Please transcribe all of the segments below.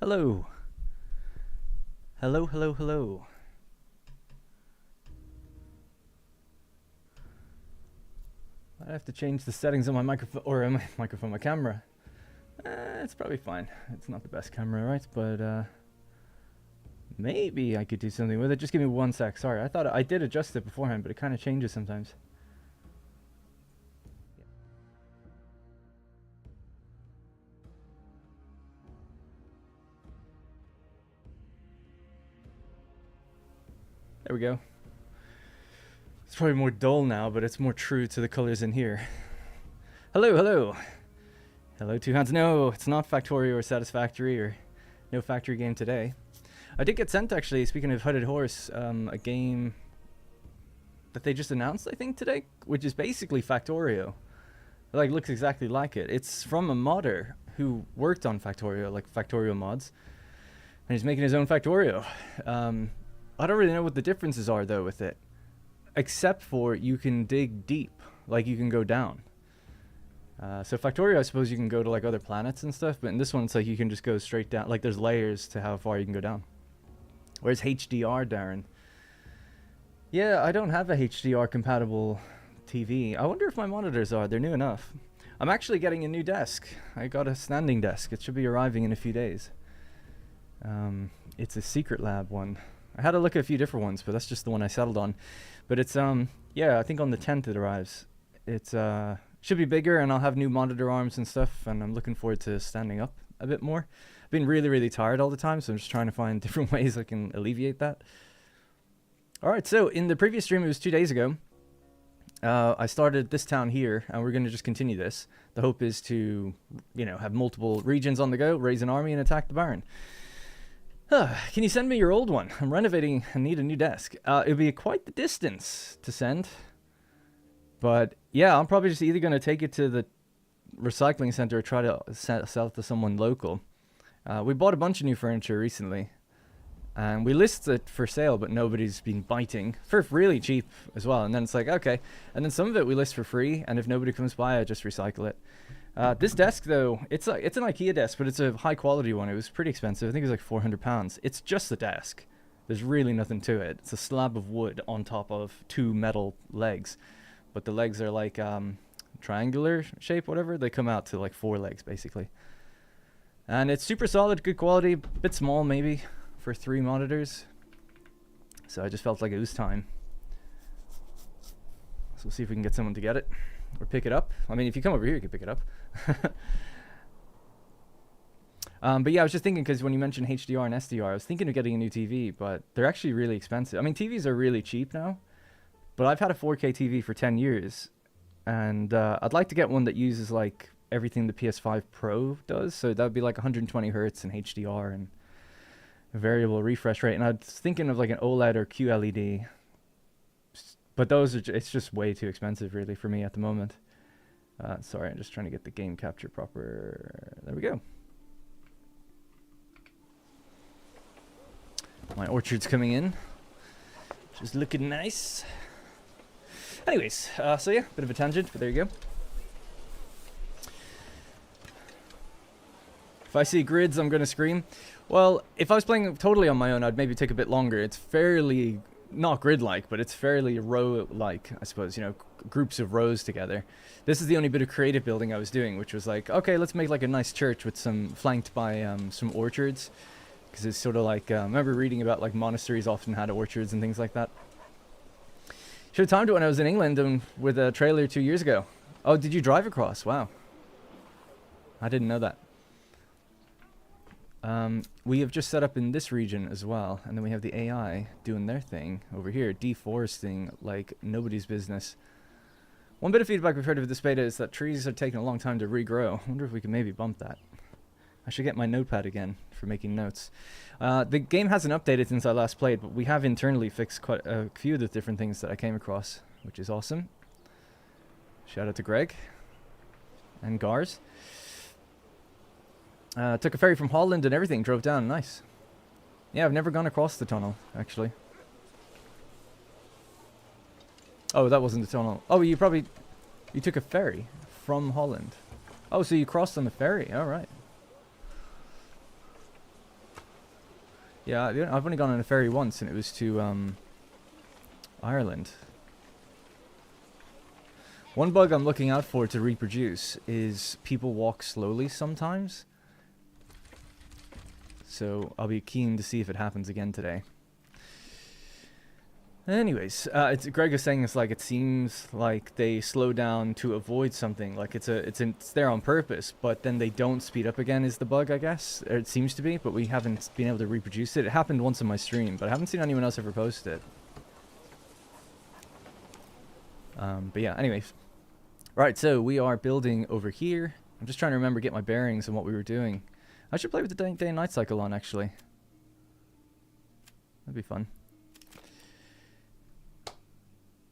Hello. Hello, hello, hello. I have to change the settings on my microphone, or my microphone, my camera. It's probably fine. It's not the best camera, right? But maybe I could do something with it. Just give me 1 sec. Sorry, I thought I did adjust it beforehand, but it kind of changes sometimes. There we go. It's probably more dull now, but it's more true to the colors in here. Hello, hello. Hello, Two Hands. No, it's not Factorio or Satisfactory or no factory game today. I did get sent, actually, speaking of Hooded Horse, a game that they just announced, I think, today, which is basically Factorio. Like, looks exactly like it. It's from a modder who worked on Factorio, like Factorio mods, and he's making his own Factorio. I don't really know what the differences are, though, with it, except for you can dig deep, like you can go down. So Factorio, I suppose you can go to like other planets and stuff, but in this one it's like you can just go straight down. Like there's layers to how far you can go down. Where's HDR, Darren? Yeah, I don't have a HDR compatible TV. I wonder if my monitors are. They're new enough. I'm actually getting a new desk. I got a standing desk. It should be arriving in a few days. It's a Secret Lab one. I had to look at a few different ones, but that's just the one I settled on. But it's yeah, I think on the 10th it arrives. It's should be bigger, and I'll have new monitor arms and stuff, and I'm looking forward to standing up a bit more. I've been really tired all the time, so I'm just trying to find different ways I can alleviate that. Alright, so in the previous stream, it was 2 days ago, I started this town here, and we're going to just continue this. The hope is to, you know, have multiple regions on the go, raise an army, and attack the Baron. Can you send me your old one? I'm renovating and need a new desk. It'll be quite the distance to send. But yeah, I'm probably just either going to take it to the recycling center or try to sell it to someone local. We bought a bunch of new furniture recently. And we listed it for sale, but nobody's been biting. For really cheap as well. And then it's like, okay. And then some of it we list for free. And if nobody comes by, I just recycle it. This desk, though, it's an IKEA desk, but it's a high-quality one. It was pretty expensive. I think it was like £400. It's just the desk. There's really nothing to it. It's a slab of wood on top of 2 metal legs. But the legs are like triangular shape, whatever. They come out to like 4 legs, basically. And it's super solid, good quality. Bit small, maybe, for 3 monitors. So I just felt like it was time. So we'll see if we can get someone to get it. Or pick it up. I mean, if you come over here, you can pick it up. But yeah, I was just thinking, because when you mentioned HDR and SDR, I was thinking of getting a new TV, but they're actually really expensive. I mean, TVs are really cheap now, but I've had a 4K TV for 10 years, and I'd like to get one that uses like everything the PS5 Pro does. So that would be like 120 hertz and HDR and a variable refresh rate. And I was thinking of like an OLED or QLED. But those are it's just way too expensive, really, for me at the moment. Sorry, I'm just trying to get the game capture proper. There we go. My orchard's coming in. Just looking nice. Anyways, so yeah, bit of a tangent, but there you go. If I see grids, I'm going to scream. Well, if I was playing totally on my own, I'd maybe take a bit longer. It's fairly... not grid-like, but it's fairly row-like, I suppose, you know, groups of rows together. This is the only bit of creative building I was doing, which was like, okay, let's make like a nice church with some, flanked by some orchards, because it's sort of like, I remember reading about like monasteries often had orchards and things like that. Should have timed it when I was in England and with a trailer 2 years ago. Oh, did you drive across? Wow. I didn't know that. We have just set up in this region as well, and then we have the AI doing their thing over here, deforesting like nobody's business. One bit of feedback we've heard of this beta is that trees are taking a long time to regrow. I wonder if we can maybe bump that. I should get my notepad again for making notes. The game hasn't updated since I last played, but we have internally fixed quite a few of the different things that I came across, which is awesome. Shout out to Greg and Gars. Took a ferry from Holland and everything, drove down, nice. Yeah, I've never gone across the tunnel, actually. Oh, that wasn't the tunnel. Oh, you took a ferry from Holland. Oh, so you crossed on the ferry, alright. Yeah, I've only gone on a ferry once, and it was to Ireland. One bug I'm looking out for to reproduce is people walk slowly sometimes. So I'll be keen to see if it happens again today. Anyways, Greg is saying it's like it seems like they slow down to avoid something, like it's there on purpose, but then they don't speed up again is the bug, I guess. Or it seems to be, but we haven't been able to reproduce it. It happened once on my stream, but I haven't seen anyone else ever post it. But yeah, anyways. Right, so we are building over here. I'm just trying to remember, get my bearings and what we were doing. I should play with the day and night cycle on, actually. That'd be fun.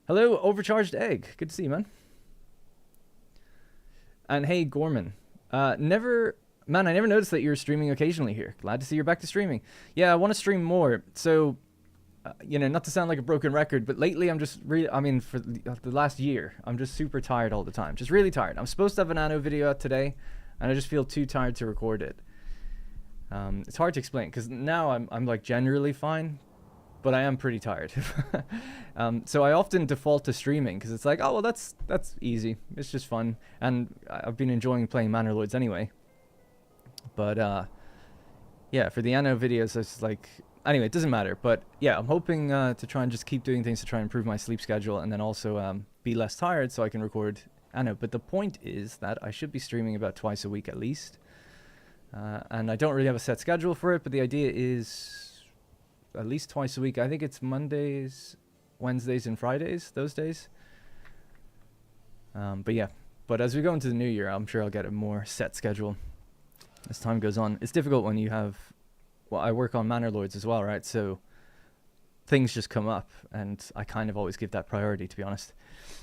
Hello, Overcharged Egg. Good to see you, man. And hey, Gorman. I never noticed that you're streaming occasionally here. Glad to see you're back to streaming. Yeah, I want to stream more. So, you know, not to sound like a broken record, but lately I'm just really, I mean, for the last year, I'm just super tired all the time. Just really tired. I'm supposed to have an Anno video out today, and I just feel too tired to record it. It's hard to explain, because now I'm like generally fine, but I am pretty tired. So I often default to streaming, because it's like, oh, well, that's easy. It's just fun. And I've been enjoying playing Manor Lords anyway. But, yeah, for the Anno videos, it's like... Anyway, it doesn't matter. But, yeah, I'm hoping to try and just keep doing things to try and improve my sleep schedule, and then also be less tired so I can record Anno. But the point is that I should be streaming about twice a week at least. And I don't really have a set schedule for it, but the idea is... at least twice a week. I think it's Mondays, Wednesdays, and Fridays, those days. But yeah, but as we go into the new year, I'm sure I'll get a more set schedule as time goes on. It's difficult when you have, well, I work on Manor Lords as well, right? So things just come up, and I kind of always give that priority, to be honest.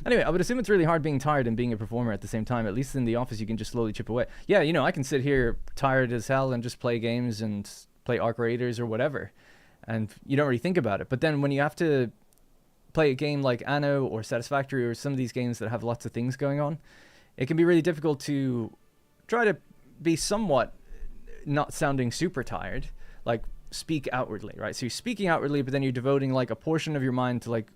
Anyway, I would assume it's really hard being tired and being a performer at the same time. At least in the office, you can just slowly chip away. Yeah, you know, I can sit here tired as hell and just play games and play Arc Raiders or whatever. And you don't really think about it. But then when you have to play a game like Anno or Satisfactory or some of these games that have lots of things going on, it can be really difficult to try to be somewhat not sounding super tired, like speak outwardly, right? So you're speaking outwardly, but then you're devoting like a portion of your mind to like,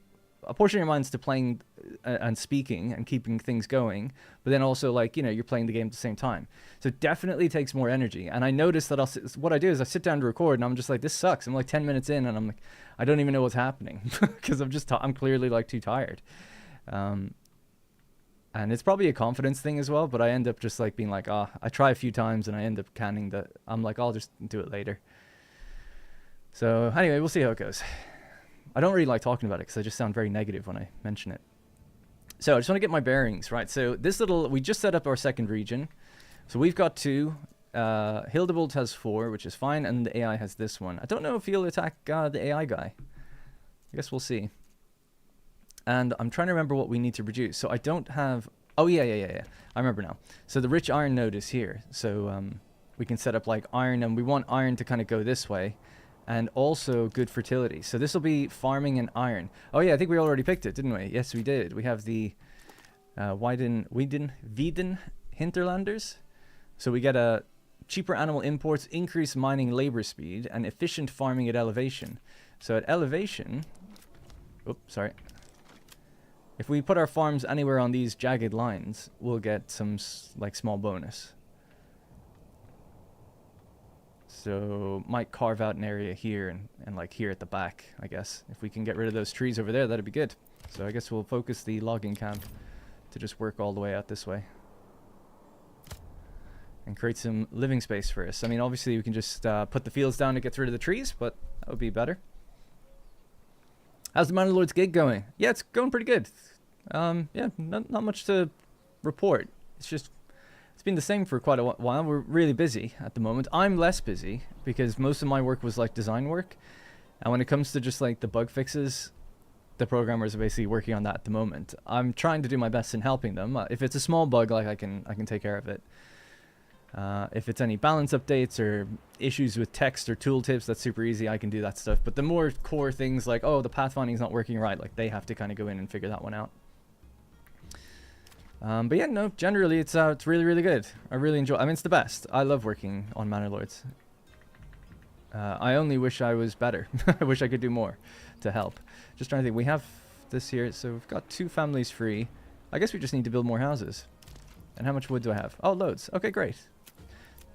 a portion of your mind's to playing and speaking and keeping things going, but then also like, you know, you're playing the game at the same time. So it definitely takes more energy. And I notice that what I do is I sit down to record and I'm just like, this sucks. I'm like 10 minutes in and I'm like, I don't even know what's happening because I'm clearly like too tired. And it's probably a confidence thing as well, but I end up just like being like, I try a few times and I end up canning that. I'm like, I'll just do it later. So anyway, we'll see how it goes. I don't really like talking about it because I just sound very negative when I mention it. So I just want to get my bearings, right? So we just set up our second region. So we've got 2. Hildebolt has 4, which is fine, and the AI has this one. I don't know if he'll attack the AI guy. I guess we'll see. And I'm trying to remember what we need to produce. So I don't have... Oh, yeah. I remember now. So the rich iron node is here. So we can set up like iron, and we want iron to kind of go this way. And also good fertility. So this will be farming and iron. Oh yeah, I think we already picked it, didn't we? Yes, we did. We have the Wieden Hinterlanders. So we get a cheaper animal imports, increased mining labor speed, and efficient farming at elevation. So at elevation, oops, sorry. If we put our farms anywhere on these jagged lines, we'll get some like small bonus. So might carve out an area here and like here at the back, I guess. If we can get rid of those trees over there, that'd be good. So I guess we'll focus the logging camp to just work all the way out this way. And create some living space for us. I mean, obviously we can just put the fields down to get rid of the trees, but that would be better. How's the Manor Lords gig going? Yeah, it's going pretty good. Yeah, not much to report. It's been the same for quite a while. We're really busy at the moment. I'm less busy because most of my work was like design work. And when it comes to just like the bug fixes, the programmers are basically working on that at the moment. I'm trying to do my best in helping them. If it's a small bug, like I can take care of it. If it's any balance updates or issues with text or tooltips, that's super easy. I can do that stuff. But the more core things like, oh, the pathfinding's not working right, like they have to kind of go in and figure that one out. But yeah, no, generally it's really, really good. I really enjoy. I mean, it's the best. I love working on Manor Lords. I only wish I was better. I wish I could do more to help. Just trying to think. We have this here, so we've got 2 families free. I guess we just need to build more houses. And how much wood do I have? Oh, loads. Okay, great.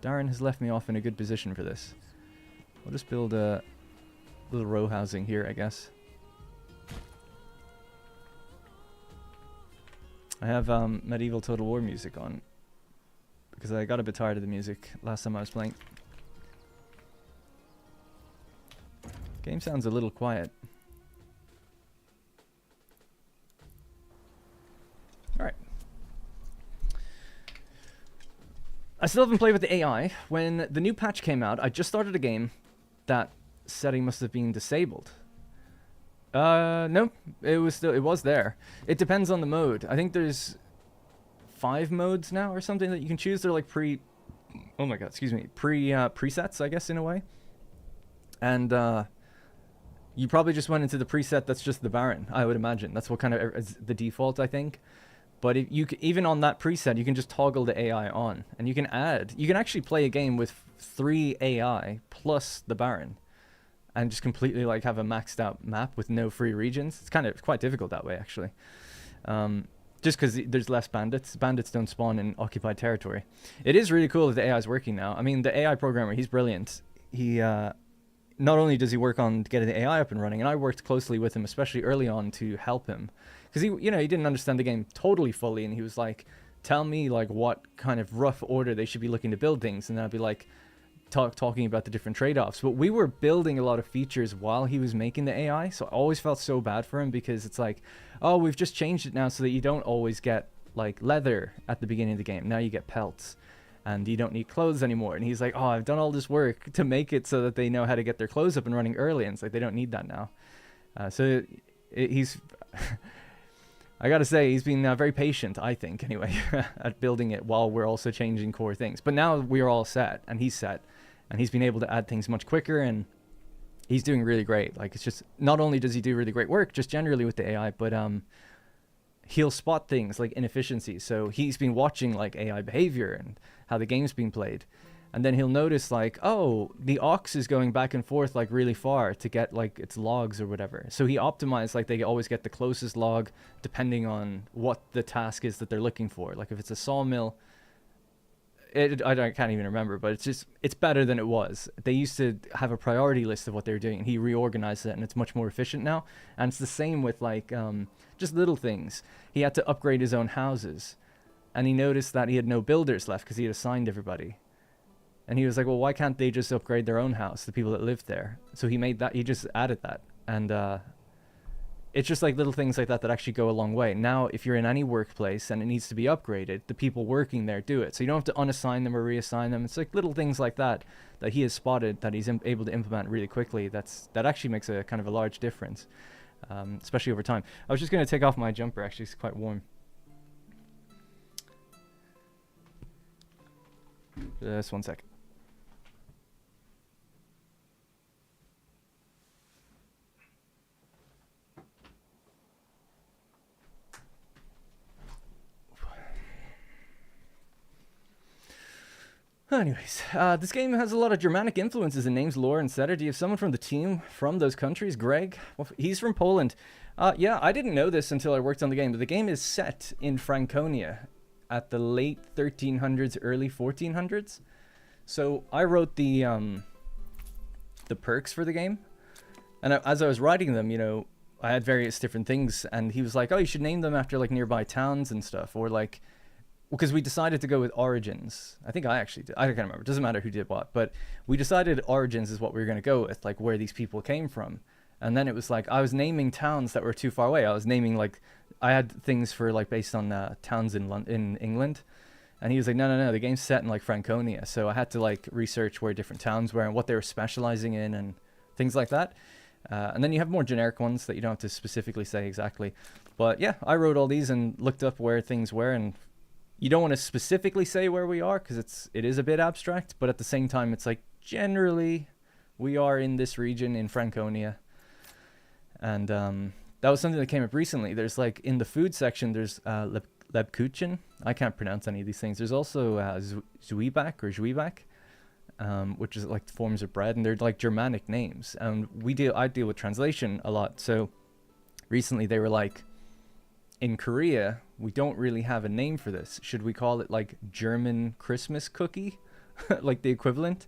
Darren has left me off in a good position for this. We'll just build a little row housing here, I guess. I have medieval Total War music on because I got a bit tired of the music last time I was playing. Game sounds a little quiet. Alright. I still haven't played with the AI. When the new patch came out, I just started a game. That setting must have been disabled. No, it was there. It depends on the mode. I think there's 5 modes now or something that you can choose. They're like oh my god, excuse me, presets, I guess, in a way. And you probably just went into the preset that's just the Baron, I would imagine. That's what kind of is the default, I think. But if you even on that preset, you can just toggle the AI on, and you can actually play a game with 3 AI plus the Baron, and just completely like have a maxed out map with no free regions. It's quite difficult that way, actually. Just because there's less bandits. Bandits don't spawn in occupied territory. It is really cool that the AI is working now. I mean, the AI programmer, he's brilliant. He not only does he work on getting the AI up and running, and I worked closely with him, especially early on, to help him. Because he didn't understand the game totally fully, and he was like, tell me like what kind of rough order they should be looking to build things, and I'd be like, talking about the different trade-offs. But we were building a lot of features while he was making the AI, so I always felt so bad for him, because it's like, oh, we've just changed it now so that you don't always get like leather at the beginning of the game. Now you get pelts, and you don't need clothes anymore. And he's like, oh, I've done all this work to make it so that they know how to get their clothes up and running early, and it's like they don't need that now. He's I gotta say, he's been very patient, I think, anyway, at building it while we're also changing core things. But now we're all set, and he's set, and he's been able to add things much quicker, and he's doing really great. Like, it's just, not only does he do really great work, just generally with the AI, but he'll spot things like inefficiencies. So he's been watching like AI behavior and how the game's being played. And then he'll notice like, oh, the ox is going back and forth like really far to get like its logs or whatever. So he optimized like they always get the closest log depending on what the task is that they're looking for. Like if it's a sawmill, I can't even remember, but it's better than it was. They used to have a priority list of what they were doing, and he reorganized it, and it's much more efficient now. And it's the same with like just little things. He had to upgrade his own houses, and he noticed that he had no builders left because he had assigned everybody. And he was like, well, why can't they just upgrade their own house, the people that lived there? So he just added that. And it's just like little things like that that actually go a long way. Now, if you're in any workplace and it needs to be upgraded, the people working there do it. So you don't have to unassign them or reassign them. It's like little things like that that he has spotted that he's able to implement really quickly. That actually makes a kind of a large difference, especially over time. I was just going to take off my jumper. Actually, it's quite warm. Just 1 sec. Anyways, this game has a lot of Germanic influences in names, lore, and etc. Do you have someone from the team from those countries? Greg? Well, he's from Poland. Yeah, I didn't know this until I worked on the game, but the game is set in Franconia at the late 1300s, early 1400s. So I wrote the perks for the game, and as I was writing them, I had various different things, and he was like, oh, you should name them after like nearby towns and stuff, or like, because we decided to go with origins. I think I actually did. I can't remember. It doesn't matter who did what, but we decided origins is what we were going to go with, like where these people came from. And then it was like I was naming towns that were too far away. I was naming like I had things for like based on towns in England, and he was like, no, the game's set in like Franconia. So I had to like research where different towns were and what they were specializing in and things like that. And then you have more generic ones that you don't have to specifically say exactly. But yeah, I wrote all these and looked up where things were, and you don't want to specifically say where we are because it is a bit abstract, but at the same time, it's like generally we are in this region in Franconia. And that was something that came up recently. There's like in the food section, there's Lebkuchen. I can't pronounce any of these things. There's also Zwieback or Zwieback. which is like forms of bread, and they're like Germanic names. And I deal with translation a lot, so recently they were like, in Korea, we don't really have a name for this. Should we call it like German Christmas cookie, like the equivalent?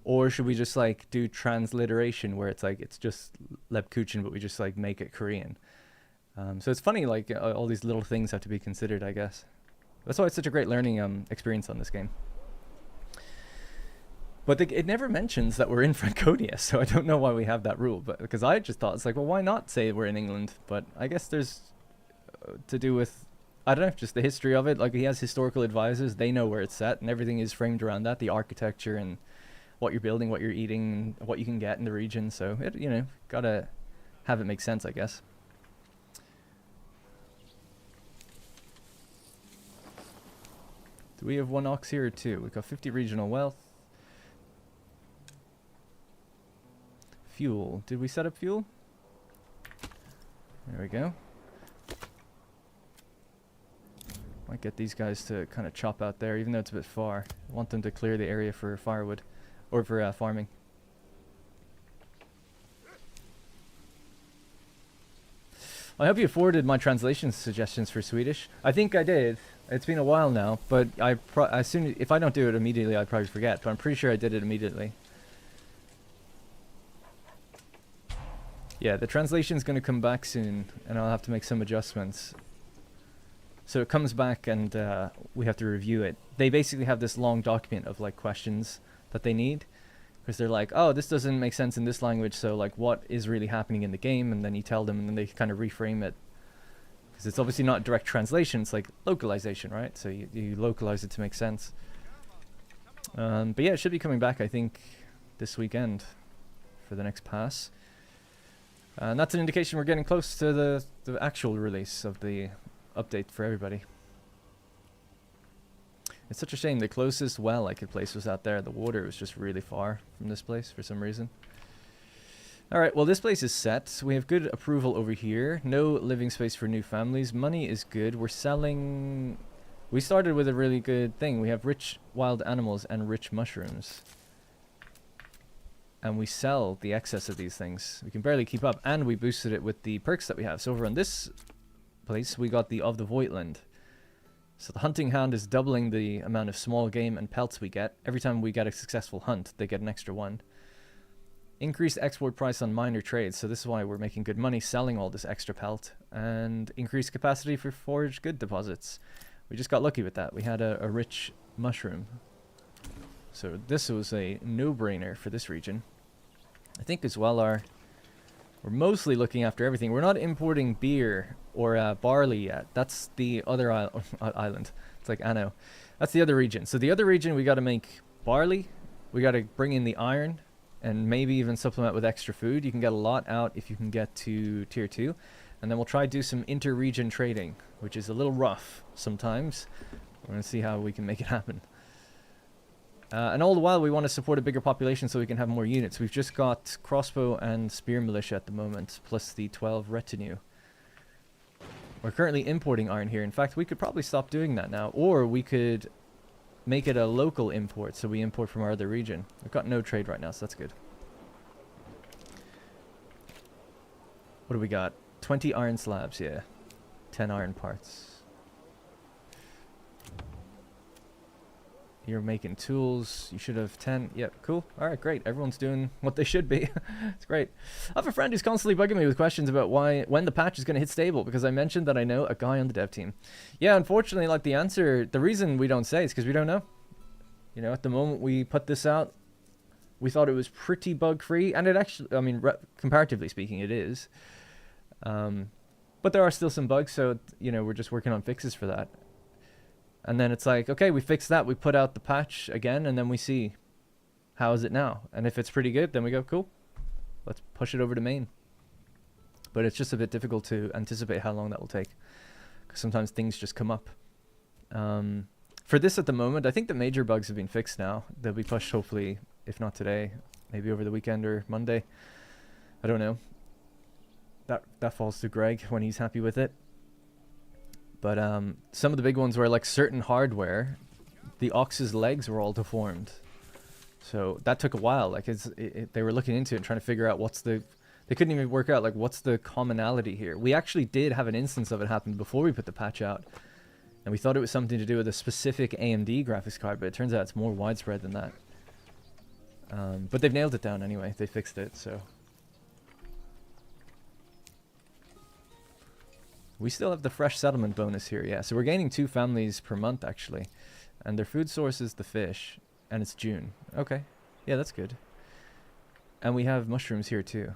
Or should we just like do transliteration where it's like, it's just Lebkuchen, but we just like make it Korean? So it's funny, like all these little things have to be considered, I guess. That's why it's such a great learning experience on this game. But it never mentions that we're in Franconia, so I don't know why we have that rule. But because I just thought, it's like, well, why not say we're in England? But I guess there's to do with, I don't know, just the history of it. Like, he has historical advisors, they know where it's set, and everything is framed around that, the architecture and what you're building, what you're eating, and what you can get in the region. So it, you know, gotta have it make sense, I guess. Do we have 1 ox here or 2? We've got 50 regional wealth. Fuel. Did we set up fuel? There we go. Might get these guys to kind of chop out there, even though it's a bit far. I want them to clear the area for firewood, or for farming. I hope you forwarded my translation suggestions for Swedish. I think I did. It's been a while now, but as soon if I don't do it immediately, I'd probably forget. But I'm pretty sure I did it immediately. Yeah, the translation's going to come back soon, and I'll have to make some adjustments. So it comes back, and we have to review it. They basically have this long document of like questions that they need, because they're like, oh, this doesn't make sense in this language, so like what is really happening in the game? And then you tell them, and then they kind of reframe it, because it's obviously not direct translation, it's like localization, right? So you localize it to make sense. But yeah, it should be coming back, I think, this weekend for the next pass. And that's an indication we're getting close to the actual release of the update for everybody. It's such a shame. The closest well I could place was out there. The water was just really far from this place for some reason. Alright, well, this place is set. We have good approval over here. No living space for new families. Money is good. We're selling... We started with a really good thing. We have rich wild animals and rich mushrooms. And we sell the excess of these things. We can barely keep up. And we boosted it with the perks that we have. So over on this place, we got the Of the Voigtland. So the hunting hound is doubling the amount of small game and pelts we get. Every time we get a successful hunt, they get an extra 1. Increased export price on minor trades. So this is why we're making good money selling all this extra pelt. And increased capacity for foraged good deposits. We just got lucky with that. We had a rich mushroom. So this was a no-brainer for this region. I think as well we're mostly looking after everything. We're not importing beer or barley yet. That's the other island. It's like Anno. That's the other region. So the other region, we got to make barley. We got to bring in the iron and maybe even supplement with extra food. You can get a lot out if you can get to tier 2. And then we'll try to do some inter-region trading, which is a little rough sometimes. We're going to see how we can make it happen. And all the while, we want to support a bigger population so we can have more units. We've just got crossbow and spear militia at the moment, plus the 12 retinue. We're currently importing iron here. In fact, we could probably stop doing that now. Or we could make it a local import, so we import from our other region. We've got no trade right now, so that's good. What do we got? 20 iron slabs, yeah. 10 iron parts. You're making tools. You should have 10. Yep, cool. All right, great. Everyone's doing what they should be. It's great. I have a friend who's constantly bugging me with questions about when the patch is going to hit stable, because I mentioned that I know a guy on the dev team. Yeah, unfortunately, like the reason we don't say is because we don't know. You know, at the moment we put this out, we thought it was pretty bug-free, and it actually, I mean, comparatively speaking, it is. But there are still some bugs, so, you know, we're just working on fixes for that. And then it's like, okay, we fixed that. We put out the patch again, and then we see how is it now. And if it's pretty good, then we go, cool. Let's push it over to main. But it's just a bit difficult to anticipate how long that will take, because sometimes things just come up. For this at the moment, I think the major bugs have been fixed now. They'll be pushed hopefully, if not today, maybe over the weekend or Monday. I don't know. That falls to Greg when he's happy with it. But some of the big ones were like certain hardware, the ox's legs were all deformed. So that took a while. Like they were looking into it and trying to figure out they couldn't even work out like what's the commonality here. We actually did have an instance of it happen before we put the patch out, and we thought it was something to do with a specific AMD graphics card, but it turns out it's more widespread than that. But they've nailed it down anyway. They fixed it, so. We still have the fresh settlement bonus here, yeah. So we're gaining 2 families per month, actually. And their food source is the fish, and it's June. Okay, yeah, that's good. And we have mushrooms here, too.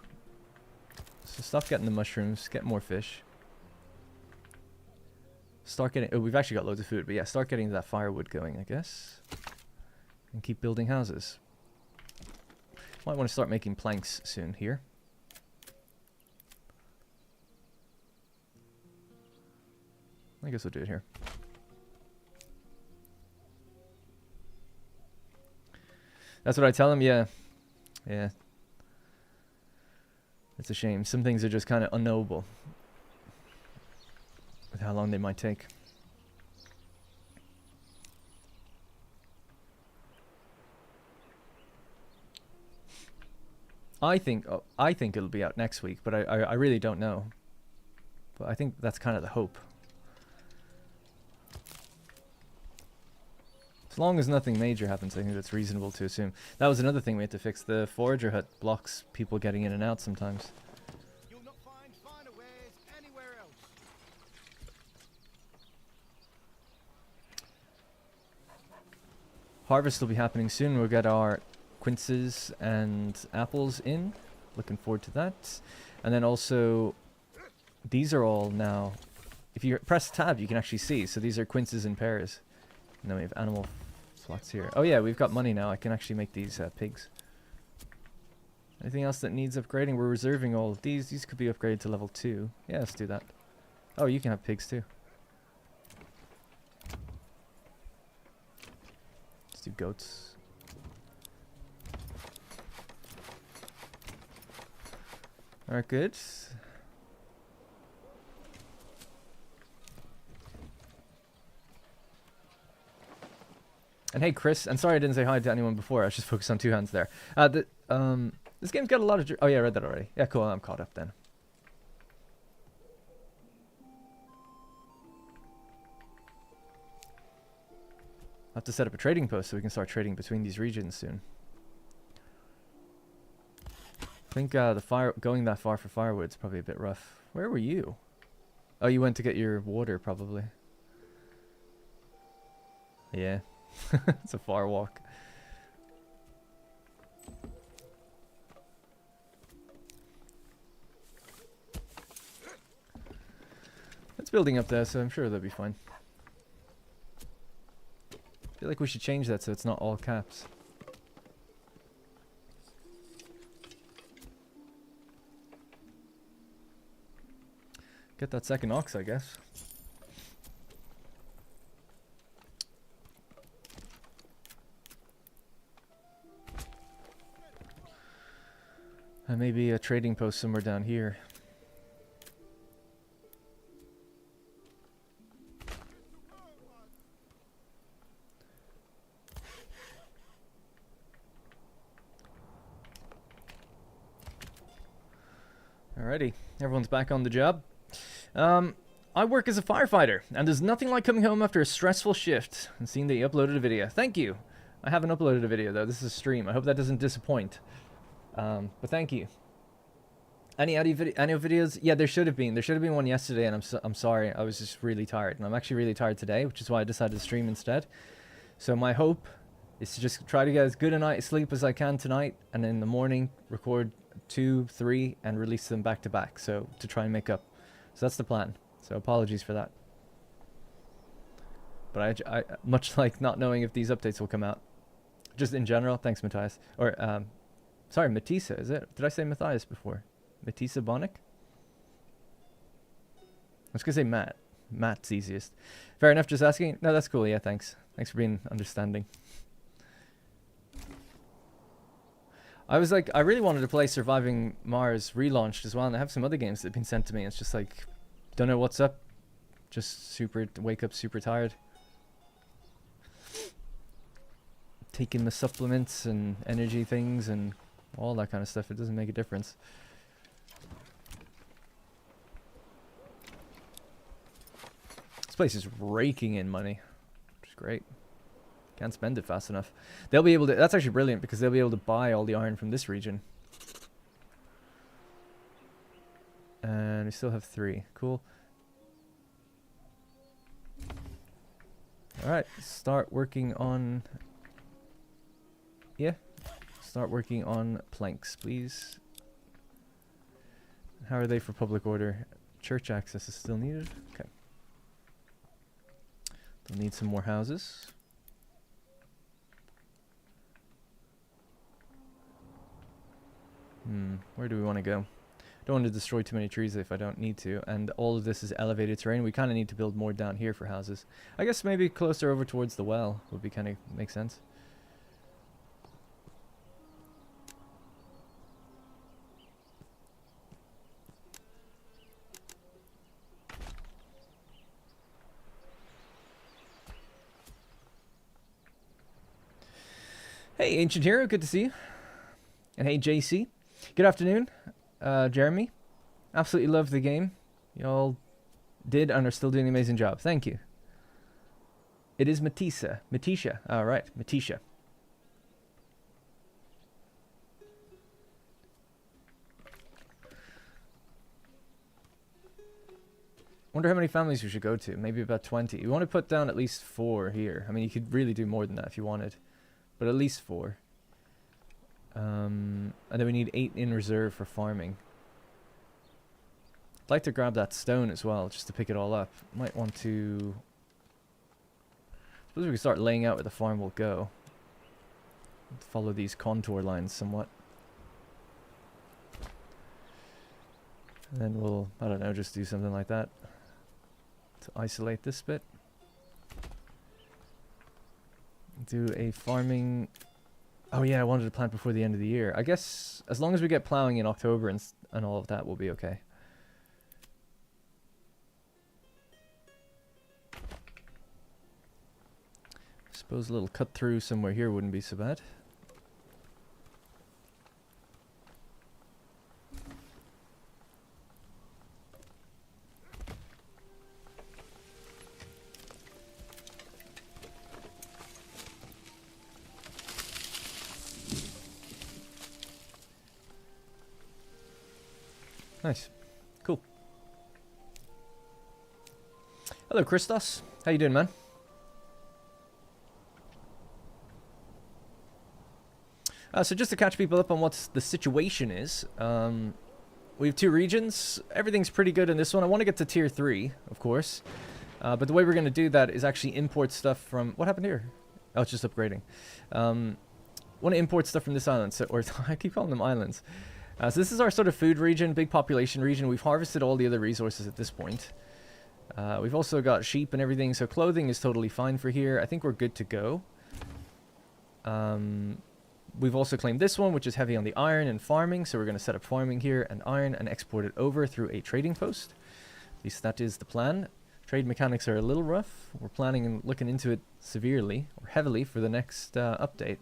So stop getting the mushrooms, get more fish. Start getting, oh, we've actually got loads of food, but yeah, start getting that firewood going, I guess. And keep building houses. Might want to start making planks soon here. I guess we'll do it here. That's what I tell him, yeah. Yeah. It's a shame. Some things are just kind of unknowable with how long they might take. I think it'll be out next week, but I really don't know. But I think that's kind of the hope. As long as nothing major happens, I think that's reasonable to assume. That was another thing we had to fix. The forager hut blocks people getting in and out sometimes. You'll not find finer wares anywhere else. Harvest will be happening soon. We'll get our quinces and apples in. Looking forward to that. And then also, these are all now, if you press tab, you can actually see. So these are quinces and pears. And then we have animal flocks here. Oh yeah, we've got money now. I can actually make these pigs. Anything else that needs upgrading? We're reserving all of these. These could be upgraded to level 2. Yeah, let's do that. Oh, you can have pigs too. Let's do goats. Alright, good. And hey, Chris, and sorry I didn't say hi to anyone before. I was just focused on 2 hands there. This game's got a lot of... Oh yeah, I read that already. Yeah, cool, I'm caught up then. I'll have to set up a trading post so we can start trading between these regions soon. I think going that far for firewood's probably a bit rough. Where were you? Oh, you went to get your water, probably. Yeah. It's a far walk. It's building up there, so I'm sure they'll be fine. I feel like we should change that so it's not all caps. Get that second ox, I guess. And maybe a trading post somewhere down here. Alrighty, everyone's back on the job. I work as a firefighter, and there's nothing like coming home after a stressful shift and seeing that you uploaded a video. Thank you. I haven't uploaded a video though. This is a stream. I hope that doesn't disappoint. But thank you. Any audio videos? Yeah, there should have been. There should have been one yesterday, and I'm sorry. I was just really tired, and I'm actually really tired today, which is why I decided to stream instead. So my hope is to just try to get as good a night's sleep as I can tonight, and in the morning record 2, 3, and release them back to back. So to try and make up. So that's the plan. So apologies for that. But I much like not knowing if these updates will come out. Just in general, thanks Matthias. Or sorry, Matisa, is it? Did I say Matthias before? Matisa Bonic? I was gonna say Matt. Matt's easiest. Fair enough, just asking. No, that's cool, yeah, thanks. Thanks for being understanding. I was like, I really wanted to play Surviving Mars relaunched as well, and I have some other games that have been sent to me. It's just like, don't know what's up. Just wake up super tired. taking the supplements and energy things and all that kind of stuff. It doesn't make a difference. This place is raking in money, which is great. Can't spend it fast enough. They'll be able to... That's actually brilliant because they'll be able to buy all the iron from this region. And we still have 3. Cool. Alright, start working on... Yeah. Start working on planks, please. How are they for public order? Church access is still needed. Okay. They'll need some more houses. Where do we want to go? Don't want to destroy too many trees if I don't need to. And all of this is elevated terrain. We kind of need to build more down here for houses. I guess maybe closer over towards the well would be kind of make sense. Hey, Ancient Hero, good to see you. And hey, JC. Good afternoon, Jeremy. Absolutely love the game. Y'all did and are still doing an amazing job. Thank you. It is Matisa. Matisha. All right, Matisha. Wonder how many families we should go to. Maybe about 20. We want to put down at least 4 here. I mean, you could really do more than that if you wanted. But at least 4. And then we need 8 in reserve for farming. I'd like to grab that stone as well, just to pick it all up. Might want to... Suppose we can start laying out where the farm will go. Follow these contour lines somewhat. And then we'll, I don't know, just do something like that. To isolate this bit. Do a farming... Oh yeah, I wanted to plant before the end of the year. I guess as long as we get plowing in October and all of that, we'll be okay. Suppose a little cut through somewhere here wouldn't be so bad. Nice. Cool. Hello, Christos. How you doing, man? So just to catch people up on what the situation is, we have 2 regions. Everything's pretty good in this one. I want to get to tier 3, of course. But the way we're going to do that is actually import stuff from... What happened here? Oh, it's just upgrading. Want to import stuff from this island. So, or I keep calling them islands. So this is our sort of food region, big population region. We've harvested all the other resources at this point. We've also got sheep and everything, so clothing is totally fine for here. I think we're good to go. We've also claimed this one, which is heavy on the iron and farming, so we're going to set up farming here and iron and export it over through a trading post. At least that is the plan. Trade mechanics are a little rough. We're planning and looking into it severely, or heavily, for the next update.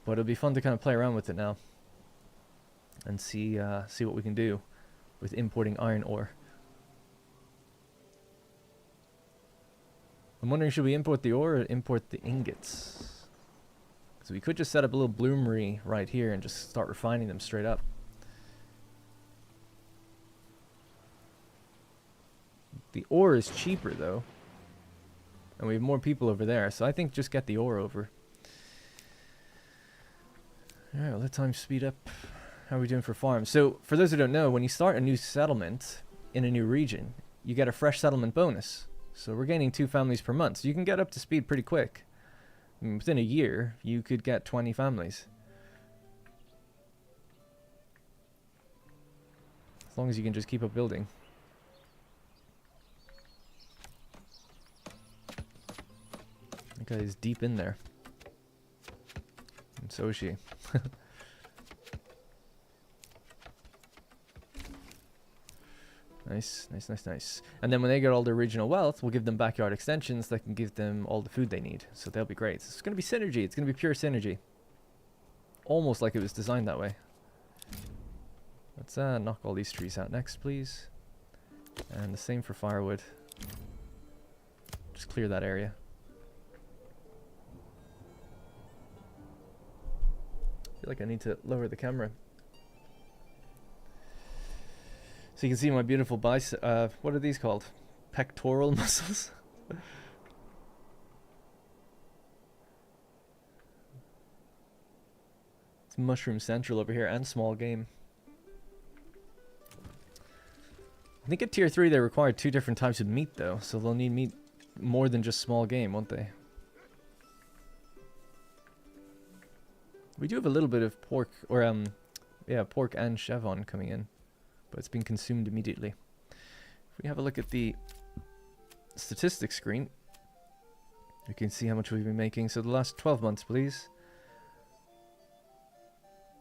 But it'll be fun to kind of play around with it now. And see what we can do with importing iron ore. I'm wondering, should we import the ore or import the ingots? So we could just set up a little bloomery right here and just start refining them straight up. The ore is cheaper though. And we have more people over there, so I think just get the ore over. Alright, well, let time speed up. How are we doing for farms? So, for those who don't know, when you start a new settlement in a new region, you get a fresh settlement bonus. So we're gaining 2 families per month. So you can get up to speed pretty quick. I mean, within a year, you could get 20 families. As long as you can just keep up building. That guy is deep in there. And so is she. Nice, nice, nice, nice. And then when they get all their regional wealth, we'll give them backyard extensions that can give them all the food they need. So they'll be great. So it's going to be synergy. It's going to be pure synergy. Almost like it was designed that way. Let's knock all these trees out next, please. And the same for firewood. Just clear that area. I feel like I need to lower the camera. So you can see my beautiful bicep. What are these called? Pectoral muscles? It's mushroom central over here and small game. I think at tier 3 they require 2 different types of meat though. So they'll need meat more than just small game, won't they? We do have a little bit of pork, or yeah, pork and chevon coming in. But it's been consumed immediately. If we have a look at the statistics screen, you can see how much we've been making. So the last 12 months, please.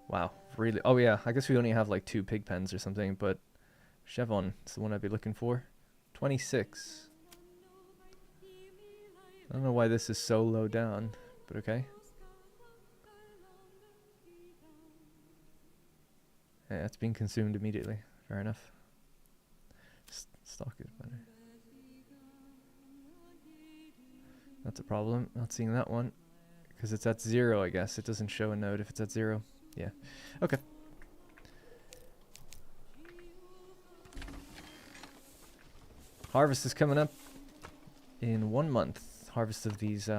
Wow, really? Oh yeah, I guess we only have like 2 pig pens or something, but chevon is the one I'd be looking for. 26. I don't know why this is so low down, but okay. Yeah, it's being consumed immediately. Fair enough. Stock is better. That's a problem. Not seeing that one. Because it's at 0, I guess. It doesn't show a node if it's at 0. Yeah. Okay. Harvest is coming up in 1 month. Harvest of these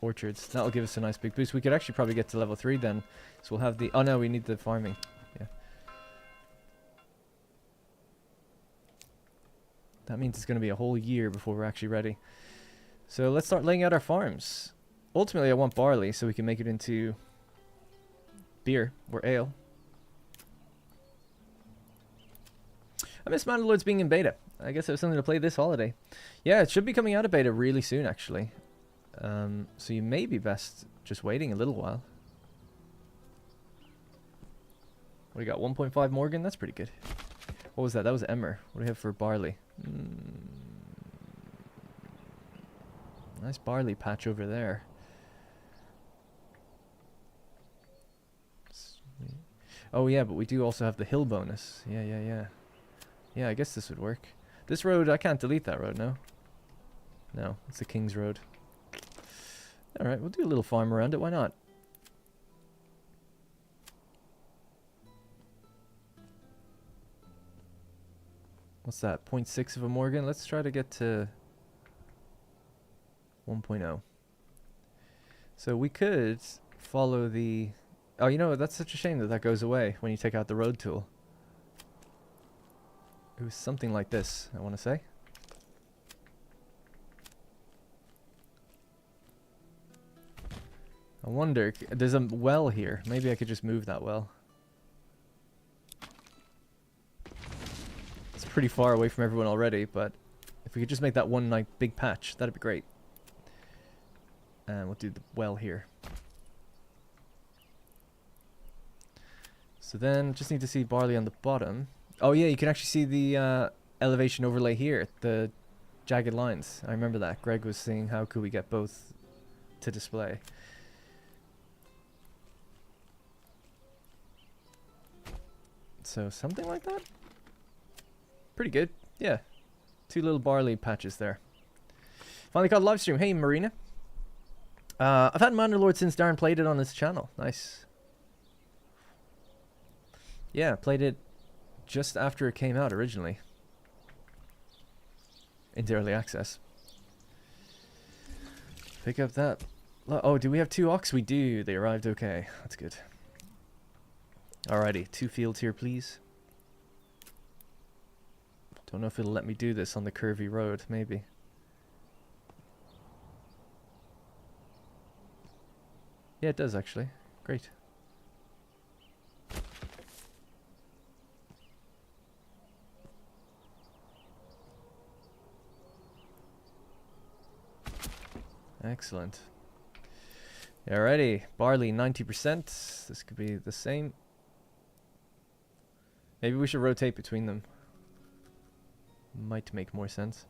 orchards. That'll give us a nice big boost. We could actually probably get to level 3 then. So we'll have the... Oh no, we need the farming. Yeah. That means it's going to be a whole year before we're actually ready. So let's start laying out our farms. Ultimately, I want barley so we can make it into beer or ale. I miss Manor Lords being in beta. I guess it was something to play this holiday. Yeah, it should be coming out of beta really soon, actually. So you may be best just waiting a little while. What do you got? 1.5 Morgan? That's pretty good. What was that? That was Emmer. What do we have for barley? Nice barley patch over there. Sweet. Oh yeah, but we do also have the hill bonus. Yeah. Yeah, I guess this would work. This road, I can't delete that road, no? No, it's the King's Road. Alright, we'll do a little farm around it, why not? What's that, 0.6 of a Morgan? Let's try to get to 1.0. So we could follow the... Oh, you know, that's such a shame that that goes away when you take out the road tool. It was something like this, I want to say. I wonder, there's a well here. Maybe I could just move that well. It's pretty far away from everyone already, but if we could just make that one like big patch, that'd be great. And we'll do the well here. So then, just need to see barley on the bottom. Oh yeah, you can actually see the elevation overlay here, the jagged lines. I remember that. Greg was saying how could we get both to display. So something like that? Pretty good. Yeah. 2 little barley patches there. Finally caught a live stream. Hey Marina. I've had Manor Lords since Darren played it on his channel. Nice. Yeah, played it just after it came out originally. Into early access. Pick up that. Oh, do we have 2 ox? We do. They arrived okay. That's good. Alrighty, 2 fields here, please. Don't know if it'll let me do this on the curvy road. Maybe. Yeah, it does actually. Great. Excellent. Alrighty, barley 90%. This could be the same. Maybe we should rotate between them. might make more sense.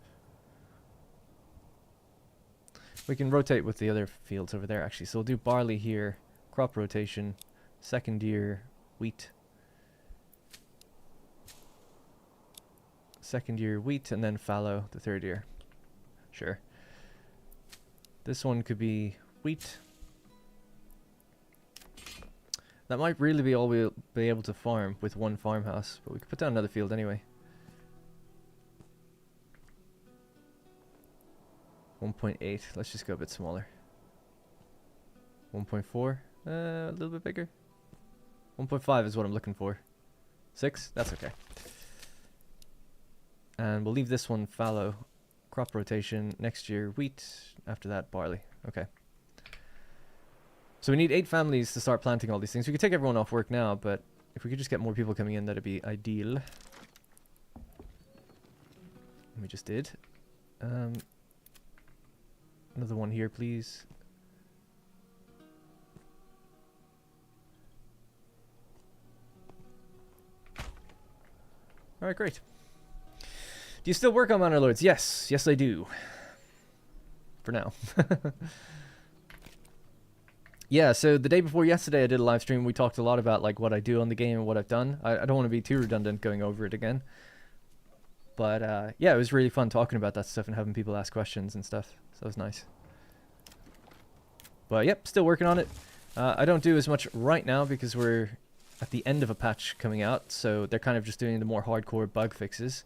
We can rotate with the other fields over there, actually. So we'll do barley here, crop rotation, second year, wheat. Second year wheat, and then fallow the third year. Sure. This one could be wheat. That might really be all we'll be able to farm with one farmhouse, but we could put down another field anyway. 1.8, let's just go a bit smaller. 1.4, a little bit bigger. 1.5 is what I'm looking for. 6, that's okay. And we'll leave this one fallow. Crop rotation, next year wheat, after that barley. Okay. So we need 8 families to start planting all these things. We could take everyone off work now, but if we could just get more people coming in, that'd be ideal. And we just did. Another one here, please. Alright, great. Do you still work on Manor Lords? Yes. Yes, I do. For now. Yeah, so the day before yesterday I did a live stream. We talked a lot about like what I do on the game and what I've done. I don't want to be too redundant going over it again. But yeah, it was really fun talking about that stuff and having people ask questions and stuff. So it was nice. But yep, still working on it. I don't do as much right now because we're at the end of a patch coming out. So they're kind of just doing the more hardcore bug fixes.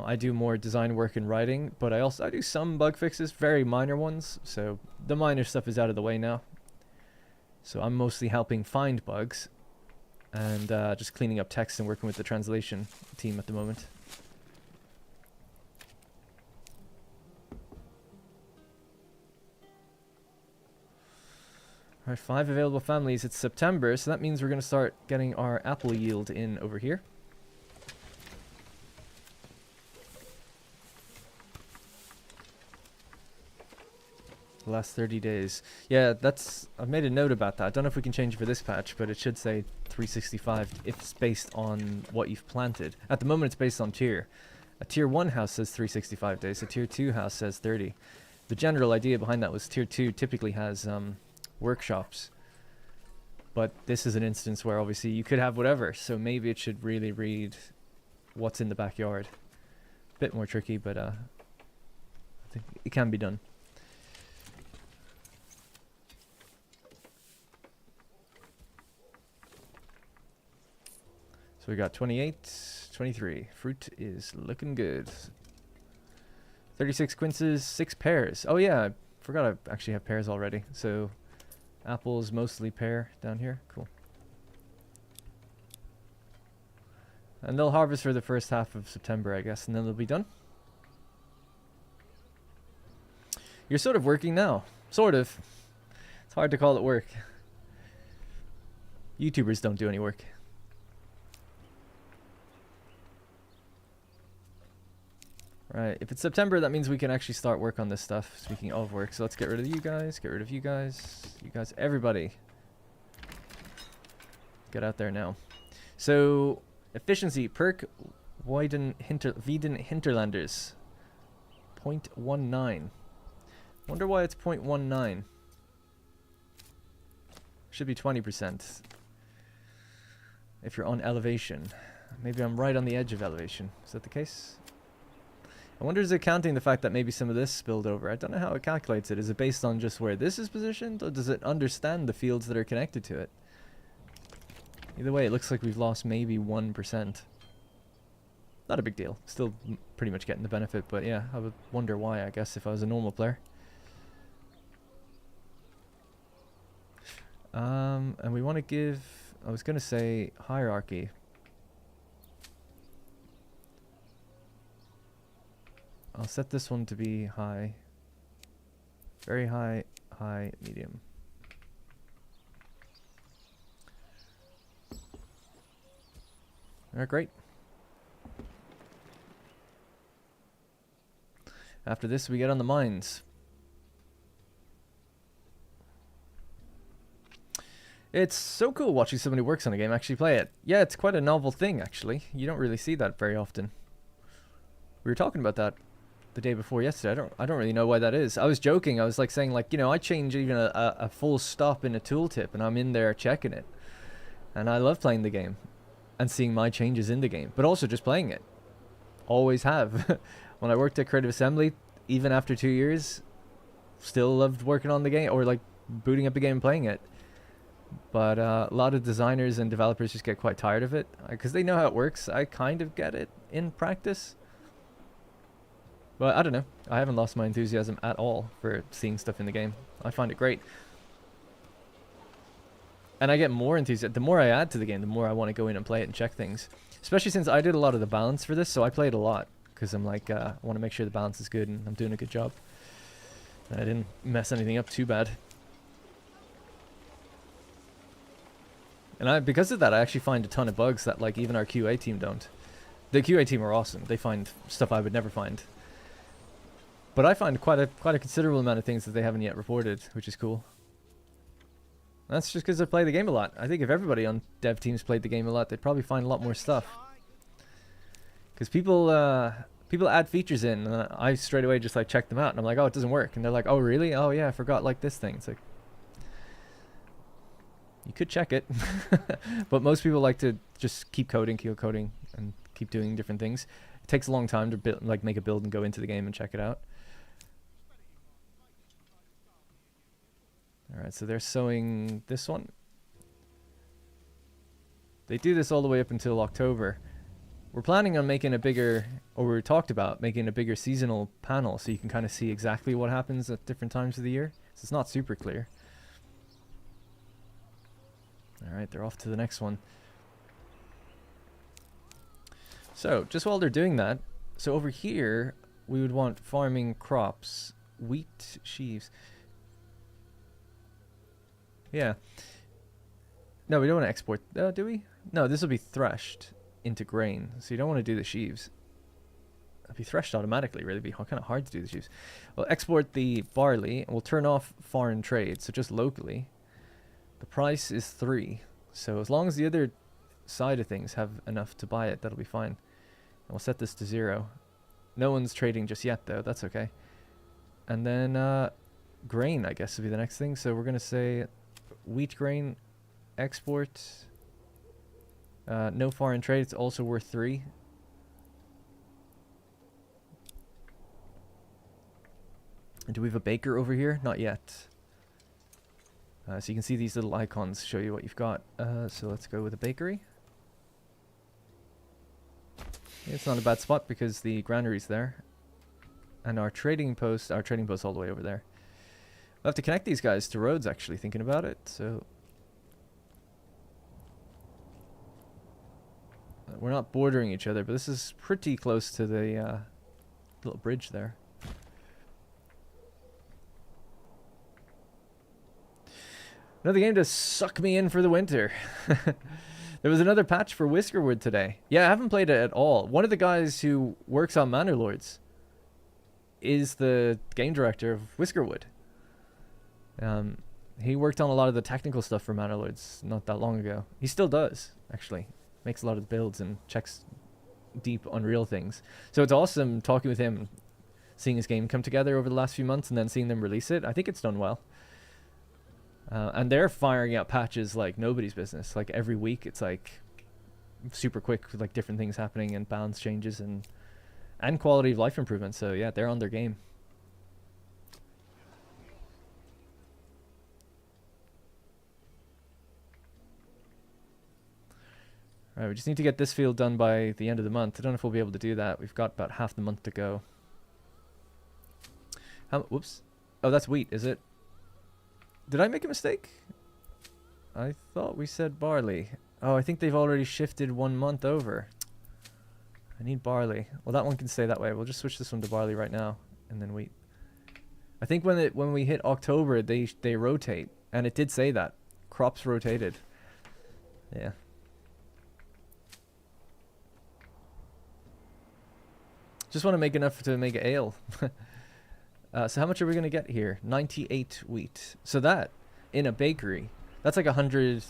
I do more design work and writing, but I do some bug fixes, very minor ones. So the minor stuff is out of the way now. So I'm mostly helping find bugs and just cleaning up text and working with the translation team at the moment. Alright, 5 available families. It's September, so that means we're going to start getting our apple yield in over here. The last 30 days. Yeah, I've made a note about that. I don't know if we can change it for this patch, but it should say 365 if it's based on what you've planted. At the moment, it's based on tier. A tier 1 house says 365 days. A tier 2 house says 30. The general idea behind that was tier 2 typically has workshops. But this is an instance where obviously you could have whatever, so maybe it should really read what's in the backyard. A bit more tricky, but I think it can be done. So we got 28, 23. Fruit is looking good. 36 quinces, 6 pears. Oh yeah, I forgot I actually have pears already. So apples mostly pear down here. Cool. And they'll harvest for the first half of September, I guess, and then they'll be done. You're sort of working now. Sort of. It's hard to call it work. YouTubers don't do any work. Right, if it's September, that means we can actually start work on this stuff. Speaking of work, so let's get rid of you guys, get rid of you guys, everybody. Get out there now. So, efficiency, perk, Wieden Hinterlanders. 0.19. Wonder why it's 0.19. Should be 20%. If you're on elevation. Maybe I'm right on the edge of elevation. Is that the case? I wonder, is it counting the fact that maybe some of this spilled over? I don't know how it calculates it. Is it based on just where this is positioned, or does it understand the fields that are connected to it? Either way, it looks like we've lost maybe 1%. Not a big deal. Still pretty much getting the benefit, but yeah, I would wonder why, I guess, if I was a normal player. And we want to give, I was going to say hierarchy. I'll set this one to be high. Very high, high, medium. Alright, great. After this, we get on the mines. It's so cool watching somebody who works on a game actually play it. Yeah, it's quite a novel thing, actually. You don't really see that very often. We were talking about that the day before yesterday. I don't really know why that is. I was joking. I was like saying like, you know, I change even a full stop in a tooltip and I'm in there checking it. And I love playing the game and seeing my changes in the game, but also just playing it. Always have. When I worked at Creative Assembly, even after 2 years, still loved working on the game or like booting up the game and playing it. But a lot of designers and developers just get quite tired of it because they know how it works. I kind of get it in practice. But I don't know. I haven't lost my enthusiasm at all for seeing stuff in the game. I find it great. And I get more enthusiasm. The more I add to the game, the more I want to go in and play it and check things. Especially since I did a lot of the balance for this, so I played a lot. Because I'm like, I want to make sure the balance is good and I'm doing a good job. And I didn't mess anything up too bad. And because of that, I actually find a ton of bugs that like even our QA team don't. The QA team are awesome. They find stuff I would never find. But I find quite a considerable amount of things that they haven't yet reported, which is cool. That's just because I play the game a lot. I think if everybody on dev teams played the game a lot, they'd probably find a lot more stuff. Because people add features in, and I straight away just like check them out, and I'm like, oh, it doesn't work, and they're like, oh, really? Oh, yeah, I forgot like this thing. It's like, you could check it, but most people like to just keep coding, and keep doing different things. It takes a long time to build, like make a build and go into the game and check it out. All right, so they're sewing this one. They do this all the way up until October. We're planning on making a bigger, or we talked about making a bigger seasonal panel so you can kind of see exactly what happens at different times of the year. So it's not super clear. All right, they're off to the next one. So just while they're doing that, so over here, we would want farming crops, wheat, sheaves. Yeah. No, we don't want to export, do we? No, this will be threshed into grain, so you don't want to do the sheaves. It'll be threshed automatically, really. It'd be kind of hard to do the sheaves. We'll export the barley, and we'll turn off foreign trade, so just locally. The price is 3, so as long as the other side of things have enough to buy it, that'll be fine. And we'll set this to 0. No one's trading just yet, though. That's okay. And then grain, I guess, will be the next thing. So we're going to say wheat grain export. No foreign trade. It's also worth 3. And do we have a baker over here? Not yet. So you can see these little icons show you what you've got. So let's go with a bakery. It's not a bad spot because the granary's there. And our trading post all the way over there. We'll have to connect these guys to roads, actually, thinking about it. So we're not bordering each other, but this is pretty close to the little bridge there. Another game to suck me in for the winter. There was another patch for Whiskerwood today. Yeah, I haven't played it at all. One of the guys who works on Manor Lords is the game director of Whiskerwood. He worked on a lot of the technical stuff for Manor Lords not that long ago. He still does, actually. Makes a lot of builds and checks deep Unreal things. So it's awesome talking with him, seeing his game come together over the last few months and then seeing them release it. I think it's done well. And they're firing out patches like nobody's business. Like every week, it's like super quick with like different things happening and balance changes and quality of life improvements. So yeah, they're on their game. All right, we just need to get this field done by the end of the month. I don't know if we'll be able to do that. We've got about half the month to go. Whoops. Oh, that's wheat, is it? Did I make a mistake? I thought we said barley. Oh, I think they've already shifted 1 month over. I need barley. Well, that one can stay that way. We'll just switch this one to barley right now, and then wheat. I think when we hit October, they rotate, and it did say that crops rotated. Yeah. Just want to make enough to make ale. So how much are we going to get here? 98 wheat. So that, in a bakery, that's like 100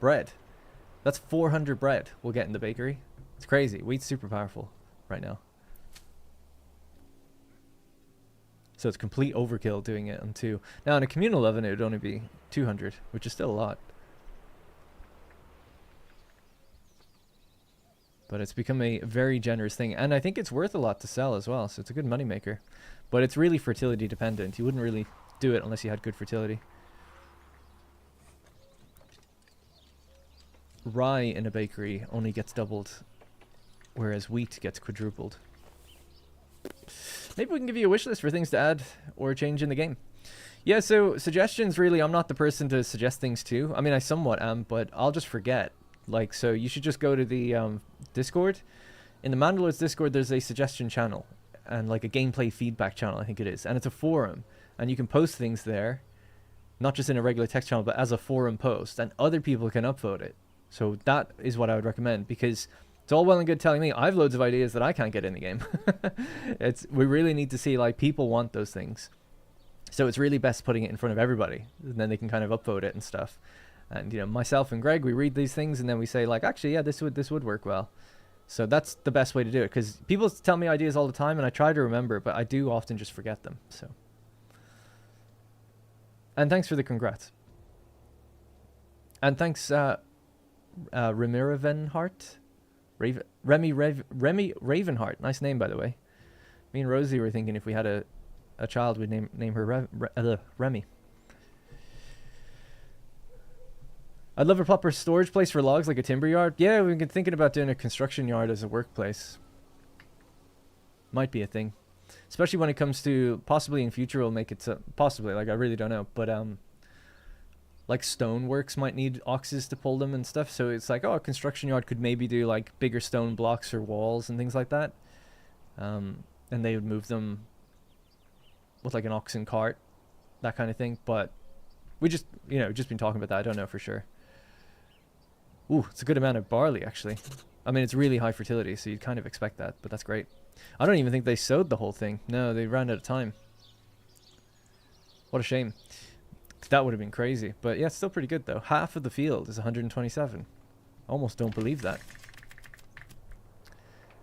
bread. That's 400 bread we'll get in the bakery. It's crazy. Wheat's super powerful right now. So it's complete overkill doing it on 2. Now, on a communal oven, it would only be 200, which is still a lot. But it's become a very generous thing. And I think it's worth a lot to sell as well, so it's a good moneymaker. But it's really fertility dependent. You wouldn't really do it unless you had good fertility. Rye in a bakery only gets doubled, whereas wheat gets quadrupled. Maybe we can give you a wish list for things to add or change in the game. Yeah, so suggestions, really, I'm not the person to suggest things to. I mean, I somewhat am, but I'll just forget. Like, so you should just go to the Discord. In the Manor Lords Discord, there's a suggestion channel and like a gameplay feedback channel, I think it is. And it's a forum, and you can post things there, not just in a regular text channel, but as a forum post, and other people can upvote it. So that is what I would recommend, because it's all well and good telling me I have loads of ideas that I can't get in the game. We really need to see, like, people want those things. So it's really best putting it in front of everybody, and then they can kind of upvote it and stuff. And, you know, myself and Greg, we read these things and then we say, like, actually, yeah, this would work well. So that's the best way to do it, because people tell me ideas all the time and I try to remember, but I do often just forget them. So, and thanks for the congrats. And thanks, Remiravenhart? Remy Ravenheart. Nice name, by the way. Me and Rosie were thinking if we had a child, we'd name her Remy. I'd love a proper storage place for logs, like a timber yard. Yeah, we've been thinking about doing a construction yard as a workplace. Might be a thing. Especially when it comes to, possibly in future we'll make it to, possibly, like, I really don't know. But, like, stoneworks might need oxes to pull them and stuff. So it's like, oh, a construction yard could maybe do, like, bigger stone blocks or walls and things like that. And they would move them with, like, an oxen cart, that kind of thing. But we just, you know, just been talking about that. I don't know for sure. Ooh, it's a good amount of barley, actually. I mean, it's really high fertility, so you'd kind of expect that, but that's great. I don't even think they sowed the whole thing. No, they ran out of time. What a shame. That would have been crazy. But yeah, it's still pretty good, though. Half of the field is 127. Almost don't believe that.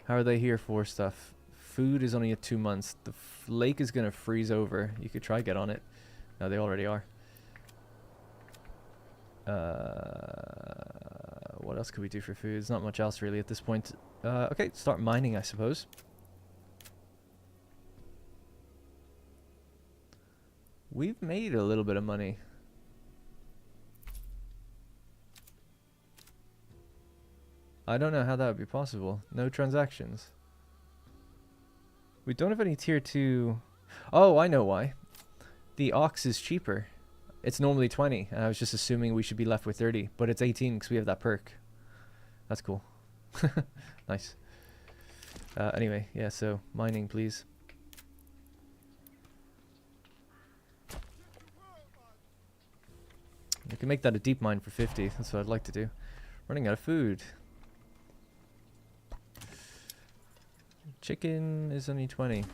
How are they here for stuff? Food is only at 2 months. The lake is going to freeze over. You could try get on it. No, they already are. What else could we do for food? There's not much else really at this point. Okay, start mining, I suppose. We've made a little bit of money. I don't know how that would be possible. No transactions. We don't have any tier 2. Oh, I know why. The ox is cheaper. It's normally 20, and I was just assuming we should be left with 30, but it's 18 because we have that perk. That's cool. Nice. Anyway, yeah, so mining, please. We can make that a deep mine for 50. That's what I'd like to do. Running out of food. Chicken is only 20.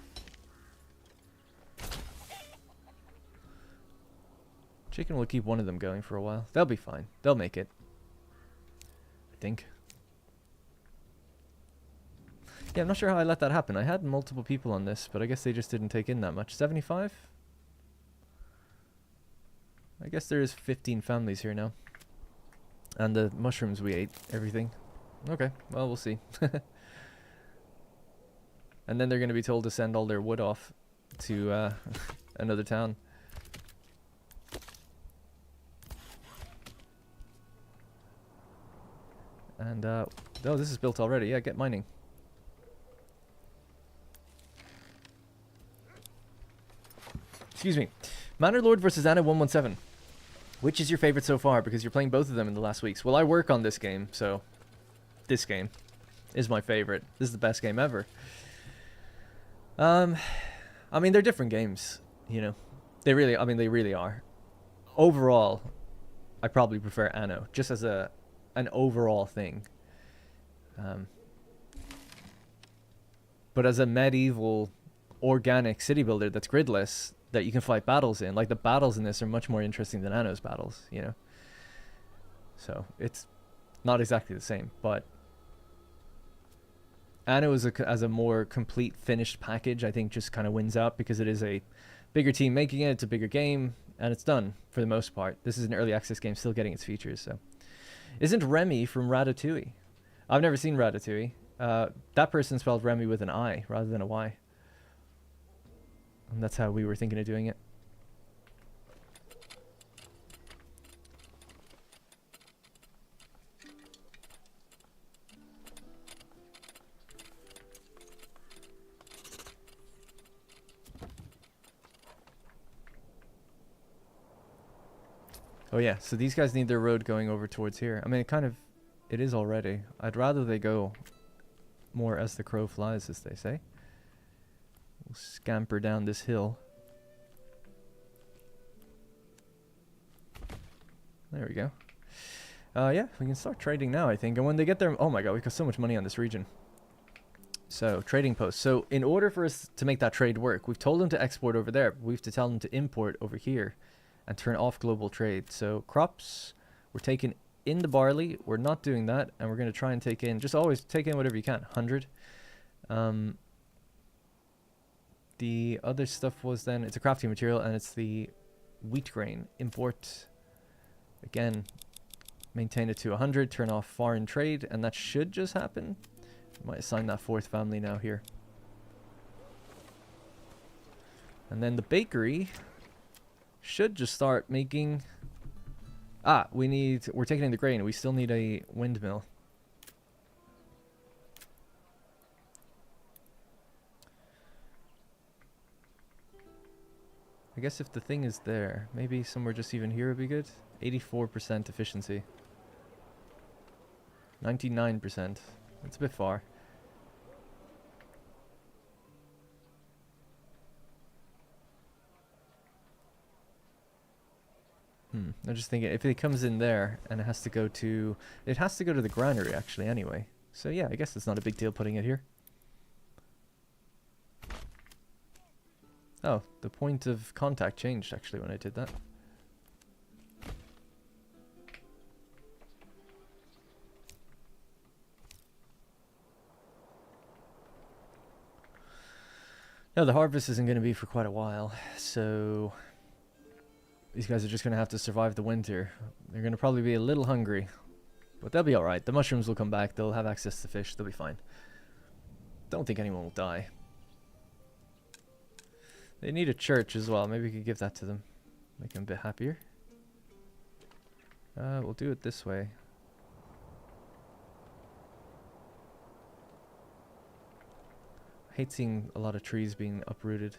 Chicken will keep one of them going for a while. They'll be fine. They'll make it. I think. Yeah, I'm not sure how I let that happen. I had multiple people on this, but I guess they just didn't take in that much. 75? I guess there is 15 families here now. And the mushrooms we ate, everything. Okay, well, we'll see. And then they're going to be told to send all their wood off to another town. And, oh, this is built already. Yeah, get mining. Excuse me. Manor Lord versus Anna 117. Which is your favorite so far? Because you're playing both of them in the last weeks. Well, I work on this game, so this game is my favorite. This is the best game ever. I mean, they're different games, you know. They really are. Overall, I probably prefer Anno, just as an overall thing. But as a medieval organic city builder that's gridless, that you can fight battles in, like, the battles in this are much more interesting than Anno's battles, you know. So it's not exactly the same, but And it was as a more complete finished package, I think just kind of wins out because it is a bigger team making it. It's a bigger game, and it's done for the most part. This is an early access game, still getting its features. So, isn't Remy from Ratatouille? I've never seen Ratatouille. That person spelled Remy with an I rather than a Y, and that's how we were thinking of doing it. Oh yeah, so these guys need their road going over towards here. I mean, it is already. I'd rather they go more as the crow flies, as they say. We'll scamper down this hill. There we go. Yeah, we can start trading now, I think. And when they get there, oh my god, we've got so much money on this region. So, trading posts. So, in order for us to make that trade work, we've told them to export over there. But we have to tell them to import over here and turn off global trade. So crops, we're taking in the barley. We're not doing that, and we're going to try and take in, just always take in whatever you can. 100. The other stuff was then, it's a crafting material, and it's the wheat grain. Import, again, maintain it to 100, turn off foreign trade, and that should just happen. Might assign that fourth family now here. And then the bakery should just start making... we're taking in the grain. We still need a windmill. I guess if the thing is there, maybe somewhere just even here would be good. 84% efficiency. 99%. That's a bit far. I'm just thinking, if it comes in there and it has to go to the granary actually anyway. So yeah, I guess it's not a big deal putting it here. Oh, the point of contact changed actually when I did that. No, the harvest isn't going to be for quite a while, so these guys are just going to have to survive the winter. They're going to probably be a little hungry, but they'll be alright. The mushrooms will come back, they'll have access to fish, they'll be fine. Don't think anyone will die. They need a church as well, maybe we could give that to them. Make them a bit happier. We'll do it this way. I hate seeing a lot of trees being uprooted.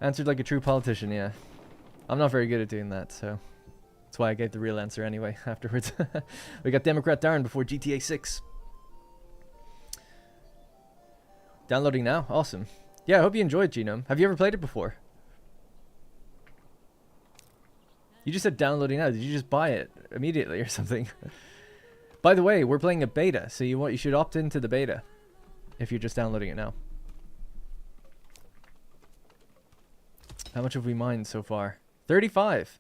Answered like a true politician, yeah. I'm not very good at doing that, so that's why I gave the real answer anyway afterwards. We got Democrat Darren before GTA 6. Downloading now? Awesome. Yeah, I hope you enjoyed Genome. Have you ever played it before? You just said downloading now. Did you just buy it immediately or something? By the way, we're playing a beta, so you should opt into the beta if you're just downloading it now. How much have we mined so far? 35.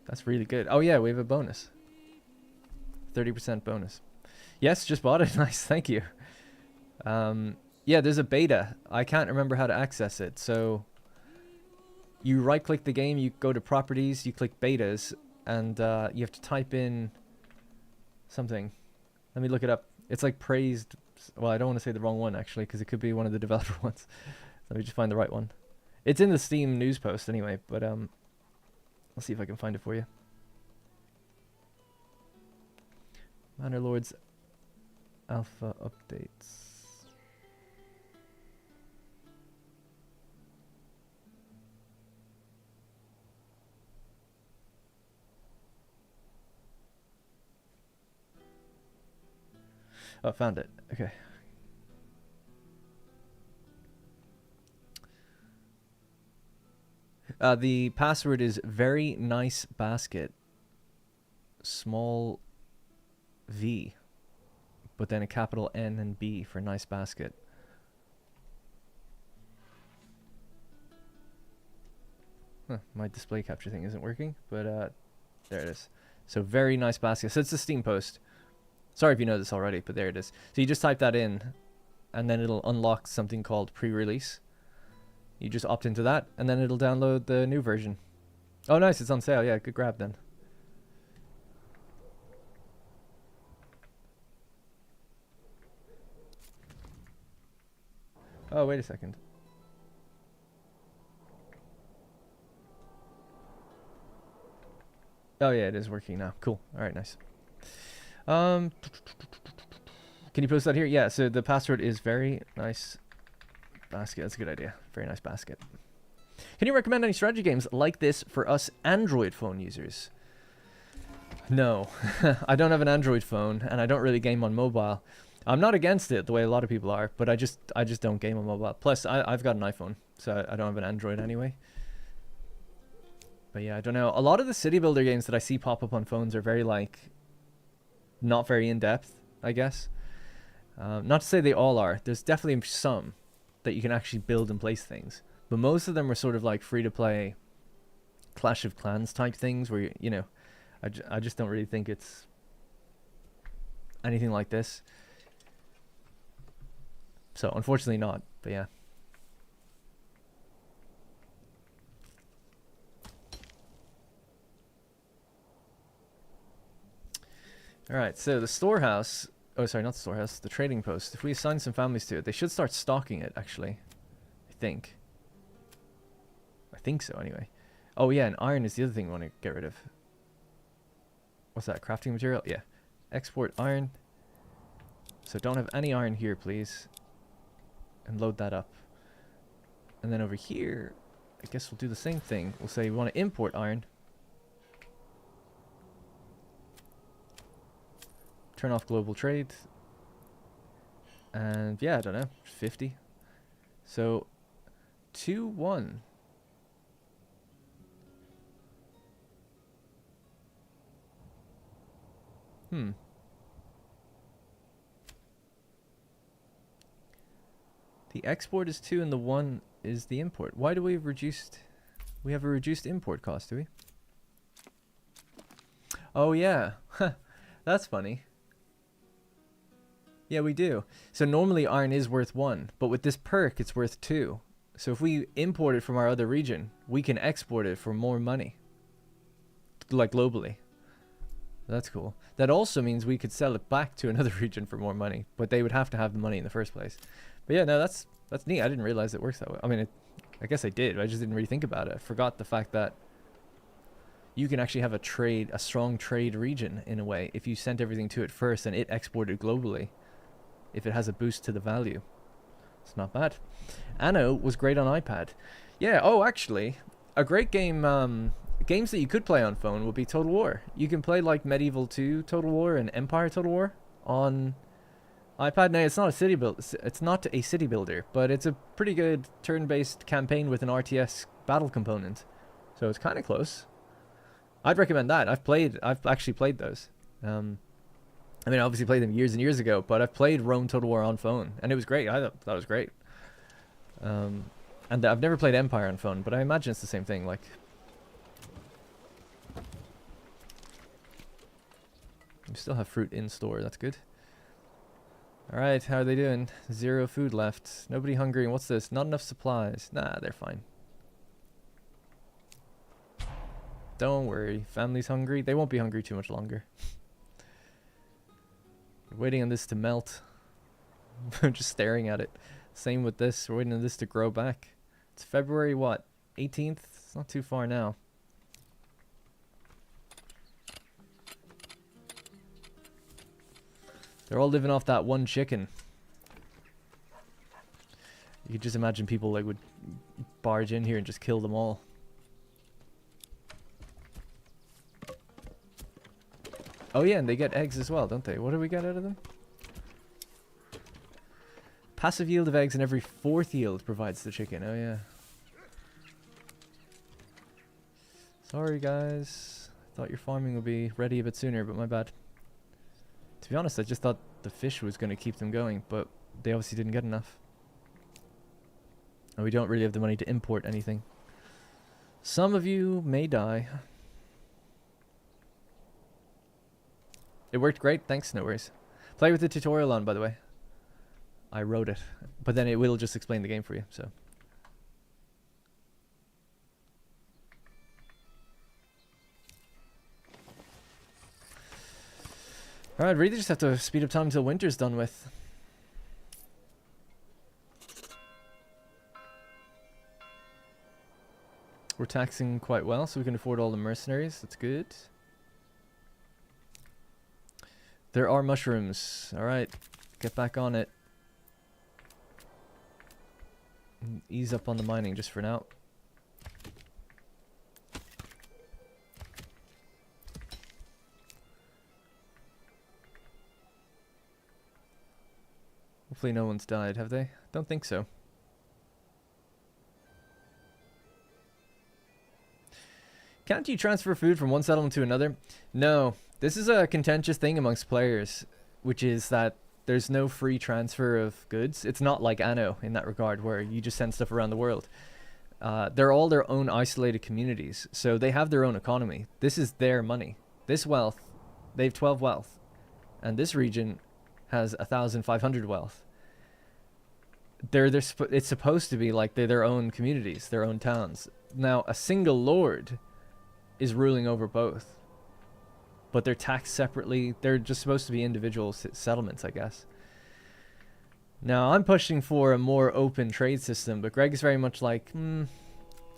That's really good. Oh yeah, we have a bonus. 30% bonus. Yes, just bought it. Nice, thank you. Yeah, there's a beta. I can't remember how to access it. So you right click the game, you go to properties, you click betas, and you have to type in something. Let me look it up. It's like praised. Well, I don't want to say the wrong one actually, because it could be one of the developer ones. Let me just find the right one. It's in the Steam news post anyway, but I'll see if I can find it for you. Manor Lords alpha updates. Oh, found it. Okay. The password is very nice basket. Small V. But then a capital N and B for nice basket. Huh, my display capture thing isn't working, but there it is. So very nice basket. So it's a Steam post. Sorry if you know this already, but there it is. So you just type that in, and then it'll unlock something called pre-release. You just opt into that, and then it'll download the new version. Oh, nice, it's on sale. Yeah, good grab then. Oh, wait a second. Oh yeah, it is working now. Cool. All right, nice. Can you post that here? Yeah. So the password is very nice basket. That's a good idea. Very nice basket. Can you recommend any strategy games like this for us Android phone users? No, I don't have an Android phone, and I don't really game on mobile. I'm not against it the way a lot of people are, but I just don't game on mobile. Plus, I've got an iPhone, so I don't have an Android anyway. But yeah, I don't know. A lot of the city builder games that I see pop up on phones are very, like, not very in-depth, I guess. Not to say they all are. There's definitely some that you can actually build and place things. But most of them are sort of like free-to-play Clash of Clans type things where, you know, I just don't really think it's anything like this. So, unfortunately not, but yeah. Alright, so the storehouse... Oh, sorry, not the storehouse. The trading post. If we assign some families to it, they should start stocking it, actually. I think. I think so, anyway. Oh, yeah, and iron is the other thing we want to get rid of. What's that? Crafting material? Yeah. Export iron. So don't have any iron here, please. And load that up. And then over here, I guess we'll do the same thing. We'll say we want to import iron. Turn off global trade. And yeah, I don't know, 50. So 2-1. The export is 2 and the 1 is the import. Why do we have reduced... We have a reduced import cost, do we? Oh yeah. That's funny. Yeah, we do. So normally iron is worth 1, but with this perk it's worth 2. So if we import it from our other region, we can export it for more money. Like globally. That's cool. That also means we could sell it back to another region for more money, but they would have to have the money in the first place. But yeah, no, that's neat. I didn't realize it works that way. I mean, I guess I did. I just didn't really think about it. I forgot the fact that you can actually have a strong trade region in a way if you sent everything to it first and it exported globally. If it has a boost to the value. It's not bad. Anno was great on iPad. Yeah, oh, actually, a great game... games that you could play on phone would be Total War. You can play like Medieval 2 Total War and Empire Total War on iPad. Now, it's not a city builder, but it's a pretty good turn-based campaign with an RTS battle component. So it's kind of close. I'd recommend that. I've actually played those. I mean, I obviously played them years and years ago, but I've played Rome Total War on phone, and it was great. I thought it was great. And I've never played Empire on phone, but I imagine it's the same thing. Like, we still have fruit in store. That's good. All right, how are they doing? 0 food left. Nobody hungry. And what's this? Not enough supplies. Nah, they're fine. Don't worry. Family's hungry. They won't be hungry too much longer. We're waiting on this to melt. I'm just staring at it. Same with this. We're waiting on this to grow back. It's February, what? 18th? It's not too far now. They're all living off that one chicken. You could just imagine people like would barge in here and just kill them all. Oh yeah, and they get eggs as well, don't they? What do we get out of them? Passive yield of eggs and every 4th yield provides the chicken. Oh yeah. Sorry guys. Thought your farming would be ready a bit sooner, but my bad. To be honest, I just thought the fish was going to keep them going, but they obviously didn't get enough. And we don't really have the money to import anything. Some of you may die. It worked great. Thanks, no worries. Play with the tutorial on, by the way. I wrote it. But then it will just explain the game for you, so. Alright, really just have to speed up time until winter's done with. We're taxing quite well, so we can afford all the mercenaries. That's good. There are mushrooms. Alright, get back on it. Ease up on the mining just for now. Hopefully no one's died, have they? Don't think so. Can't you transfer food from one settlement to another? No. This is a contentious thing amongst players, which is that there's no free transfer of goods. It's not like Anno in that regard, where you just send stuff around the world. They're all their own isolated communities, so they have their own economy. This is their money. This wealth, they have 12 wealth, and this region has 1,500 wealth. It's supposed to be like they're their own communities, their own towns. Now, a single lord is ruling over both, but they're taxed separately. They're just supposed to be individual settlements, I guess. Now, I'm pushing for a more open trade system, but Greg is very much like,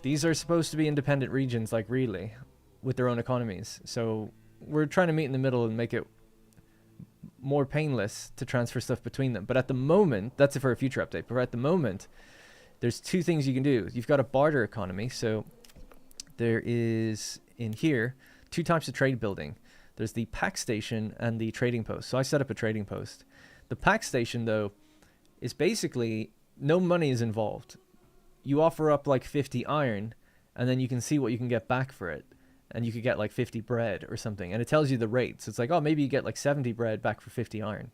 these are supposed to be independent regions, like really, with their own economies. So we're trying to meet in the middle and make it more painless to transfer stuff between them. But at the moment, that's it for a future update, but at the moment, there's two things you can do. You've got a barter economy, so there is, in here, two types of trade building. There's the pack station and the trading post. So I set up a trading post. The pack station, though, is basically no money is involved. You offer up like 50 iron, and then you can see what you can get back for it. And you could get like 50 bread or something. And it tells you the rates. It's like, oh, maybe you get like 70 bread back for 50 iron.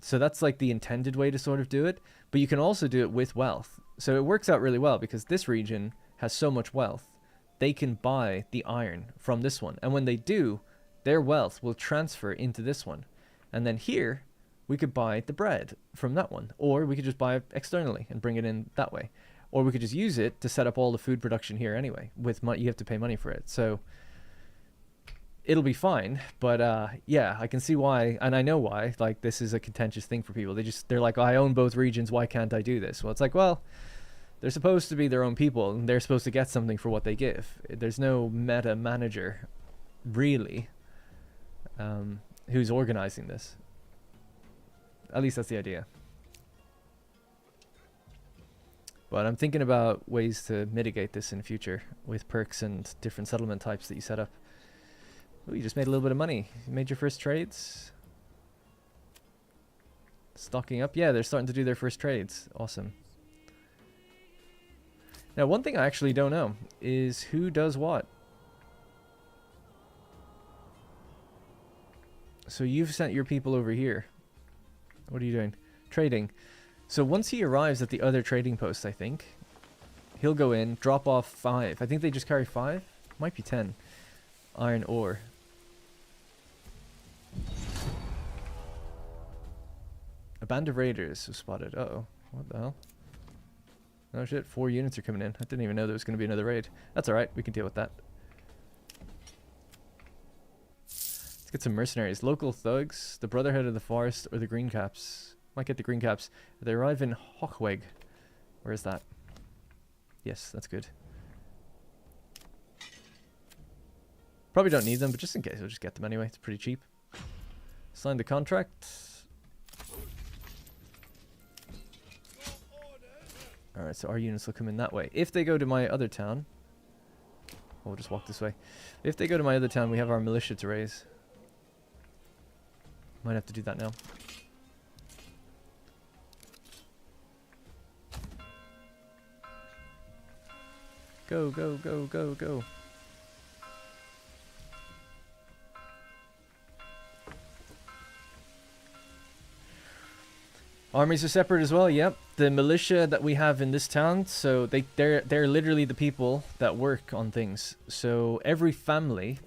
So that's like the intended way to sort of do it. But you can also do it with wealth. So it works out really well because this region has so much wealth. They can buy the iron from this one. And when they do, their wealth will transfer into this one. And then here, we could buy the bread from that one. Or we could just buy it externally and bring it in that way. Or we could just use it to set up all the food production here anyway. With money, you have to pay money for it. So it'll be fine. But yeah, I can see why, and I know why. Like, this is a contentious thing for people. They're like, oh, I own both regions. Why can't I do this? Well, it's like, well, they're supposed to be their own people, and they're supposed to get something for what they give. There's no meta manager, really, who's organizing this. At least that's the idea. But I'm thinking about ways to mitigate this in the future with perks and different settlement types that you set up. Oh, you just made a little bit of money. You made your first trades. Stocking up. Yeah, they're starting to do their first trades. Awesome. Now, one thing I actually don't know is who does what. So you've sent your people over here. What are you doing? Trading. So once he arrives at the other trading post, I think, he'll go in, drop off 5. I think they just carry 5. Might be 10. Iron ore. A band of raiders was spotted. Uh-oh. What the hell? Oh shit, 4 units are coming in. I didn't even know there was going to be another raid. That's alright, we can deal with that. Let's get some mercenaries. Local thugs, the Brotherhood of the Forest, or the Green Caps. Might get the Green Caps. They arrive in Hochweg. Where is that? Yes, that's good. Probably don't need them, but just in case, we'll just get them anyway. It's pretty cheap. Sign the contract. Alright, so our units will come in that way. If they go to my other town... We'll just walk this way. If they go to my other town, we have our militia to raise. Might have to do that now. Go, go, go, go, go. Armies are separate as well. Yep, the militia that we have in this town, so they're literally the people that work on things. So every family,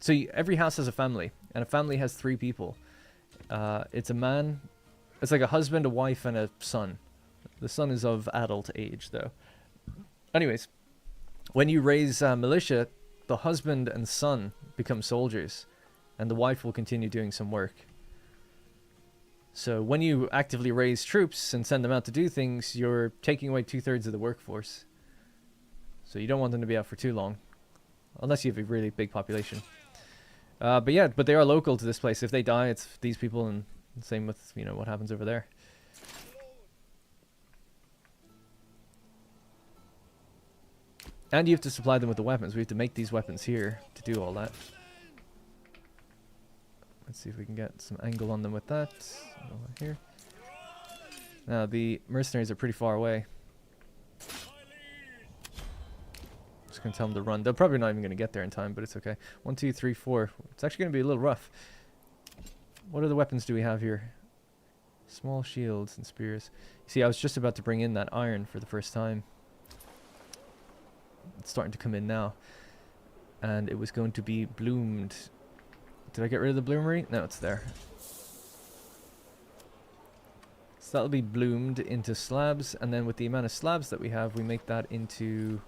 every house has a family, and a family has 3 people. It's a man, it's like a husband, a wife, and a son. The son is of adult age, though. Anyways, when you raise militia, the husband and son become soldiers, and the wife will continue doing some work. So when you actively raise troops and send them out to do things, you're taking away 2/3 of the workforce. So you don't want them to be out for too long, unless you have a really big population. But yeah, but they are local to this place. If they die, it's these people, and same with, you know, what happens over there. And you have to supply them with the weapons. We have to make these weapons here to do all that. Let's see if we can get some angle on them with that. Over here. Now, the mercenaries are pretty far away. Just going to tell them to run. They're probably not even going to get there in time, but it's okay. 1, 2, 3, 4. It's actually going to be a little rough. What other weapons do we have here? Small shields and spears. See, I was just about to bring in that iron for the first time. It's starting to come in now. And it was going to be bloomed. Did I get rid of the bloomery? No, it's there. So that'll be bloomed into slabs, and then with the amount of slabs that we have, we make that into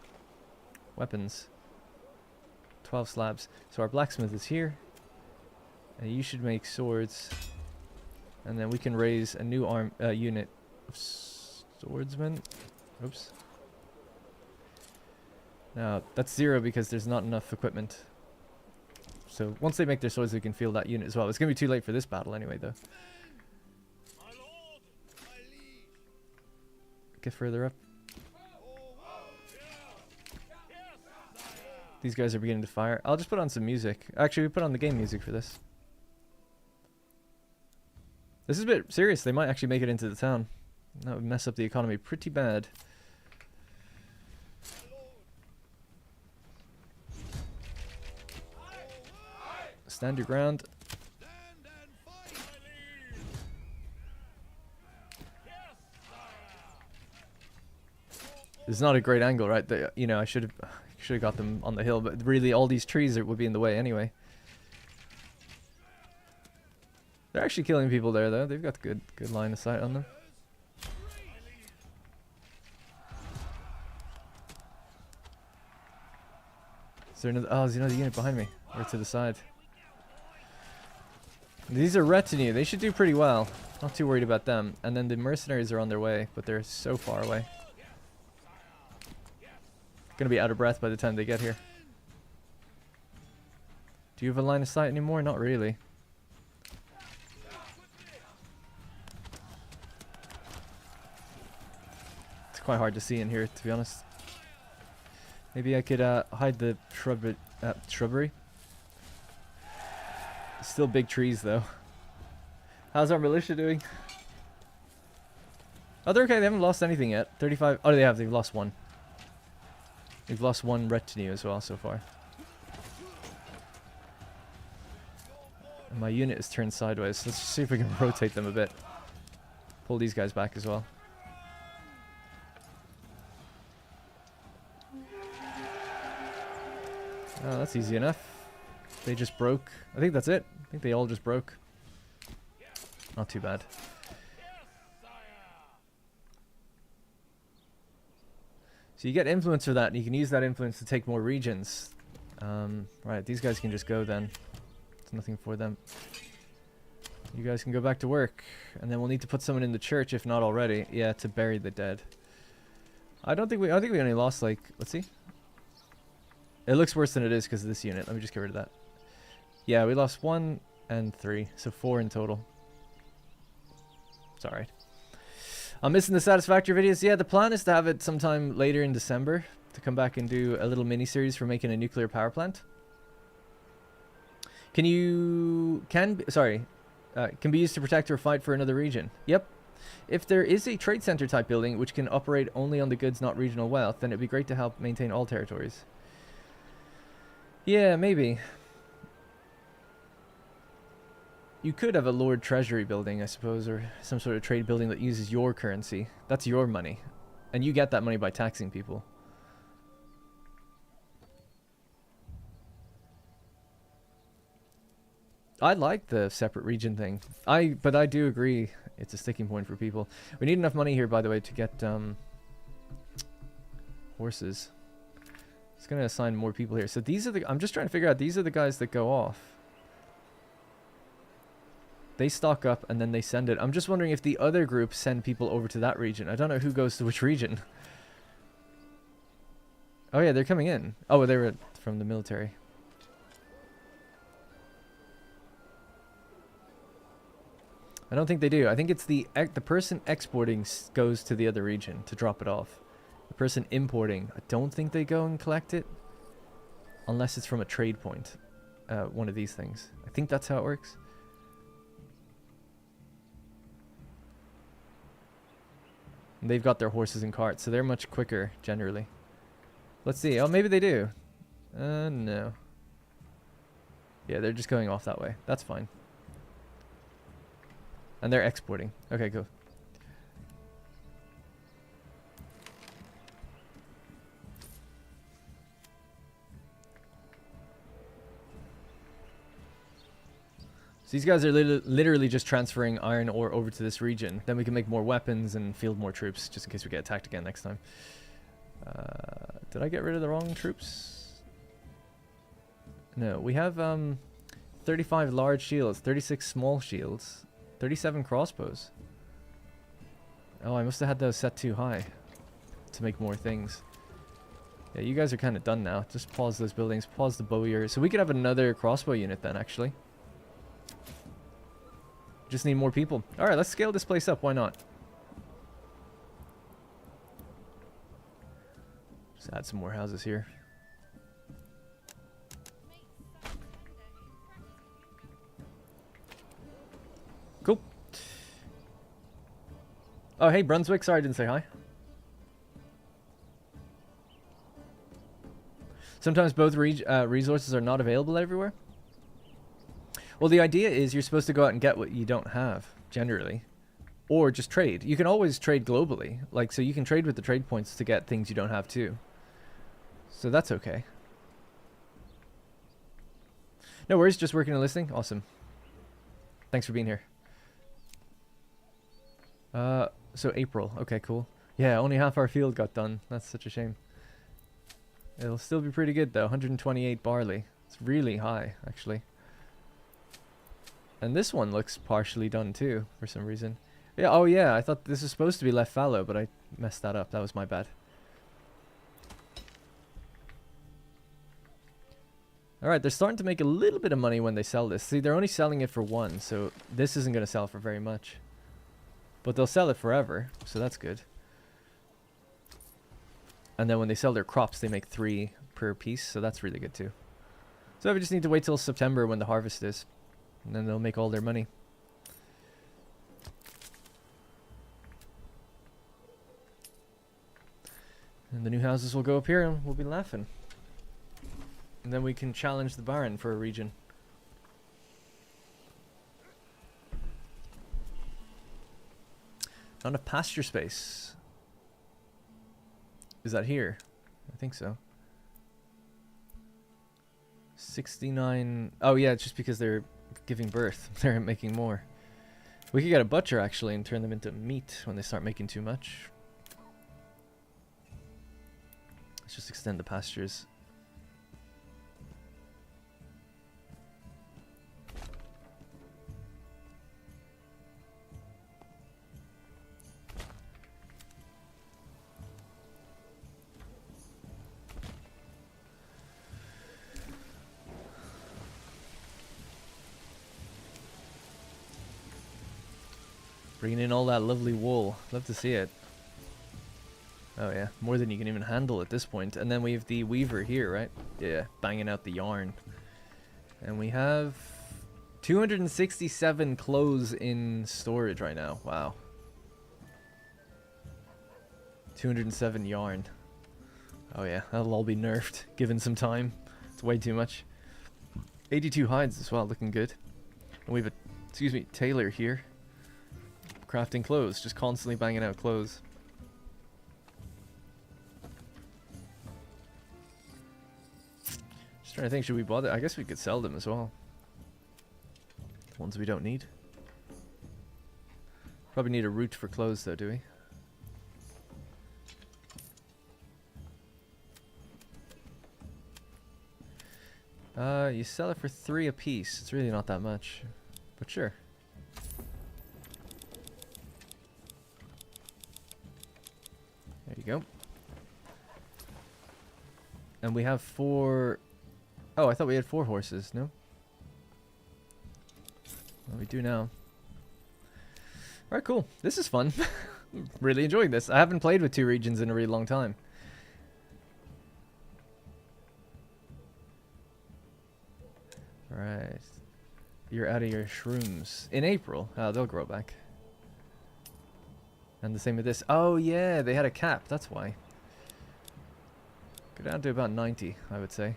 weapons. 12 slabs. So our blacksmith is here. And you should make swords. And then we can raise a new unit of swordsmen. Oops. Now, that's 0 because there's not enough equipment. So once they make their swords, we can field that unit as well. It's going to be too late for this battle anyway, though. My lord, my liege. Get further up. These guys are beginning to fire. I'll just put on some music. Actually, we put on the game music for this. This is a bit serious. They might actually make it into the town. That would mess up the economy pretty bad. Stand your ground. It's not a great angle, right? You know, I should have got them on the hill, but really all these trees would be in the way anyway. They're actually killing people there, though. They've got good line of sight on them. Is there another? Oh, there's another unit behind me, or to the side. These are retinue. They should do pretty well. Not too worried about them. And then the mercenaries are on their way, but they're so far away. Gonna be out of breath by the time they get here. Do you have a line of sight anymore? Not really. It's quite hard to see in here, to be honest. Maybe I could hide the shrubbery. Still big trees, though. How's our militia doing? Oh, they're okay. They haven't lost anything yet. 35. Oh, they have. They've lost 1. They've lost 1 retinue as well so far. And my unit is turned sideways. Let's see if we can rotate them a bit. Pull these guys back as well. Oh, that's easy enough. They just broke. I think that's it. I think they all just broke. Not too bad. So you get influence for that, and you can use that influence to take more regions. Right, these guys can just go then. It's nothing for them. You guys can go back to work. And then we'll need to put someone in the church, if not already. Yeah, to bury the dead. I think we only lost, like, let's see. It looks worse than it is because of this unit. Let me just get rid of that. Yeah, we lost 1 and 3. So 4 in total. It's alright. I'm missing the satisfactory videos. Yeah, the plan is to have it sometime later in December. To come back and do a little mini-series for making a nuclear power plant. Can be used to protect or fight for another region. Yep. If there is a trade center type building which can operate only on the goods, not regional wealth, then it'd be great to help maintain all territories. Yeah, maybe. You could have a Lord Treasury building, I suppose, or some sort of trade building that uses your currency. That's your money. And you get that money by taxing people. I like the separate region thing. But I do agree it's a sticking point for people. We need enough money here, by the way, to get horses. It's gonna assign more people here. So these are the. I'm just trying to figure out. These are the guys that go off. They stock up and then they send it. I'm just wondering if the other group send people over to that region. I don't know who goes to which region. Oh yeah, they're coming in. Oh, they were from the military. I don't think they do. I think it's the person exporting goes to the other region to drop it off. The person importing, I don't think they go and collect it. Unless it's from a trade point. One of these things. I think that's how it works. And they've got their horses and carts, so they're much quicker, generally. Let's see. Oh, maybe they do. No. Yeah, they're just going off that way. That's fine. And they're exporting. Okay, cool. So these guys are literally just transferring iron ore over to this region. Then we can make more weapons and field more troops, just in case we get attacked again next time. Did I get rid of the wrong troops? No, we have 35 large shields, 36 small shields, 37 crossbows. Oh, I must have had those set too high to make more things. Yeah, you guys are kind of done now. Just pause those buildings, pause the bowyer. So we could have another crossbow unit then, actually. Just need more people. Alright, let's scale this place up. Why not? Just add some more houses here. Cool. Oh, hey, Brunswick. Sorry I didn't say hi. Sometimes both resources are not available everywhere. Well, the idea is you're supposed to go out and get what you don't have, generally. Or just trade. You can always trade globally. Like, so you can trade with the trade points to get things you don't have too. So that's okay. No worries, just working and listening. Awesome. Thanks for being here. So April. Okay, cool. Yeah, only half our field got done. That's such a shame. It'll still be pretty good though. 128 barley. It's really high, actually. And this one looks partially done too, for some reason. Yeah, oh yeah, I thought this was supposed to be left fallow, but I messed that up. That was my bad. Alright, they're starting to make a little bit of money when they sell this. See, they're only selling it for 1, so this isn't going to sell for very much. But they'll sell it forever, so that's good. And then when they sell their crops, they make 3 per piece, so that's really good too. So we just need to wait till September when the harvest is. And then they'll make all their money. And the new houses will go up here and we'll be laughing. And then we can challenge the Baron for a region. Not enough pasture space. Is that here? I think so. 69. Oh yeah, it's just because they're giving birth. They're making more. We could get a butcher actually and turn them into meat when they start making too much. Let's just extend the pastures. Bringing in all that lovely wool. Love to see it. Oh yeah, more than you can even handle at this point. And then we have the weaver here, right? Yeah, banging out the yarn. And we have 267 clothes in storage right now. Wow. 207 yarn. Oh yeah, that'll all be nerfed, given some time. It's way too much. 82 hides as well, looking good. And we have a Excuse me, Taylor here. Crafting clothes, just constantly banging out clothes. Just trying to think, should we bother? I guess we could sell them as well. Ones we don't need. Probably need a route for clothes though, do we? You sell it for 3 a piece. It's really not that much, but sure. There you go. And we have 4... Oh, I thought we had 4 horses, no? Well, we do now. Alright, cool. This is fun. Really enjoying this. I haven't played with 2 regions in a really long time. Alright. You're out of your shrooms. In April. Oh, they'll grow back. And the same with this. Oh, yeah, they had a cap. That's why. Go down to about 90, I would say.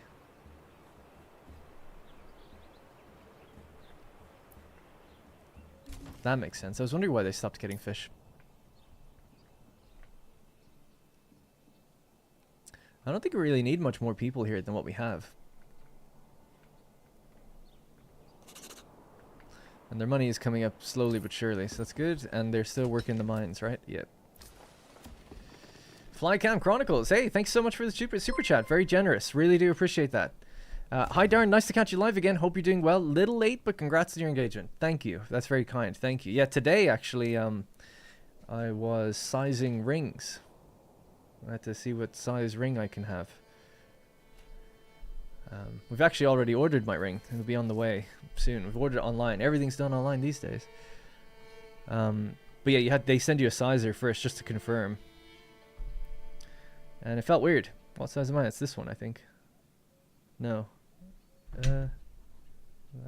That makes sense. I was wondering why they stopped getting fish. I don't think we really need much more people here than what we have. And their money is coming up slowly but surely, so that's good. And they're still working the mines, right? Yep. Flycam Chronicles. Hey, thanks so much for the super chat. Very generous. Really do appreciate that. Hi, Darren. Nice to catch you live again. Hope you're doing well. Little late, but congrats on your engagement. Thank you. That's very kind. Thank you. Yeah, today, actually, I was sizing rings. I had to see what size ring I can have. We've actually already ordered my ring. It'll be on the way soon. We've ordered it online. Everything's done online these days. But yeah, they send you a sizer first just to confirm. And it felt weird. What size am I? It's this one, I think. No.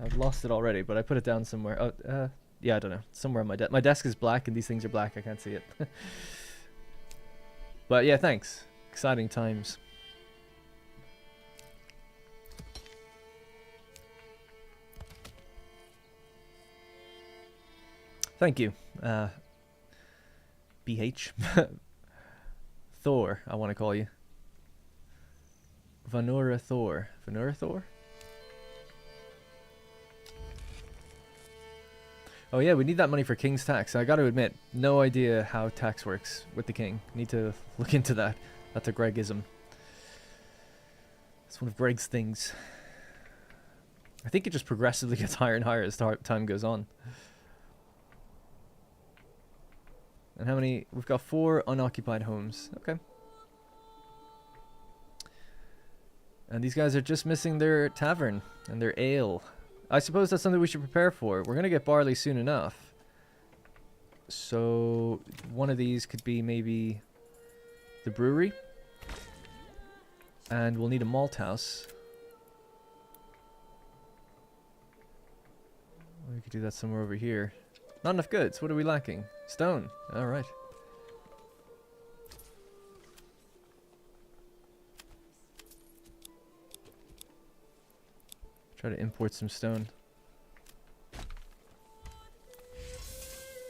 I've lost it already, but I put it down somewhere. Oh, yeah, I don't know. Somewhere on my desk. My desk is black and these things are black. I can't see it. But yeah, thanks. Exciting times. Thank you. BH. Thor, I want to call you. Vanora Thor. Vanora Thor? Oh yeah, we need that money for King's tax. I got to admit, no idea how tax works with the King. Need to look into that. That's a Gregism. It's one of Greg's things. I think it just progressively gets higher and higher as time goes on. And how many? We've got 4 unoccupied homes. Okay. And these guys are just missing their tavern and their ale. I suppose that's something we should prepare for. We're going to get barley soon enough. So one of these could be maybe the brewery. And we'll need a malt house. We could do that somewhere over here. Not enough goods. What are we lacking? Stone. Alright. Try to import some stone.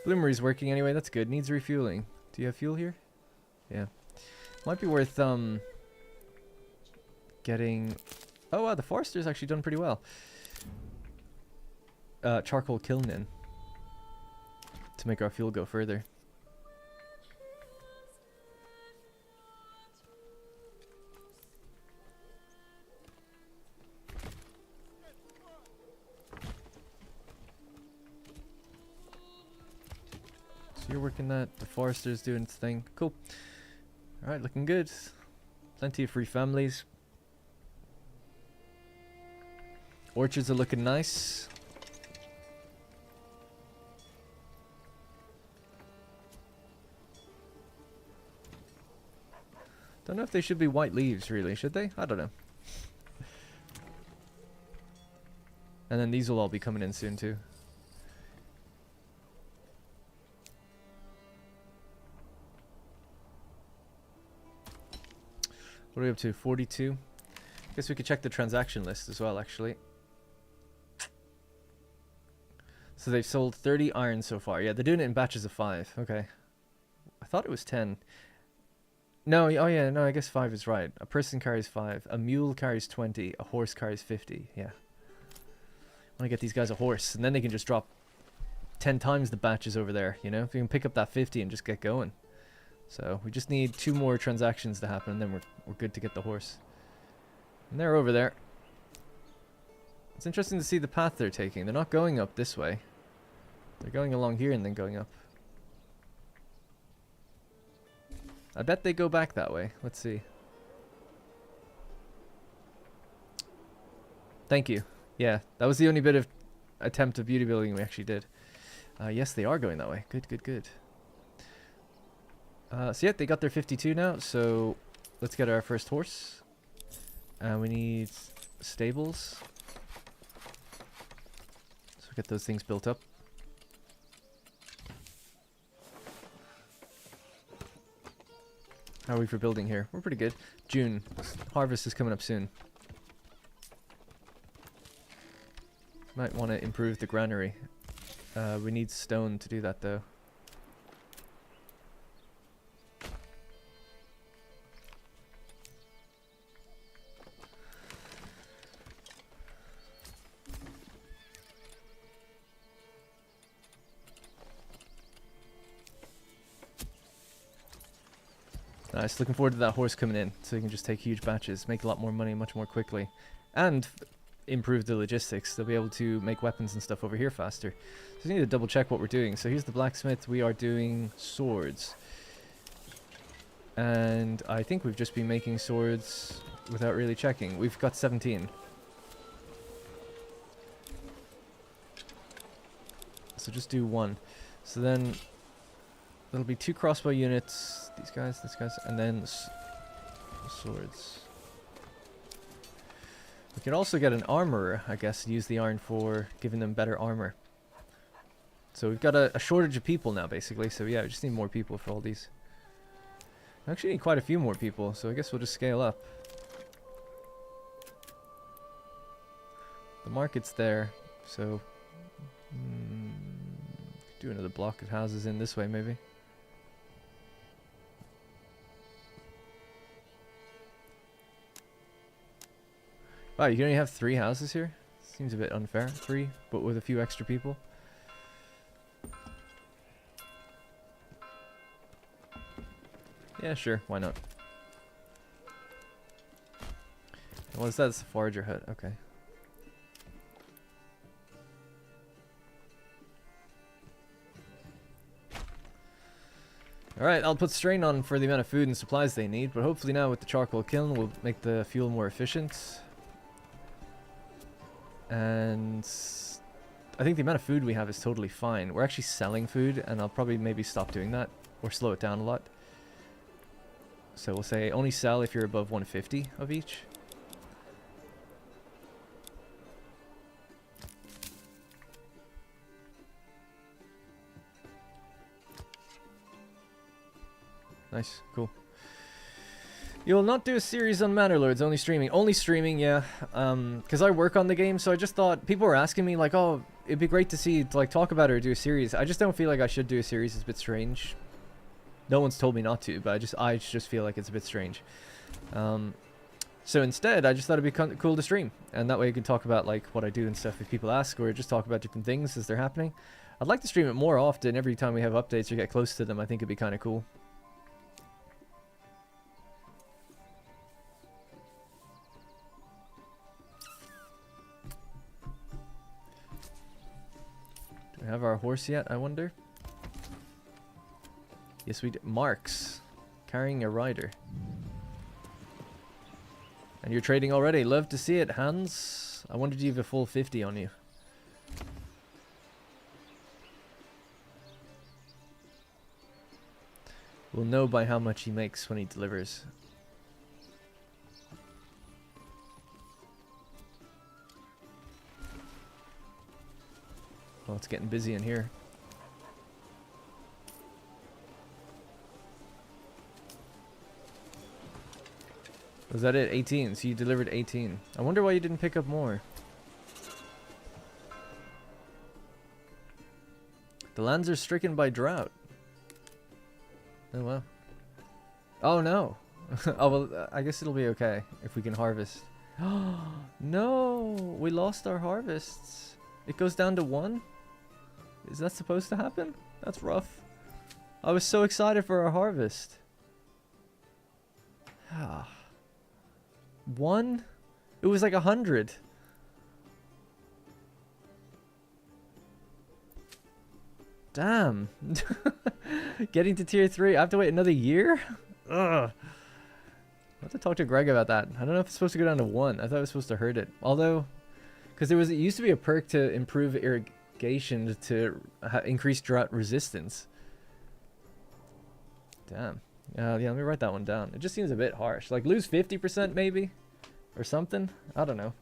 Bloomery's working anyway. That's good. Needs refueling. Do you have fuel here? Yeah. Might be worth getting... Oh wow, the Forester's actually done pretty well. Charcoal kiln in. To make our fuel go further. So you're working that, the Forester's doing its thing. Cool. Alright, looking good. Plenty of free families. Orchards are looking nice. Don't know if they should be white leaves, really. Should they? I don't know. And then these will all be coming in soon, too. What are we up to? 42? Guess we could check the transaction list as well, actually. So they've sold 30 iron so far. Yeah, they're doing it in batches of 5. Okay. I thought it was 10. No, oh yeah, no, I guess 5 is right. A person carries 5. A mule carries 20. A horse carries 50. Yeah. I want to get these guys a horse, and then they can just drop 10 times the batches over there, you know? If you can pick up that 50 and just get going. So we just need 2 more transactions to happen, and then we're good to get the horse. And they're over there. It's interesting to see the path they're taking. They're not going up this way. They're going along here and then going up. I bet they go back that way. Let's see. Thank you. Yeah, that was the only bit of attempt of beauty building we actually did. Yes, they are going that way. Good, good, good. So yeah, they got their 52 now, so let's get our first horse. We need stables. So get those things built up. How are we for building here? We're pretty good. June. Harvest is coming up soon. Might want to improve the granary. We need stone to do that though. Nice, looking forward to that horse coming in, so you can just take huge batches, make a lot more money much more quickly, and improve the logistics. They'll be able to make weapons and stuff over here faster. So we need to double check what we're doing. So here's the blacksmith, we are doing swords. And I think we've just been making swords without really checking. We've got 17. So just do 1. So then there'll be 2 crossbow units. These guys, and then swords. We could also get an armorer, I guess, and use the iron for giving them better armor. So we've got a shortage of people now, basically. So yeah, we just need more people for all these. We actually need quite a few more people, so I guess we'll just scale up. The market's there, so do another block of houses in this way, maybe. Wow, you can only have 3 houses here? Seems a bit unfair. 3, but with a few extra people. Yeah, sure, why not? What is that? It's a forager hut, okay. Alright, I'll put strain on for the amount of food and supplies they need, but hopefully now with the charcoal kiln we'll make the fuel more efficient. And I think the amount of food we have is totally fine. We're actually selling food, and I'll probably maybe stop doing that or slow it down a lot. So we'll say only sell if you're above 150 of each. Nice, cool. You will not do a series on Manor Lords, only streaming. Only streaming, yeah. Because I work on the game, so I just thought... People were asking me, like, oh, it'd be great to see, to, like, talk about it or do a series. I just don't feel like I should do a series. It's a bit strange. No one's told me not to, but I just feel like it's a bit strange. So instead, I just thought it'd be cool to stream. And that way you can talk about, like, what I do and stuff if people ask, or just talk about different things as they're happening. I'd like to stream it more often. Every time we have updates or get close to them, I think it'd be kind of cool. We have our horse yet, I wonder? Yes, we do. Marks. Carrying a rider. And you're trading already. Love to see it, Hans. I wonder if you have a full 50 on you. We'll know by how much he makes when he delivers. Oh, it's getting busy in here. Was that it? 18. So you delivered 18. I wonder why you didn't pick up more. The lands are stricken by drought. Oh, wow. Oh, no. Oh, well, I guess it'll be okay if we can harvest. No, we lost our harvests. It goes down to 1? Is that supposed to happen? That's rough. I was so excited for our harvest. 1? It was like 100. Damn. Getting to tier 3. I have to wait another year? Ugh. I have to talk to Greg about that. I don't know if it's supposed to go down to 1. I thought it was supposed to hurt it. Although, because it used to be a perk to improve irrigation to increase drought resistance. Damn. Yeah, let me write that one down. It just seems a bit harsh. Like, lose 50% maybe? Or something? I don't know.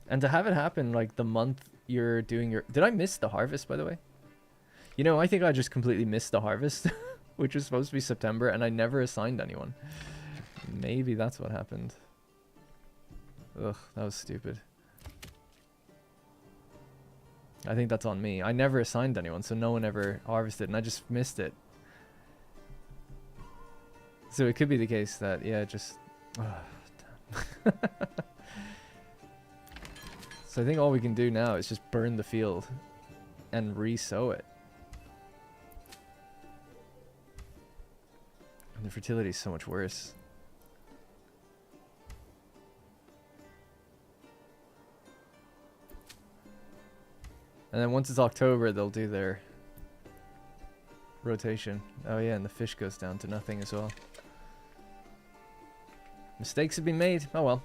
And to have it happen, like, the month you're doing your... Did I miss the harvest, by the way? You know, I think I just completely missed the harvest, which was supposed to be September, and I never assigned anyone. Maybe that's what happened. Ugh, that was stupid. I think that's on me. I never assigned anyone, so no one ever harvested, and I just missed it. So it could be the case that, yeah, just... damn. So I think all we can do now is just burn the field and re-sow it. And the fertility is so much worse. And then once it's October, they'll do their rotation. Oh yeah, and the fish goes down to nothing as well. Mistakes have been made. Oh well.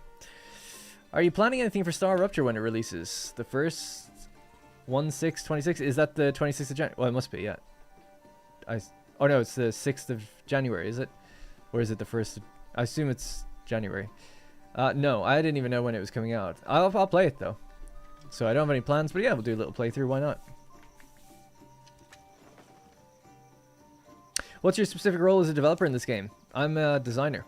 Are you planning anything for Star Rupture when it releases? The first 1/6/26? Is that the 26th of January? Well, it must be, yeah. Oh no, it's the 6th of January, is it? Or is it the 1st? I assume it's January. No, I didn't even know when it was coming out. I'll play it though. So I don't have any plans, but yeah, we'll do a little playthrough. Why not? What's your specific role as a developer in this game? I'm a designer.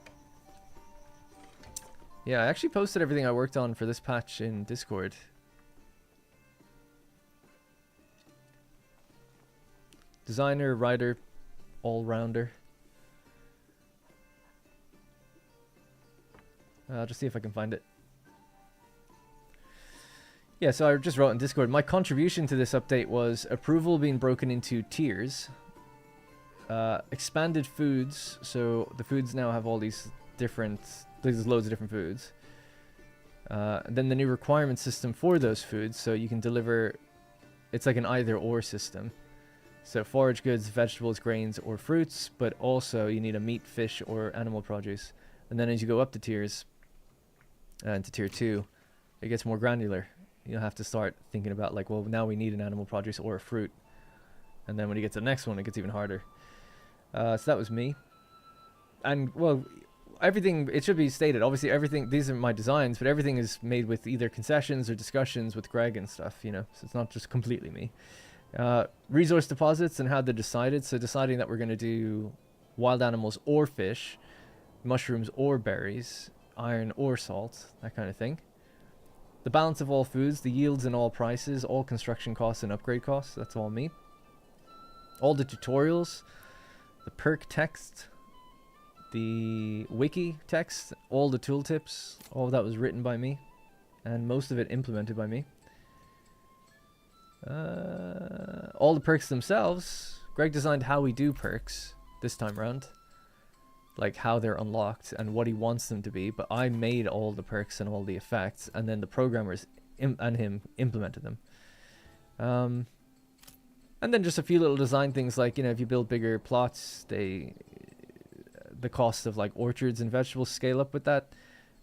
Yeah, I actually posted everything I worked on for this patch in Discord. Designer, writer, all-rounder. I'll just see if I can find it. Yeah, so I just wrote in Discord, my contribution to this update was approval being broken into tiers, expanded foods, so the foods now have all these different, there's loads of different foods. Then the new requirement system for those foods, so you can deliver, it's like an either-or system. So forage goods, vegetables, grains, or fruits, but also you need a meat, fish, or animal produce. And then as you go up the tiers, into tier 2, it gets more granular. You'll have to start thinking about like, well, now we need an animal produce or a fruit. And then when you get to the next one, it gets even harder. So that was me. And, well, everything, it should be stated, obviously everything, these are my designs, but everything is made with either concessions or discussions with Greg and stuff, you know, so it's not just completely me. Resource deposits and how they're decided, so deciding that we're going to do wild animals or fish, mushrooms or berries, iron or salt, that kind of thing. The balance of all foods, the yields and all prices, all construction costs and upgrade costs, that's all me. All the tutorials, the perk text, the wiki text, all the tooltips, all of that was written by me, and most of it implemented by me. All the perks themselves, Greg designed how we do perks this time around, like how they're unlocked and what he wants them to be, but I made all the perks and all the effects, and then the programmers and him implemented them. And then just a few little design things like, you know, if you build bigger plots, the cost of like orchards and vegetables scale up with that,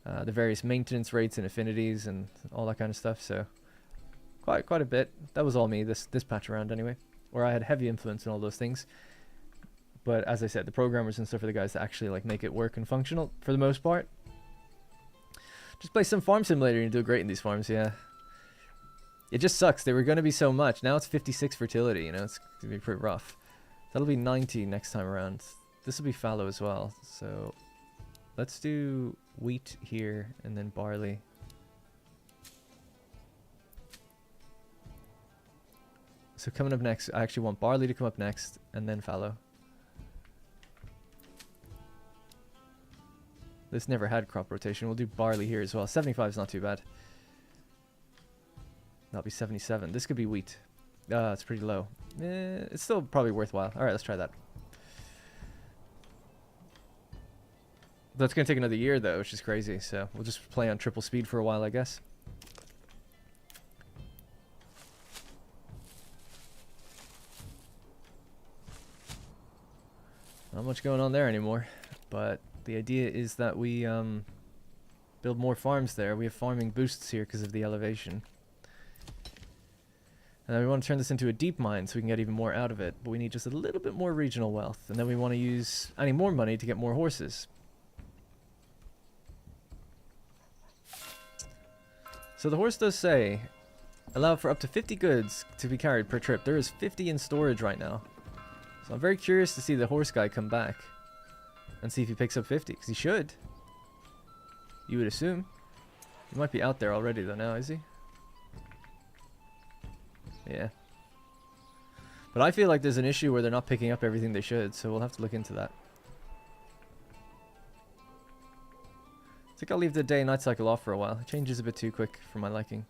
the various maintenance rates and affinities and all that kind of stuff. So quite a bit. That was all me this patch around anyway, where I had heavy influence in all those things. But as I said, the programmers and stuff are the guys that actually like make it work and functional for the most part. Just play some farm simulator and you do great in these farms, yeah. It just sucks. They were going to be so much. Now it's 56 fertility, you know, it's going to be pretty rough. That'll be 90 next time around. This will be fallow as well. So let's do wheat here and then barley. So coming up next, I actually want barley to come up next, and then fallow. This never had crop rotation. We'll do barley here as well. 75 is not too bad. That'll be 77. This could be wheat. It's pretty low. It's still probably worthwhile. All right, let's try that. That's going to take another year, though, which is crazy. So we'll just play on triple speed for a while, I guess. Not much going on there anymore, but the idea is that we build more farms there. We have farming boosts here because of the elevation. And then we want to turn this into a deep mine so we can get even more out of it. But we need just a little bit more regional wealth. And then we want to use any more money to get more horses. So the horse does say, allow for up to 50 goods to be carried per trip. There is 50 in storage right now. So I'm very curious to see the horse guy come back. And see if he picks up 50. Because he should. You would assume. He might be out there already though now, is he? Yeah. But I feel like there's an issue where they're not picking up everything they should, so we'll have to look into that. I think I'll leave the day and night cycle off for a while. It changes a bit too quick for my liking.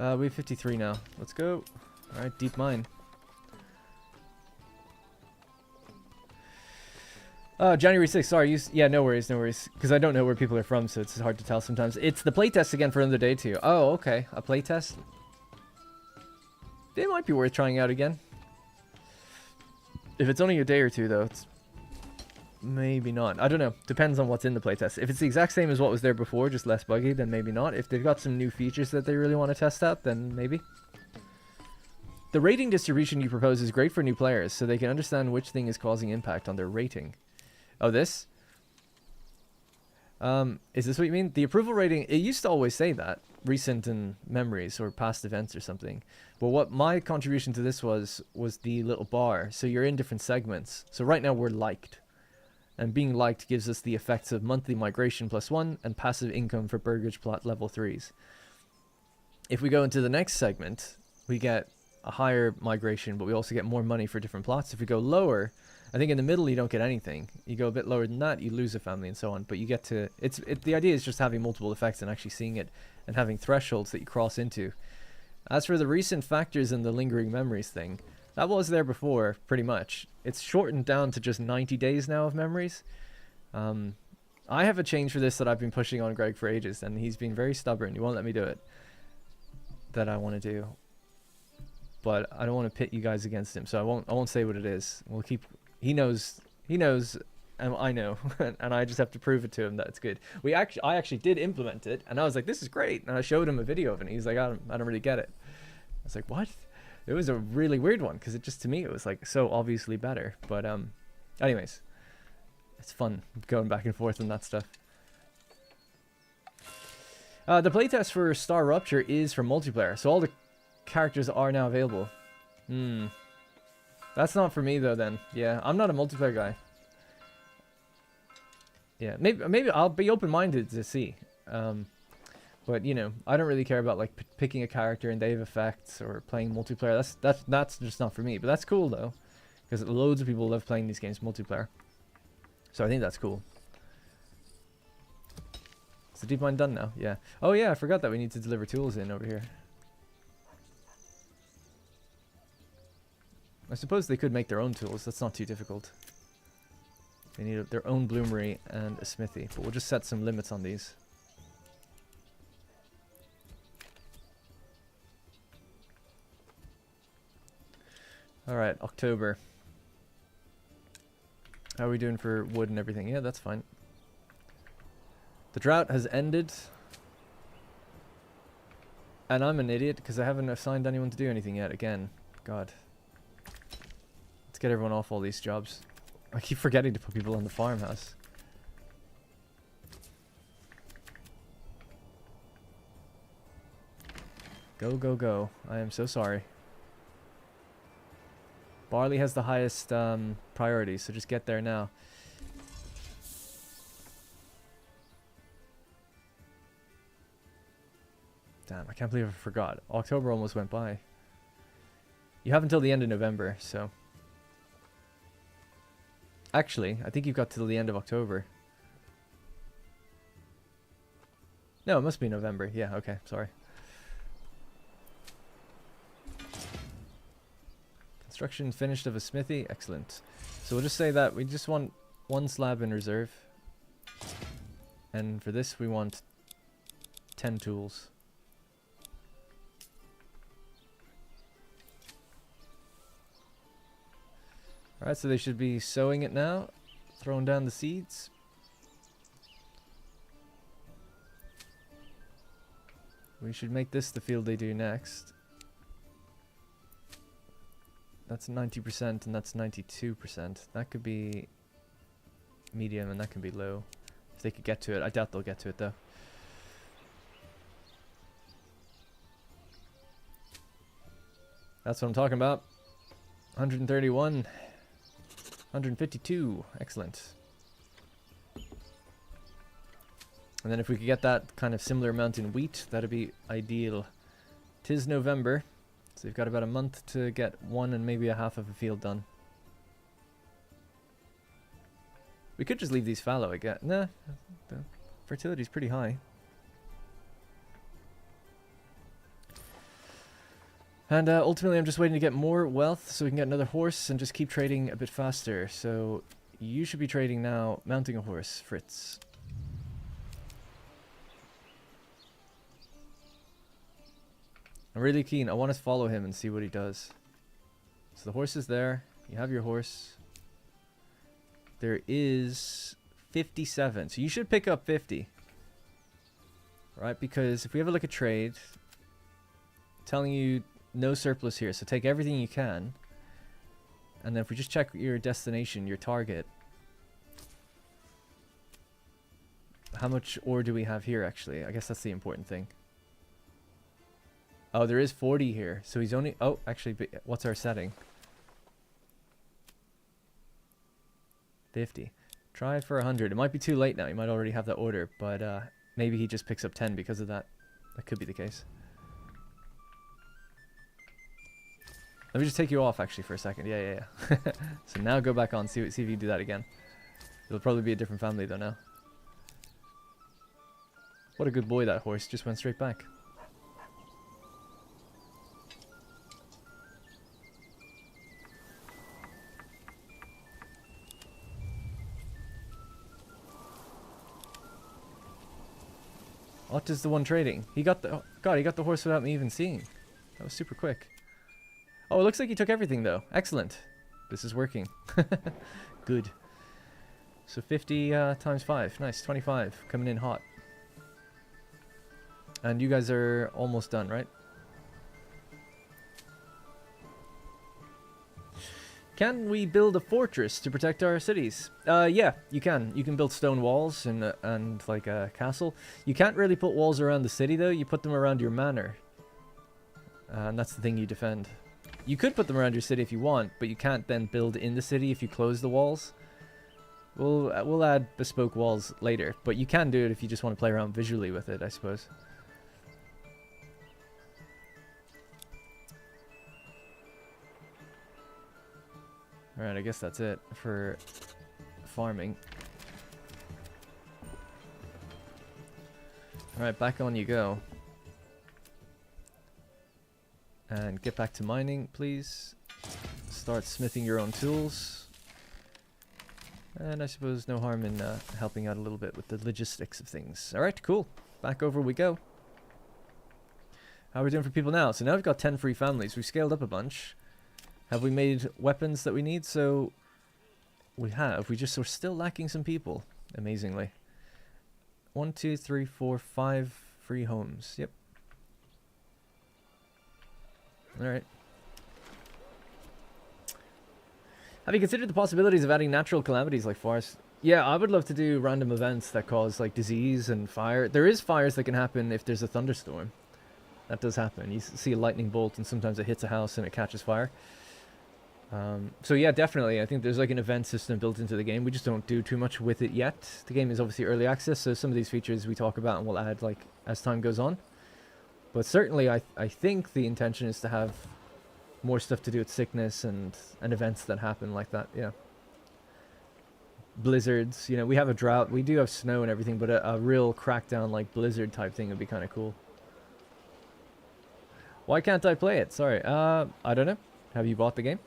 We have 53 now. Let's go. Alright, deep mine. January 6th, sorry. Yeah, no worries, no worries. Because I don't know where people are from, so it's hard to tell sometimes. It's the playtest again for another day, too. Oh, okay. A playtest? It might be worth trying out again. If it's only a day or two, though, it's maybe not. I don't know. Depends on what's in the playtest. If it's the exact same as what was there before, just less buggy, then maybe not. If they've got some new features that they really want to test out, then maybe. The rating distribution you propose is great for new players, so they can understand which thing is causing impact on their rating. Oh, this? Is this what you mean? The approval rating, it used to always say that. Recent in memories or past events or something. But what my contribution to this was the little bar. So you're in different segments. So right now we're liked. And being liked gives us the effects of monthly migration +1 and passive income for burgage plot level 3s. If we go into the next segment, we get a higher migration, but we also get more money for different plots. If we go lower, I think in the middle you don't get anything. You go a bit lower than that, you lose a family and so on. But you get to... the idea is just having multiple effects and actually seeing it and having thresholds that you cross into. As for the recent factors in the lingering memories thing, that was there before, pretty much. It's shortened down to just 90 days now of memories. I have a change for this that I've been pushing on Greg for ages, and he's been very stubborn. He won't let me do it. That I want to do. But I don't want to pit you guys against him, so I won't say what it is. We'll keep... He knows, and I know, and I just have to prove it to him that it's good. I actually did implement it, and I was like, this is great, and I showed him a video of it, and he's like, I don't really get it. I was like, what? It was a really weird one, because it just, to me, it was like so obviously better. But anyways, it's fun going back and forth on that stuff. The playtest for Star Rupture is for multiplayer, so all the characters are now available. That's not for me though then. Yeah, I'm not a multiplayer guy. Yeah, maybe I'll be open-minded to see. But you know, I don't really care about like picking a character and they have effects or playing multiplayer. That's just not for me. But that's cool though, because loads of people love playing these games multiplayer. So I think that's cool. Is the deep mine done now? Yeah. Oh yeah, I forgot that we need to deliver tools in over here. I suppose they could make their own tools. That's not too difficult. They need their own bloomery and a smithy. But we'll just set some limits on these. Alright, October. How are we doing for wood and everything? Yeah, that's fine. The drought has ended. And I'm an idiot because I haven't assigned anyone to do anything yet. Again. God. Get everyone off all these jobs. I keep forgetting to put people on the farmhouse. Go, go, go. I am so sorry. Barley has the highest priority, so just get there now. Damn, I can't believe I forgot. October almost went by. You have until the end of November, so... Actually, I think you've got till the end of October. No, it must be November. Yeah, okay, sorry. Construction finished of a smithy. Excellent. So we'll just say that we just want 1 slab in reserve. And for this we want 10 tools. Alright, so they should be sowing it now. Throwing down the seeds. We should make this the field they do next. That's 90% and that's 92%. That could be medium and that can be low. If they could get to it. I doubt they'll get to it though. That's what I'm talking about. 131. 152. Excellent. And then if we could get that kind of similar amount in wheat, that'd be ideal. 'Tis November, so you've got about a month to get 1 and maybe a half of a field done. We could just leave these fallow again. Nah, the fertility's pretty high. And ultimately I'm just waiting to get more wealth so we can get another horse and just keep trading a bit faster. So you should be trading now, mounting a horse, Fritz. I'm really keen. I want to follow him and see what he does. So the horse is there. You have your horse. There is 57. So you should pick up 50. Right? Because if we have a look at trade, telling you no surplus here. So take everything you can. And then if we just check your destination, your target. How much ore do we have here actually? I guess that's the important thing. Oh, there is 40 here. So he's only... Oh, actually, what's our setting? 50. Try for 100. It might be too late now. You might already have that order. But maybe he just picks up 10 because of that. That could be the case. Let me just take you off actually for a second. Yeah. So now go back on. See if you can do that again. It'll probably be a different family though now. What a good boy that horse. Just went straight back. What is the one trading? He got the... Oh, God, he got the horse without me even seeing. That was super quick. Oh, it looks like he took everything, though. Excellent. This is working. Good. So 50 times 5. Nice, 25. Coming in hot. And you guys are almost done, right? Can we build a fortress to protect our cities? Yeah, you can. You can build stone walls and like a castle. You can't really put walls around the city, though. You put them around your manor. And that's the thing you defend. You could put them around your city if you want, but you can't then build in the city if you close the walls. We'll add bespoke walls later, but you can do it if you just want to play around visually with it, I suppose. Alright, I guess that's it for farming. Alright, back on you go. And get back to mining, please. Start smithing your own tools. And I suppose no harm in helping out a little bit with the logistics of things. Alright, cool. Back over we go. How are we doing for people now? So now we've got 10 free families. We've scaled up a bunch. Have we made weapons that we need? So we have. We're still lacking some people, amazingly. 1, 2, 3, 4, 5 free homes. Yep. Alright. Have you considered the possibilities of adding natural calamities like forest? Yeah, I would love to do random events that cause like disease and fire. There is fires that can happen if there's a thunderstorm. That does happen. You see a lightning bolt and sometimes it hits a house and it catches fire. So yeah, definitely. I think there's like an event system built into the game. We just don't do too much with it yet. The game is obviously early access, so some of these features we talk about and we'll add like as time goes on. But certainly, I think the intention is to have more stuff to do with sickness and events that happen like that. Yeah. Blizzards, you know, we have a drought, we do have snow and everything, but a real crackdown like blizzard type thing would be kind of cool. Why can't I play it? Sorry. I don't know. Have you bought the game?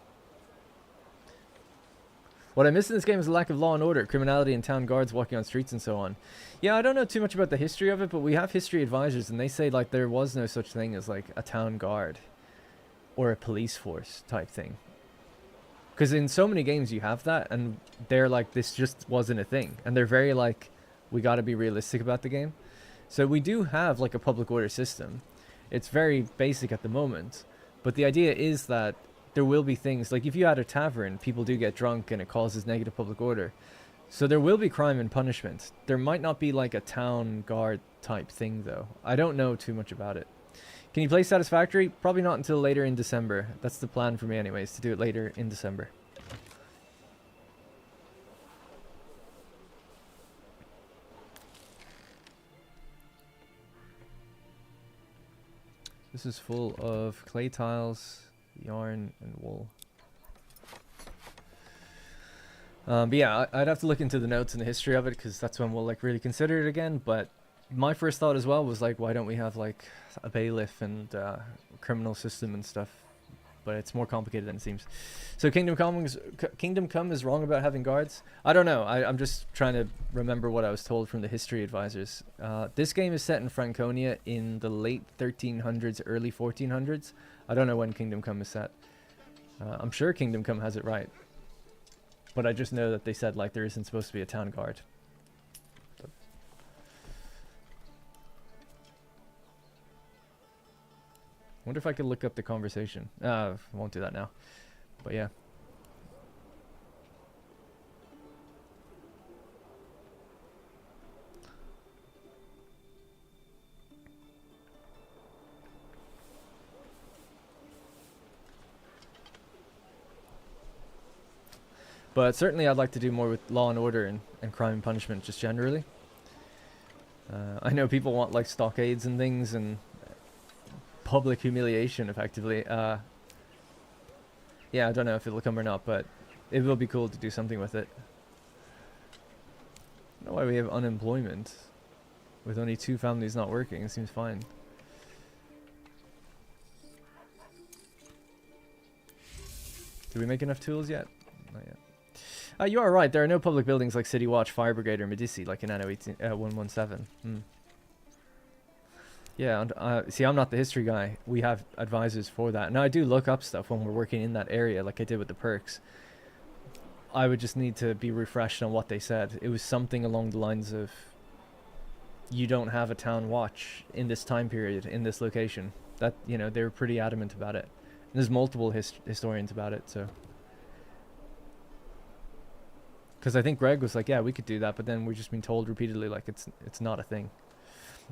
What I miss in this game is a lack of law and order, criminality, and town guards walking on streets and so on. Yeah, I don't know too much about the history of it, but we have history advisors, and they say like there was no such thing as like a town guard or a police force type thing. Because in so many games you have that, and they're like, this just wasn't a thing. And they're very like, we got to be realistic about the game. So we do have like a public order system. It's very basic at the moment, but the idea is that there will be things like if you had a tavern, people do get drunk and it causes negative public order. So there will be crime and punishment. There might not be like a town guard type thing though. I don't know too much about it. Can you play Satisfactory? Probably not until later in December. That's the plan for me anyways, to do it later in December. This is full of clay tiles, yarn, and wool. But yeah, I'd have to look into the notes and the history of it, because that's when we'll like really consider it again. But my first thought as well was like, why don't we have like a bailiff and criminal system and stuff? But it's more complicated than it seems. So Kingdom Come is wrong about having guards? I don't know. I'm just trying to remember what I was told from the history advisors. This game is set in Franconia in the late 1300s, early 1400s. I don't know when Kingdom Come is set. I'm sure Kingdom Come has it right. But I just know that they said like there isn't supposed to be a town guard. Wonder if I could look up the conversation. I won't do that now. But yeah. But certainly I'd like to do more with law and order and crime and punishment just generally. I know people want like stockades and things and public humiliation effectively. Yeah, I don't know if it'll come or not, but it will be cool to do something with it. I don't know why we have unemployment with only 2 families not working. It seems fine. Did we make enough tools yet? Not yet. You are right. There are no public buildings like City Watch, Fire Brigade, or Medici like in Anno 117. Yeah, and see, I'm not the history guy. We have advisors for that. Now, I do look up stuff when we're working in that area, like I did with the perks. I would just need to be refreshed on what they said. It was something along the lines of, you don't have a town watch in this time period, in this location. That, you know, they were pretty adamant about it. And there's multiple historians about it, so. Because I think Greg was like, yeah, we could do that, but then we're just being told repeatedly, like, it's not a thing.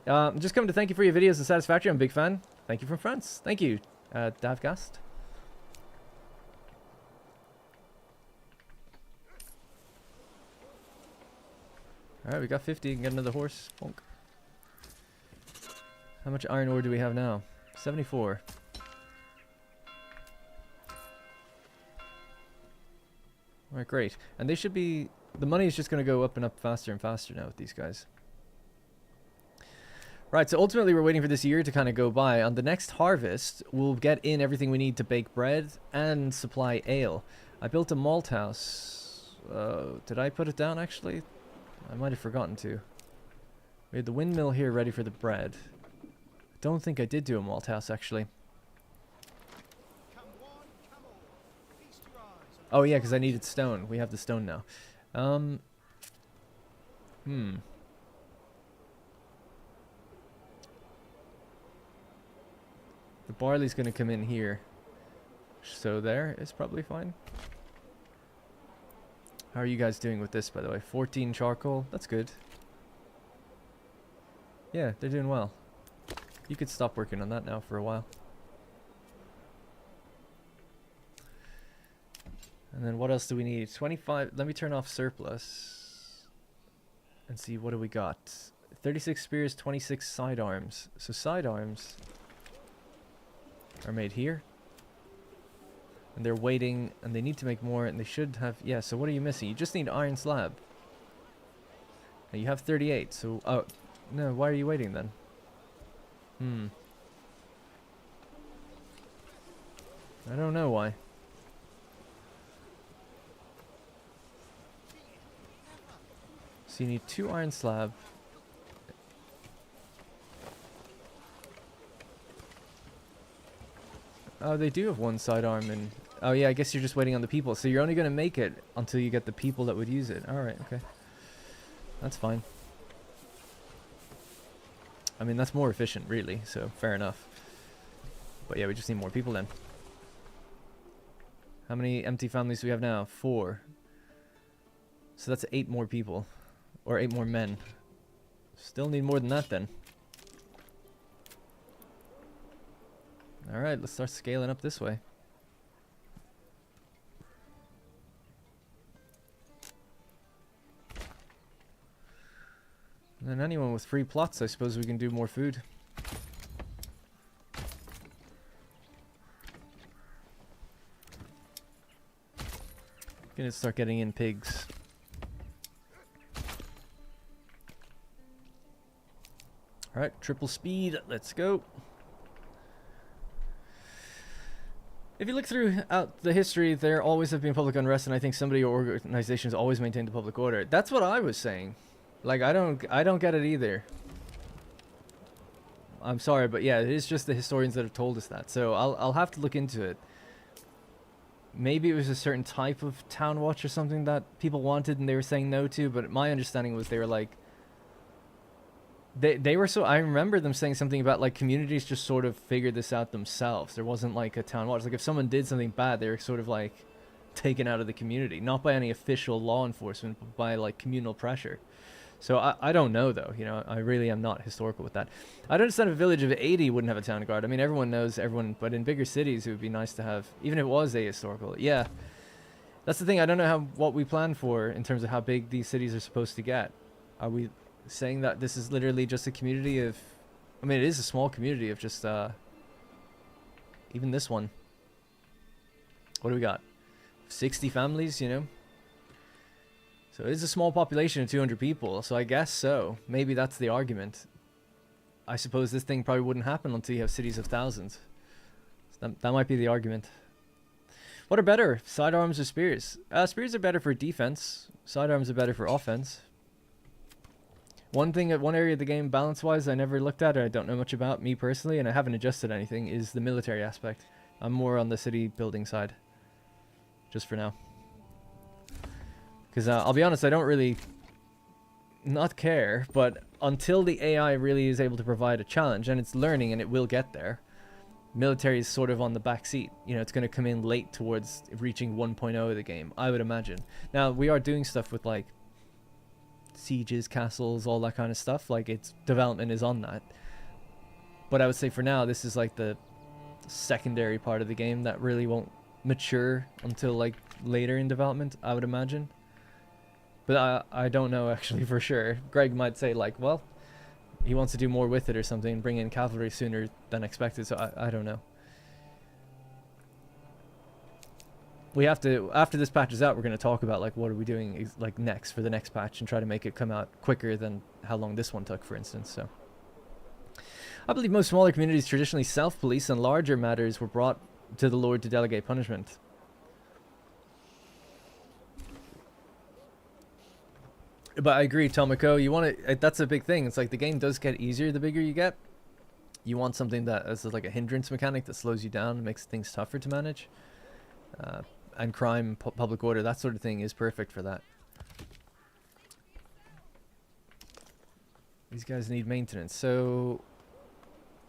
I'm just coming to thank you for your videos and Satisfactory. I'm a big fan. Thank you from France. Thank you, Davgast. Alright, we got 50. You can get another horse. Bonk. How much iron ore do we have now? 74. Alright, great. And they should be... The money is just going to go up and up faster and faster now with these guys. Right, so ultimately we're waiting for this year to kind of go by. On the next harvest, we'll get in everything we need to bake bread and supply ale. I built a malt house. Did I put it down, actually? I might have forgotten to. We had the windmill here ready for the bread. I don't think I did do a malt house, actually. Oh, yeah, because I needed stone. We have the stone now. The barley's going to come in here. So there is probably fine. How are you guys doing with this, by the way? 14 charcoal. That's good. Yeah, they're doing well. You could stop working on that now for a while. And then what else do we need? 25. Let me turn off surplus. And see, what do we got? 36 spears, 26 sidearms. So sidearms... are made here. And they're waiting, and they need to make more, and they should have... Yeah, so what are you missing? You just need iron slab. Now you have 38, so... Oh, no, why are you waiting then? I don't know why. So you need 2 iron slab. Oh, they do have 1 sidearm and... Oh yeah, I guess you're just waiting on the people. So you're only going to make it until you get the people that would use it. Alright, okay. That's fine. I mean, that's more efficient, really, so fair enough. But yeah, we just need more people then. How many empty families do we have now? 4. So that's 8 more people. Or 8 more men. Still need more than that then. Alright, let's start scaling up this way. And then anyone with free plots, I suppose we can do more food. Gonna start getting in pigs. Alright, triple speed, let's go. If you look throughout the history, there always have been public unrest, and I think somebody or organizations always maintain the public order. That's what I was saying. Like, I don't get it either. I'm sorry, but yeah, it is just the historians that have told us that. So I'll have to look into it. Maybe it was a certain type of town watch or something that people wanted and they were saying no to, but my understanding was they were like... They were so... I remember them saying something about, like, communities just sort of figured this out themselves. There wasn't, like, a town watch. Like, if someone did something bad, they were sort of, like, taken out of the community. Not by any official law enforcement, but by, like, communal pressure. So I don't know, though. You know, I really am not historical with that. I'd understand if a village of 80 wouldn't have a town guard. I mean, everyone knows everyone, but in bigger cities, it would be nice to have, even if it was ahistorical. Yeah, that's the thing. I don't know what we plan for in terms of how big these cities are supposed to get. Are we saying that this is literally just a community of... I mean, it is a small community of just... even this one. What do we got? 60 families, you know? So it is a small population of 200 people, so I guess so. Maybe that's the argument. I suppose this thing probably wouldn't happen until you have cities of thousands. So that might be the argument. What are better, sidearms or spears? Spears are better for defense. Sidearms are better for offense. One area of the game, balance-wise, I never looked at or I don't know much about, me personally, and I haven't adjusted anything, is the military aspect. I'm more on the city building side. Just for now. Because I'll be honest, I don't really not care, but until the AI really is able to provide a challenge, and it's learning and it will get there, military is sort of on the back seat. You know, it's going to come in late towards reaching 1.0 of the game, I would imagine. Now, we are doing stuff with, like, sieges, castles, all that kind of stuff. Like, its development is on that. But I would say for now, this is, like, the secondary part of the game that really won't mature until, like, later in development, I would imagine. But I don't know actually for sure. Greg might say, like, well, he wants to do more with it or something, bring in cavalry sooner than expected, so I don't know. We have to, after this patch is out, we're going to talk about, like, what are we doing, like, next for the next patch and try to make it come out quicker than how long this one took, for instance, so. I believe most smaller communities traditionally self-police and larger matters were brought to the Lord to delegate punishment. But I agree, Tomiko, you want to... That's a big thing. It's like the game does get easier the bigger you get. You want something that is like a hindrance mechanic that slows you down and makes things tougher to manage. And crime, public order, that sort of thing is perfect for that. These guys need maintenance. So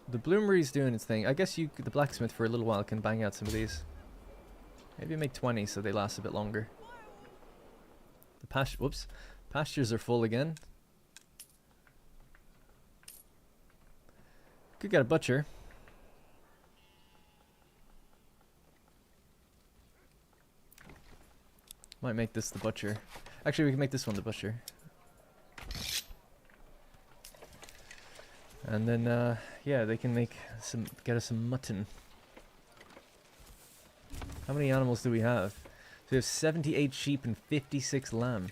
the bloomery's doing its thing. I guess the blacksmith for a little while can bang out some of these. Maybe make 20 so they last a bit longer. The pastures are full again. Could get a butcher. Might make this the butcher. Actually, we can make this one the butcher. And then, yeah, they can make get us some mutton. How many animals do we have? So we have 78 sheep and 56 lamb.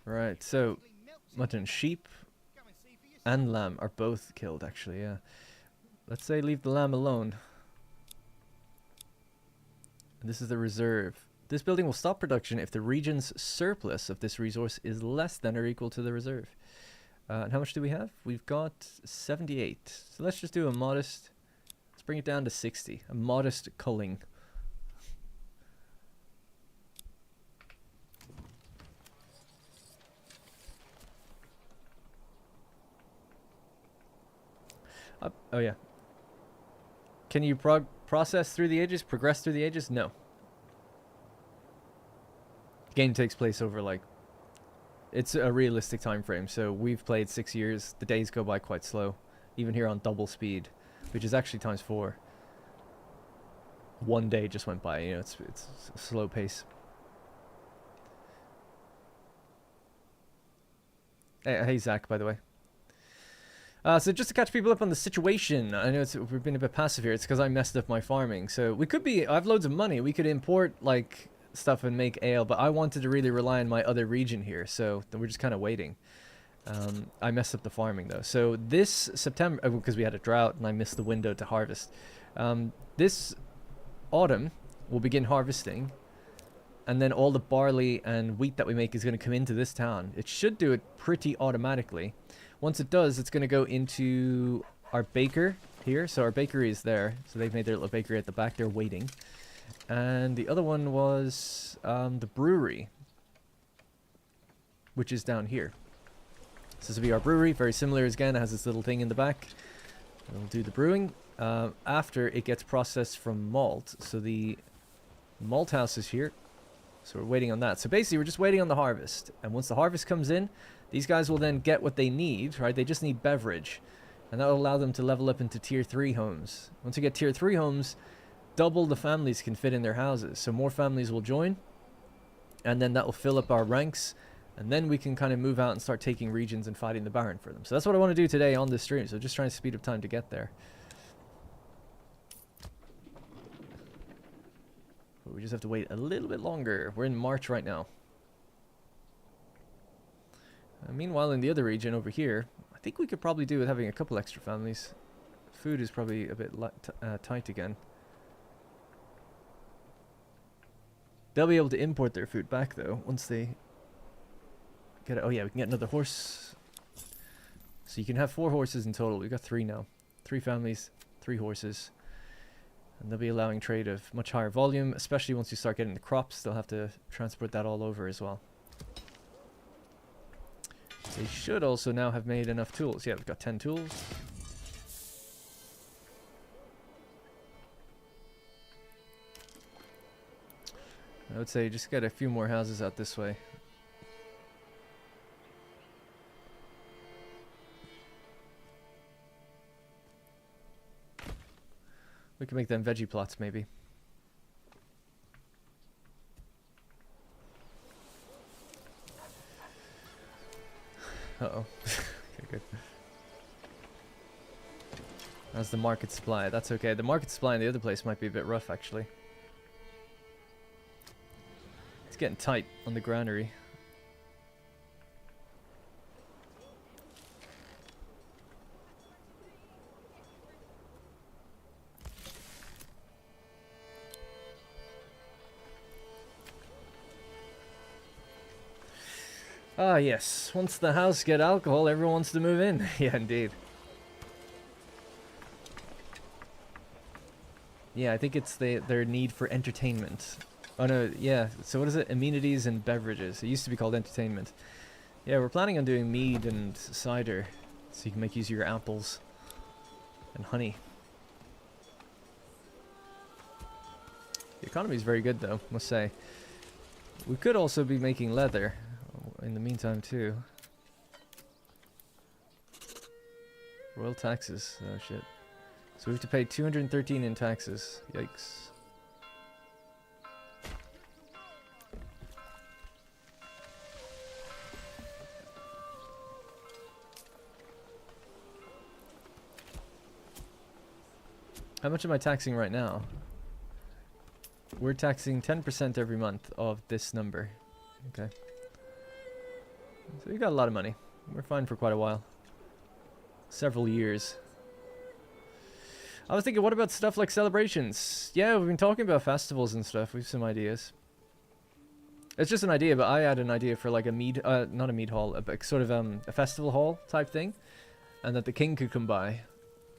Right, so mutton, sheep, and lamb are both killed, actually, yeah. Let's say leave the lamb alone. This is the reserve. This building will stop production if the region's surplus of this resource is less than or equal to the reserve. And how much do we have? We've got 78. So let's just do a modest... Let's bring it down to 60. A modest culling. Oh yeah. Can you process through the ages? Progress through the ages? No. Game takes place over like... It's a realistic time frame. So we've played 6 years. The days go by quite slow. Even here on double speed. Which is actually times 4. 1 day just went by. You know, it's a slow pace. Hey Zach, by the way. So just to catch people up on the situation, I know we've been a bit passive here. It's because I messed up my farming. So we could be... I have loads of money. We could import, like, stuff and make ale. But I wanted to really rely on my other region here. So we're just kind of waiting. I messed up the farming, though. So this September... because we had a drought and I missed the window to harvest. This autumn, we'll begin harvesting. And then all the barley and wheat that we make is going to come into this town. It should do it pretty automatically. Once it does, it's going to go into our baker here. So our bakery is there. So they've made their little bakery at the back. They're waiting. And the other one was the brewery, which is down here. So this will be our brewery. Very similar again. It has this little thing in the back. We'll do the brewing after it gets processed from malt. So the malt house is here. So we're waiting on that. So basically, we're just waiting on the harvest. And once the harvest comes in, these guys will then get what they need, right? They just need beverage. And that will allow them to level up into tier 3 homes. Once you get tier 3 homes, double the families can fit in their houses. So more families will join. And then that will fill up our ranks. And then we can kind of move out and start taking regions and fighting the Baron for them. So that's what I want to do today on this stream. So just trying to speed up time to get there. But we just have to wait a little bit longer. We're in March right now. Meanwhile, in the other region over here, I think we could probably do with having a couple extra families. Food is probably a bit tight again. They'll be able to import their food back, though, once they get it. Oh, yeah, we can get another horse. So you can have 4 horses in total. We've got 3 now. 3 families, 3 horses. And they'll be allowing trade of much higher volume, especially once you start getting the crops. They'll have to transport that all over as well. They should also now have made enough tools. Yeah, we've got 10 tools. I would say just get a few more houses out this way. We can make them veggie plots, maybe. Uh-oh. Okay, good. That's the market supply. That's okay. The market supply in the other place might be a bit rough, actually. It's getting tight on the granary. Ah, yes. Once the house get alcohol, everyone wants to move in. Yeah, indeed. Yeah, I think it's their need for entertainment. Oh, no, yeah. So what is it? Amenities and beverages. It used to be called entertainment. Yeah, we're planning on doing mead and cider. So you can make use of your apples. And honey. The economy is very good, though, must say. We could also be making leather in the meantime, too. Royal taxes. Oh, shit. So we have to pay 213 in taxes. Yikes. How much am I taxing right now? We're taxing 10% every month of this number. Okay. So we got a lot of money. We're fine for quite a while. Several years. I was thinking, what about stuff like celebrations? Yeah, we've been talking about festivals and stuff. We have some ideas. It's just an idea, but I had an idea for like a mead, not a mead hall, but sort of a festival hall type thing, and that the king could come by,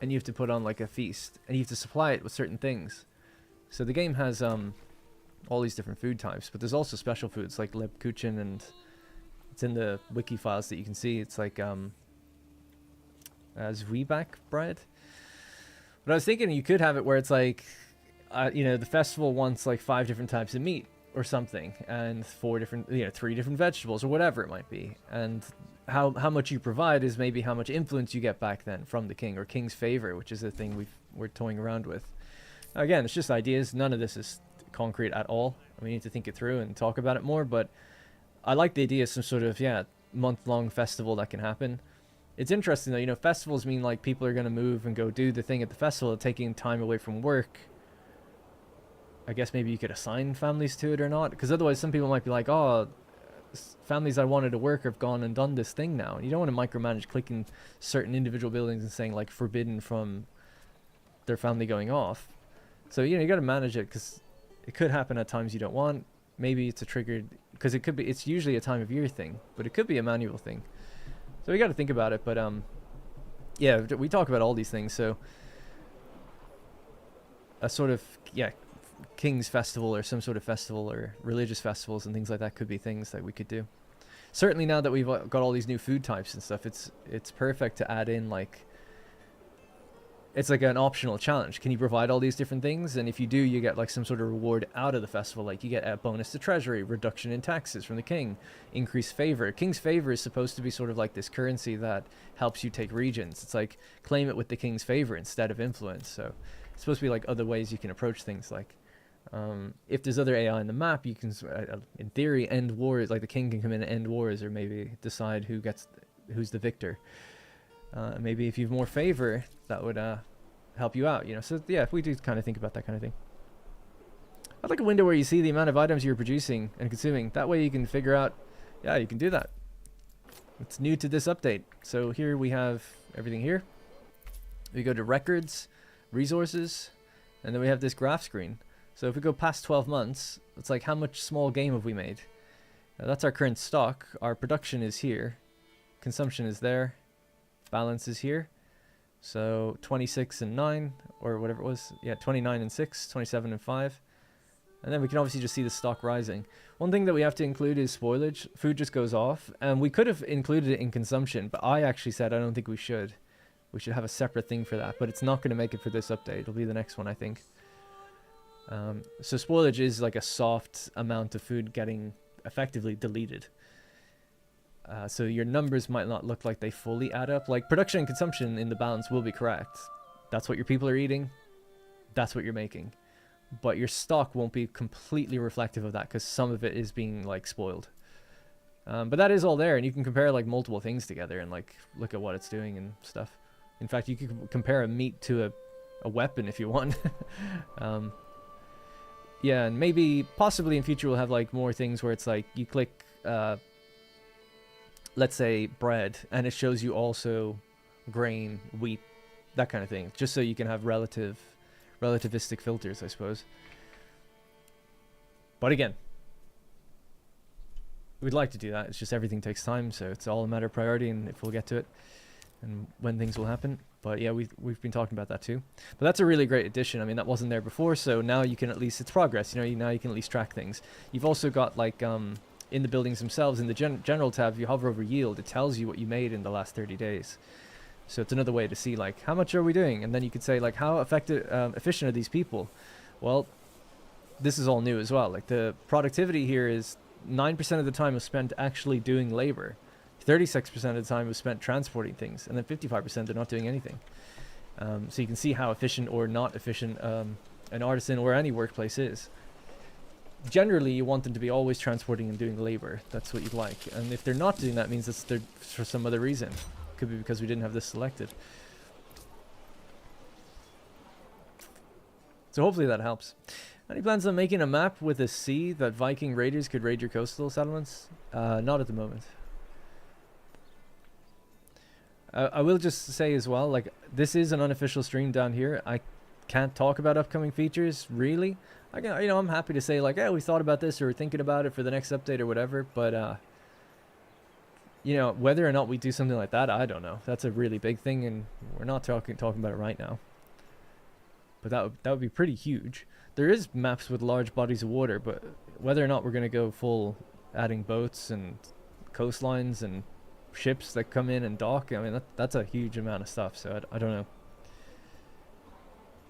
and you have to put on like a feast, and you have to supply it with certain things. So the game has all these different food types, but there's also special foods like Lebkuchen, and it's in the wiki files that you can see. It's like Zwieback bread. But I was thinking you could have it where it's like, you know, the festival wants like 5 different types of meat or something, and 4 different, you know, 3 different vegetables or whatever it might be. And how much you provide is maybe how much influence you get back then from the king, or king's favor, which is the thing we're toying around with. Again, it's just ideas. None of this is concrete at all. We need to think it through and talk about it more, but I like the idea of some sort of, yeah, month-long festival that can happen. It's interesting though, you know, festivals mean like people are going to move and go do the thing at the festival, taking time away from work. I guess maybe you could assign families to it or not, because otherwise some people might be like, oh, families I wanted to work have gone and done this thing now. And you don't want to micromanage clicking certain individual buildings and saying like forbidden from their family going off. So, you know, you got to manage it, because it could happen at times you don't want. Maybe it's a triggered, because it could be, it's usually a time of year thing, but it could be a manual thing. So we got to think about it, but yeah, we talk about all these things. So a sort of, yeah, King's Festival or some sort of festival or religious festivals and things like that could be things that we could do. Certainly now that we've got all these new food types and stuff, it's perfect to add in like, it's like an optional challenge. Can you provide all these different things? And if you do, you get like some sort of reward out of the festival. Like you get a bonus to treasury, reduction in taxes from the king, increased favor. King's favor is supposed to be sort of like this currency that helps you take regions. It's like claim it with the king's favor instead of influence. So it's supposed to be like other ways you can approach things. Like if there's other AI in the map, you can, in theory, end wars. Like the king can come in and end wars, or maybe decide who's the victor. Maybe if you have more favor, that would help you out, you know. So yeah, we do kind of think about that kind of thing. I'd like a window where you see the amount of items you're producing and consuming. That way you can figure out, yeah, you can do that. It's new to this update. So here we have everything here. We go to records, resources, and then we have this graph screen. So if we go past 12 months, it's like how much small game have we made? That's our current stock. Our production is here. Consumption is there. Balance is here. So 26 and 9, or whatever it was. Yeah, 29 and 6, 27 and 5. And then we can obviously just see the stock rising. One thing that we have to include is spoilage. Food just goes off. And we could have included it in consumption, but I actually said I don't think we should. We should have a separate thing for that, but it's not going to make it for this update. It'll be the next one, I think. So spoilage is like a soft amount of food getting effectively deleted. So your numbers might not look like they fully add up. Like production and consumption in the balance will be correct. That's what your people are eating. That's what you're making. But your stock won't be completely reflective of that, because some of it is being like spoiled. But that is all there, and you can compare like multiple things together and like look at what it's doing and stuff. In fact, you could compare a meat to a weapon if you want. Yeah, and maybe possibly in future we'll have like more things where it's like you click let's say bread, and it shows you also grain, wheat, that kind of thing, just so you can have relativistic filters, I suppose. But again, we'd like to do that. It's just everything takes time, so it's all a matter of priority and if we'll get to it and when things will happen. But yeah, we've been talking about that too. But that's a really great addition. I mean, that wasn't there before, so now you can at least, it's progress, you know, now you can at least track things. You've also got like in the buildings themselves, in the general tab, if you hover over yield, it tells you what you made in the last 30 days. So it's another way to see like how much are we doing, and then you could say like how efficient are these people. Well, this is all new as well. Like the productivity here is 9% of the time was spent actually doing labor, 36% of the time was spent transporting things, and then 55% they're not doing anything. So you can see how efficient or not efficient an artisan or any workplace is. Generally, you want them to be always transporting and doing labor. That's what you'd like. And if they're not doing that, it means it's they're for some other reason. Could be because we didn't have this selected. So hopefully that helps. Any plans on making a map with a sea that Viking raiders could raid your coastal settlements? Not at the moment. I will just say as well, like, this is an unofficial stream down here. I can't talk about upcoming features, really. I can, you know, I'm happy to say, like, hey, we thought about this or we're thinking about it for the next update or whatever, but, you know, whether or not we do something like that, I don't know. That's a really big thing, and we're not talking about it right now. But that would be pretty huge. There is maps with large bodies of water, but whether or not we're going to go full adding boats and coastlines and ships that come in and dock, I mean, that's a huge amount of stuff, so I don't know.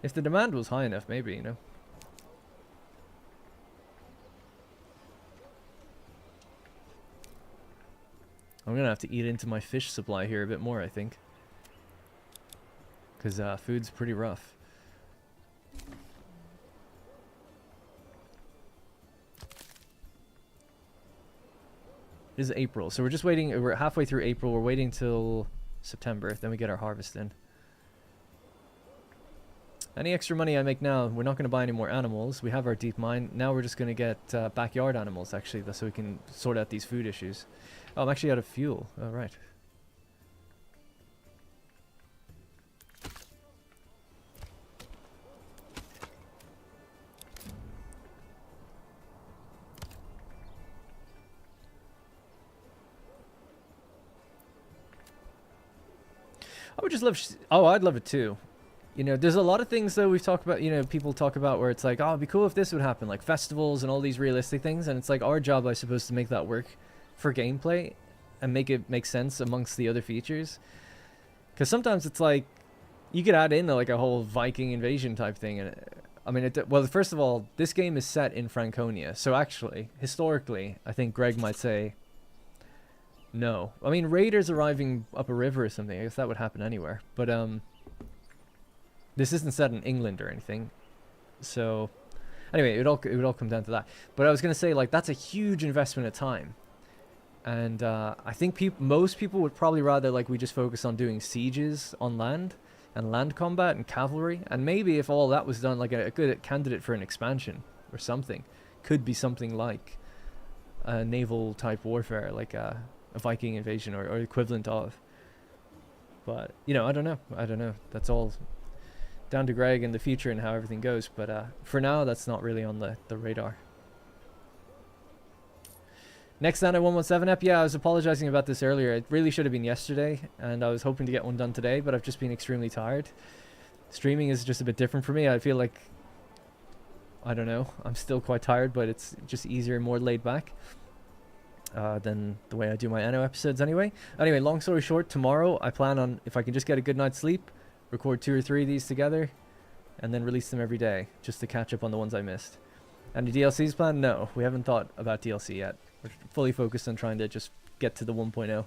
If the demand was high enough, maybe, you know. I'm going to have to eat into my fish supply here a bit more, I think. Because food's pretty rough. It is April, so we're just waiting. We're halfway through April. We're waiting till September, then we get our harvest in. Any extra money I make now, we're not going to buy any more animals. We have our deep mine. Now we're just going to get backyard animals, actually, so we can sort out these food issues. Oh, I'm actually out of fuel. Oh, right. I would just love... Oh, I'd love it too. You know, there's a lot of things though we've talked about, you know, people talk about where it's like, oh, it'd be cool if this would happen, like festivals and all these realistic things, and it's like our job, I suppose, to make that work for gameplay and make it make sense amongst the other features. Because sometimes it's like, you could add in like a whole Viking invasion type thing, and I mean, well, first of all, this game is set in Franconia, so actually, historically, I think Greg might say, no. I mean, raiders arriving up a river or something, I guess that would happen anywhere, but this isn't set in England or anything, so anyway, it would all come down to that. But I was gonna say, like, that's a huge investment of time, and I think most people would probably rather like we just focus on doing sieges on land and land combat and cavalry, and maybe if all that was done, like a good candidate for an expansion or something could be something like a naval type warfare, like a Viking invasion or equivalent of. But you know, I don't know. That's all down to Greg and the future and how everything goes, but for now that's not really on the radar. Next Nano 117 ep, yeah, I was apologizing about this earlier. It really should have been yesterday, and I was hoping to get one done today, but I've just been extremely tired. Streaming is just a bit different for me. I feel like, I don't know, I'm still quite tired, but it's just easier and more laid back than the way I do my Anno episodes anyway. Anyway, long story short, tomorrow I plan on, if I can just get a good night's sleep, record 2 or 3 of these together, and then release them every day, just to catch up on the ones I missed. And the DLC's planned? No, we haven't thought about DLC yet. We're fully focused on trying to just get to the 1.0.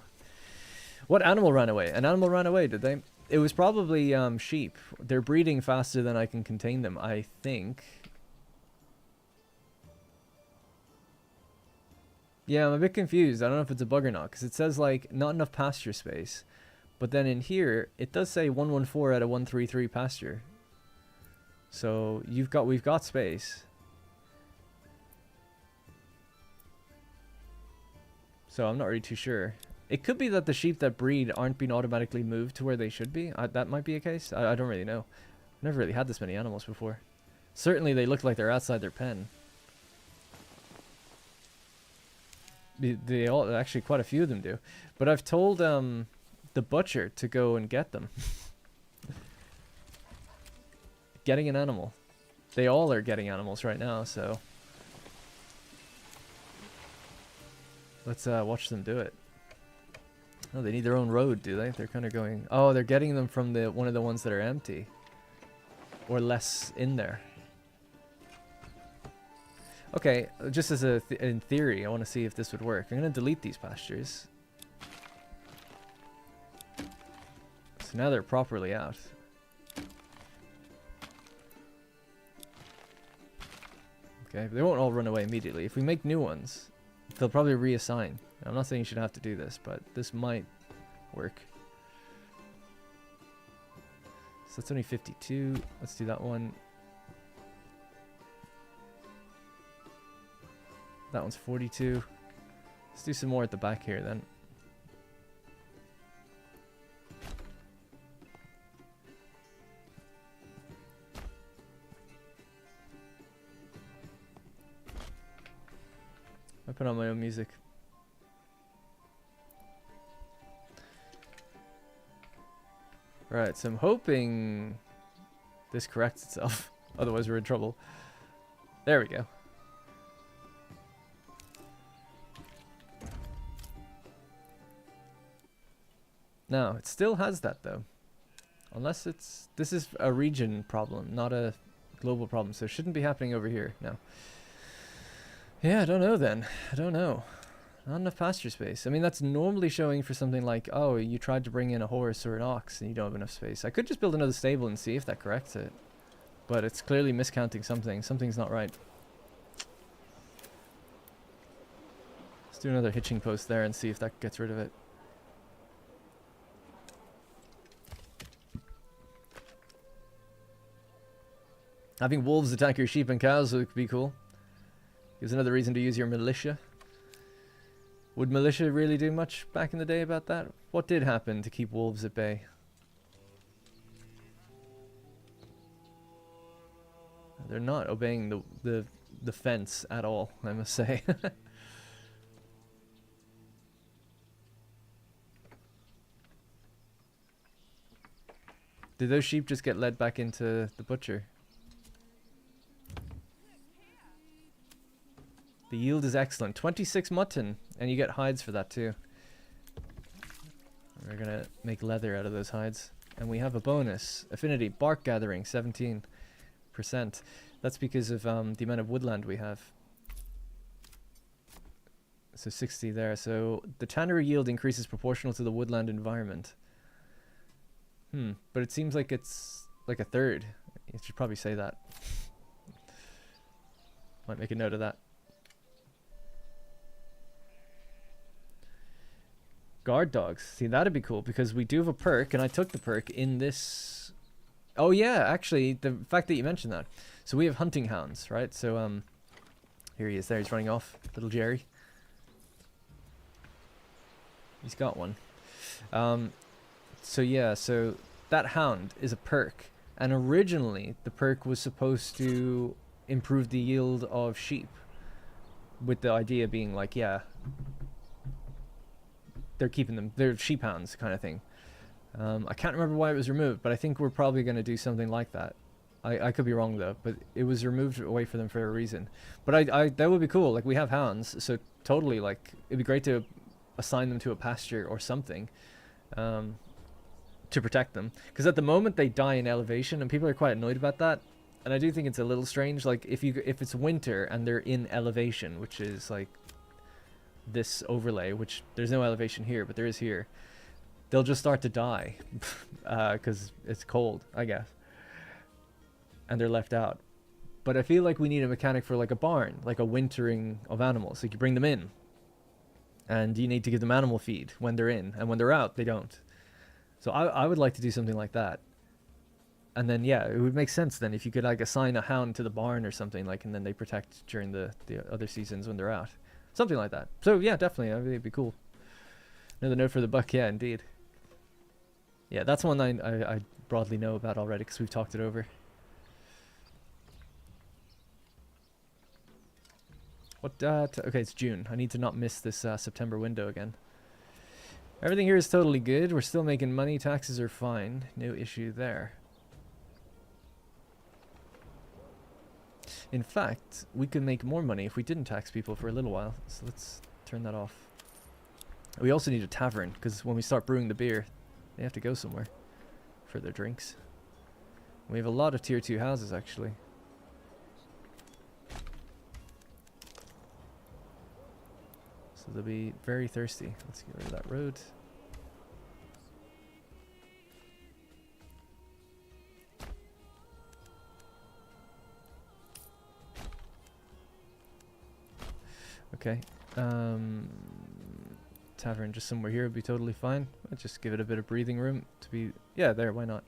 What animal ran away? An animal ran away, did they? It was probably sheep. They're breeding faster than I can contain them, I think. Yeah, I'm a bit confused. I don't know if it's a bug or not, because it says, like, not enough pasture space. But then in here, it does say 114 out of 133 pasture. So we've got space. So I'm not really too sure. It could be that the sheep that breed aren't being automatically moved to where they should be. That might be a case. I don't really know. I've never really had this many animals before. Certainly they look like they're outside their pen. They all, actually quite a few of them do. But I've told the butcher to go and get them. Getting an animal. They all are getting animals right now, so let's watch them do it. Oh, they need their own road, do they? They're kind of going... Oh, they're getting them from one of the ones that are empty. Or less in there. Okay, just as in theory, I want to see if this would work. I'm going to delete these pastures. So now they're properly out. Okay, they won't all run away immediately. If we make new ones, they'll probably reassign. I'm not saying you should have to do this, but this might work. So that's only 52. Let's do that one. That one's 42. Let's do some more at the back here then. I put on my own music. Right, so I'm hoping this corrects itself. Otherwise we're in trouble. There we go. No, it still has that though. Unless it's... This is a region problem, not a global problem. So it shouldn't be happening over here. No. Yeah, I don't know then. I don't know. Not enough pasture space. I mean, that's normally showing for something like, oh, you tried to bring in a horse or an ox and you don't have enough space. I could just build another stable and see if that corrects it. But it's clearly miscounting something. Something's not right. Let's do another hitching post there and see if that gets rid of it. Having wolves attack your sheep and cows would be cool. Gives another reason to use your militia. Would militia really do much back in the day about that? What did happen to keep wolves at bay? They're not obeying the fence at all, I must say. Did those sheep just get led back into the butcher? The yield is excellent. 26 mutton. And you get hides for that too. We're going to make leather out of those hides. And we have a bonus. Affinity. Bark gathering. 17%. That's because of the amount of woodland we have. So 60 there. So the tannery yield increases proportional to the woodland environment. But it seems like it's like a third. You should probably say that. Might make a note of that. Guard dogs. See, that'd be cool because we do have a perk, and I took the perk in this. Oh yeah, actually, the fact that you mentioned that. So we have hunting hounds, right? So here he is. There, he's running off, little Jerry. He's got one. So yeah, so that hound is a perk, and originally the perk was supposed to improve the yield of sheep, with the idea being like, yeah, they're keeping them, they're sheep hounds kind of thing. I can't remember why it was removed, but I think we're probably going to do something like that. I could be wrong though, but it was removed away from them for a reason. But I that would be cool. Like, we have hounds, so totally, like, it'd be great to assign them to a pasture or something to protect them, because at the moment they die in elevation and people are quite annoyed about that. And I do think it's a little strange, like if it's winter and they're in elevation, which is like this overlay, which there's no elevation here but there is here, they'll just start to die because it's cold, I guess, and they're left out. But I feel like we need a mechanic for like a barn, like a wintering of animals. Like, you bring them in and you need to give them animal feed when they're in, and when they're out they don't. So I would like to do something like that. And then, yeah, it would make sense then if you could like assign a hound to the barn or something, like, and then they protect during the other seasons when they're out. Something like that. So yeah, definitely, I think it'd be cool. Another note for the buck, yeah, indeed. Yeah, that's one I broadly know about already because we've talked it over. What, okay, it's June. I need to not miss this September window again. Everything here is totally good. We're still making money. Taxes are fine. No issue there. In fact, we could make more money if we didn't tax people for a little while. So let's turn that off. We also need a tavern, because when we start brewing the beer, they have to go somewhere for their drinks. We have a lot of tier 2 houses, actually. So they'll be very thirsty. Let's get rid of that road. Okay. Tavern just somewhere here would be totally fine. Let's just give it a bit of breathing room to be... Yeah, there, why not?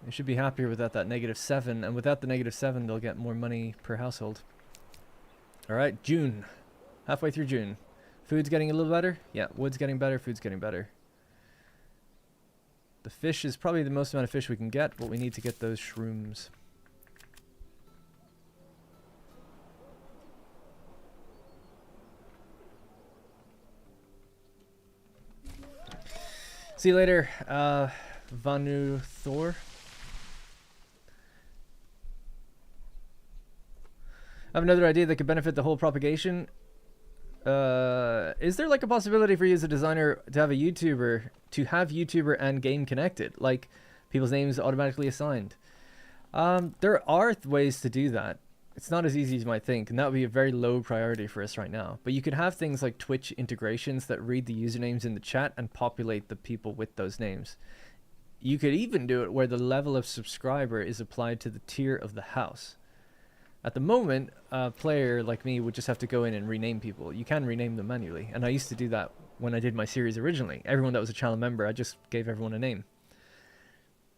They should be happier without that -7, and without the -7, they'll get more money per household. Alright, June. Halfway through June. Food's getting a little better? Yeah, wood's getting better, food's getting better. The fish is probably the most amount of fish we can get, but we need to get those shrooms. See you later, Vanu Thor. I have another idea that could benefit the whole propagation. Is there like a possibility for you as a designer to have YouTuber and game connected, like people's names automatically assigned? There are ways to do that. It's not as easy as you might think, and that would be a very low priority for us right now. But you could have things like Twitch integrations that read the usernames in the chat and populate the people with those names. You could even do it where the level of subscriber is applied to the tier of the house. At the moment, a player like me would just have to go in and rename people. You can rename them manually, and I used to do that when I did my series originally. Everyone that was a channel member, I just gave everyone a name.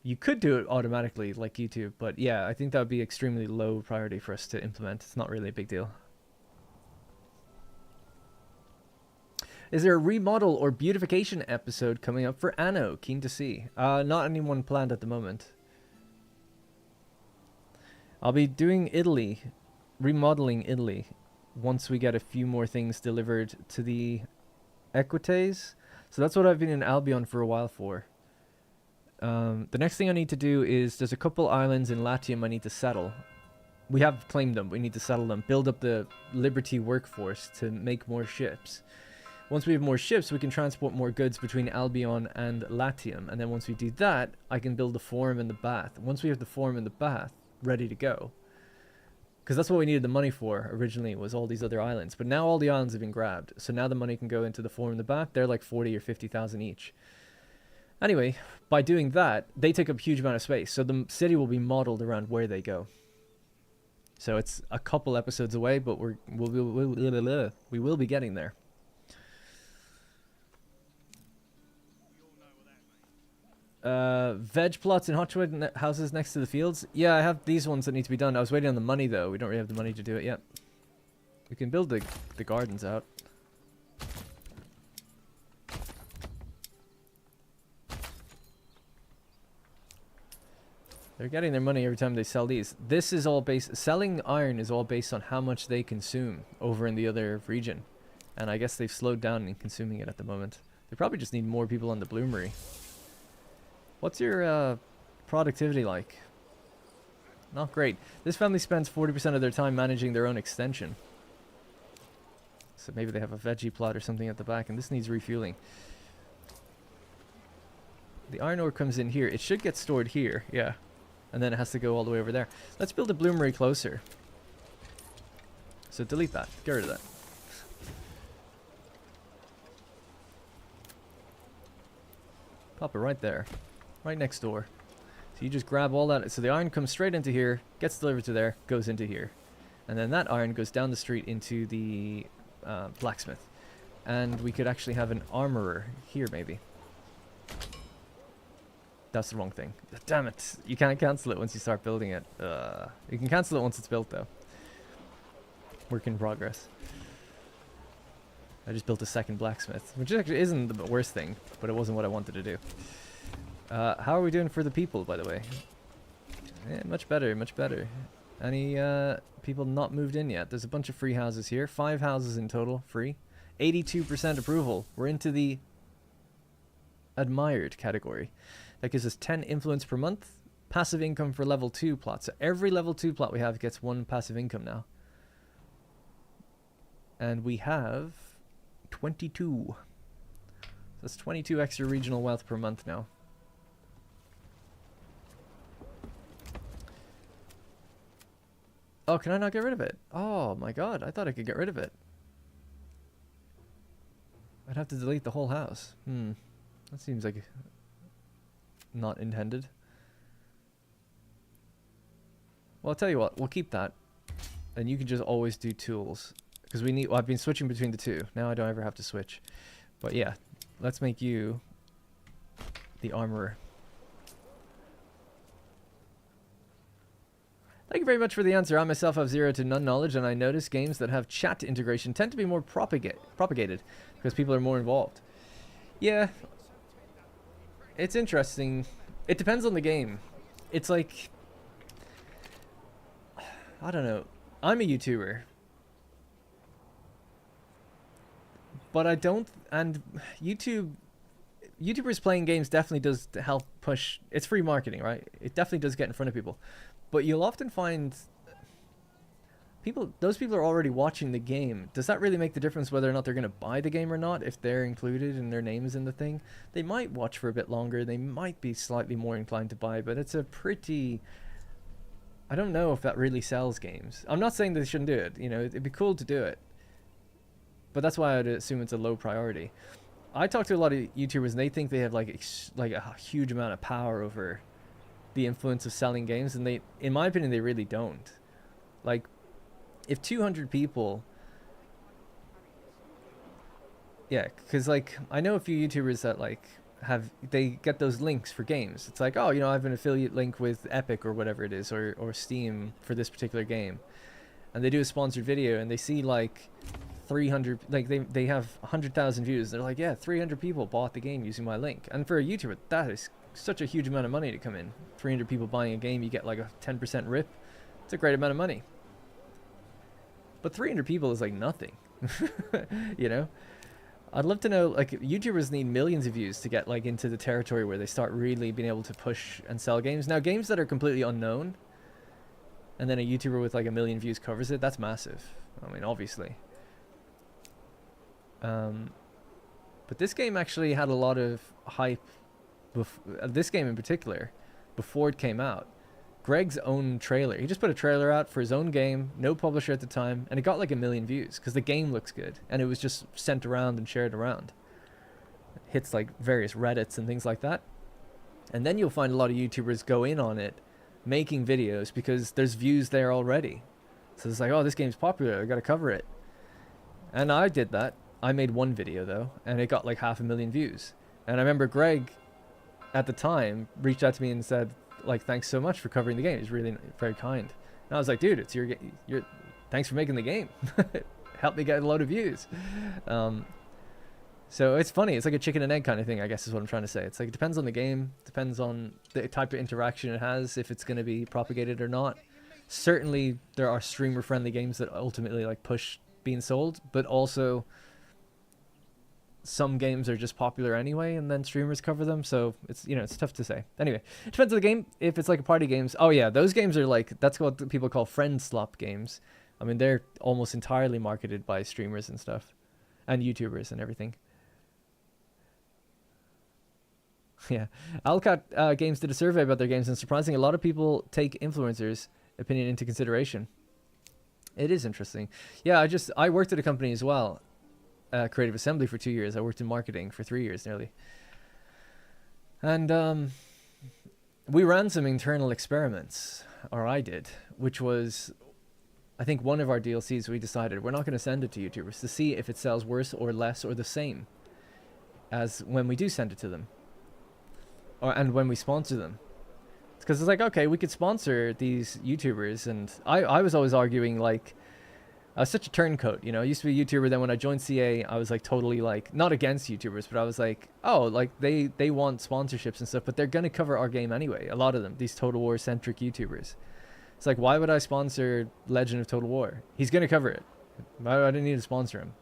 You could do it automatically like YouTube, but yeah, I think that would be extremely low priority for us to implement. It's not really a big deal. Is there a remodel or beautification episode coming up for Anno? Keen to see. Not anyone planned at the moment. I'll be doing Italy, remodeling Italy, once we get a few more things delivered to the Equites. So that's what I've been in Albion for a while for. The next thing I need to do is there's a couple islands in Latium I need to settle. We have claimed them, we need to settle them, build up the Liberty workforce to make more ships. Once we have more ships, we can transport more goods between Albion and Latium, and then once we do that, I can build the Forum and the Bath. Once we have the Forum and the Bath ready to go, because that's what we needed the money for originally, was all these other islands, but now all the islands have been grabbed, so now the money can go into the Forum and the Bath. They're like 40 or 50,000 each. Anyway, by doing that, they take up a huge amount of space, so the city will be modeled around where they go. So it's a couple episodes away, but we will be getting there. Veg plots and hotwood houses next to the fields. Yeah, I have these ones that need to be done. I was waiting on the money though. We don't really have the money to do it yet. We can build the gardens out. They're getting their money every time they sell these. This is all based... Selling iron is all based on how much they consume over in the other region. And I guess they've slowed down in consuming it at the moment. They probably just need more people on the bloomery. What's your productivity like? Not great. This family spends 40% of their time managing their own extension. So maybe they have a veggie plot or something at the back, and this needs refueling. The iron ore comes in here. It should get stored here, yeah. And then it has to go all the way over there. Let's build a bloomery closer. So delete that. Get rid of that. Pop it right there. Right next door. So you just grab all that. So the iron comes straight into here, gets delivered to there, goes into here. And then that iron goes down the street into the blacksmith. And we could actually have an armorer here, maybe. That's the wrong thing. Damn it. You can't cancel it once you start building it. You can cancel it once it's built, though. Work in progress. I just built a second blacksmith, which actually isn't the worst thing, but it wasn't what I wanted to do. How are we doing for the people, by the way? Yeah, much better, much better. Any people not moved in yet? There's a bunch of free houses here. 5 houses in total, free. 82% approval. We're into the admired category. That gives us 10 influence per month. Passive income for level 2 plots. So every level 2 plot we have gets 1 passive income now. And we have 22. That's 22 extra regional wealth per month now. Oh, can I not get rid of it? Oh my god, I thought I could get rid of it. I'd have to delete the whole house. That seems like not intended. Well, I'll tell you what, we'll keep that. And you can just always do tools. Because we need, well, I've been switching between the two. Now I don't ever have to switch. But yeah, let's make you the armorer. Thank you very much for the answer. I myself have 0 to none knowledge, and I notice games that have chat integration tend to be more propagated because people are more involved. Yeah, it's interesting. It depends on the game. It's like, I don't know. I'm a YouTuber, but I don't, and YouTubers playing games definitely does help push. It's free marketing, right? It definitely does get in front of people. But you'll often find those people are already watching the game. Does that really make the difference whether or not they're going to buy the game or not? If they're included and their name is in the thing, they might watch for a bit longer. They might be slightly more inclined to buy, but it's a pretty... I don't know if that really sells games. I'm not saying that they shouldn't do it. You know, it'd be cool to do it. But that's why I'd assume it's a low priority. I talk to a lot of YouTubers and they think they have like a huge amount of power over the influence of selling games, and they, in my opinion, they really don't. Like, if 200 people, yeah, because like I know a few YouTubers that like they get those links for games. It's like, oh, you know, I have an affiliate link with Epic or whatever it is, or Steam for this particular game, and they do a sponsored video and they see like 300, like they have 100,000 views. They're like, yeah, 300 people bought the game using my link. And for a YouTuber, that is such a huge amount of money to come in. 300 people buying a game, you get like a 10% rip. It's a great amount of money. But 300 people is like nothing. You know, I'd love to know, like, YouTubers need millions of views to get like into the territory where they start really being able to push and sell games. Now, games that are completely unknown and then a YouTuber with like 1 million views covers it, that's massive. I mean, obviously. But this game actually had a lot of hype. This game in particular, before it came out, Greg's own trailer. He just put a trailer out for his own game, no publisher at the time, and it got like 1 million views because the game looks good, and it was just sent around and shared around. It hits like various Reddits and things like that. And then you'll find a lot of YouTubers go in on it, making videos because there's views there already. So it's like, oh, this game's popular, I gotta cover it. And I did that. I made one video though, and it got like 500,000 views. And I remember Greg at the time reached out to me and said, like, thanks so much for covering the game. He's really very kind. And I was like, dude, it's your thanks for making the game. Helped me get a load of views. So it's funny. It's like a chicken and egg kind of thing, I guess is what I'm trying to say. It's like, it depends on the game, depends on the type of interaction it has, if it's going to be propagated or not. Certainly there are streamer friendly games that ultimately like push being sold, but also some games are just popular anyway, and then streamers cover them, so it's, you know, it's tough to say. Anyway, it depends on the game. If it's like a party games, oh yeah, those games are like, that's what people call friend slop games. I mean, they're almost entirely marketed by streamers and stuff, and YouTubers and everything. Yeah, Alcat Games did a survey about their games, and surprisingly, a lot of people take influencers' opinion into consideration. It is interesting. Yeah, I worked at a company as well. Creative Assembly for 2 years. I worked in marketing for 3 years nearly. And we ran some internal experiments, or I did, which was, I think one of our DLCs, we decided we're not going to send it to YouTubers to see if it sells worse or less or the same as when we do send it to them, and when we sponsor them. Because it's like, okay, we could sponsor these YouTubers, and I was always arguing, like, I was such a turncoat, you know. I used to be a YouTuber, then when I joined CA, I was like totally like, not against YouTubers, but I was like, oh, like they want sponsorships and stuff, but they're going to cover our game anyway. A lot of them, these Total War centric YouTubers. It's like, why would I sponsor Legend of Total War? He's going to cover it. I didn't need to sponsor him.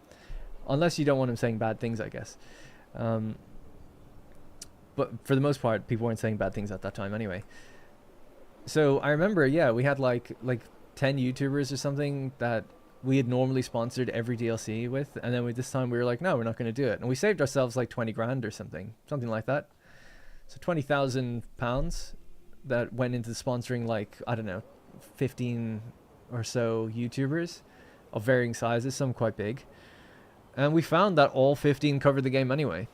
Unless you don't want him saying bad things, I guess. But for the most part, people weren't saying bad things at that time anyway. So I remember, yeah, we had like 10 YouTubers or something that we had normally sponsored every DLC with, and then this time we were like, no, we're not going to do it. And we saved ourselves like 20 grand or something like that. So £20,000 that went into sponsoring, like, I don't know, 15 or so YouTubers of varying sizes, some quite big. And we found that all 15 covered the game anyway.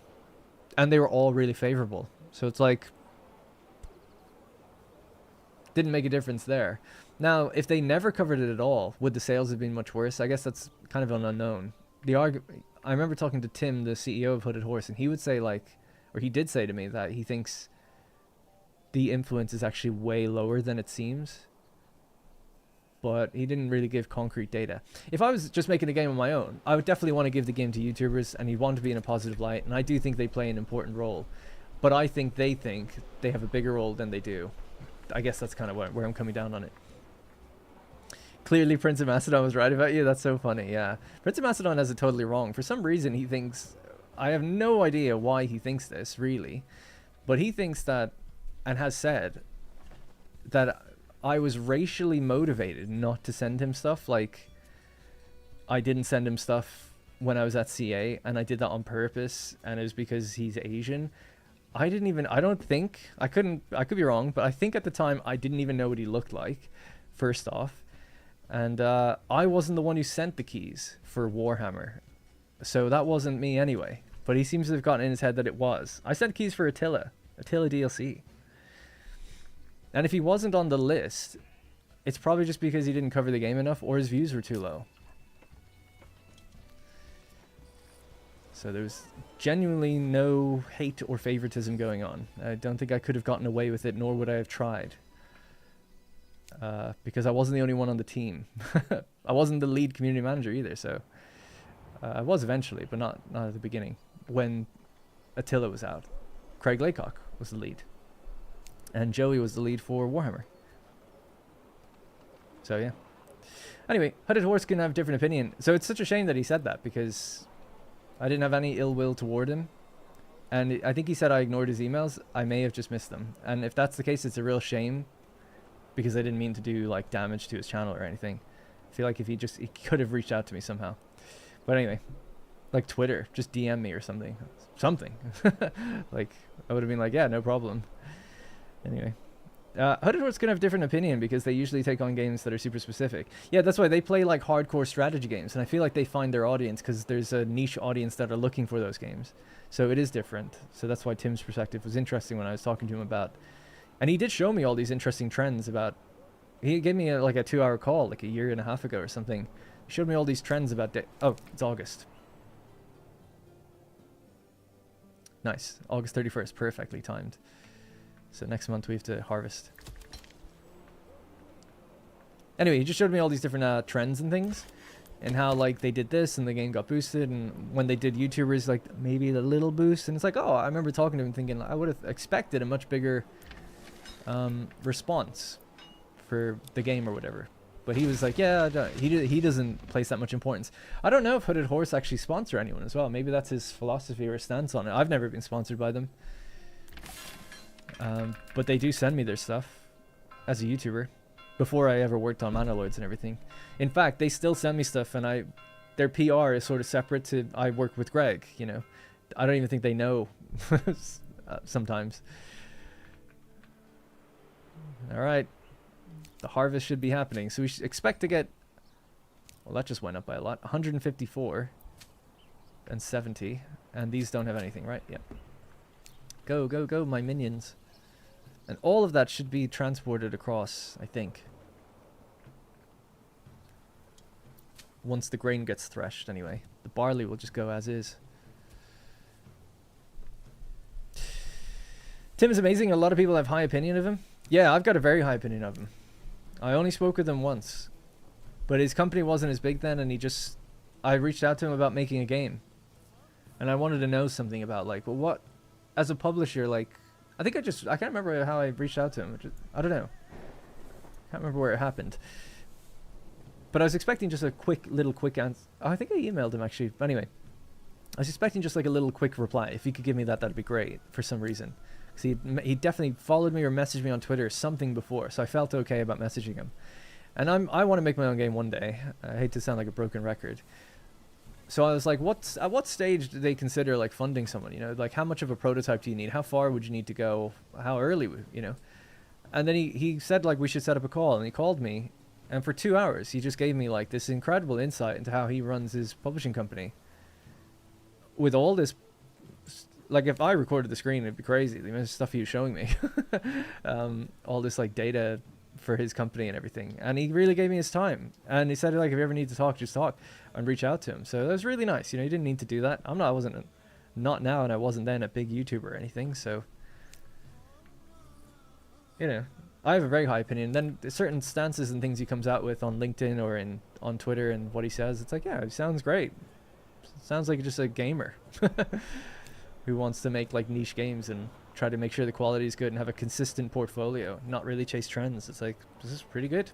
And they were all really favorable. So it's like, didn't make a difference there. Now, if they never covered it at all, would the sales have been much worse? I guess that's kind of an unknown. I remember talking to Tim, the CEO of Hooded Horse, and he would say like, or he did say to me that he thinks the influence is actually way lower than it seems. But he didn't really give concrete data. If I was just making a game on my own, I would definitely want to give the game to YouTubers, and you'd want to be in a positive light, and I do think they play an important role. But I think they have a bigger role than they do. I guess that's kind of where I'm coming down on it. Clearly, Prince of Macedon was right about you. That's so funny, yeah. Prince of Macedon has it totally wrong. For some reason, he thinks... I have no idea why he thinks this, really. But he thinks that, and has said, that I was racially motivated not to send him stuff. Like, I didn't send him stuff when I was at CA, and I did that on purpose, and it was because he's Asian. I could be wrong, but I think at the time I didn't even know what he looked like, first off. And I wasn't the one who sent the keys for Warhammer. So that wasn't me anyway. But he seems to have gotten in his head that it was. I sent keys for Attila DLC. And if he wasn't on the list, it's probably just because he didn't cover the game enough or his views were too low. So there's genuinely no hate or favoritism going on. I don't think I could have gotten away with it, nor would I have tried. Because I wasn't the only one on the team. I wasn't the lead community manager either, so... I was eventually, but not at the beginning. When Attila was out. Craig Laycock was the lead. And Joey was the lead for Warhammer. So yeah. Anyway, Hooded Horse can have a different opinion. So it's such a shame that he said that, because I didn't have any ill will toward him. And I think he said I ignored his emails. I may have just missed them. And if that's the case, it's a real shame, because I didn't mean to do like damage to his channel or anything. I feel like if he could have reached out to me somehow. But anyway, like Twitter, just DM me or something. Like, I would have been like, yeah, no problem. Anyway. Hooded Horse can have a different opinion because they usually take on games that are super specific. Yeah, that's why they play like hardcore strategy games, and I feel like they find their audience because there's a niche audience that are looking for those games. So it is different. So that's why Tim's perspective was interesting when I was talking to him about... And he did show me all these interesting trends about... He gave me like a 2-hour call like a year and a half ago or something. He showed me all these trends about... Oh, it's August. Nice. August 31st. Perfectly timed. So next month we have to harvest. Anyway, he just showed me all these different trends and things. And how like they did this and the game got boosted. And when they did YouTubers, like maybe a little boost. And it's like, oh, I remember talking to him thinking I would have expected a much bigger response for the game or whatever. But he was like, yeah, he doesn't place that much importance. I don't know if Hooded Horse actually sponsor anyone as well. Maybe that's his philosophy or stance on it. I've never been sponsored by them. But they do send me their stuff as a YouTuber before I ever worked on Manor Lords and everything. In fact, they still send me stuff, and their PR is sort of separate to I work with Greg, you know. I don't even think they know sometimes. All right. The harvest should be happening. So we should expect to get... Well, that just went up by a lot. 154 and 70. And these don't have anything, right? Yep. Go, go, go, my minions. And all of that should be transported across, I think. Once the grain gets threshed, anyway. The barley will just go as is. Tim is amazing. A lot of people have high opinion of him. Yeah, I've got a very high opinion of him. I only spoke with him once. But his company wasn't as big then, and I reached out to him about making a game. And I wanted to know something about, like, well, what... As a publisher, like... I can't remember how I reached out to him. I don't know. Can't remember where it happened. But I was expecting just a quick answer. Oh, I think I emailed him, actually. But anyway. I was expecting just like a little quick reply. If he could give me that, that'd be great, for some reason. Because he definitely followed me or messaged me on Twitter or something before. So I felt okay about messaging him. And I want to make my own game one day. I hate to sound like a broken record. So I was like, at what stage do they consider like funding someone? You know, like how much of a prototype do you need? How far would you need to go? How early, you know? And then he said like we should set up a call, and he called me, and for 2 hours he just gave me like this incredible insight into how he runs his publishing company. with all this, like if I recorded the screen, it'd be crazy. The amount of stuff he was showing me, all this like data for his company and everything. And he really gave me his time. And he said like, if you ever need to talk, just talk and reach out to him. So that was really nice. You know, you didn't need to do that. I wasn't, not now, and I wasn't then a big YouTuber or anything. So, you know, I have a very high opinion. Then there's certain stances and things he comes out with on LinkedIn or on Twitter and what he says, it's like, yeah, it sounds great. Sounds like just a gamer who wants to make like niche games and try to make sure the quality is good and have a consistent portfolio, not really chase trends. It's like, this is pretty good.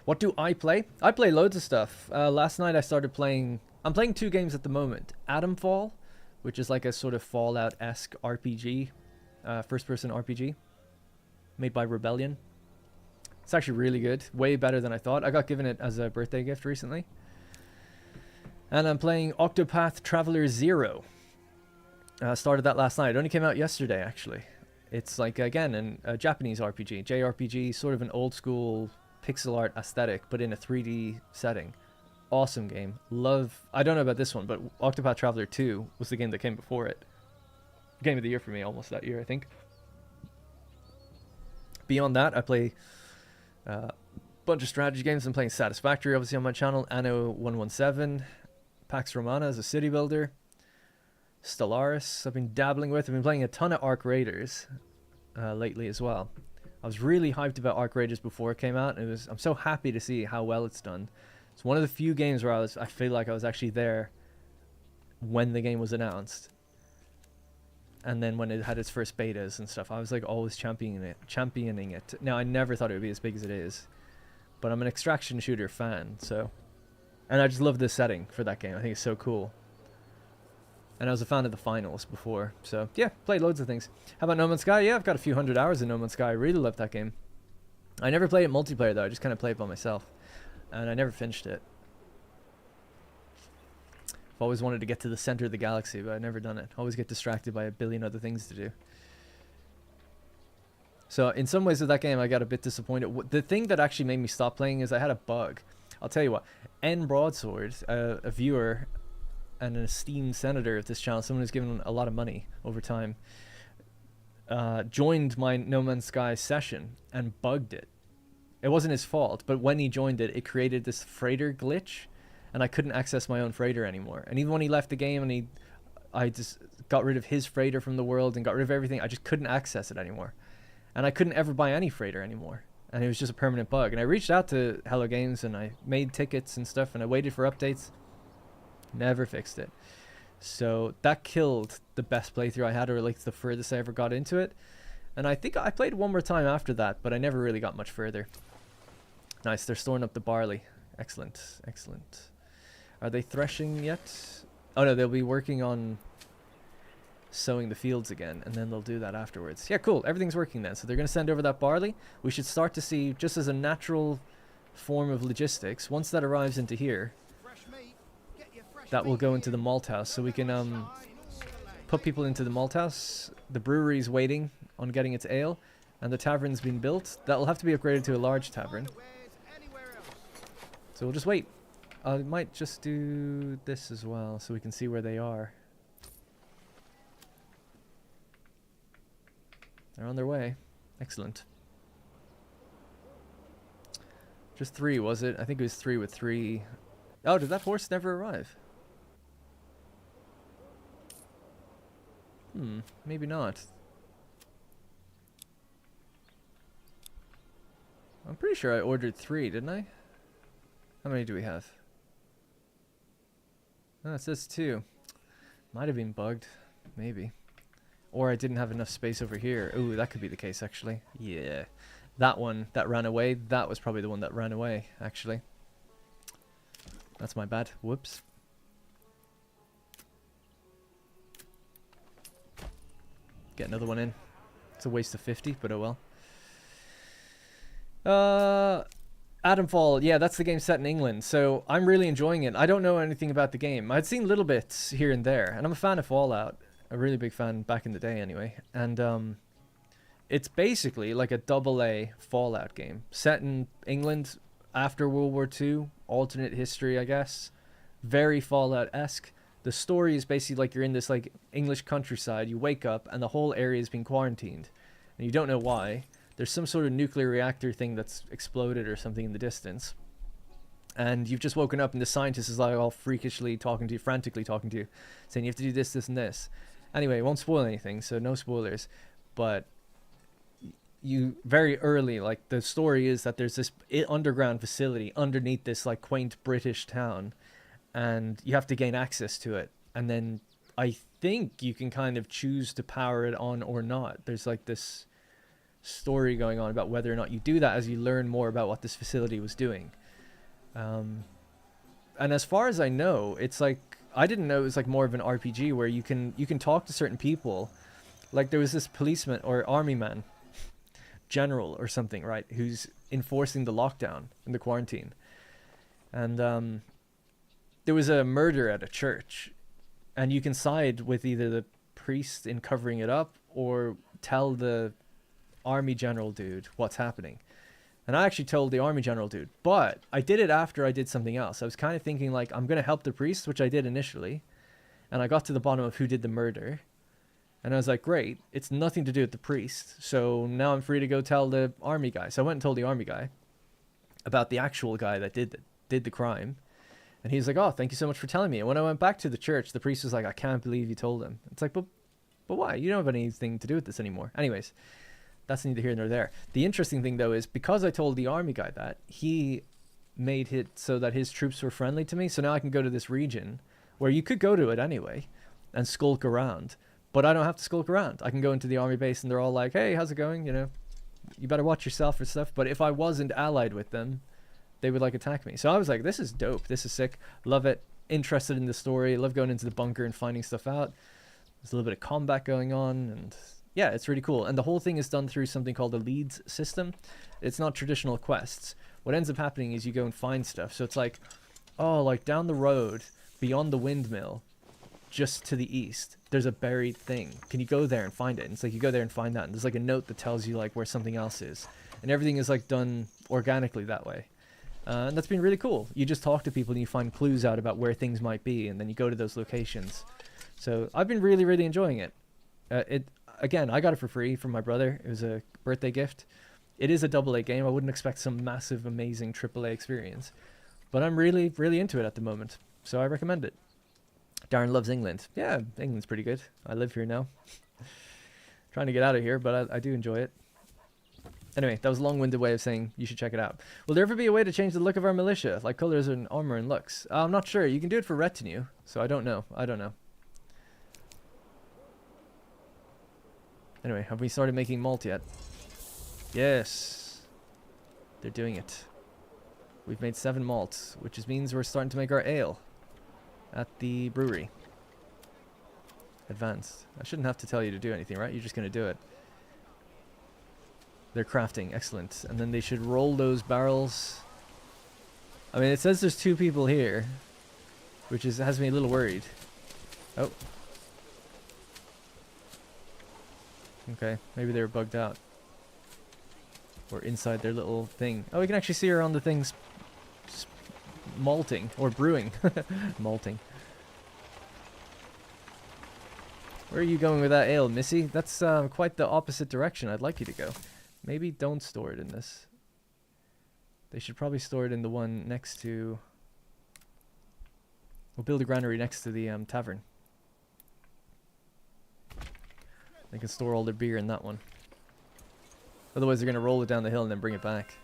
What do I play? I play loads of stuff. Last night I started playing, I'm playing 2 games at the moment. Atomfall, which is like a sort of Fallout-esque RPG, first-person RPG, made by Rebellion. It's actually really good, way better than I thought. I got given it as a birthday gift recently. And I'm playing Octopath Traveler 0. Started that last night. It only came out yesterday, actually. It's like, again, a Japanese RPG, JRPG, sort of an old school pixel art aesthetic, but in a 3D setting. Awesome game. Love, I don't know about this one, but Octopath Traveler 2 was the game that came before it. Game of the year for me, almost that year, I think. Beyond that, I play a bunch of strategy games. I'm playing Satisfactory, obviously, on my channel. Anno 117. Pax Romana as a city builder. Stellaris, I've been dabbling with. I've been playing a ton of Arc Raiders lately as well. I was really hyped about Arc Raiders before it came out. I'm so happy to see how well it's done. It's one of the few games where I feel like I was actually there when the game was announced. And then when it had its first betas and stuff, I was like always championing it. Now, I never thought it would be as big as it is, but I'm an extraction shooter fan, so. And I just love the setting for that game. I think it's so cool. And I was a fan of the finals before, so yeah, played loads of things. How about No Man's Sky? Yeah, I've got a few hundred hours in No Man's Sky. I really love that game. I never played it multiplayer though. I just kind of played it by myself, and I never finished it. I've always wanted to get to the center of the galaxy, but I've never done it. Always get distracted by a billion other things to do. So in some ways with that game, I got a bit disappointed. The thing that actually made me stop playing is I had a bug. I'll tell you what. N Broadsword, a viewer and an esteemed senator of this channel, someone who's given a lot of money over time, joined my No Man's Sky session and bugged it. It wasn't his fault, but when he joined it, it created this freighter glitch, and I couldn't access my own freighter anymore. And even when he left the game and I just got rid of his freighter from the world and got rid of everything, I just couldn't access it anymore. And I couldn't ever buy any freighter anymore. And it was just a permanent bug. And I reached out to Hello Games and I made tickets and stuff and I waited for updates. Never fixed it. So that killed the best playthrough I had, or like the furthest I ever got into it. And I think I played one more time after that, but I never really got much further. Nice, they're storing up the barley. Excellent, excellent. Are they threshing yet? Oh no, they'll be working on sowing the fields again, and then they'll do that afterwards. Yeah, cool, everything's working then. So they're going to send over that barley. We should start to see, just as a natural form of logistics, once that arrives into here, that will go into the malt house, so we can put people into the malt house. The brewery's waiting on getting its ale, and the tavern's been built. That'll have to be upgraded to a large tavern. So we'll just wait. I might just do this as well, so we can see where they are. They're on their way. Excellent. Just 3, was it? I think it was 3 with 3. Oh, did that horse never arrive? Maybe not. I'm pretty sure I ordered 3, didn't I? How many do we have? Oh, it says 2. Might have been bugged. Maybe. Or I didn't have enough space over here. Ooh, that could be the case, actually. Yeah. That one that ran away, that was probably the one that ran away, actually. That's my bad. Whoops. Get another one in. It's a waste of 50, but oh well. Atomfall, yeah, that's the game set in England, so I'm really enjoying it. I don't know anything about the game. I'd seen little bits here and there, and I'm a fan of Fallout. A really big fan back in the day anyway. And it's basically like a AA Fallout game set in England after World War II, alternate history, I guess. very Fallout-esque. The story is basically like you're in this like English countryside. You wake up and the whole area is being quarantined, and you don't know why. There's some sort of nuclear reactor thing that's exploded or something in the distance, and you've just woken up and the scientist is like all freakishly talking to you, frantically talking to you, saying you have to do this, this, and this. Anyway, it won't spoil anything, so no spoilers. But you very early, like the story is that there's this underground facility underneath this like quaint British town, and you have to gain access to it, and then I think you can kind of choose to power it on or not. There's like this story going on about whether or not you do that as you learn more about what this facility was doing. And as far as I know, it's like, I didn't know it was like more of an RPG where you can talk to certain people. Like there was this policeman or army man, general or something, right, who's enforcing the lockdown and the quarantine. And there was a murder at a church, and you can side with either the priest in covering it up or tell the army general dude what's happening. And I actually told the army general dude, but I did it after I did something else. I was kind of thinking like, I'm going to help the priest, which I did initially, and I got to the bottom of who did the murder, and I was like, great, it's nothing to do with the priest, so now I'm free to go tell the army guy. So I went and told the army guy about the actual guy that did the crime. And he's like, oh, thank you so much for telling me. And when I went back to the church, the priest was like, I can't believe you told him. It's like, but why? You don't have anything to do with this anymore. Anyways, that's neither here nor there. The interesting thing, though, is because I told the army guy that, he made it so that his troops were friendly to me. So now I can go to this region where you could go to it anyway and skulk around. But I don't have to skulk around. I can go into the army base and they're all like, hey, how's it going? You know, you better watch yourself or stuff. But if I wasn't allied with them, they would like attack me. So I was like, this is dope. This is sick. Love it. Interested in the story. Love going into the bunker and finding stuff out. There's a little bit of combat going on, and yeah, it's really cool. And the whole thing is done through something called the leads system. It's not traditional quests. What ends up happening is you go and find stuff. So it's like, oh, like down the road, beyond the windmill, just to the east, there's a buried thing. Can you go there and find it? And it's like you go there and find that, and there's like a note that tells you like where something else is. And everything is like done organically that way. And that's been really cool. You just talk to people and you find clues out about where things might be, and then you go to those locations. So I've been really, really enjoying it. Again, I got it for free from my brother. It was a birthday gift. It is a AA game. I wouldn't expect some massive, amazing AAA experience, but I'm really, really into it at the moment. So I recommend it. Darren loves England. Yeah, England's pretty good. I live here now. Trying to get out of here, but I do enjoy it. Anyway, that was a long-winded way of saying you should check it out. Will there ever be a way to change the look of our militia, like colors and armor and looks? I'm not sure. You can do it for retinue, so I don't know. Anyway, have we started making malt yet? Yes. They're doing it. We've made 7 malts, which means we're starting to make our ale at the brewery. Advanced. I shouldn't have to tell you to do anything, right? You're just going to do it. They're crafting. Excellent. And then they should roll those barrels. I mean, it says there's 2 people here, which has me a little worried. Oh. Okay, maybe they were bugged out. Or inside their little thing. Oh, we can actually see her on the things malting or brewing. Malting. Where are you going with that ale, Missy? That's quite the opposite direction I'd like you to go. Maybe don't store it in this. They should probably store it in the one next to... We'll build a granary next to the tavern. They can store all their beer in that one. Otherwise they're going to roll it down the hill and then bring it back.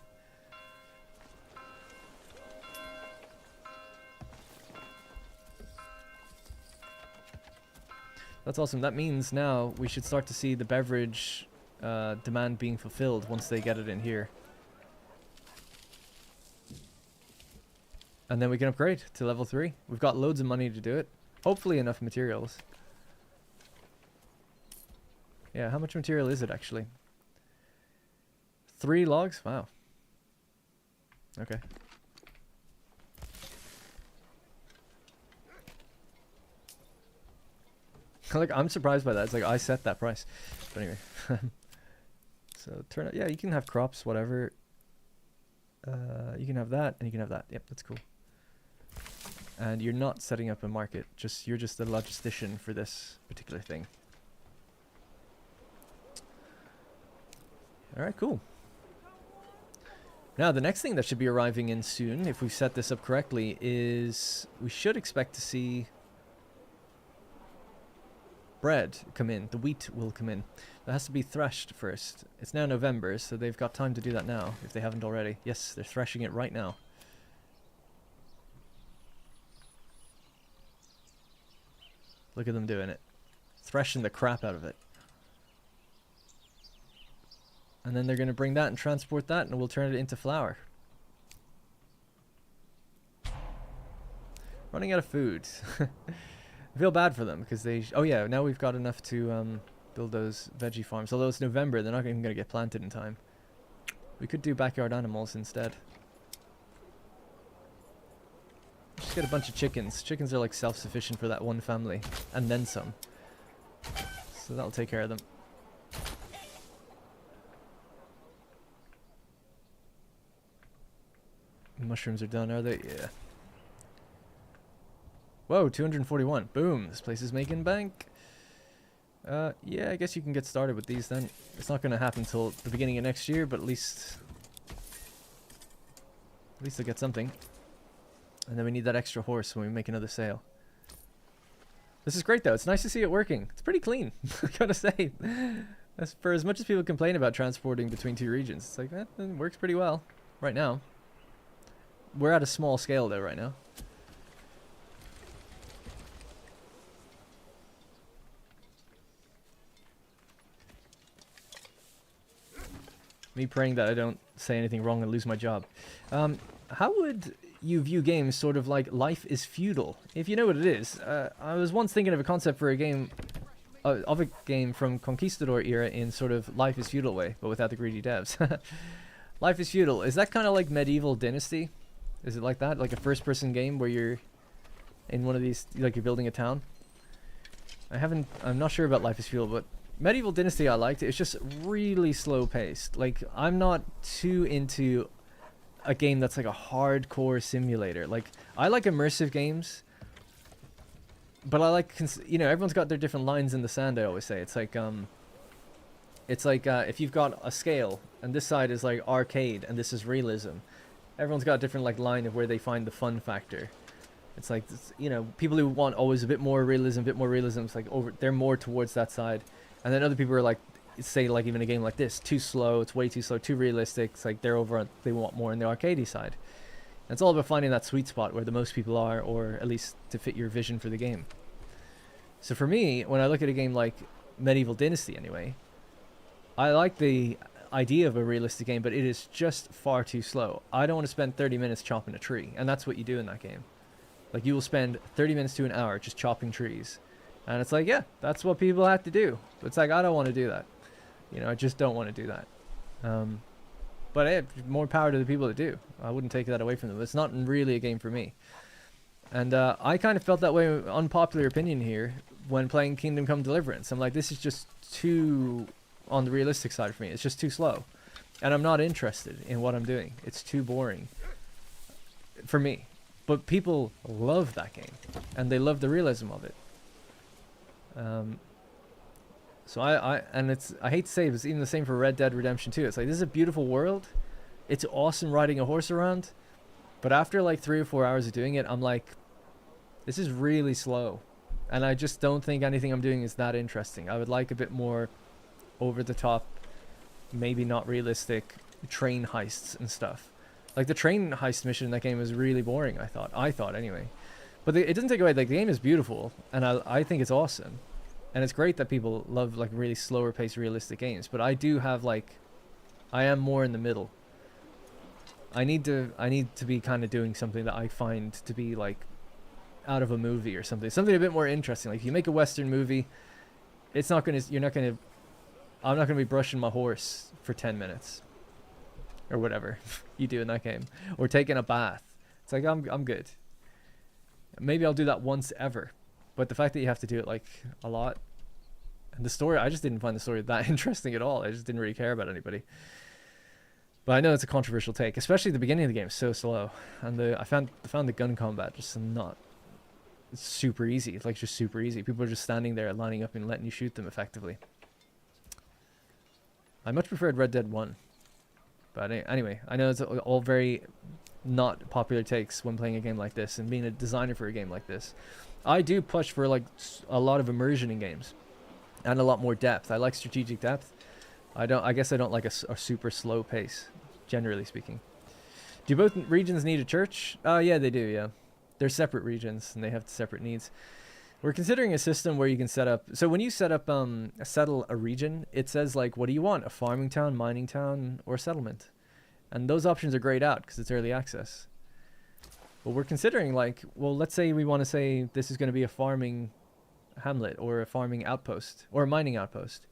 That's awesome. That means now we should start to see the beverage demand being fulfilled once they get it in here. And then we can upgrade to level 3. We've got loads of money to do it. Hopefully enough materials. Yeah, how much material is it actually? 3 logs? Wow. Okay. Like, I'm surprised by that. It's like I set that price. But anyway. So turn out, yeah, you can have crops, whatever. You can have that and you can have that. Yep, that's cool. and you're not setting up a market. You're just the logistician for this particular thing. All right, cool. Now, the next thing that should be arriving in soon, if we set this up correctly, is we should expect to see bread come in. The wheat will come in. That has to be threshed first. It's now November, so they've got time to do that now, if they haven't already. Yes, they're threshing it right now. Look at them doing it. Threshing the crap out of it. And then they're going to bring that and transport that, and we'll turn it into flour. Running out of food. I feel bad for them because they... oh yeah, now we've got enough to build those veggie farms. Although it's November, they're not even going to get planted in time. We could do backyard animals instead. Just get a bunch of chickens. Chickens are like self-sufficient for that one family. And then some. So that'll take care of them. Mushrooms are done, are they? Yeah. Whoa, 241. Boom. This place is making bank. Yeah, I guess you can get started with these then. It's not going to happen till the beginning of next year, but at least they'll get something. And then we need that extra horse when we make another sale. This is great though. It's nice to see it working. It's pretty clean, I gotta say. For as much as people complain about transporting between two regions, it's like, that works pretty well right now. We're at a small scale though right now. Me praying that I don't say anything wrong and lose my job. How would you view games sort of like Life is Feudal? If you know what it is, I was once thinking of a concept for a game, of a game from Conquistador era in sort of Life is Feudal way, but without the greedy devs. Life is Feudal, is that kind of like Medieval Dynasty? Is it like that? Like a first-person game where you're in one of these, like you're building a town? I'm not sure about Life is Feudal, but Medieval Dynasty I liked. It's just really slow-paced. Like, I'm not too into a game that's like a hardcore simulator. Like, I like immersive games, but I like, you know, everyone's got their different lines in the sand, I always say. It's like if you've got a scale, and this side is like arcade, and this is realism. Everyone's got a different like line of where they find the fun factor. It's like, you know, people who want always a bit more realism, it's like they're more towards that side. And then other people are like, say like even a game like this, too slow, it's way too slow, too realistic. It's like they want more on the arcadey side. And it's all about finding that sweet spot where the most people are, or at least to fit your vision for the game. So for me, when I look at a game like Medieval Dynasty anyway, I like the idea of a realistic game, but it is just far too slow. I don't want to spend 30 minutes chopping a tree, and that's what you do in that game. Like, you will spend 30 minutes to an hour just chopping trees. And it's like, yeah, that's what people have to do. But it's like, I don't want to do that. You know, I just don't want to do that. But hey, more power to the people that do. I wouldn't take that away from them. It's not really a game for me. And I kind of felt that way, unpopular opinion here, when playing Kingdom Come Deliverance. I'm like, this is just too on the realistic side for me. It's just too slow. And I'm not interested in what I'm doing. It's too boring for me. But people love that game, and they love the realism of it. So I hate to say it, but it's even the same for Red Dead Redemption 2. It's like, this is a beautiful world. It's awesome riding a horse around. But after like 3 or 4 hours of doing it, I'm like, this is really slow. And I just don't think anything I'm doing is that interesting. I would like a bit more over the top, maybe not realistic train heists and stuff. Like the train heist mission in that game was really boring, I thought anyway. But it doesn't take away, like, the game is beautiful, and I think it's awesome. And it's great that people love like really slower paced realistic games, but I do have like, I am more in the middle. I need to be kind of doing something that I find to be like out of a movie or something a bit more interesting. Like, if you make a Western movie, I'm not gonna be brushing my horse for 10 minutes or whatever you do in that game, or taking a bath. It's like, I'm good. Maybe I'll do that once ever, but the fact that you have to do it like a lot, and the story, I just didn't find the story that interesting at all. I just didn't really care about anybody. But I know it's a controversial take, especially the beginning of the game is so slow, and I found the gun combat just not It's super easy. It's like just super easy. People are just standing there lining up and letting you shoot them effectively. I much preferred Red Dead 1. But anyway, I know it's all very not popular takes when playing a game like this and being a designer for a game like this. I do push for like a lot of immersion in games and a lot more depth. I like strategic depth. I guess I don't like a super slow pace, generally speaking. Do both regions need a church? Yeah, they do, yeah. They're separate regions and they have separate needs. We're considering a system where you can set up, so when you set up settle a region, it says like, what do you want? A farming town, mining town, or a settlement? And those options are grayed out because it's early access. But we're considering like, well, let's say we want to say this is going to be a farming hamlet or a farming outpost or a mining outpost.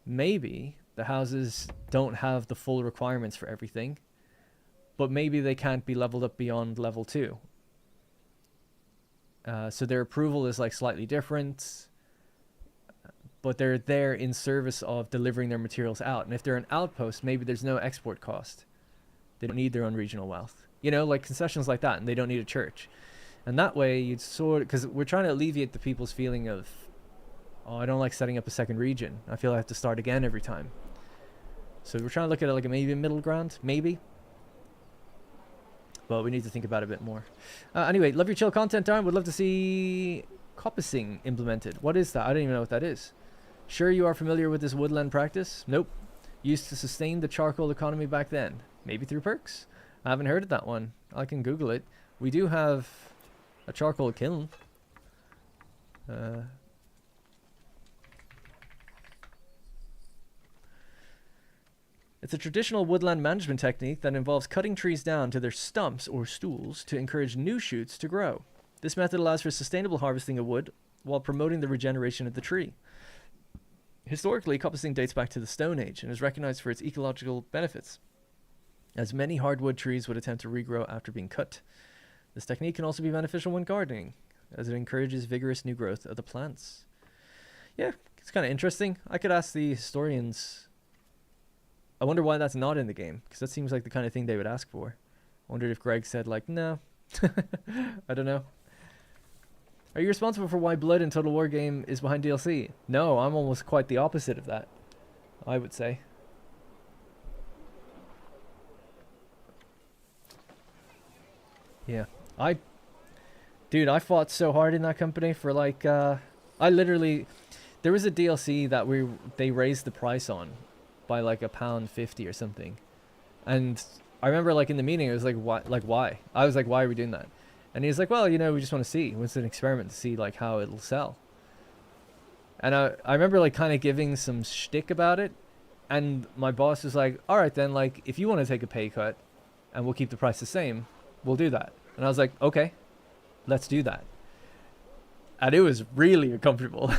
Maybe the houses don't have the full requirements for everything, but maybe they can't be leveled up beyond level 2. So their approval is like slightly different, but they're there in service of delivering their materials out. And if they're an outpost, maybe there's no export cost. They don't need their own regional wealth. You know, like concessions like that, and they don't need a church. And that way you'd sort of, because we're trying to alleviate the people's feeling of, oh, I don't like setting up a second region. I feel I have to start again every time. So we're trying to look at it like a maybe a middle ground, maybe. But we need to think about it a bit more. Anyway, love your chill content, Darren. Would love to see coppicing implemented. What is that? I don't even know what that is. Sure you are familiar with this woodland practice? Nope. Used to sustain the charcoal economy back then. Maybe through perks? I haven't heard of that one. I can Google it. We do have a charcoal kiln. It's a traditional woodland management technique that involves cutting trees down to their stumps or stools to encourage new shoots to grow. This method allows for sustainable harvesting of wood while promoting the regeneration of the tree. Historically, coppicing dates back to the Stone Age and is recognized for its ecological benefits, as many hardwood trees would attempt to regrow after being cut. This technique can also be beneficial when gardening, as it encourages vigorous new growth of the plants. Yeah, it's kind of interesting. I could ask the historians. I wonder why that's not in the game, because that seems like the kind of thing they would ask for. I wondered if Greg said like, no. I don't know. Are you responsible for why Blood in Total War game is behind DLC? No, I'm almost quite the opposite of that, I would say. Yeah. Dude, I fought so hard in that company for like, I literally, there was a DLC that they raised the price on by like £1.50 or something. And I remember like in the meeting, it was like, why? I was like, why are we doing that? And he's like, well, you know, we just want to see. It's an experiment to see like how it'll sell. And I remember like kind of giving some shtick about it. And my boss was like, all right, then, like, if you want to take a pay cut and we'll keep the price the same, we'll do that. And I was like, okay, let's do that. And it was really uncomfortable.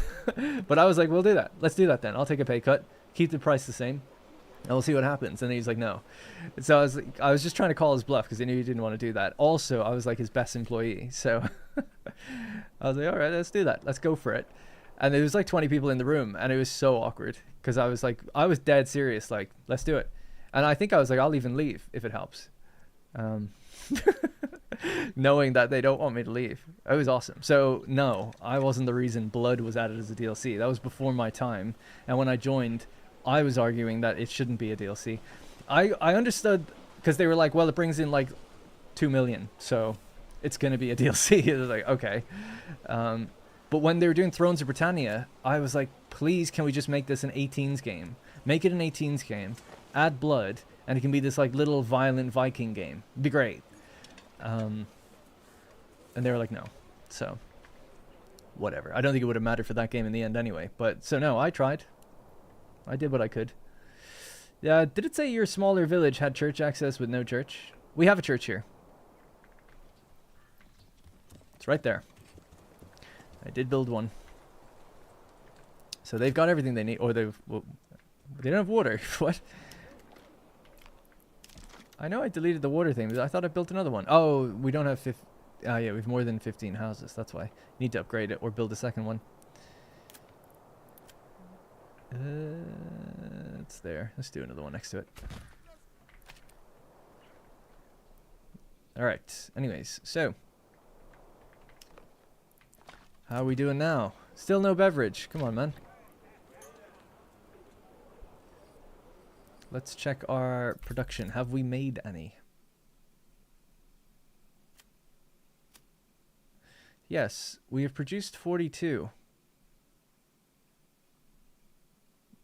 But I was like, we'll do that. Let's do that then. I'll take a pay cut, keep the price the same, and we'll see what happens. And then he's like, no. And so I was just trying to call his bluff because I knew he didn't want to do that. Also, I was like his best employee. So I was like, all right, let's do that. Let's go for it. And there was like 20 people in the room, and it was so awkward because I was like, I was dead serious, like, let's do it. And I think I was like, I'll even leave if it helps. Knowing that they don't want me to leave. It was awesome. So no, I wasn't the reason Blood was added as a DLC. That was before my time. And when I joined, I was arguing that it shouldn't be a DLC. I understood because they were like, well, it brings in like 2 million, so it's going to be a DLC. It was like, okay. But when they were doing Thrones of Britannia, I was like, please, can we just make this an 18s game? Make it an 18s game, add blood, and it can be this like little violent Viking game. It'd be great. And they were like, no. So, whatever. I don't think it would have mattered for that game in the end anyway. But, so no, I tried. I did what I could. Did it say your smaller village had church access with no church? We have a church here. It's right there. I did build one. So they've got everything they need. Or they don't have water. What? I know I deleted the water thing, but I thought I built another one. Oh, we don't have yeah, we have more than 15 houses. That's why. Need to upgrade it or build a second one. It's there. Let's do another one next to it. Alright. Anyways, so. How are we doing now? Still no beverage. Come on, man. Let's check our production. Have we made any? Yes, we have produced 42.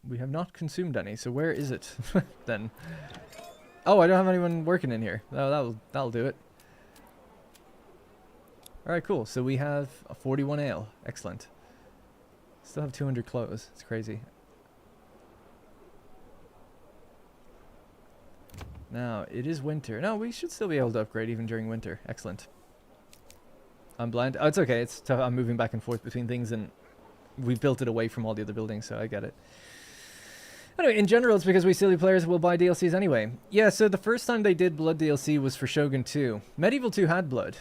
We have not consumed any, so where is it then? Oh, I don't have anyone working in here. Oh, that'll do it. Alright, cool. So we have a 41 ale. Excellent. Still have 200 clothes. It's crazy. Now, it is winter. No, we should still be able to upgrade even during winter. Excellent. I'm blind. Oh, it's okay. It's tough. I'm moving back and forth between things, and we built it away from all the other buildings, so I get it. Anyway, in general, it's because we silly players will buy DLCs anyway. Yeah, so the first time they did Blood DLC was for Shogun 2. Medieval 2 had Blood.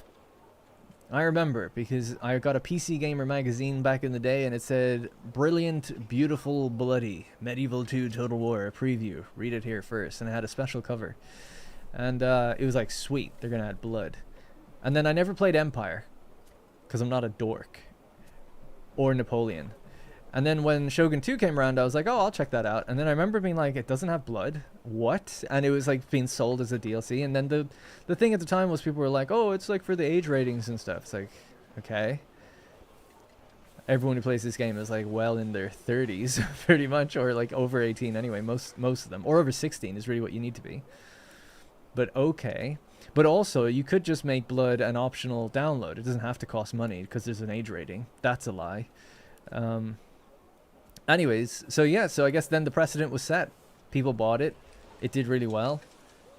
I remember, because I got a PC Gamer magazine back in the day, and it said, "Brilliant, beautiful, bloody, Medieval 2 Total War, a preview. Read it here first." And it had a special cover. And it was like, sweet, they're going to add Blood. And then I never played Empire, because I'm not a dork. Or Napoleon. And then when Shogun 2 came around, I was like, oh, I'll check that out. And then I remember being like, it doesn't have blood? What? And it was like being sold as a DLC. And then the thing at the time was people were like, oh, it's like for the age ratings and stuff. It's like, okay. Everyone who plays this game is like well in their 30s, pretty much, or like over 18 anyway, most of them. Or over 16 is really what you need to be. But okay. But also, you could just make Blood an optional download. It doesn't have to cost money because there's an age rating. That's a lie. Anyways, so yeah, so I guess then the precedent was set. People bought it. It did really well.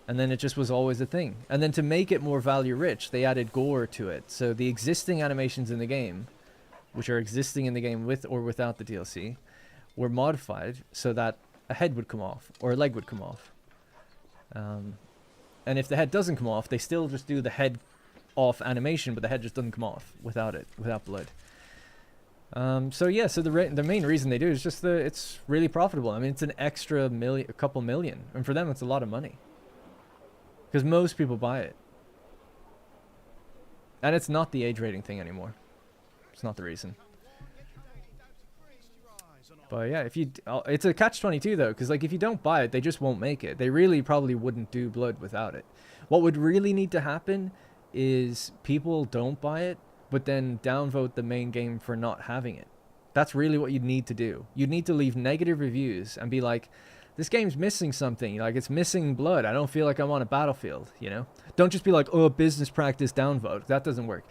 And then it just was always a thing. And then to make it more value rich, they added gore to it. So the existing animations in the game, which are existing in the game with or without the DLC, were modified so that a head would come off or a leg would come off. And if the head doesn't come off, they still just do the head off animation, but the head just doesn't come off without blood. So yeah, so the main reason they do is just it's really profitable. I mean, it's an extra a couple million, and for them it's a lot of money. Because most people buy it. And it's not the age rating thing anymore. It's not the reason. But yeah, it's a catch-22 though, because like if you don't buy it, they just won't make it. They really probably wouldn't do Blood without it. What would really need to happen is people don't buy it, but then downvote the main game for not having it. That's really what you'd need to do. You'd need to leave negative reviews and be like, this game's missing something. Like, it's missing blood. I don't feel like I'm on a battlefield, you know? Don't just be like, oh, business practice downvote. That doesn't work.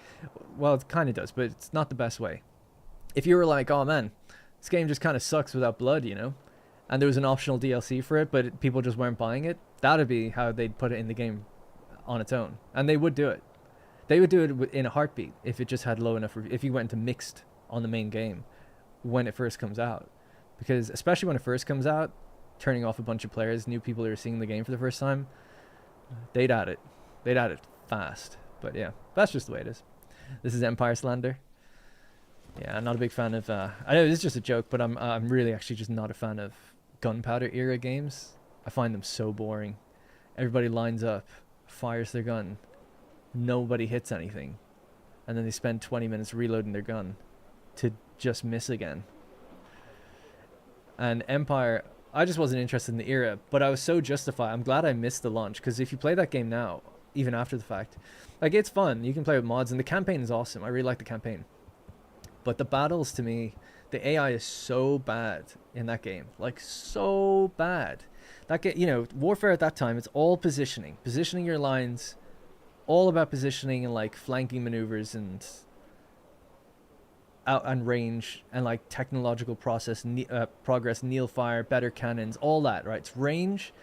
Well, it kind of does, but it's not the best way. If you were like, oh, man, this game just kind of sucks without blood, you know? And there was an optional DLC for it, but people just weren't buying it. That'd be how they'd put it in the game on its own. And they would do it. They would do it in a heartbeat if it just had low enough, if you went into mixed on the main game when it first comes out. Because especially when it first comes out, turning off a bunch of players, new people who are seeing the game for the first time, they'd add it. They'd add it fast. But yeah, that's just the way it is. This is Empire Slander. Yeah, I'm not a big fan of, I know this is just a joke, but I'm really actually just not a fan of gunpowder era games. I find them so boring. Everybody lines up, fires their gun. Nobody hits anything, and then they spend 20 minutes reloading their gun to just miss again. And Empire, I just wasn't interested in the era, but I was so justified. I'm glad I missed the launch, because if you play that game now, even after the fact, like, it's fun. You can play with mods, and the campaign is awesome. I really like the campaign. But the battles, to me, the AI is so bad in that game. Like, so bad. That game, you know, Warfare at that time, it's all positioning. Positioning your lines, all about positioning and like flanking maneuvers and out and range and like technological progress, kneel fire, better cannons, all that, right? It's range,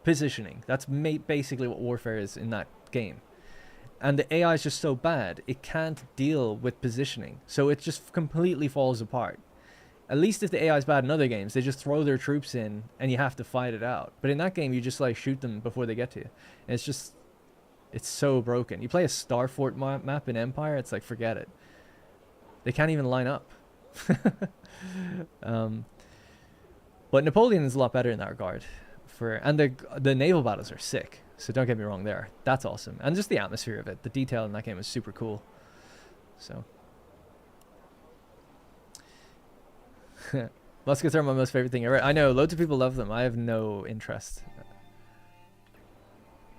positioning. That's basically what Warfare is in that game. And the AI is just so bad, it can't deal with positioning. So it just completely falls apart. At least if the AI is bad in other games, they just throw their troops in and you have to fight it out. But in that game, you just like shoot them before they get to you. And it's just, it's so broken. You play a Starfort map in Empire, it's like, forget it. They can't even line up. But Napoleon is a lot better in that regard. And the naval battles are sick. So don't get me wrong there. That's awesome. And just the atmosphere of it. The detail in that game is super cool. So. Muskets are my most favorite thing ever. I know, loads of people love them. I have no interest.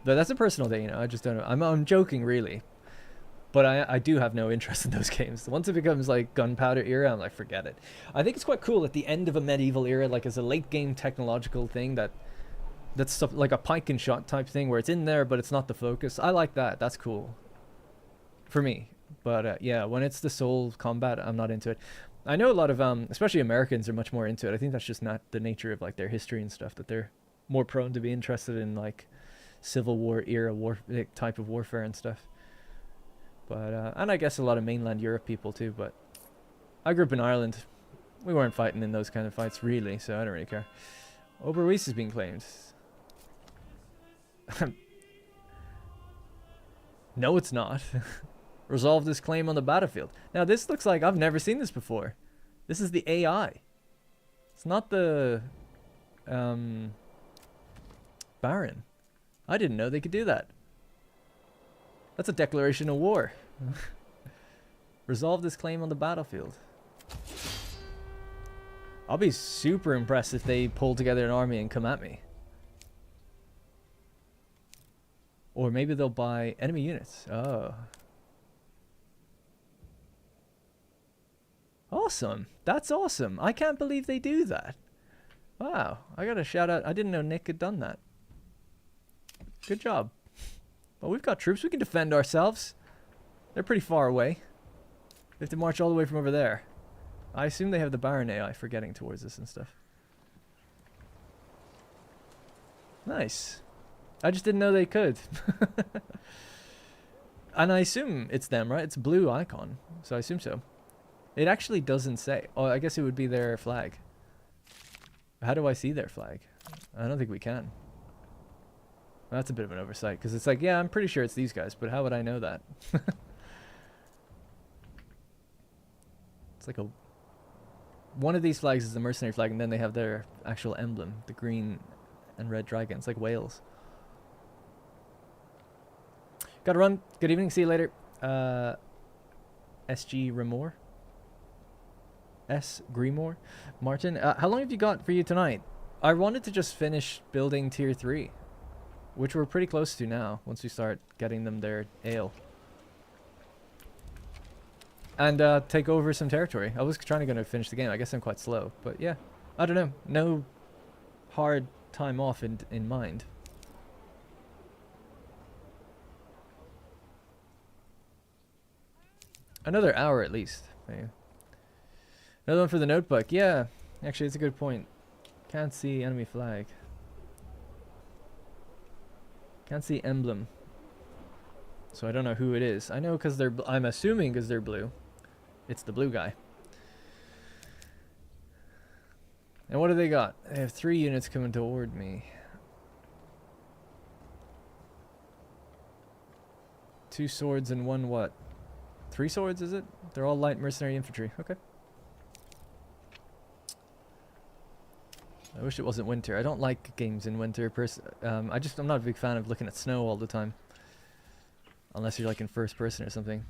But that's a personal thing, you know. I just don't know. I'm joking, really. But I do have no interest in those games. Once it becomes like gunpowder era, I'm like, forget it. I think it's quite cool at the end of a medieval era, like as a late game technological thing that's stuff like a pike and shot type thing where it's in there but it's not the focus. I like that. That's cool for me. But yeah, when it's the soul combat, I'm not into it. I know a lot of especially Americans are much more into it. I think that's just not the nature of like their history and stuff, that they're more prone to be interested in like Civil War era type of warfare and stuff. But and I guess a lot of mainland Europe people too, but I grew up in Ireland. We weren't fighting in those kind of fights really, so I don't really care. Oberweis is being claimed. No, it's not. Resolve this claim on the battlefield. Now this looks like I've never seen this before. This is the AI. It's not the Baron. I didn't know they could do that. That's a declaration of war. Resolve this claim on the battlefield. I'll be super impressed if they pull together an army and come at me. Or maybe they'll buy enemy units. Oh. Awesome. That's awesome. I can't believe they do that. Wow. I gotta shout out. I didn't know Nick had done that. Good job. Well, we've got troops. We can defend ourselves. They're pretty far away. They have to march all the way from over there. I assume they have the Baron AI for getting towards us and stuff. Nice. I just didn't know they could. And I assume it's them, right? It's a blue icon, so I assume so. It actually doesn't say. Oh, I guess it would be their flag. How do I see their flag? I don't think we can. That's a bit of an oversight, because it's like, yeah, I'm pretty sure it's these guys, but how would I know that? It's like a... One of these flags is the mercenary flag, and then they have their actual emblem, the green and red dragon. It's like Wales. Gotta run. Good evening. See you later. SG Remore. S. Gremore. Martin, how long have you got for you tonight? I wanted to just finish building tier 3, which we're pretty close to now, once we start getting them their ale. And take over some territory. I was trying to finish the game. I guess I'm quite slow, but yeah. I don't know. No hard time off in mind. Another hour at least. Maybe. Another one for the notebook. Yeah, actually, it's a good point. Can't see enemy flag. Can't see emblem. So I don't know who it is. I know because they're... I'm assuming because they're blue. It's the blue guy. And what do they got? They have 3 units coming toward me. 2 swords and 1 what? 3 swords, is it? They're all light mercenary infantry. Okay. I wish it wasn't winter. I don't like games in winter. I'm not a big fan of looking at snow all the time. Unless you're like in first person or something.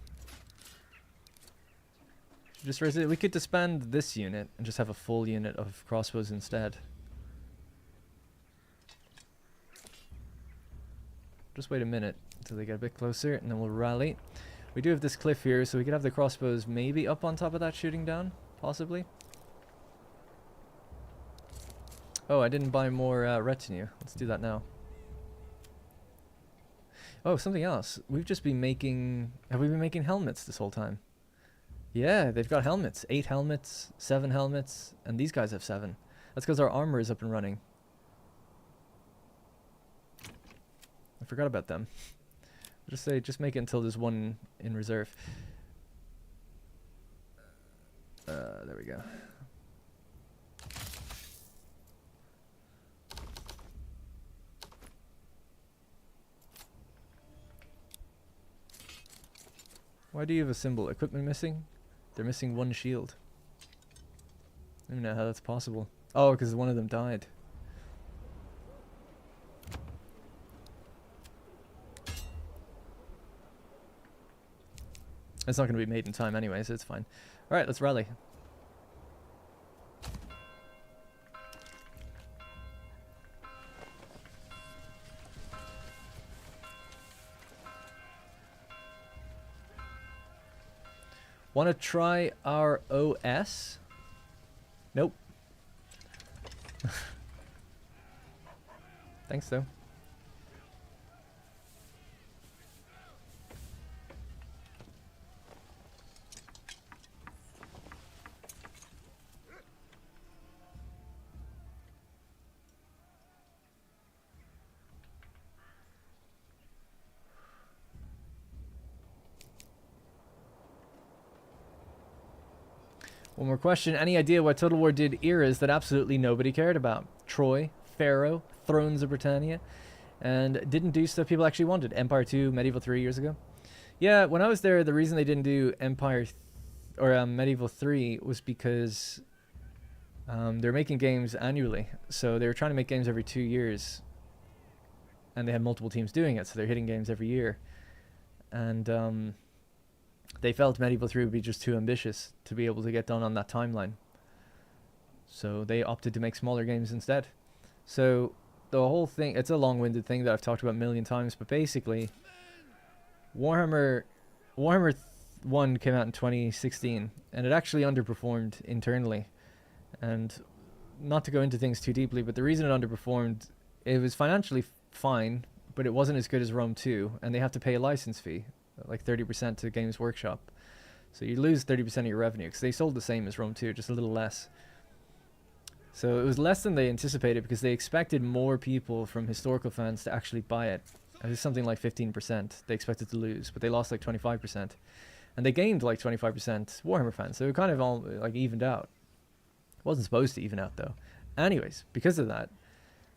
Just we could disband this unit and just have a full unit of crossbows instead. Just wait a minute until they get a bit closer and then we'll rally. We do have this cliff here, so we could have the crossbows maybe up on top of that shooting down, possibly. Oh, I didn't buy more retinue. Let's do that now. Oh, something else. We've just been making... Have we been making helmets this whole time? Yeah, they've got helmets. 8 helmets, 7 helmets, and these guys have 7. That's because our armor is up and running. I forgot about them. Just make it until there's 1 in reserve. There we go. Why do you have a symbol? Equipment missing? They're missing 1 shield. I don't even know how that's possible. Oh, because one of them died. It's not going to be made in time anyway, so it's fine. Alright, let's rally. Want to try our OS? Nope. Thanks, though. One more question. Any idea why Total War did eras that absolutely nobody cared about? Troy, Pharaoh, Thrones of Britannia, and didn't do stuff people actually wanted. Empire 2, Medieval 3 years ago. Yeah, when I was there, the reason they didn't do Medieval 3 was because they're making games annually. So they were trying to make games every 2 years. And they had multiple teams doing it, so they're hitting games every year. And they felt Medieval 3 would be just too ambitious to be able to get done on that timeline. So they opted to make smaller games instead. So the whole thing, it's a long-winded thing that I've talked about a million times, but basically Warhammer 1 came out in 2016, and it actually underperformed internally. And not to go into things too deeply, but the reason it underperformed, it was financially fine, but it wasn't as good as Rome 2, and they have to pay a license fee, like 30% to Games Workshop. So you lose 30% of your revenue, because they sold the same as Rome 2, just a little less. So it was less than they anticipated, because they expected more people from historical fans to actually buy it. It was something like 15% they expected to lose, but they lost like 25%. And they gained like 25% Warhammer fans, so it kind of all like evened out. It wasn't supposed to even out though. Anyways, because of that,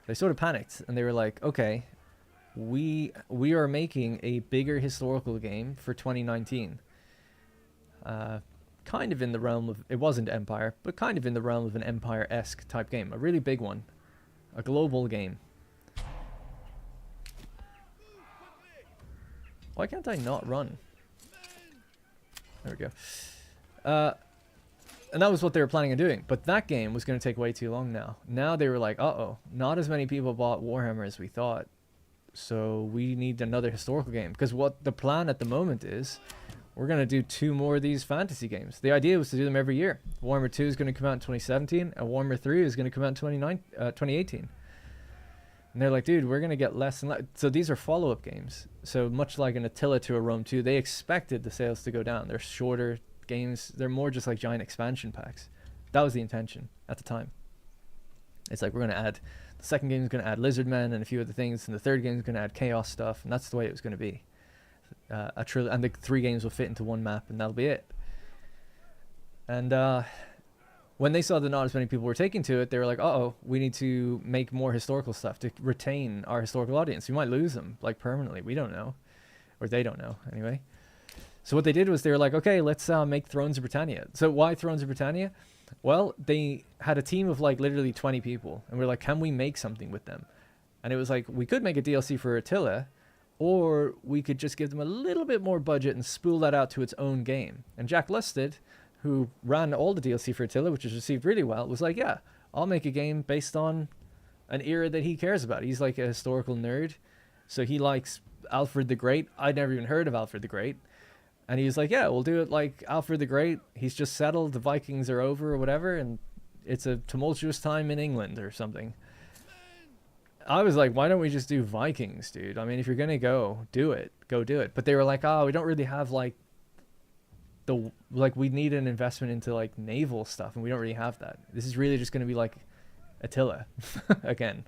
they sort of panicked, and they were like, okay, we are making a bigger historical game for 2019. Kind of in the realm of, it wasn't Empire, but kind of in the realm of an Empire-esque type game. A really big one. A global game. Why can't I not run? There we go. And that was what they were planning on doing. But that game was going to take way too long now. Now they were like, uh-oh, not as many people bought Warhammer as we thought. So we need another historical game. Because what the plan at the moment is, we're going to do 2 more of these fantasy games. The idea was to do them every year. Warhammer 2 is going to come out in 2017, and Warhammer 3 is going to come out in 2018. And they're like, dude, we're going to get less and less. So these are follow-up games. So much like an Attila to a Rome 2, they expected the sales to go down. They're shorter games. They're more just like giant expansion packs. That was the intention at the time. It's like, we're going to add, the second game is going to add Lizardmen and a few other things, and the third game is going to add Chaos stuff, and that's the way it was going to be. And the 3 games will fit into one map, and that'll be it. And when they saw that not as many people were taking to it, they were like, uh-oh, we need to make more historical stuff to retain our historical audience. We might lose them, like, permanently. We don't know. Or they don't know, anyway. So what they did was they were like, okay, let's make Thrones of Britannia. So why Thrones of Britannia? Well, they had a team of, like, literally 20 people. And we're like, can we make something with them? And it was like, we could make a DLC for Attila, or we could just give them a little bit more budget and spool that out to its own game. And Jack Lusted, who ran all the DLC for Attila, which was received really well, was like, yeah, I'll make a game based on an era that he cares about. He's like a historical nerd, so he likes Alfred the Great. I'd never even heard of Alfred the Great. And he was like, yeah, we'll do it like Alfred the Great. He's just settled, the Vikings are over or whatever, and it's a tumultuous time in England or something. I was like, why don't we just do Vikings, dude? I mean, if you're going to go, do it. Go do it. But they were like, oh, we don't really have, like, we need an investment into, like, naval stuff, and we don't really have that. This is really just going to be, like, Attila again.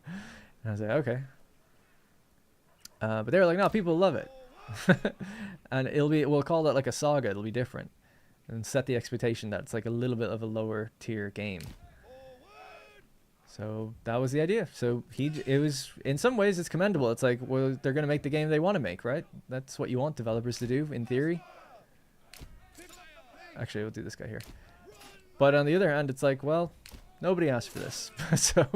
And I was like, okay. But they were like, no, people love it. And we'll call that, like, a saga. It'll be different. And set the expectation that it's, like, a little bit of a lower tier game. So that was the idea. So it was, in some ways, it's commendable. It's like, well, they're going to make the game they want to make, right? That's what you want developers to do, in theory. Actually, we'll do this guy here. But on the other hand, it's like, well, nobody asked for this. So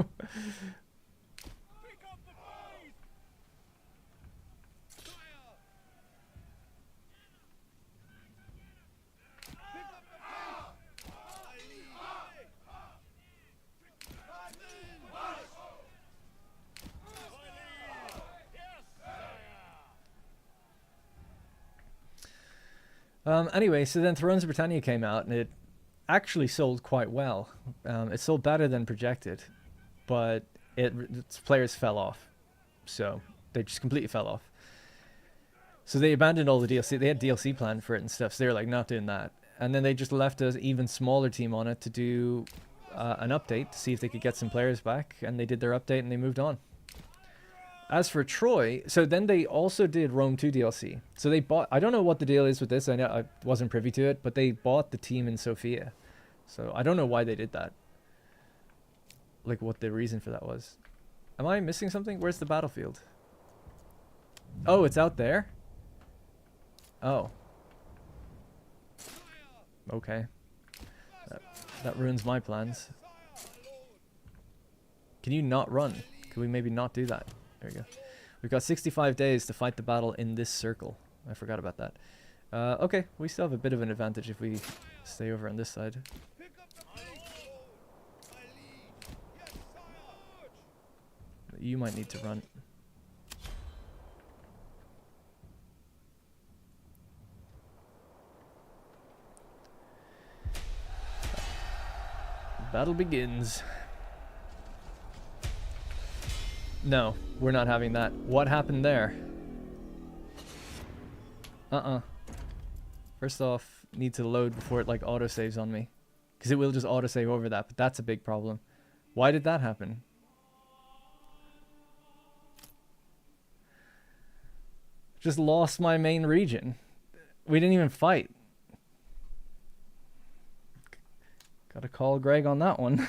Anyway, so then Thrones of Britannia came out, and it actually sold quite well. It sold better than projected, but its players fell off. So they just completely fell off. So they abandoned all the DLC. They had DLC planned for it and stuff, so they were like, not doing that. And then they just left an even smaller team on it to do an update to see if they could get some players back. And they did their update and they moved on. As for Troy, so then they also did Rome 2 DLC. So they bought, I don't know what the deal is with this. I know I wasn't privy to it, but they bought the team in Sofia. So I don't know why they did that. Like what the reason for that was. Am I missing something? Where's the battlefield? Oh, it's out there? Oh. Okay. That ruins my plans. Can you not run? Can we maybe not do that? There we go. We've got 65 days to fight the battle in this circle. I forgot about that. Okay, we still have a bit of an advantage if we stay over on this side. You might need to run. Battle begins. No, we're not having that. What happened there? First off, need to load before it like autosaves on me. Because it will just autosave over that, but that's a big problem. Why did that happen? Just lost my main region. We didn't even fight. Gotta call Greg on that one.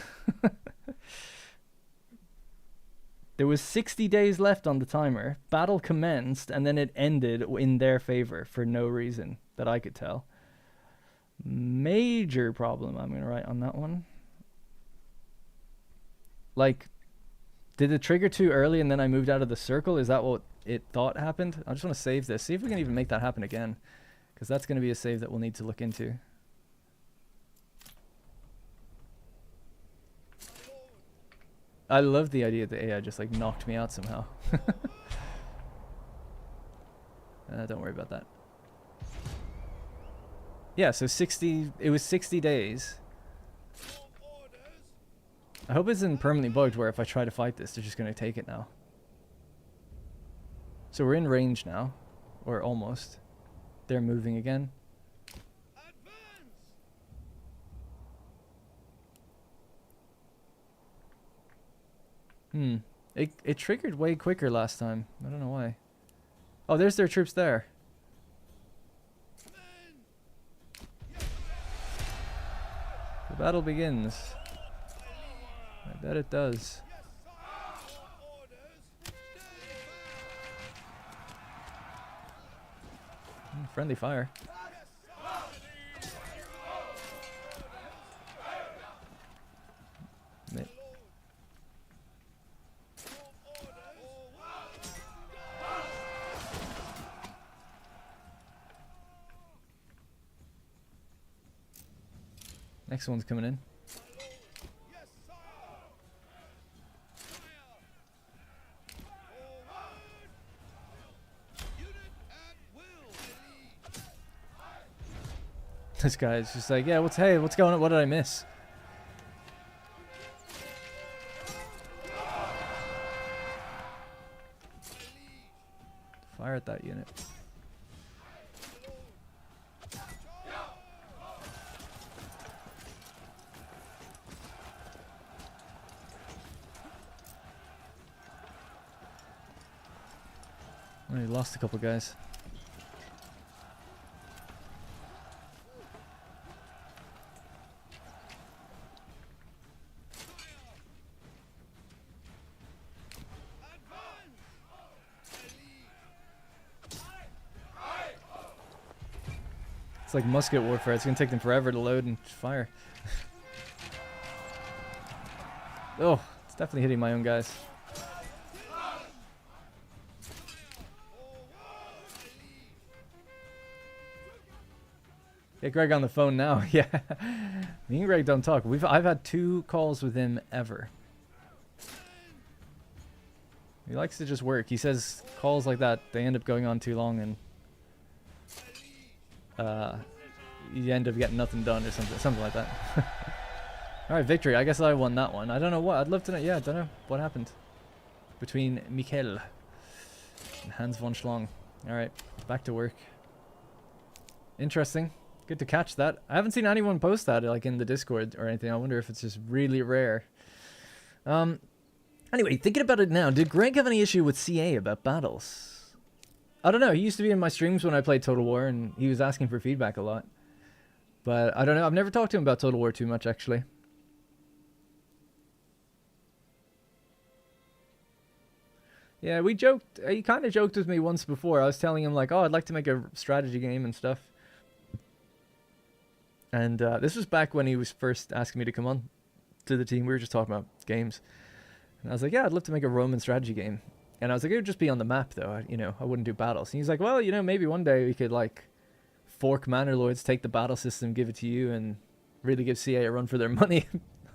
There was 60 days left on the timer. Battle commenced, and then it ended in their favor for no reason that I could tell. Major problem I'm going to write on that one. Like, did it trigger too early and then I moved out of the circle? Is that what it thought happened? I just want to save this. See if we can even make that happen again. Because that's going to be a save that we'll need to look into. I love the idea that AI just like knocked me out somehow. Don't worry about that. Yeah, so it was 60 days. I hope it isn't permanently bugged where if I try to fight this, they're just going to take it now. So we're in range now. Or almost. They're moving again. It triggered way quicker last time. I don't know why. Oh, there's their troops there. The battle begins. I bet it does. Friendly fire. Next one's coming in. This guy's just like, yeah, what's going on? What did I miss? Fire at that unit. We lost a couple guys. It's like musket warfare. It's gonna take them forever to load and fire. Oh, it's definitely hitting my own guys. Get Greg on the phone now. Yeah, me and Greg don't talk. I've had 2 calls with him ever. He likes to just work. He says calls like that, they end up going on too long, and you end up getting nothing done or something like that. All right, victory. I guess I won that one. I don't know what. I'd love to know. Yeah, I don't know what happened between Mikkel and Hans von Schlong. All right, back to work. Interesting. Good to catch that. I haven't seen anyone post that like in the Discord or anything. I wonder if it's just really rare. Anyway, thinking about it now, did Greg have any issue with CA about battles? I don't know. He used to be in my streams when I played Total War, and he was asking for feedback a lot. But I don't know. I've never talked to him about Total War too much, actually. Yeah, we joked. He kind of joked with me once before. I was telling him, like, oh, I'd like to make a strategy game and stuff. And this was back when he was first asking me to come on to the team. We were just talking about games. And I was like, yeah, I'd love to make a Roman strategy game. And I was like, it would just be on the map, though. I wouldn't do battles. And he's like, well, maybe one day we could, like, fork Manor Lords, take the battle system, give it to you, and really give CA a run for their money.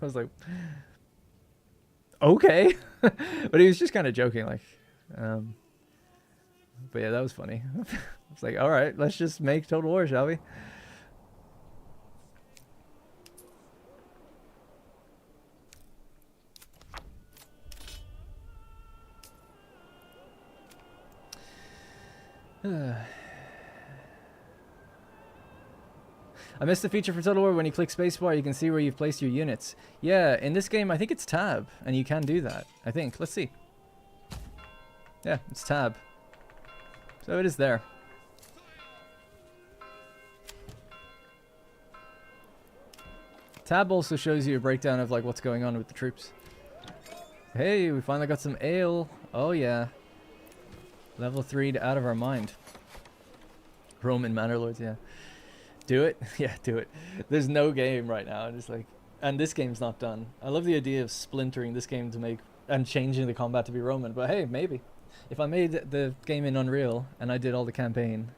I was like, okay. But he was just kind of joking, like. But yeah, that was funny. It's like, all right, let's just make Total War, shall we? I missed the feature for Total War. When you click spacebar, you can see where you've placed your units. Yeah, in this game, I think it's tab, and you can do that. I think. Let's see. Yeah, it's tab. So it is there. Tab also shows you a breakdown of like what's going on with the troops. Hey, we finally got some ale. Oh yeah. Level 3 out of our mind. Roman Manor Lords, yeah. Do it? Yeah, do it. There's no game right now. It's like, and this game's not done. I love the idea of splintering this game to make, and changing the combat to be Roman. But hey, maybe. If I made the game in Unreal, and I did all the campaign,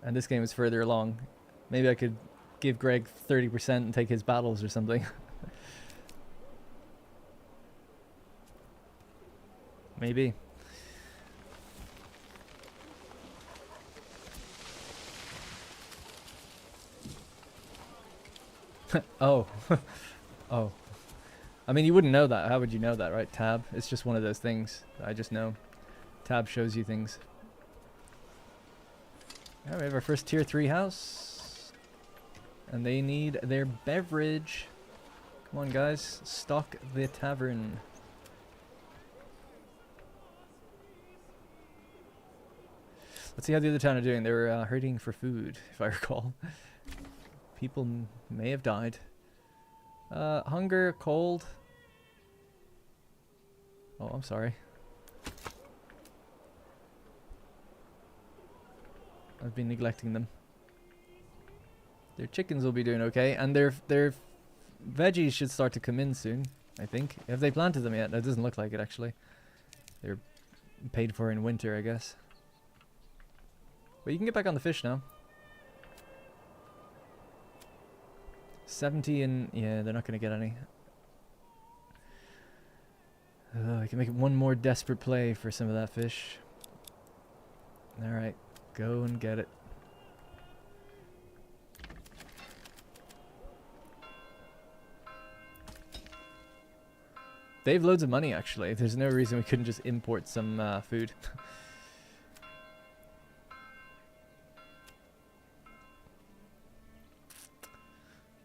and this game is further along, maybe I could give Greg 30% and take his battles or something. Maybe. Oh. Oh. I mean, you wouldn't know that. How would you know that, right? Tab. It's just one of those things that I just know. Tab shows you things. Yeah, we have our first tier 3 house. And they need their beverage. Come on, guys. Stock the tavern. Let's see how the other town are doing. They were hurting for food, if I recall. People may have died. Hunger, cold. Oh, I'm sorry. I've been neglecting them. Their chickens will be doing okay, and their veggies should start to come in soon, I think. Have they planted them yet? That doesn't look like it, actually. They're paid for in winter, I guess. But you can get back on the fish now. 70 and... yeah, they're not going to get any. I can make one more desperate play for some of that fish. Alright, go and get it. They have loads of money, actually. There's no reason we couldn't just import some food.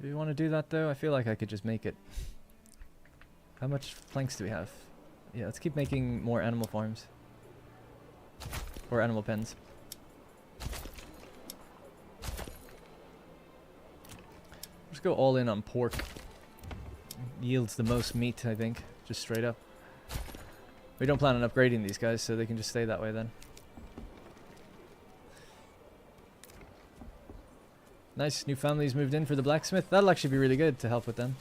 Do you want to do that, though? I feel like I could just make it. How much planks do we have? Yeah, let's keep making more animal farms. Or animal pens. Just go all in on pork. Yields the most meat, I think. Just straight up. We don't plan on upgrading these guys, so they can just stay that way then. Nice, new families moved in for the blacksmith. That'll actually be really good to help with them.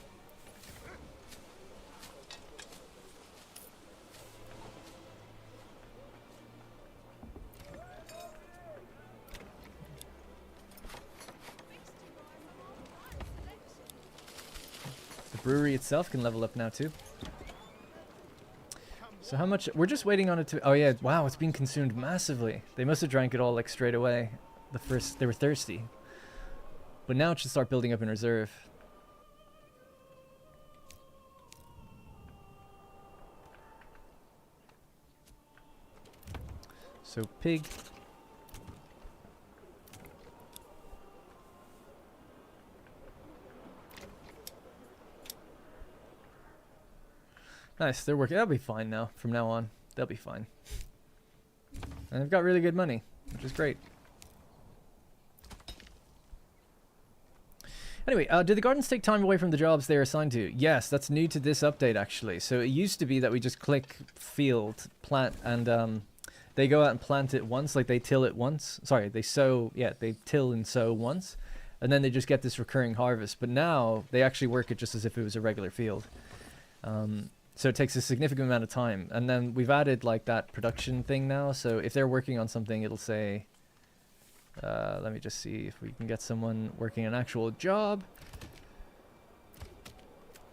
The brewery itself can level up now too. So how much? We're just waiting on it to... oh yeah, wow, it's being consumed massively. They must have drank it all like straight away. They were thirsty. But now it should start building up in reserve. So pig. Nice, they're working. That'll be fine now. From now on, they'll be fine. And they've got really good money, which is great. Anyway, do the gardens take time away from the jobs they're assigned to? Yes, that's new to this update, actually. So it used to be that we just click field, plant, and they go out and plant it once, like they till it once. Sorry, they sow, yeah, they till and sow once. And then they just get this recurring harvest. But now they actually work it just as if it was a regular field. So it takes a significant amount of time. And then we've added like that production thing now. So if they're working on something, it'll say, let me just see if we can get someone working an actual job.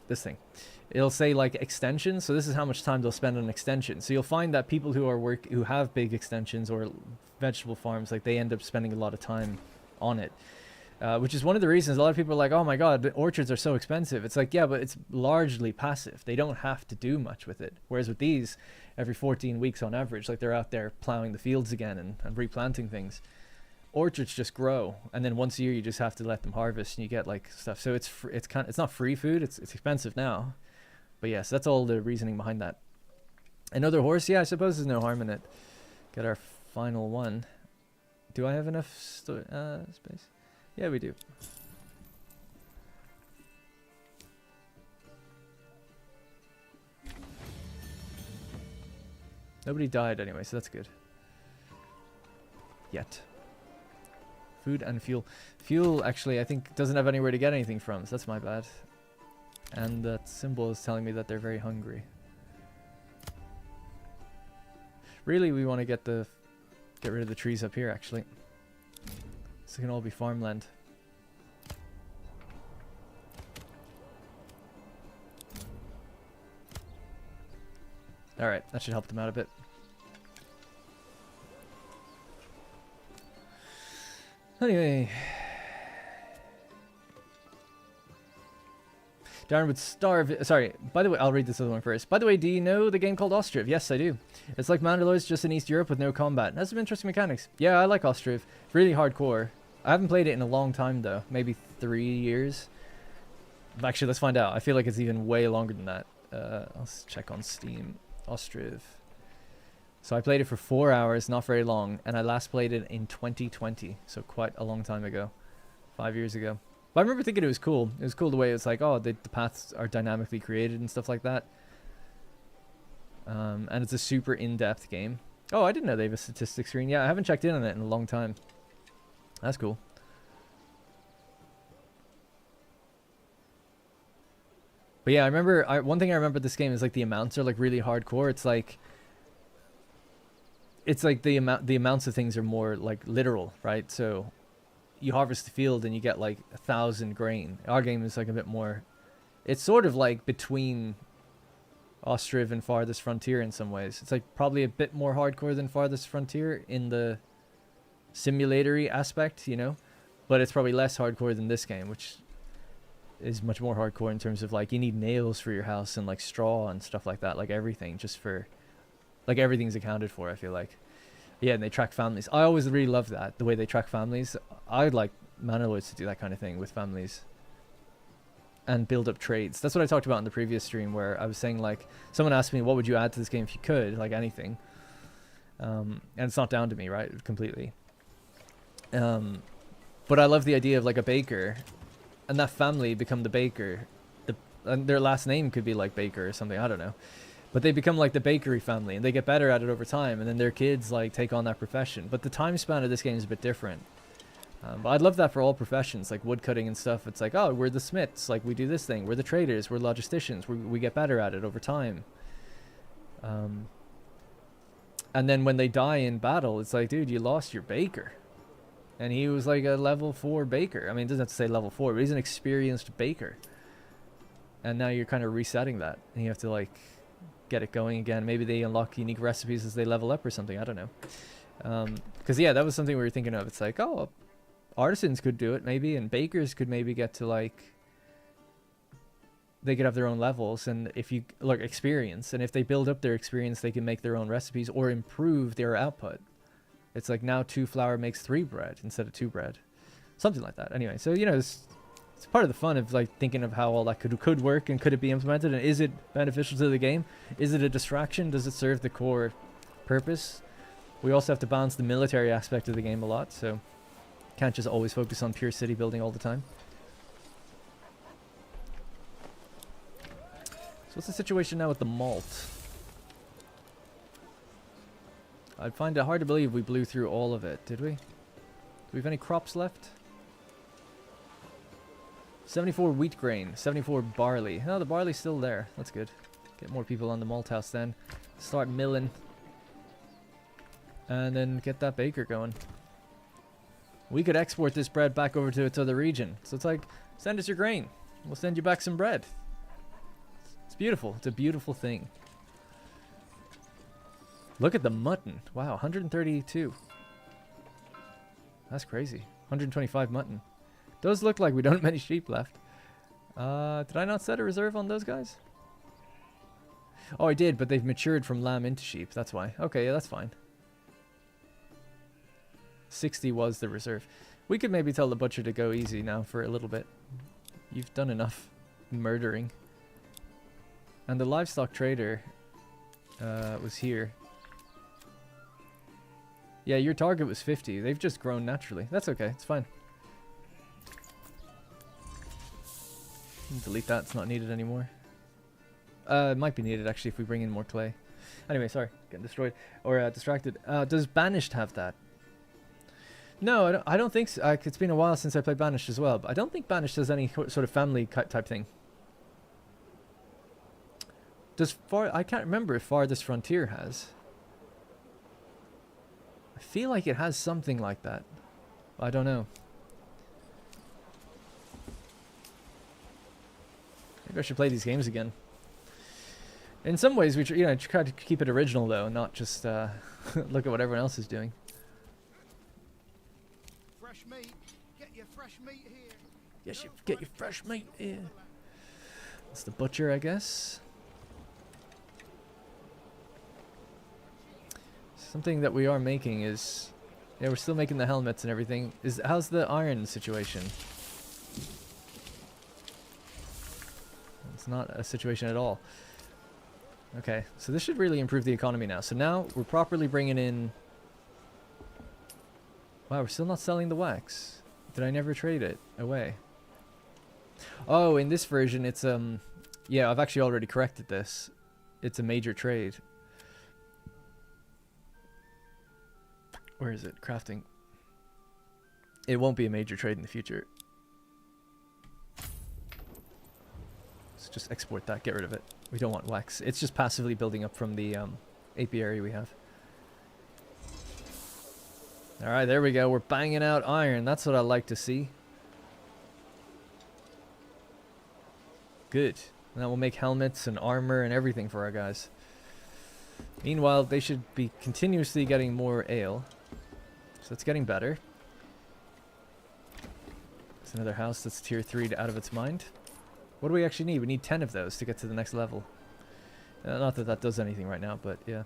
This thing. It'll say like extensions. So this is how much time they'll spend on extension. So you'll find that people who have big extensions or vegetable farms, like they end up spending a lot of time on it. Which is one of the reasons a lot of people are like, oh my god, the orchards are so expensive. It's like, yeah, but it's largely passive. They don't have to do much with it. Whereas with these, every 14 weeks on average, like they're out there plowing the fields again and replanting things. Orchards just grow, and then once a year you just have to let them harvest, and you get like stuff. So it's not free food. It's expensive now, but yes, that's all the reasoning behind that. Another horse, yeah, I suppose there's no harm in it. Get our final one. Do I have enough space? Yeah, we do. Nobody died anyway, so that's good. Yet. Food and fuel. Fuel, actually, I think doesn't have anywhere to get anything from, so that's my bad. And that symbol is telling me that they're very hungry. Really, we want to get rid of the trees up here, actually. So it can all be farmland. Alright, that should help them out a bit. Anyway. Darren would starve. Sorry, by the way, I'll read this other one first. By the way, do you know the game called Ostriv? Yes, I do. It's like Manor Lords just in East Europe with no combat. It has some interesting mechanics. Yeah, I like Ostriv. Really hardcore. I haven't played it in a long time though. Maybe 3 years. Actually, let's find out. I feel like it's even way longer than that. Let's check on Steam. Ostriv. So I played it for 4 hours, not very long, and I last played it in 2020, so quite a long time ago. 5 years ago. But I remember thinking it was cool. It was cool the way it's like, oh, the paths are dynamically created and stuff like that. And it's a super in-depth game. Oh, I didn't know they have a statistics screen. Yeah, I haven't checked in on it in a long time. That's cool. But yeah, I remember, one thing I remember this game is like the amounts are like really hardcore. It's like the amounts of things are more like literal, right? So you harvest the field and you get like 1,000 grain. Our game is like a bit more, it's sort of like between Ostriv and Farthest Frontier in some ways. It's like probably a bit more hardcore than Farthest Frontier in the simulatory aspect, you know, but it's probably less hardcore than this game, which is much more hardcore in terms of like you need nails for your house and like straw and stuff like that, like everything, just for like everything's accounted for, I feel like. Yeah, and they track families. I always really love that, the way they track families. I'd like Manor Lords to do that kind of thing with families and build up trades. That's what I talked about in the previous stream, where I was saying like, someone asked me what would you add to this game if you could, like anything. And it's not down to me, right, completely. But I love the idea of like a baker and that family become the baker. And their last name could be like Baker or something, I don't know. But they become like the bakery family and they get better at it over time, and then their kids like take on that profession. But the time span of this game is a bit different. But I'd love that for all professions, like woodcutting and stuff. It's like, oh, we're the smiths, like we do this thing. We're the traders, we're logisticians, we get better at it over time. And then when they die in battle, it's like, dude, you lost your baker. And he was like a level 4 baker. I mean, it doesn't have to say level 4, but he's an experienced baker. And now you're kind of resetting that. And you have to like get it going again. Maybe they unlock unique recipes as they level up or something. I don't know. Because yeah, that was something we were thinking of. It's like, oh, Artisans could do it maybe, and bakers could maybe get to like, they could have their own levels, and if you like experience, and if they build up their experience, they can make their own recipes or improve their output. It's like now 2 flour makes 3 bread instead of 2 bread, something like that. Anyway, so you know, it's part of the fun of like thinking of how all that could work, and could it be implemented, and is it beneficial to the game? Is it a distraction? Does it serve the core purpose? We also have to balance the military aspect of the game a lot, so can't just always focus on pure city building all the time. So what's the situation now with the malt? I'd find it hard to believe we blew through all of it, did we? Do we have any crops left? 74 wheat grain, 74 barley. Oh, the barley's still there. That's good. Get more people on the malt house then. Start milling. And then get that baker going. We could export this bread back over to its other region. So it's like, send us your grain. We'll send you back some bread. It's beautiful. It's a beautiful thing. Look at the mutton. Wow, 132. That's crazy. 125 mutton. Does look like we don't have many sheep left. Did I not set a reserve on those guys? Oh, I did, but they've matured from lamb into sheep. That's why. Okay, yeah, that's fine. 60 was the reserve. We could maybe tell the butcher to go easy now for a little bit. You've done enough murdering. And the livestock trader was here. Yeah, your target was 50. They've just grown naturally. That's okay. It's fine. Delete that. It's not needed anymore. It might be needed, actually, if we bring in more clay. Anyway, sorry. Getting destroyed. Or distracted. Does Banished have that? No, I don't think so. It's been a while since I played Banished as well. But I don't think Banished has any sort of family type thing. Does I can't remember if Farthest Frontier has. I feel like it has something like that. I don't know. Maybe I should play these games again. In some ways, we try to keep it original though, not just look at what everyone else is doing. Fresh meat. Get your fresh meat here. Yes, you get your fresh meat here. It's the butcher, I guess. Something that we are making is, yeah, we're still making the helmets and everything. How's the iron situation? It's not a situation at all. Okay, so this should really improve the economy now. So now we're properly bringing in. Wow, we're still not selling the wax. Did I never trade it away? Oh, in this version, it's yeah, I've actually already corrected this. It's a major trade. Where is it? Crafting. It won't be a major trade in the future. Let's just export that. Get rid of it. We don't want wax. It's just passively building up from the apiary we have. Alright, there we go. We're banging out iron. That's what I like to see. Good. Now we'll make helmets and armor and everything for our guys. Meanwhile, they should be continuously getting more ale. So it's getting better. It's another house that's tier 3 out of its mind. What do we actually need? We need 10 of those to get to the next level. Not that that does anything right now, but yeah.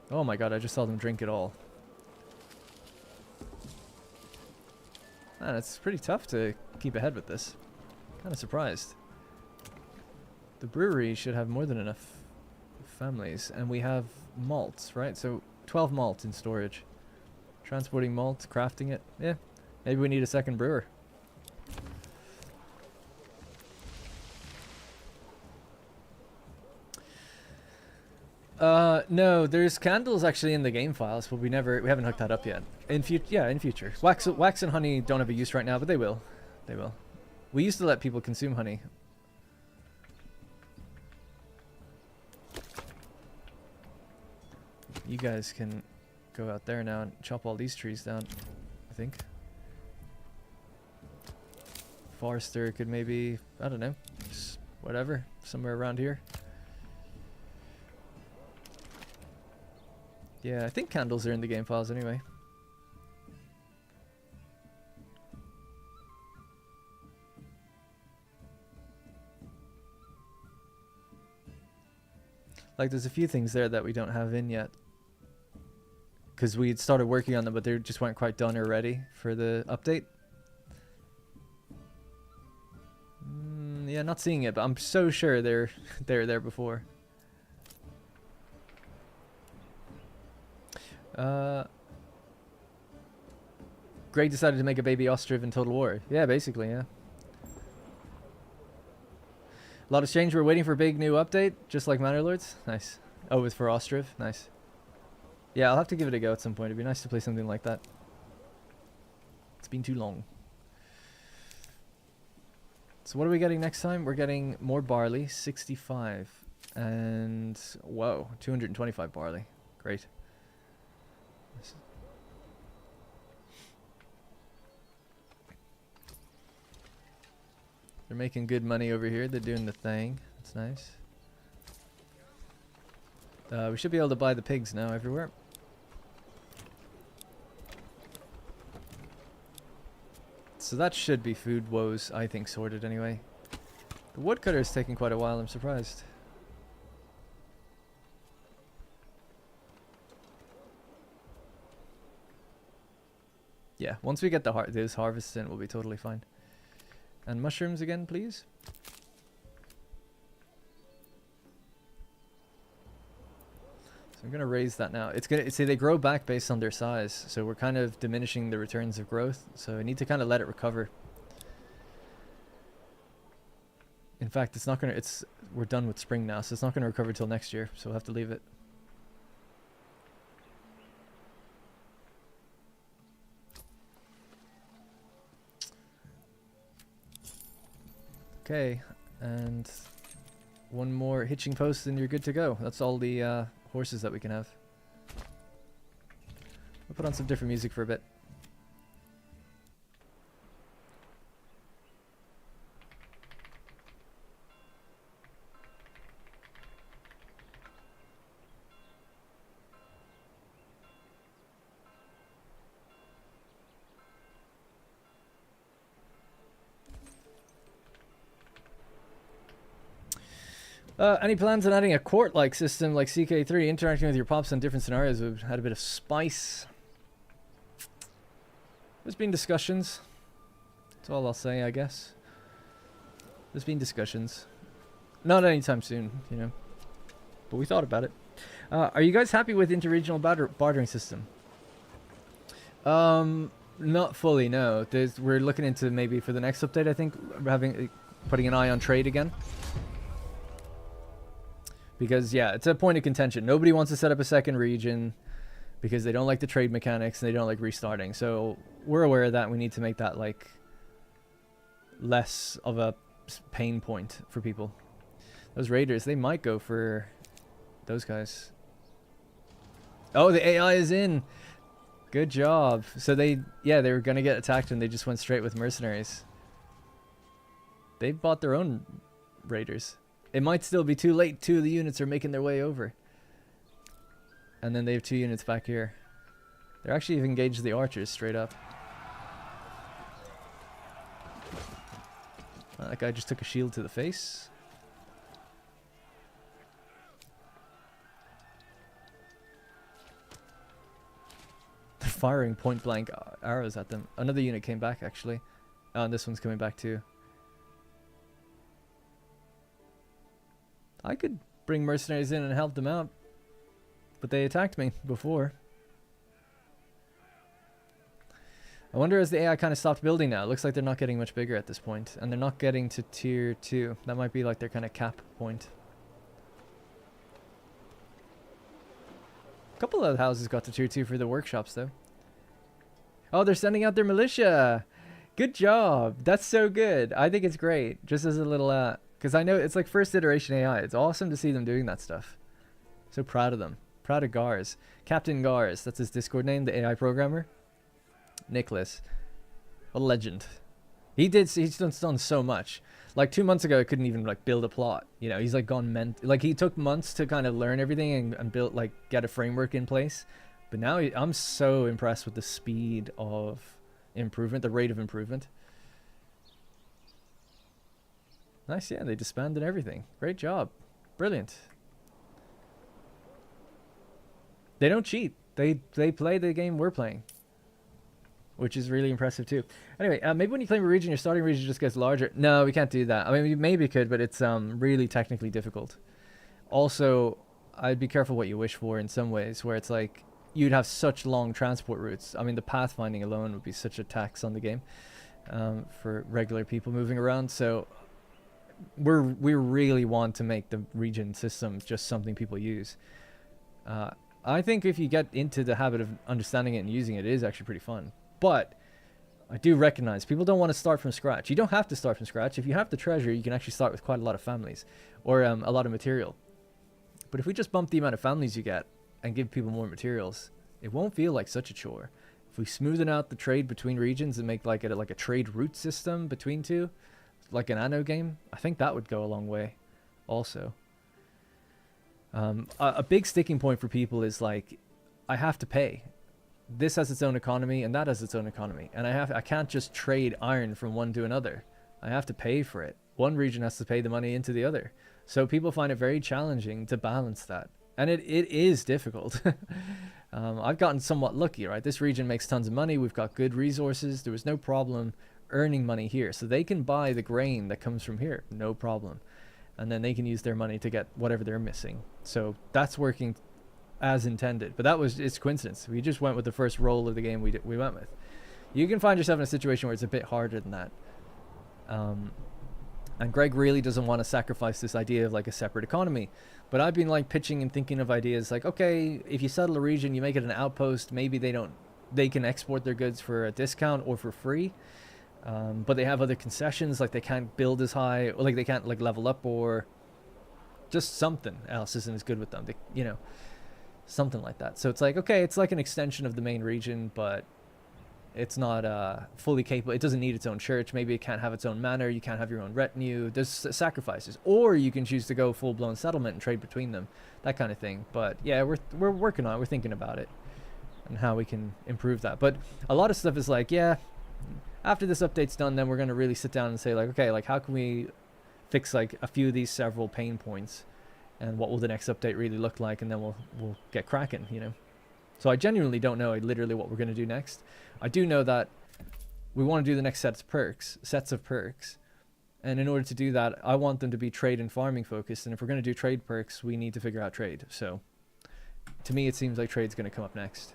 Oh my god, I just saw them drink it all. Man, it's pretty tough to keep ahead with this. Kind of surprised. The brewery should have more than enough families, and we have malts, right? So 12 malt in storage. Transporting malt, crafting it. Yeah, maybe we need a second brewer. No, there's candles actually in the game files, but we haven't hooked that up yet. In future. Wax and honey don't have a use right now, but they will. They will. We used to let people consume honey. You guys can go out there now and chop all these trees down, I think. Forester could maybe, I don't know, just whatever, somewhere around here. Yeah, I think candles are in the game files anyway. Like, there's a few things there that we don't have in yet. Because we started working on them, but they just weren't quite done or ready for the update. Yeah, not seeing it, but I'm so sure they're there before. Greg decided to make a baby ostrich in Total War. Yeah, basically, yeah. A lot of change. We're waiting for a big new update, just like Manor Lords. Nice. Oh, it's for ostrich. Nice. Yeah, I'll have to give it a go at some point. It'd be nice to play something like that. It's been too long. So what are we getting next time? We're getting more barley, 65. And, whoa, 225 barley. Great. They're making good money over here. They're doing the thing. That's nice. We should be able to buy the pigs now everywhere. So that should be food woes, I think, sorted anyway. The woodcutter is taking quite a while, I'm surprised. Yeah, once we get those harvests in, we'll be totally fine. And mushrooms again, please. So I'm gonna raise that now. It's gonna see they grow back based on their size, so we're kind of diminishing the returns of growth. So I need to kind of let it recover. In fact, it's not gonna. We're done with spring now, so it's not gonna recover till next year. So we'll have to leave it. Okay, and one more hitching post and you're good to go. That's all the horses that we can have. We'll put on some different music for a bit. Any plans on adding a court-like system like CK3, interacting with your pops on different scenarios would add a bit of spice? There's been discussions. That's all I'll say, I guess. There's been discussions. Not anytime soon, you know. But we thought about it. Are you guys happy with interregional bartering system? Not fully, no. We're looking into maybe for the next update, I think, putting an eye on trade again. Because, yeah, it's a point of contention. Nobody wants to set up a second region because they don't like the trade mechanics and they don't like restarting. So we're aware of that. We need to make that, like, less of a pain point for people. Those raiders, they might go for those guys. Oh, the AI is in. Good job. So they were going to get attacked and they just went straight with mercenaries. They bought their own raiders. It might still be too late. 2 of the units are making their way over. And then they have 2 units back here. They're actually engaged the archers straight up. That guy just took a shield to the face. They're firing point blank arrows at them. Another unit came back actually. Oh, and this one's coming back too. I could bring mercenaries in and help them out, but they attacked me before. I wonder as the AI kind of stopped building now. It looks like they're not getting much bigger at this point, and they're not getting to tier 2. That might be like their kind of cap point. A couple of houses got to tier 2 for the workshops though. Oh, they're sending out their militia. Good job. That's so good. I think it's great. Just as a little because I know it's like first iteration AI. It's awesome to see them doing that stuff. So proud of them. Proud of Gars. Captain Gars. That's his Discord name, the AI programmer. Nicholas. What a legend. He's done so much. Like 2 months ago, I couldn't even like build a plot. You know, he's like gone like he took months to kind of learn everything and build like get a framework in place. But now I'm so impressed with the speed of improvement, the rate of improvement. Nice, yeah, they disbanded everything. Great job. Brilliant. They don't cheat. They play the game we're playing, which is really impressive too. Anyway, maybe when you claim a region, your starting region just gets larger. No, we can't do that. I mean, we maybe could, but it's really technically difficult. Also, I'd be careful what you wish for in some ways, where it's like you'd have such long transport routes. I mean, the pathfinding alone would be such a tax on the game for regular people moving around. So we really want to make the region system just something people use. I think if you get into the habit of understanding it and using it, it is actually pretty fun. But I do recognize people don't want to start from scratch. You don't have to start from scratch. If you have the treasure, you can actually start with quite a lot of families or a lot of material. But if we just bump the amount of families you get and give people more materials, it won't feel like such a chore. If we smoothen out the trade between regions and make like a trade route system between two, like an Anno game, I think that would go a long way also. A big sticking point for people is like, I have to pay. This has its own economy and that has its own economy. And I can't just trade iron from one to another. I have to pay for it. One region has to pay the money into the other. So people find it very challenging to balance that. And it is difficult. I've gotten somewhat lucky, right? This region makes tons of money. We've got good resources. There was no problem earning money here. So they can buy the grain that comes from here. No problem. And then they can use their money to get whatever they're missing. So that's working as intended. But it's coincidence. We just went with the first roll of the game we went with. You can find yourself in a situation where it's a bit harder than that. And Greg really doesn't want to sacrifice this idea of like a separate economy. But I've been like pitching and thinking of ideas like, okay, if you settle a region, you make it an outpost, maybe they can export their goods for a discount or for free. But they have other concessions, like they can't build as high, or like they can't like level up, or just something else isn't as good with them. Something like that. So it's like, okay, it's like an extension of the main region, but it's not fully capable. It doesn't need its own church. Maybe it can't have its own manor. You can't have your own retinue. There's sacrifices, or you can choose to go full-blown settlement and trade between them, that kind of thing. But yeah, we're working on it. We're thinking about it and how we can improve that. But a lot of stuff is like, yeah, after this update's done, then we're going to really sit down and say like, okay, like how can we fix like a few of these several pain points, and what will the next update really look like, and then we'll get cracking, So I genuinely don't know literally what we're going to do next. I do know that we want to do the next sets of perks. And in order to do that, I want them to be trade and farming focused. And if we're going to do trade perks, we need to figure out trade. So to me, it seems like trade's going to come up next.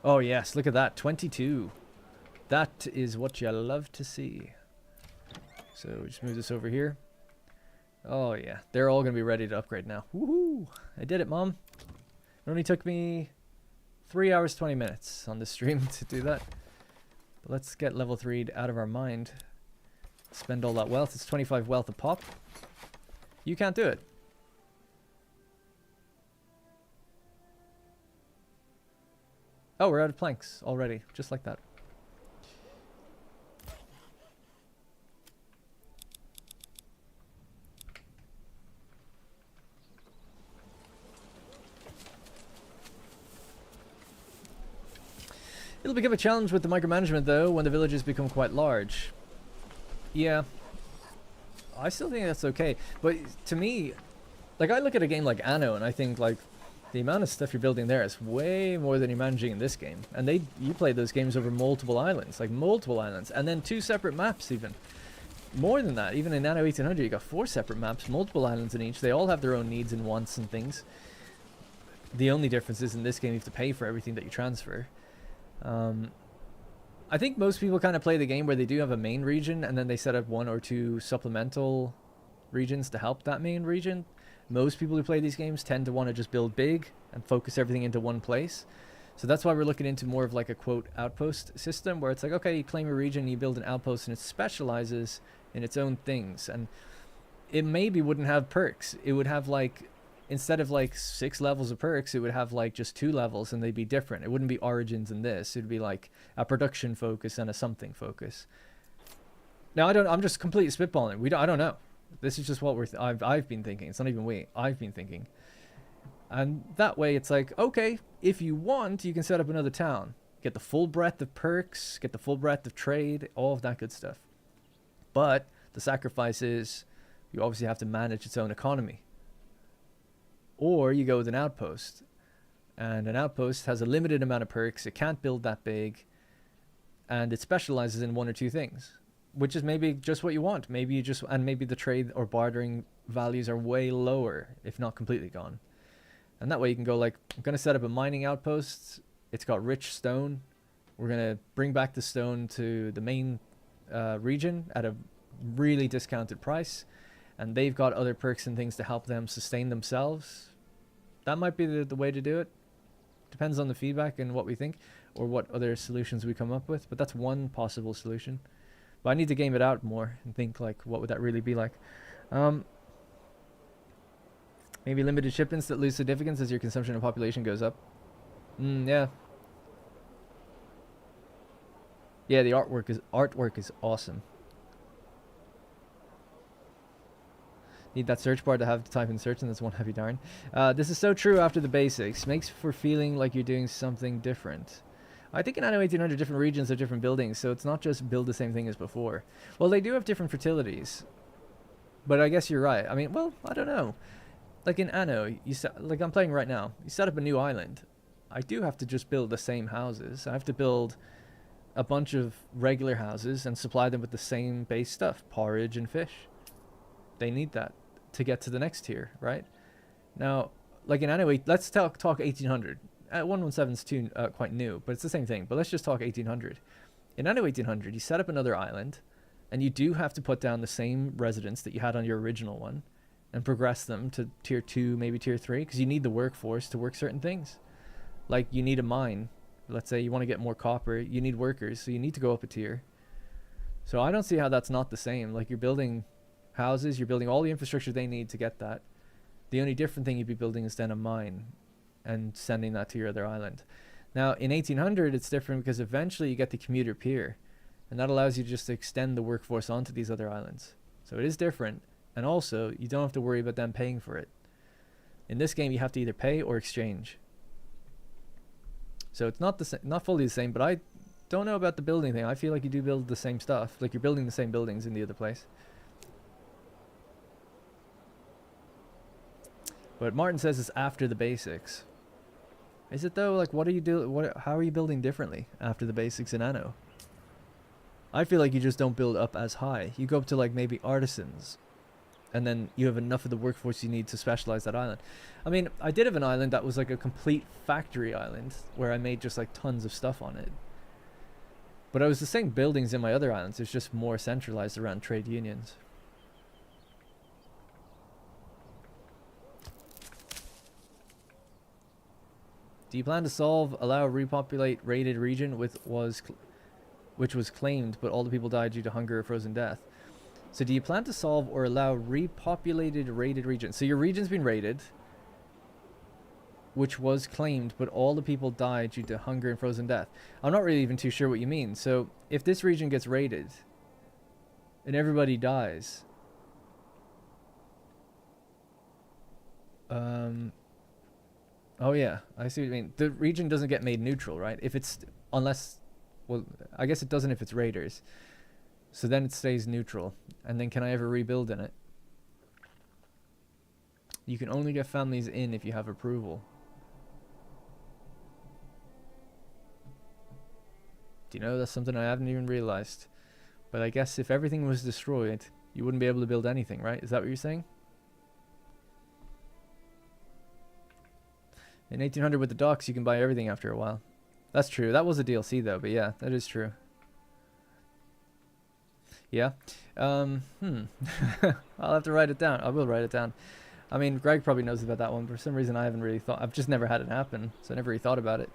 Oh yes, look at that, 22. That is what you love to see. So just move this over here. Oh yeah, they're all gonna be ready to upgrade now. Woohoo! I did it, Mom. It only took me 3 hours 20 minutes on the stream to do that. But let's get level 3 out of our mind. Spend all that wealth. It's 25 wealth a pop. You can't do it. Oh, we're out of planks already, just like that. It'll become a challenge with the micromanagement though when the villages become quite large. Yeah. I still think that's okay. But to me, like I look at a game like Anno and I think like the amount of stuff you're building there is way more than you're managing in this game. And you play those games over multiple islands, and then 2 separate maps even. More than that, even in Anno 1800 you got 4 separate maps, multiple islands in each. They all have their own needs and wants and things. The only difference is in this game you have to pay for everything that you transfer. I think most people kind of play the game where they do have a main region and then they set up 1 or 2 supplemental regions to help that main region. Most people who play these games tend to want to just build big and focus everything into one place. So that's why we're looking into more of like a quote outpost system where it's like, okay, you claim a region, you build an outpost and it specializes in its own things. And it maybe wouldn't have perks. It would have like, instead of like 6 levels of perks, it would have like just 2 levels, and they'd be different. It wouldn't be origins in this. It'd be like a production focus and a something focus. Now I'm just completely spitballing. I don't know. This is just what I've been thinking. It's not even I've been thinking. And that way it's like, okay, if you want, you can set up another town. Get the full breadth of perks, get the full breadth of trade, all of that good stuff. But the sacrifice is you obviously have to manage its own economy. Or you go with an outpost. And an outpost has a limited amount of perks. It can't build that big. And it specializes in 1 or 2 things, which is maybe just what you want. Maybe maybe the trade or bartering values are way lower, if not completely gone. And that way you can go like, I'm going to set up a mining outpost. It's got rich stone. We're going to bring back the stone to the main region at a really discounted price. And they've got other perks and things to help them sustain themselves. That might be the way to do it. Depends on the feedback and what we think, or what other solutions we come up with. But that's one possible solution. But I need to game it out more and think like, what would that really be like? Maybe limited shipments that lose significance as your consumption of population goes up. Yeah. Yeah, the artwork is awesome. Need that search bar to have to type in search, and that's one heavy darn. This is so true after the basics. Makes for feeling like you're doing something different. I think in Anno 1800 different regions have different buildings, so it's not just build the same thing as before. Well, they do have different fertilities. But I guess you're right. I mean, well, I don't know. Like in Anno, like I'm playing right now, you set up a new island. I do have to just build the same houses. I have to build a bunch of regular houses and supply them with the same base stuff, porridge and fish. They need that to get to the next tier, right? Now, like in Anno, let's talk 1800. 117 is too quite new, but it's the same thing. But let's just talk 1800. In Anno 1800, you set up another island, and you do have to put down the same residents that you had on your original one, and progress them to tier 2, maybe tier 3, because you need the workforce to work certain things. Like you need a mine. Let's say you want to get more copper, you need workers, so you need to go up a tier. So I don't see how that's not the same. Like you're building houses, you're building all the infrastructure they need to get that. The only different thing you'd be building is then a mine and sending that to your other island. Now in 1800 it's different because eventually you get the commuter pier, and that allows you just to extend the workforce onto these other islands. So it is different. And also, you don't have to worry about them paying for it. In this game, you have to either pay or exchange. So it's not not fully the same, but I don't know about the building thing. I feel like you do build the same stuff. Like you're building the same buildings in the other place. But Martin says it's after the basics. Is it though? Like what are you how are you building differently after the basics in Anno? I feel like you just don't build up as high. You go up to like maybe artisans. And then you have enough of the workforce you need to specialize that island. I mean, I did have an island that was like a complete factory island where I made just like tons of stuff on it. But I was the same buildings in my other islands. It's just more centralized around trade unions. Do you plan to allow repopulate raided region which was claimed, but all the people died due to hunger or frozen death? So do you plan to solve or allow repopulated raided regions? So your region's been raided, which was claimed, but all the people died due to hunger and frozen death. I'm not really even too sure what you mean. So if this region gets raided and everybody dies, oh yeah, I see what you mean. The region doesn't get made neutral, right? Well, I guess it doesn't if it's raiders. So then it stays neutral. And then can I ever rebuild in it? You can only get families in if you have approval. Do you know, that's something I haven't even realized. But I guess if everything was destroyed, you wouldn't be able to build anything, right? Is that what you're saying? In 1800 with the docks, you can buy everything after a while. That's true. That was a DLC though, but yeah, that is true. Yeah. I'll have to write it down. I will write it down. I mean, Greg probably knows about that one. For some reason, I haven't really thought. I've just never had it happen, so I never really thought about it.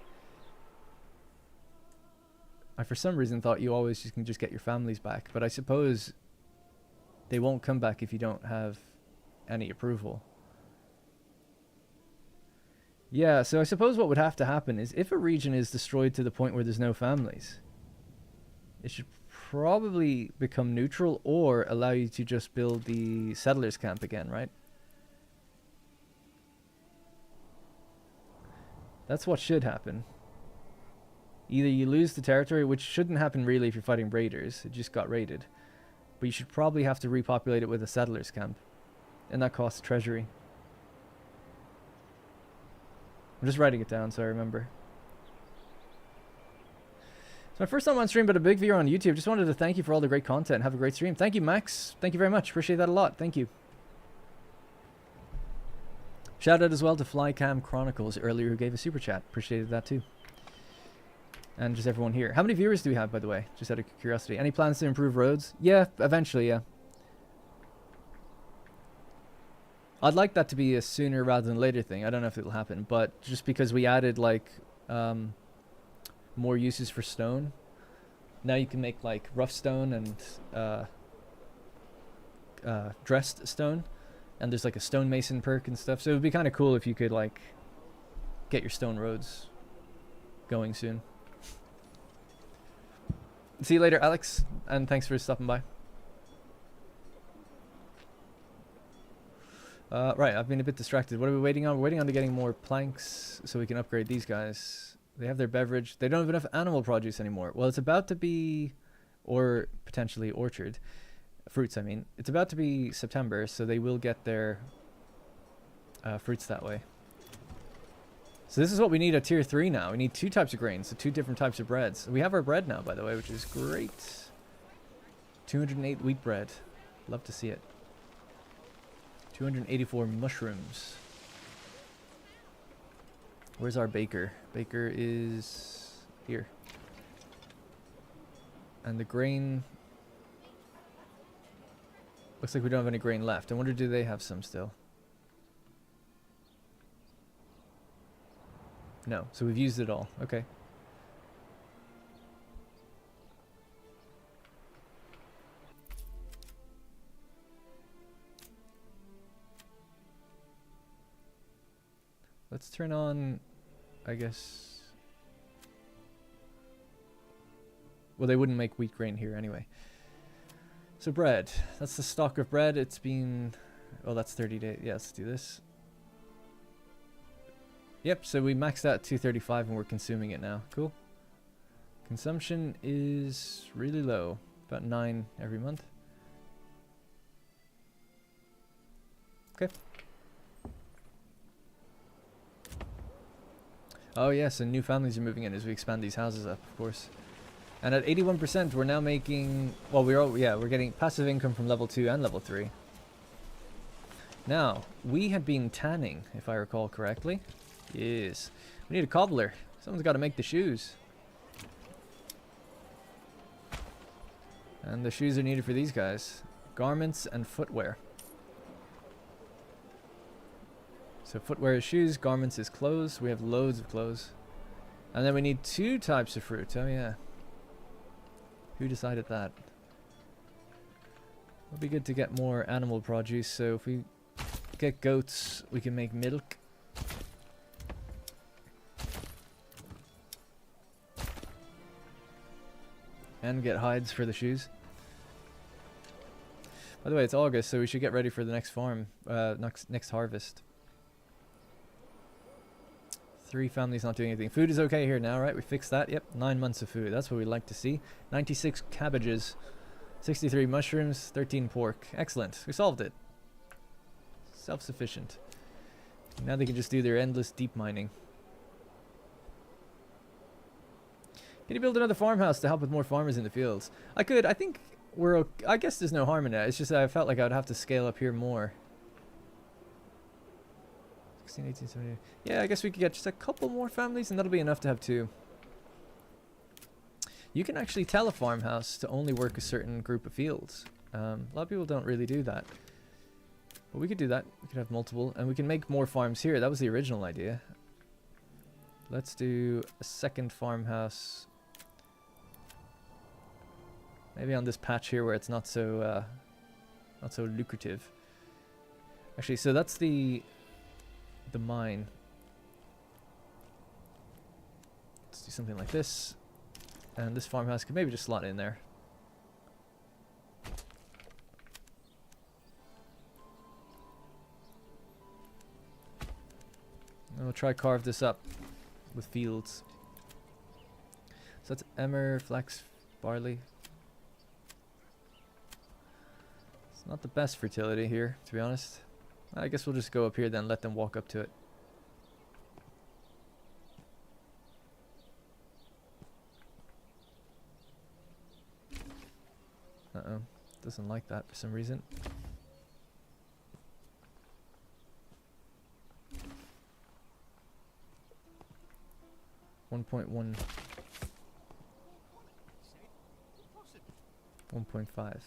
I, for some reason, thought you always can just get your families back. But I suppose They won't come back if you don't have any approval. Yeah, so I suppose what would have to happen is if a region is destroyed to the point where there's no families, it should probably become neutral or allow you to just build the settlers camp again, right? That's what should happen. Either you lose the territory, which shouldn't happen really if you're fighting raiders. It just got raided. But you should probably have to repopulate it with a settlers camp. And that costs treasury. I'm just writing it down so I remember. It's my first time on stream, but a big viewer on YouTube. Just wanted to thank you for all the great content. Have a great stream. Thank you, Max. Thank you very much. Appreciate that a lot. Thank you. Shout out as well to Flycam Chronicles earlier who gave a super chat. Appreciated that too. And just everyone here. How many viewers do we have, by the way? Just out of curiosity. Any plans to improve roads? Yeah, eventually, yeah. I'd like that to be a sooner rather than later thing. I don't know if it'll happen, but just because we added like more uses for stone, now you can make like rough stone and dressed stone, and there's like a stonemason perk and stuff. So it would be kind of cool if you could like get your stone roads going soon. See you later, Alex, and thanks for stopping by. Right, I've been a bit distracted. What are we waiting on? We're waiting on to getting more planks so we can upgrade these guys. They have their beverage. They don't have enough animal produce anymore. Well, it's about to be, or potentially orchard. Fruits, I mean. It's about to be September, so they will get their fruits that way. So this is what we need at tier 3 now. We need 2 types of grains, so 2 different types of breads. We have our bread now, by the way, which is great. 208 wheat bread. Love to see it. 284 mushrooms. Where's our baker? Baker is here. And the grain... Looks like we don't have any grain left. I wonder, do they have some still? No, so we've used it all. Okay. Let's turn on, I guess... Well, they wouldn't make wheat grain here anyway. So bread. That's the stock of bread. It's been... Oh, that's 30 days. Yeah, let's do this. Yep, so we maxed out 235 and we're consuming it now. Cool. Consumption is really low. About 9 every month. Okay. Oh yes, and new families are moving in as we expand these houses up, of course. And at 81%, we're now making... Well, we're getting passive income from level 2 and level 3. Now, we had been tanning, if I recall correctly. Yes. We need a cobbler. Someone's got to make the shoes. And the shoes are needed for these guys. Garments and footwear. So footwear is shoes, garments is clothes. We have loads of clothes. And then we need 2 types of fruit. Oh yeah. Who decided that? It'll be good to get more animal produce. So if we get goats, we can make milk. And get hides for the shoes. By the way, it's August, so we should get ready for the next farm, next harvest. 3 families not doing anything. Food is okay here now, right? We fixed that. Yep, 9 months of food. That's what we like to see. 96 cabbages, 63 mushrooms, 13 pork. Excellent. We solved it. Self-sufficient. Now they can just do their endless deep mining. Can you build another farmhouse to help with more farmers in the fields? I could. I think we're okay. I guess there's no harm in that. It's just that I felt like I would have to scale up here more. 16, 18, 17. Yeah, I guess we could get just a couple more families and that'll be enough to have 2. You can actually tell a farmhouse to only work a certain group of fields. A lot of people don't really do that. But we could do that. We could have multiple. And we can make more farms here. That was the original idea. Let's do a second farmhouse. Maybe on this patch here where it's not so not so lucrative. Actually, so that's the mine. Let's do something like this. And this farmhouse could maybe just slot in there. And we'll try carve this up with fields. So that's emmer, flax, barley. It's not the best fertility here, to be honest. I guess we'll just go up here then, let them walk up to it. Uh-oh. Doesn't like that for some reason. .1. 1.5.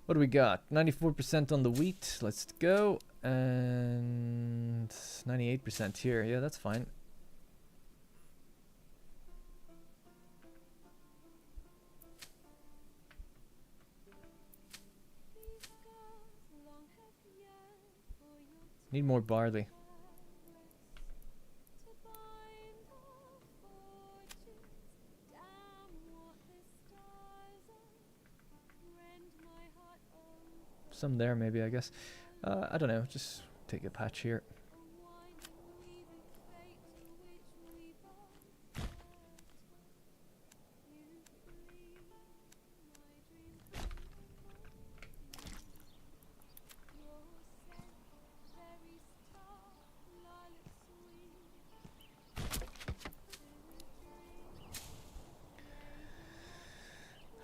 What do we got? 94% on the wheat. Let's go. And 98% here. Yeah, that's fine. Need more barley. Some there maybe, I guess. I don't know, just take a patch here.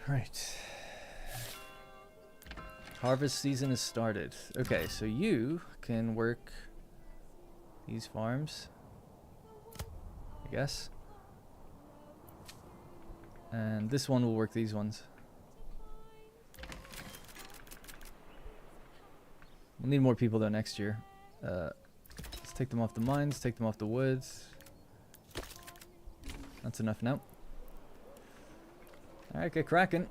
Right. Harvest season has started. Okay, so you can work these farms, I guess. And this one will work these ones. We'll need more people though next year. Let's take them off the mines, take them off the woods. That's enough now. Alright, get cracking.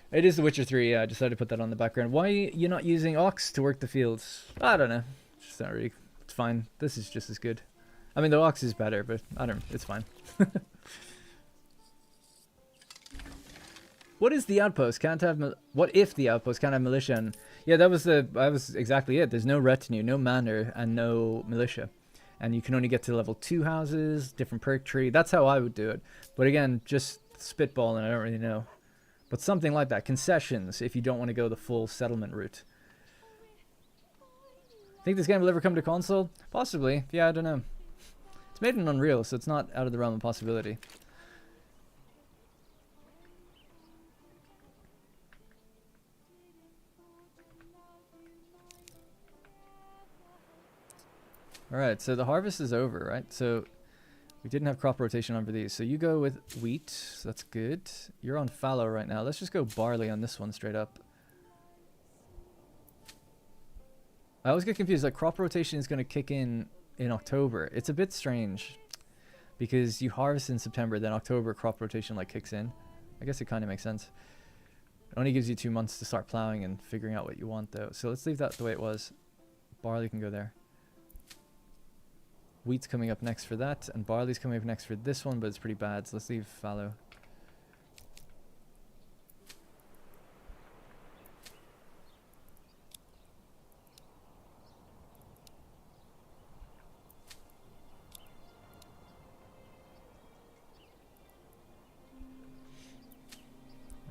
It is The Witcher 3, yeah, I decided to put that on the background. Why are you not using ox to work the fields? I don't know. It's not really, it's fine. This is just as good. I mean, the ox is better, but I don't know, it's fine. What is the outpost? Can't have what if the outpost can't have militia? And yeah, that was exactly it. There's no retinue, no manor, and no militia. And you can only get to level 2 houses, different perk tree. That's how I would do it. But again, just spitballing, I don't really know. But something like that. Concessions, if you don't want to go the full settlement route. Think this game will ever come to console? Possibly. Yeah, I don't know. It's made in Unreal, so it's not out of the realm of possibility. Alright, so the harvest is over, right? So we didn't have crop rotation on for these. So you go with wheat, so that's good. You're on fallow right now. Let's just go barley on this one straight up. I always get confused, like crop rotation is going to kick in October. It's a bit strange because you harvest in September, then October crop rotation like kicks in. I guess it kind of makes sense. It only gives you 2 months to start plowing and figuring out what you want though. So let's leave that the way it was. Barley can go there. Wheat's coming up next for that, and barley's coming up next for this one, but it's pretty bad, so let's leave fallow.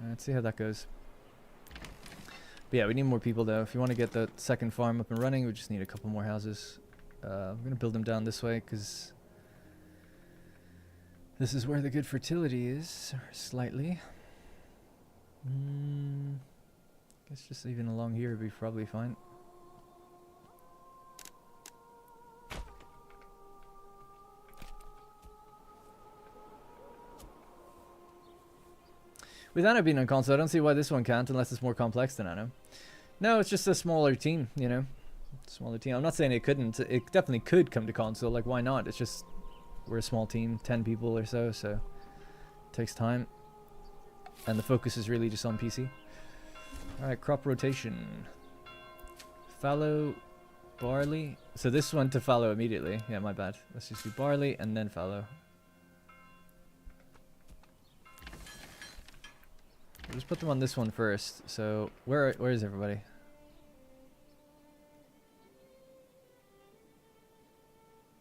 Let's see how that goes. But yeah, we need more people though. If you want to get the second farm up and running, we just need a couple more houses. I'm going to build them down this way because this is where the good fertility is, slightly. Guess just even along here would be probably fine. With Anno being on console, I don't see why this one can't unless it's more complex than Anno. No, it's just a smaller team, you know. Smaller team. I'm not saying it couldn't. It definitely could come to console. Like, why not? It's just we're a small team, 10 people or so, so it takes time. and the focus is really just on PC. Alright, crop rotation. Fallow, barley. So this one to fallow immediately. Yeah, my bad. Let's just do barley and then fallow. We'll just put them on this one first. So where is everybody?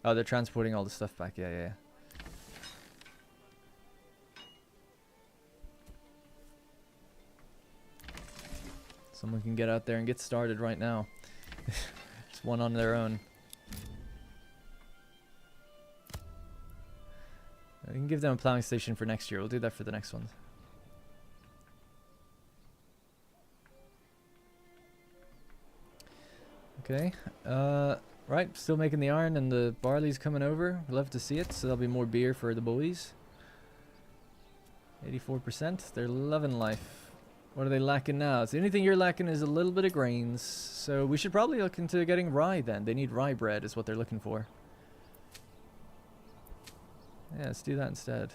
Oh, they're transporting all the stuff back. Yeah, yeah, yeah. Someone can get out there and get started right now. Just one on their own. We can give them a plowing station for next year. We'll do that for the next ones. Okay. Right, still making the iron and the barley's coming over. Love to see it, so there'll be more beer for the boys. 84%. They're loving life. What are they lacking now? So the only thing you're lacking is a little bit of grains. So we should probably look into getting rye then. They need rye bread is what they're looking for. Yeah, let's do that instead.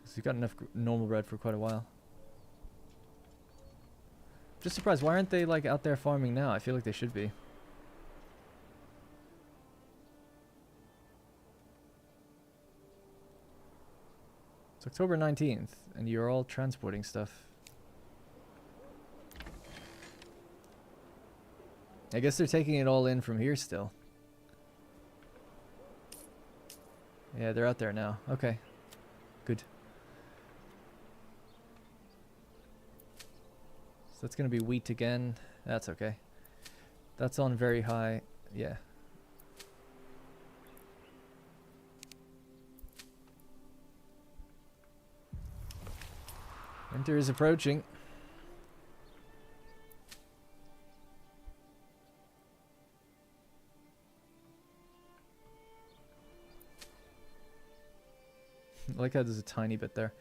So you've got enough normal bread for quite a while. Just surprised, why aren't they like out there farming now? I feel like they should be. It's October 19th, and you're all transporting stuff. I guess they're taking it all in from here still. Yeah, they're out there now. Okay. Good. So that's going to be wheat again. That's okay. That's on very high. Yeah. Winter is approaching. I like how there's a tiny bit there.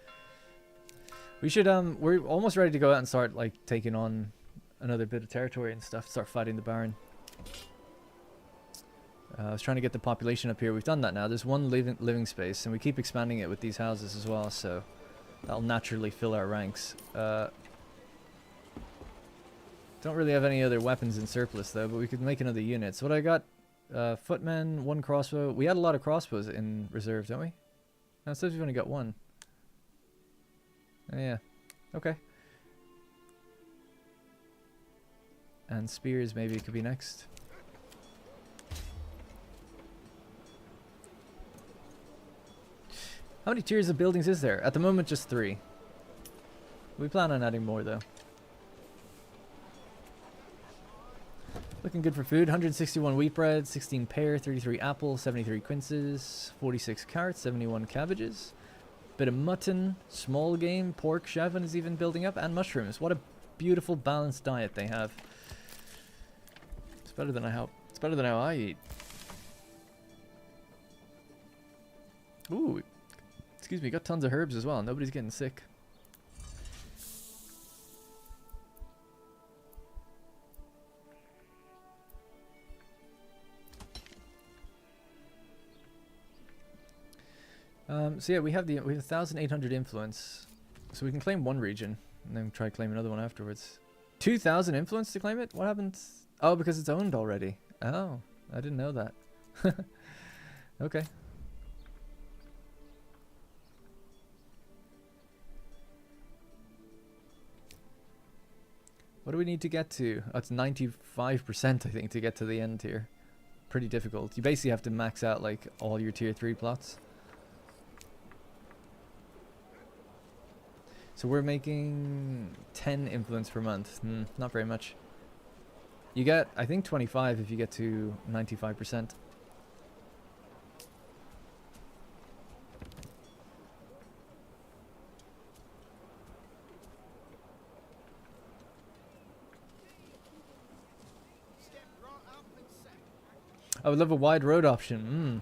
We should we're almost ready to go out and start like taking on another bit of territory and stuff. Start fighting the Baron. I was trying to get the population up here. We've done that now. There's one living space, and we keep expanding it with these houses as well. So that'll naturally fill our ranks. Don't really have any other weapons in surplus though, but we could make another unit. So what I got? Footmen, one crossbow. We had a lot of crossbows in reserve, don't we? No, it says we've only got one. Oh, yeah. Okay. And spears maybe could be next. How many tiers of buildings is there? At the moment, just 3. We plan on adding more, though. Looking good for food. 161 wheat bread, 16 pear, 33 apple, 73 quinces, 46 carrots, 71 cabbages. Bit of mutton, small game, pork, chevin is even building up, and mushrooms. What a beautiful balanced diet they have. It's better than how I eat. Ooh, excuse me, got tons of herbs as well. Nobody's getting sick. So yeah, we have 1,800 influence, so we can claim one region and then try to claim another one afterwards. 2,000 influence to claim it? What happens? Oh, because it's owned already. Oh, I didn't know that. Okay. What do we need to get to? Oh, it's 95%, I think, to get to the end here. Pretty difficult. You basically have to max out like all your tier 3 plots. So we're making 10 influence per month. Not very much. You get, I think, 25 if you get to 95%. I would love a wide road option.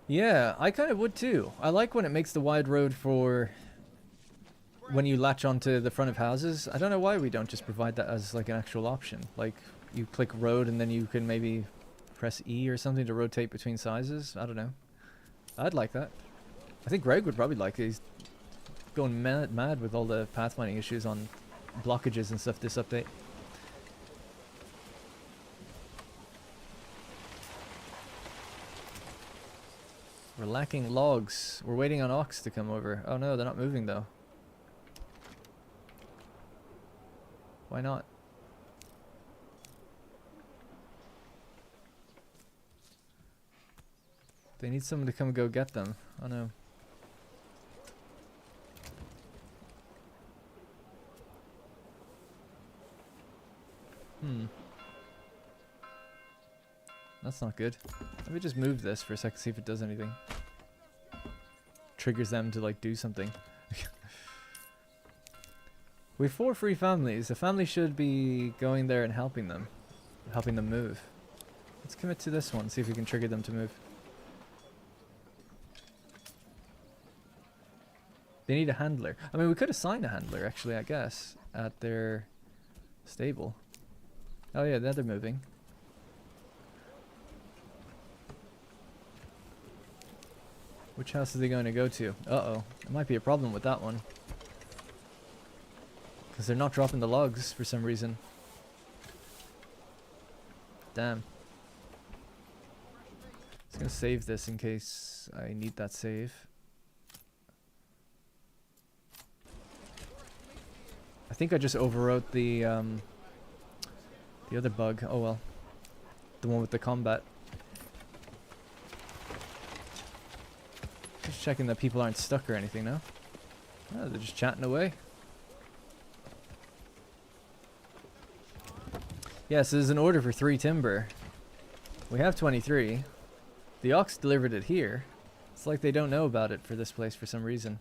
Yeah, I kind of would too. I like when it makes the wide road for when you latch onto the front of houses. I don't know why we don't just provide that as like an actual option. Like you click road and then you can maybe press E or something to rotate between sizes. I don't know. I'd like that. I think Greg would probably like it. He's going mad with all the pathfinding issues on blockages and stuff this update. We're lacking logs. We're waiting on Ox to come over. Oh no, they're not moving though. Why not? They need someone to come and go get them. Oh no. That's not good. Let me just move this for a second, see if it does anything. Triggers them to like do something. We have 4 free families. The family should be going there and helping them move. Let's commit to this one, see if we can trigger them to move. They need a handler. I mean, we could assign a handler, actually, I guess, at their stable. Oh yeah, now they're moving. Which house are they going to go to? Uh-oh. There might be a problem with that one. Because they're not dropping the logs for some reason. Damn. Just gonna save this in case I need that save. I think I just overwrote the other bug. Oh well. The one with the combat. Just checking that people aren't stuck or anything now. Oh, they're just chatting away. Yes, there's an order for 3 timber. We have 23. The Ox delivered it here. It's like they don't know about it for this place for some reason.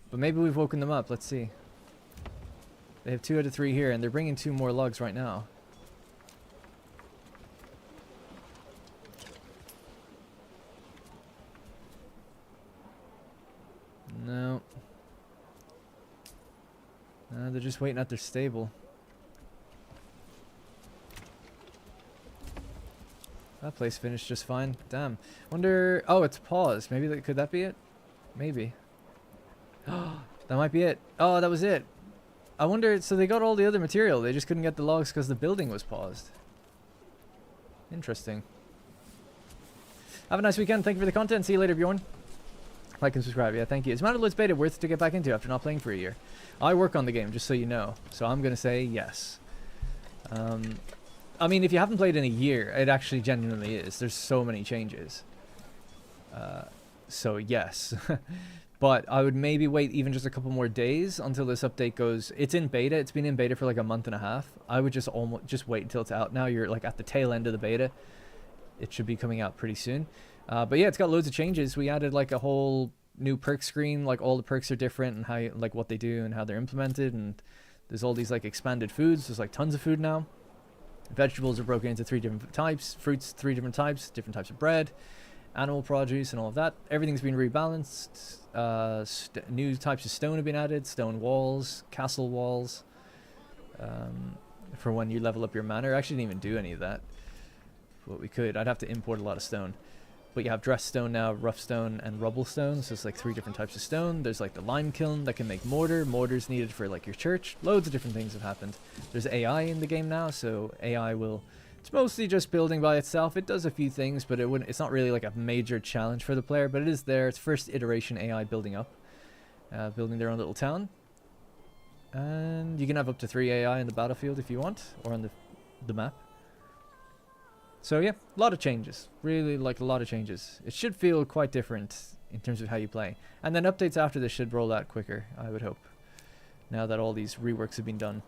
But maybe we've woken them up. Let's see. They have 2 out of 3 here, and they're bringing 2 more logs right now. No. No, they're just waiting at their stable. That place finished just fine. Damn. Wonder... Oh, it's paused. Maybe that... Could that be it? Maybe. That might be it. Oh, that was it. I wonder... So they got all the other material. They just couldn't get the logs because the building was paused. Interesting. Have a nice weekend. Thank you for the content. See you later, Bjorn. Like and subscribe. Yeah, thank you. Is Manor Lords beta worth to get back into after not playing for a year? I work on the game, just so you know. So I'm going to say yes. I mean, if you haven't played in a year, it actually genuinely is. There's so many changes. So yes. But I would maybe wait even just a couple more days until this update goes. It's in beta. It's been in beta for like a month and a half. I would just just wait until it's out. Now you're like at the tail end of the beta. It should be coming out pretty soon. But yeah, it's got loads of changes. We added like a whole new perk screen. Like all the perks are different and how like what they do and how they're implemented. And there's all these like expanded foods. There's like tons of food now. Vegetables are broken into 3 different types. Fruits, 3 different types of bread. Animal produce and all of that. Everything's been rebalanced. New types of stone have been added. Stone walls, castle walls. For when you level up your manor. I actually didn't even do any of that. But we could. I'd have to import a lot of stone. But you have dressed stone now, rough stone, and rubble stone. So it's like 3 different types of stone. There's like the lime kiln that can make mortar. Mortar's needed for like your church. Loads of different things have happened. There's AI in the game now, so AI will... It's mostly just building by itself. It does a few things, but it's not really like a major challenge for the player. But it is there. It's first iteration AI building up. Building their own little town. And you can have up to 3 AI in the battlefield if you want. Or on the map. So yeah, a lot of changes. Really like a lot of changes. It should feel quite different in terms of how you play. And then updates after this should roll out quicker, I would hope. Now that all these reworks have been done.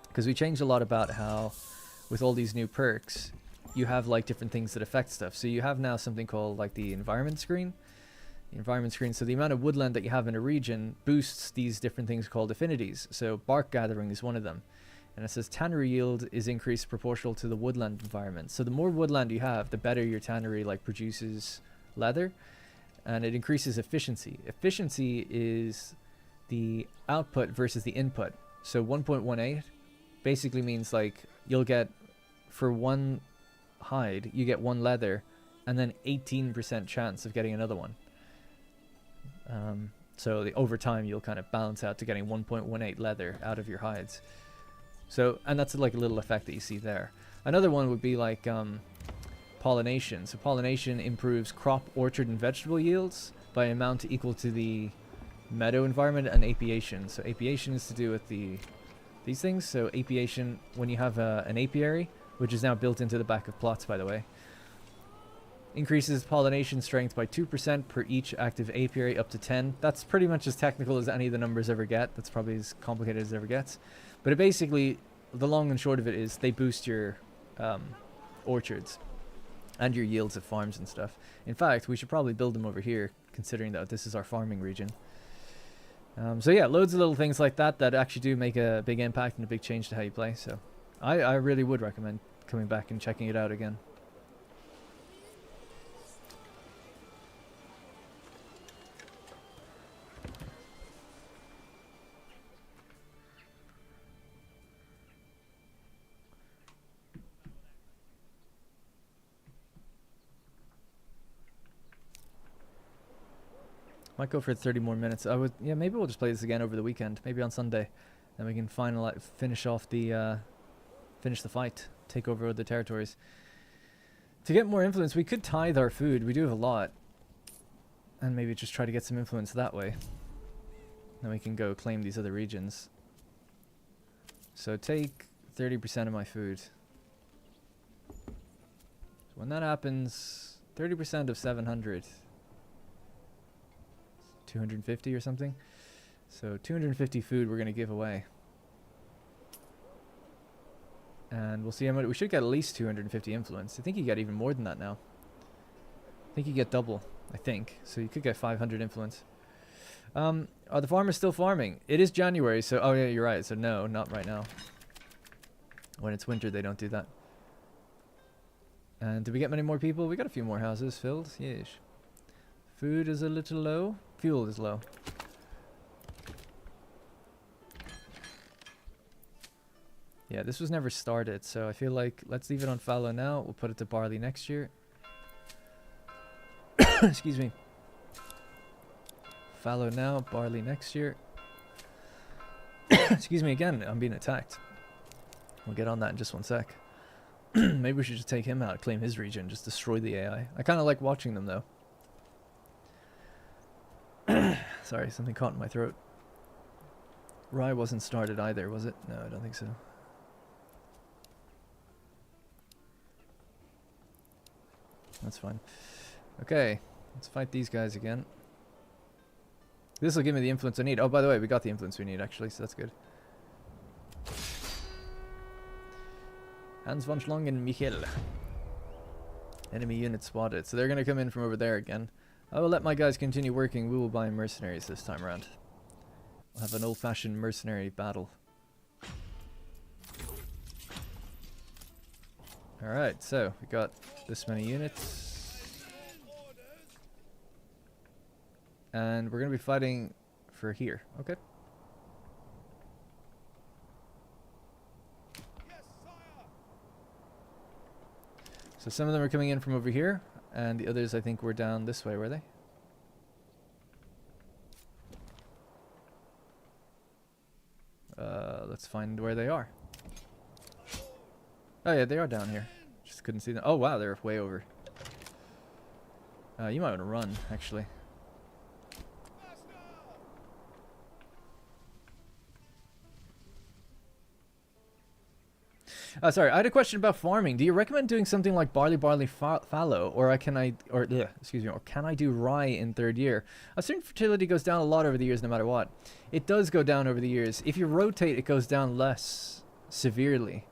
Because we changed a lot about how, with all these new perks, you have like different things that affect stuff. So you have now something called like the environment screen. The environment screen, so the amount of woodland that you have in a region boosts these different things called affinities. So bark gathering is one of them. And it says tannery yield is increased proportional to the woodland environment. So the more woodland you have, the better your tannery like produces leather. And it increases efficiency. Efficiency is the output versus the input. So 1.18 basically means like you'll get for 1 hide, you get 1 leather, and then 18% chance of getting another one. So over time, you'll kind of balance out to getting 1.18 leather out of your hides. So, and that's like a little effect that you see there. Another one would be like pollination. So pollination improves crop, orchard, and vegetable yields by an amount equal to the meadow environment, and apiation. So apiation is to do with these things. So apiation, when you have an apiary, which is now built into the back of plots, by the way, increases pollination strength by 2% per each active apiary up to 10. That's pretty much as technical as any of the numbers ever get. That's probably as complicated as it ever gets. But it basically, the long and short of it is they boost your orchards and your yields of farms and stuff. In fact, we should probably build them over here, considering that this is our farming region. So yeah, loads of little things like that that actually do make a big impact and a big change to how you play. So I really would recommend coming back and checking it out again. Might go for 30 more minutes. Yeah, maybe we'll just play this again over the weekend. Maybe on Sunday, then we can finish off the finish the fight, take over the territories. To get more influence, we could tithe our food. We do have a lot, and maybe just try to get some influence that way. Then we can go claim these other regions. So take 30% of my food. So when that happens, 30% of 700. 250 or something. So 250 food we're going to give away. And we'll see how much. We should get at least 250 influence. I think you get even more than that now. I think you get double, I think. So you could get 500 influence. Are the farmers still farming? It is January, so... Oh, yeah, you're right. So no, not right now. When it's winter, they don't do that. And did we get many more people? We got a few more houses filled. Yes. Food is a little low. Fuel is low. Yeah, this was never started, so I feel like let's leave it on fallow now. We'll put it to barley next year. Excuse me. Fallow now, barley next year. Excuse me again, I'm being attacked. We'll get on that in just one sec. Maybe we should just take him out, claim his region, just destroy the AI. I kind of like watching them though. Sorry, something caught in my throat. Rye wasn't started either, was it? No, I don't think so. That's fine. Okay, let's fight these guys again. This will give me the influence I need. Oh, by the way, we got the influence we need, actually, so that's good. Hans von Schlong and Michael. Enemy unit spotted. So they're going to come in from over there again. I will let my guys continue working. We will buy mercenaries this time around. We'll have an old-fashioned mercenary battle. Alright, so we got this many units. And we're going to be fighting for here. Okay. So some of them are coming in from over here. And the others, I think, were down this way, were they? Let's find where they are. Oh, yeah, they are down here. Just couldn't see them. Oh, wow, they're way over. You might want to run, actually. Sorry, I had a question about farming. Do you recommend doing something like barley fallow, or can I do rye in third year? A certain fertility goes down a lot over the years, no matter what. It does go down over the years. If you rotate, it goes down less severely,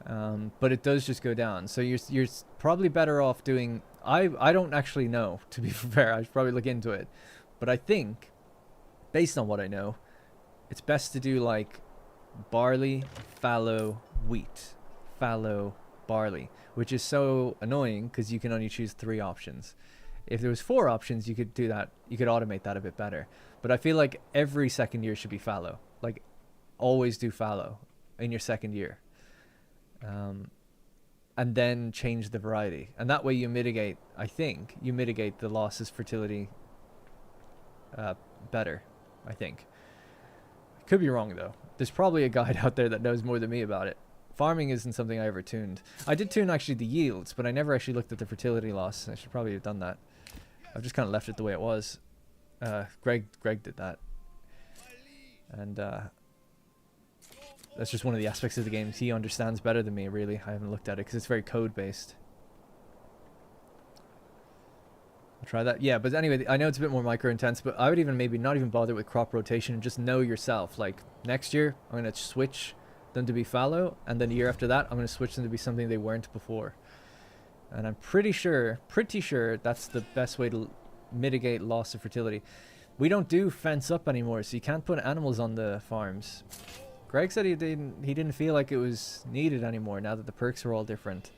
but it does just go down. So you're probably better off doing. I don't actually know, to be fair. I should probably look into it, but I think, based on what I know, it's best to do like barley, fallow, wheat, fallow, barley, which is so annoying because you can only choose 3 options. If there was 4 options, you could do that. You could automate that a bit better. But I feel like every second year should be fallow. Like, always do fallow in your second year. and then change the variety. And that way you mitigate, I think, you mitigate the losses fertility better, I think. Could be wrong though. There's probably a guide out there that knows more than me about it. Farming isn't something I ever tuned. I did tune actually the yields, but I never actually looked at the fertility loss. I should probably have done that. I've just kind of left it the way it was. Greg did that. And that's just one of the aspects of the game he understands better than me, really. I haven't looked at it because it's very code-based. I'll try that. Yeah, but anyway, I know it's a bit more micro-intense, but I would even maybe not even bother with crop rotation and just know yourself. Like, next year, I'm going to switch them to be fallow, and then the year after that, I'm going to switch them to be something they weren't before. And I'm pretty sure that's the best way to mitigate loss of fertility. We don't do fence up anymore, so you can't put animals on the farms. Greg said he didn't feel like it was needed anymore now that the perks are all different.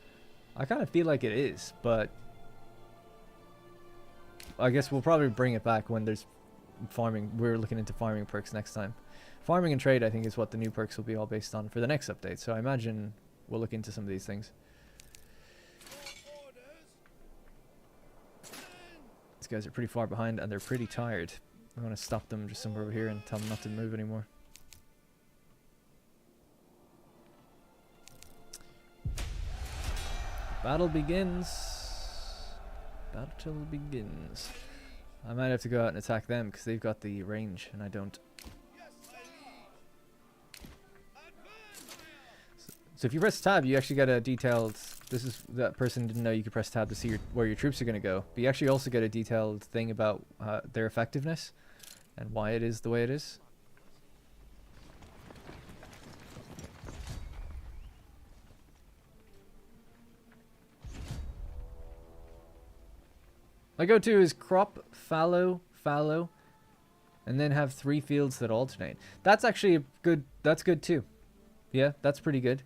I kind of feel like it is, but I guess we'll probably bring it back when there's farming. We're looking into farming perks next time. Farming and trade, I think, is what the new perks will be all based on for the next update. So I imagine we'll look into some of these things. These guys are pretty far behind and they're pretty tired. I want to stop them just somewhere over here and tell them not to move anymore. Battle begins. Battle begins. I might have to go out and attack them because they've got the range and I don't. So if you press tab, you actually get a detailed. This is that person didn't know you could press tab to see where your troops are going to go. But you actually also get a detailed thing about their effectiveness and why it is the way it is. My go-to is crop, fallow, fallow, and then have 3 fields that alternate. That's actually a good. That's good too. Yeah, that's pretty good.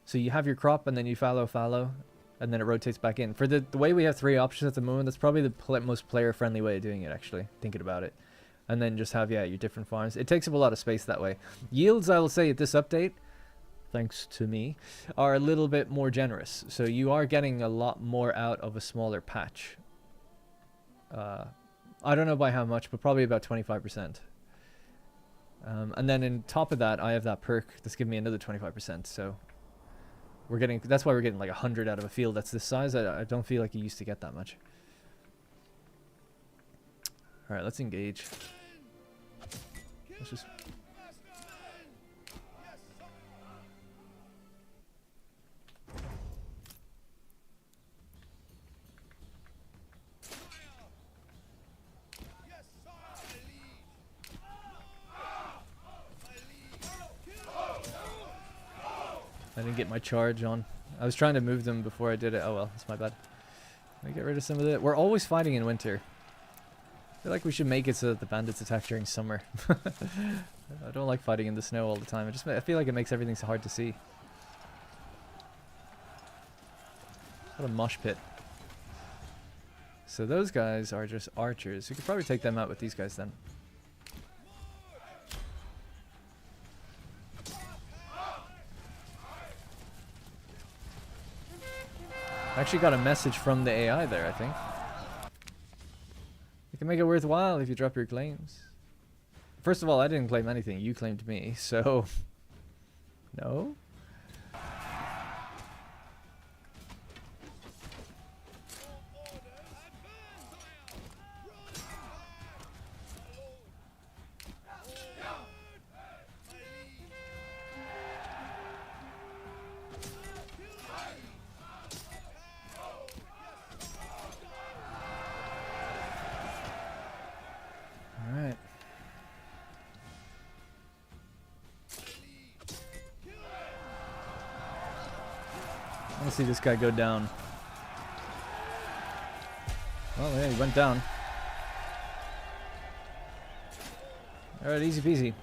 So you have your crop and then you fallow, fallow, and then it rotates back in. For the way we have 3 options at the moment, that's probably the most player-friendly way of doing it, actually, thinking about it. And then just have, yeah, your different farms. It takes up a lot of space that way. Yields, I will say, at this update, thanks to me, are a little bit more generous. So you are getting a lot more out of a smaller patch. I don't know by how much, but probably about 25%. And then on top of that, I have that perk that's giving me another 25%. So we're getting, that's why we're getting like 100 out of a field that's this size. I don't feel like you used to get that much. All right, let's engage. Let's just. I didn't get my charge on. I was trying to move them before I did it. Oh well, that's my bad. Let me get rid of some of it. We're always fighting in winter. I feel like we should make it so that the bandits attack during summer. I don't like fighting in the snow all the time. I feel like it makes everything so hard to see. What a mosh pit. So those guys are just archers. We could probably take them out with these guys then. I actually got a message from the AI there, I think. You can make it worthwhile if you drop your claims. First of all, I didn't claim anything. You claimed me, so... No? Alright. I want to see this guy go down. Well, yeah, he went down. Alright, easy peasy.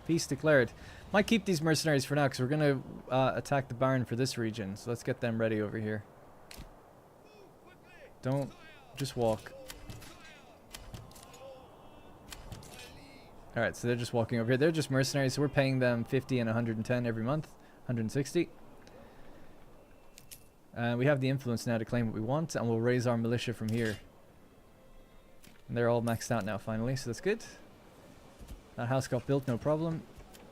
Peace declared. Might keep these mercenaries for now, because we're going to attack the Baron for this region. So let's get them ready over here. Don't just walk. Alright, so they're just walking over here. They're just mercenaries, so we're paying them 50 and 110 every month. 160. We have the influence now to claim what we want, and we'll raise our militia from here. And they're all maxed out now, finally, so that's good. That house got built, no problem.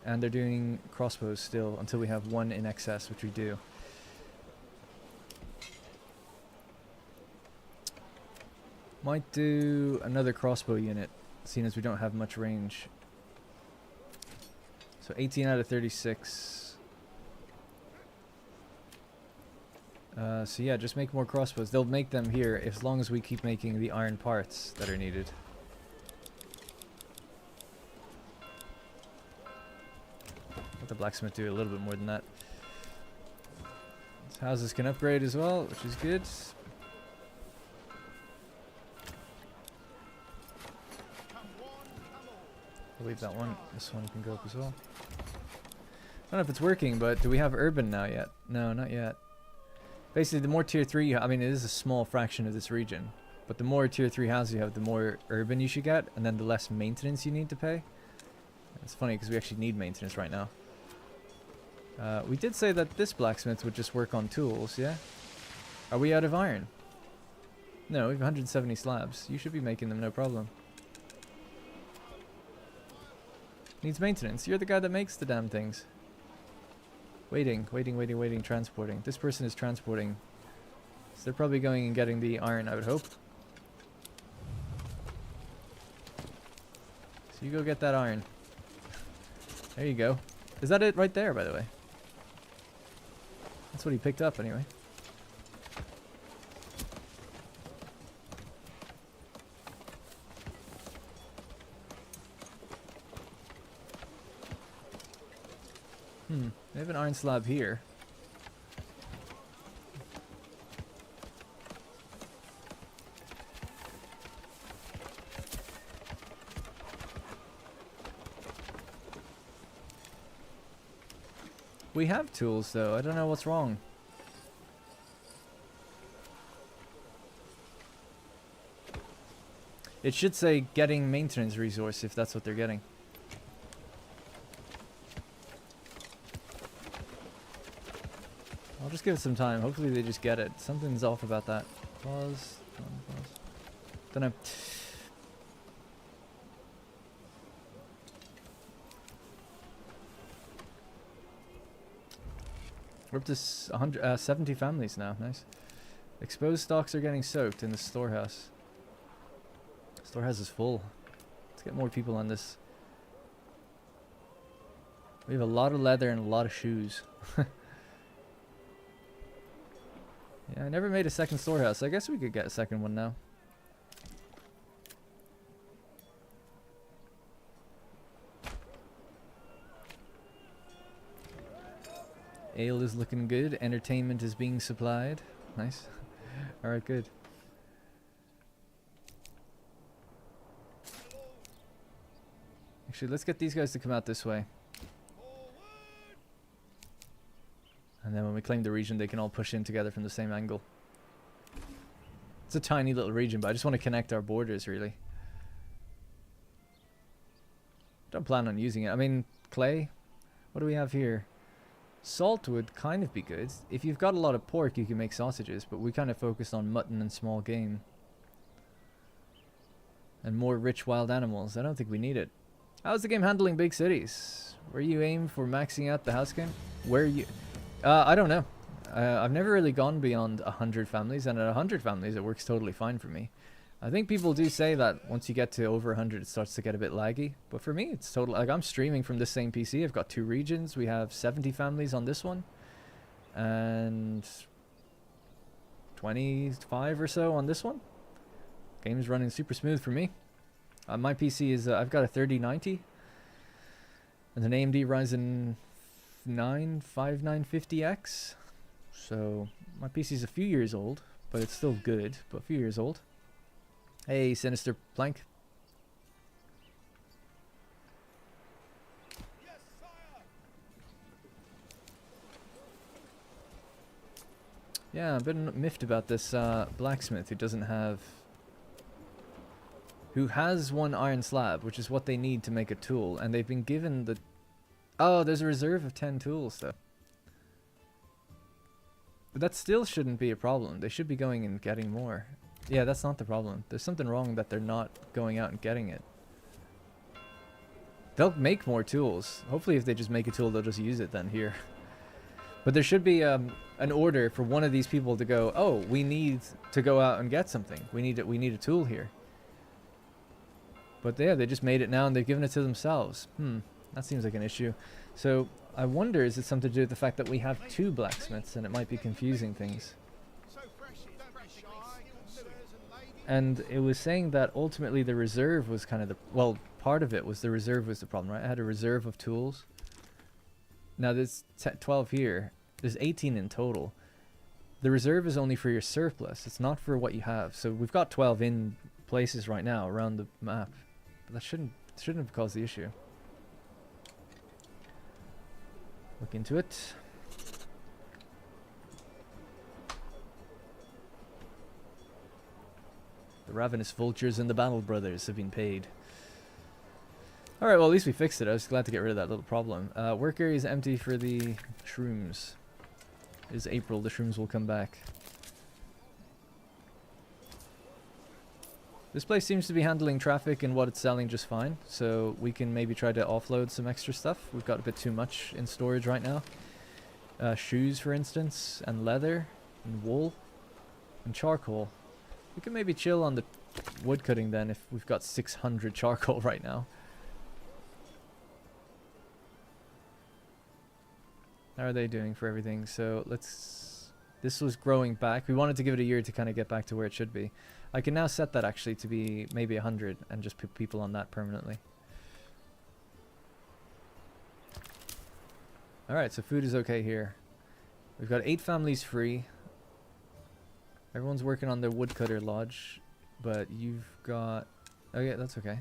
And they're doing crossbows still until we have one in excess, which we do. Might do another crossbow unit, seeing as we don't have much range. So 18 out of 36. So yeah, just make more crossbows. They'll make them here as long as we keep making the iron parts that are needed. Let the blacksmith do a little bit more than that. These houses can upgrade as well, which is good. I'll leave that one. This one can go up as well. I don't know if it's working, but do we have urban now yet? No, not yet. Basically, the more tier 3 you I mean, it is a small fraction of this region, but the more tier 3 houses you have, the more urban you should get, and then the less maintenance you need to pay. It's funny because we actually need maintenance right now. We did say that this blacksmith would just work on tools, yeah? Are we out of iron? No, we have 170 slabs. You should be making them, no problem. Needs maintenance. You're the guy that makes the damn things. Waiting, transporting. This person is transporting. So they're probably going and getting the iron, I would hope. So you go get that iron. There you go. Is that it right there, by the way? That's what he picked up, anyway. They have an iron slab here. We have tools, though. I don't know what's wrong. It should say getting maintenance resource if that's what they're getting. I'll just give it some time. Hopefully they just get it. Something's off about that. Pause. Pause. Don't know. We're up to 70 families now. Nice. Exposed stocks are getting soaked in the storehouse. Storehouse is full. Let's get more people on this. We have a lot of leather and a lot of shoes. Yeah, I never made a second storehouse. I guess we could get a second one now. Ale is looking good. Entertainment is being supplied. Nice. Alright, good. Actually, let's get these guys to come out this way. And then when we claim the region, they can all push in together from the same angle. It's a tiny little region, but I just want to connect our borders, really. Don't plan on using it. I mean, clay. What do we have here? Salt would kind of be good. If you've got a lot of pork, you can make sausages, but we kind of focused on mutton and small game. And more rich wild animals. I don't think we need it. How's the game handling big cities? Where you aim for maxing out the house game? Where you... I don't know. I've never really gone beyond 100 families, and at 100 families it works totally fine for me. I think people do say that once you get to over 100 it starts to get a bit laggy, but for me it's totally... Like, I'm streaming from this same PC. I've got 2 regions. We have 70 families on this one, and 25 or so on this one. Game's running super smooth for me. My PC is... I've got a 3090 and an AMD Ryzen 5950X. So my PC's a few years old, but it's still good, but a few years old. Hey, Sinister Plank. Yes, sire. Yeah, I'm a bit miffed about this blacksmith who doesn't have... Who has 1 iron slab, which is what they need to make a tool, and they've been given the... Oh, there's a reserve of 10 tools, though. But that still shouldn't be a problem. They should be going and getting more. Yeah, that's not the problem. There's something wrong that they're not going out and getting it. They'll make more tools. Hopefully if they just make a tool, they'll just use it then here. But there should be an order for one of these people to go, oh, we need to go out and get something. We need a tool here. But yeah, they just made it now and they've given it to themselves. That seems like an issue. So I wonder, is it something to do with the fact that we have 2 blacksmiths and it might be confusing things? So fresh, don't be shy. Sirs and ladies. And it was saying that ultimately the reserve was kind of the... Well, part of it was the reserve was the problem, right? I had a reserve of tools. Now there's 12 here. There's 18 in total. The reserve is only for your surplus. It's not for what you have. So we've got 12 in places right now around the map. But that shouldn't have caused the issue. Look into it. The ravenous vultures and the battle brothers have been paid. Alright, well at least we fixed it. I was glad to get rid of that little problem. Work area is empty for the shrooms. It is April, the shrooms will come back. This place seems to be handling traffic and what it's selling just fine, so we can maybe try to offload some extra stuff. We've got a bit too much in storage right now. Shoes, for instance, and leather, and wool, and charcoal. We can maybe chill on the wood cutting then if we've got 600 charcoal right now. How are they doing for everything? So let's... This was growing back. We wanted to give it a year to kind of get back to where it should be. I can now set that actually to be maybe 100 and just put people on that permanently. Alright, so food is okay here. We've got 8 families free. Everyone's working on their woodcutter lodge, but you've got... Oh yeah, that's okay.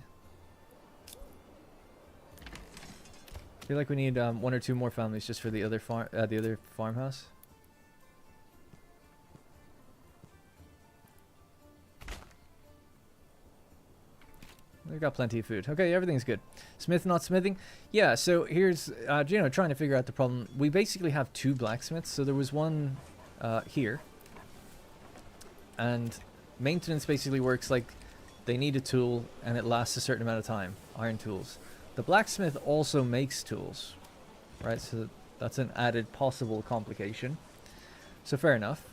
I feel like we need 1 or 2 more families just for the other farmhouse. We've got plenty of food. Okay, everything's good. Smith, not smithing? Yeah, so here's, you know, trying to figure out the problem. We basically have 2 blacksmiths. So there was one here. And maintenance basically works like they need a tool and it lasts a certain amount of time. Iron tools. The blacksmith also makes tools. Right, so that's an added possible complication. So fair enough.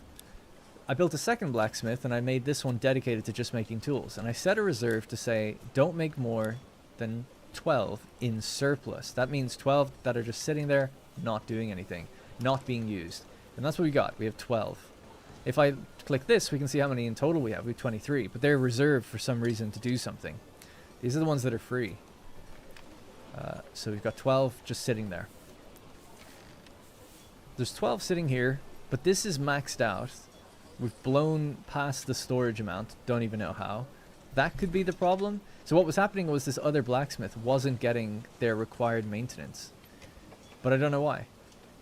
I built a second blacksmith and I made this one dedicated to just making tools. And I set a reserve to say, don't make more than 12 in surplus. That means 12 that are just sitting there, not doing anything, not being used. And that's what we got. We have 12. If I click this, we can see how many in total we have. We have 23, but they're reserved for some reason to do something. These are the ones that are free. So we've got 12 just sitting there. There's 12 sitting here, but this is maxed out. We've blown past the storage amount. Don't even know how. That could be the problem. So what was happening was this other blacksmith wasn't getting their required maintenance. But I don't know why.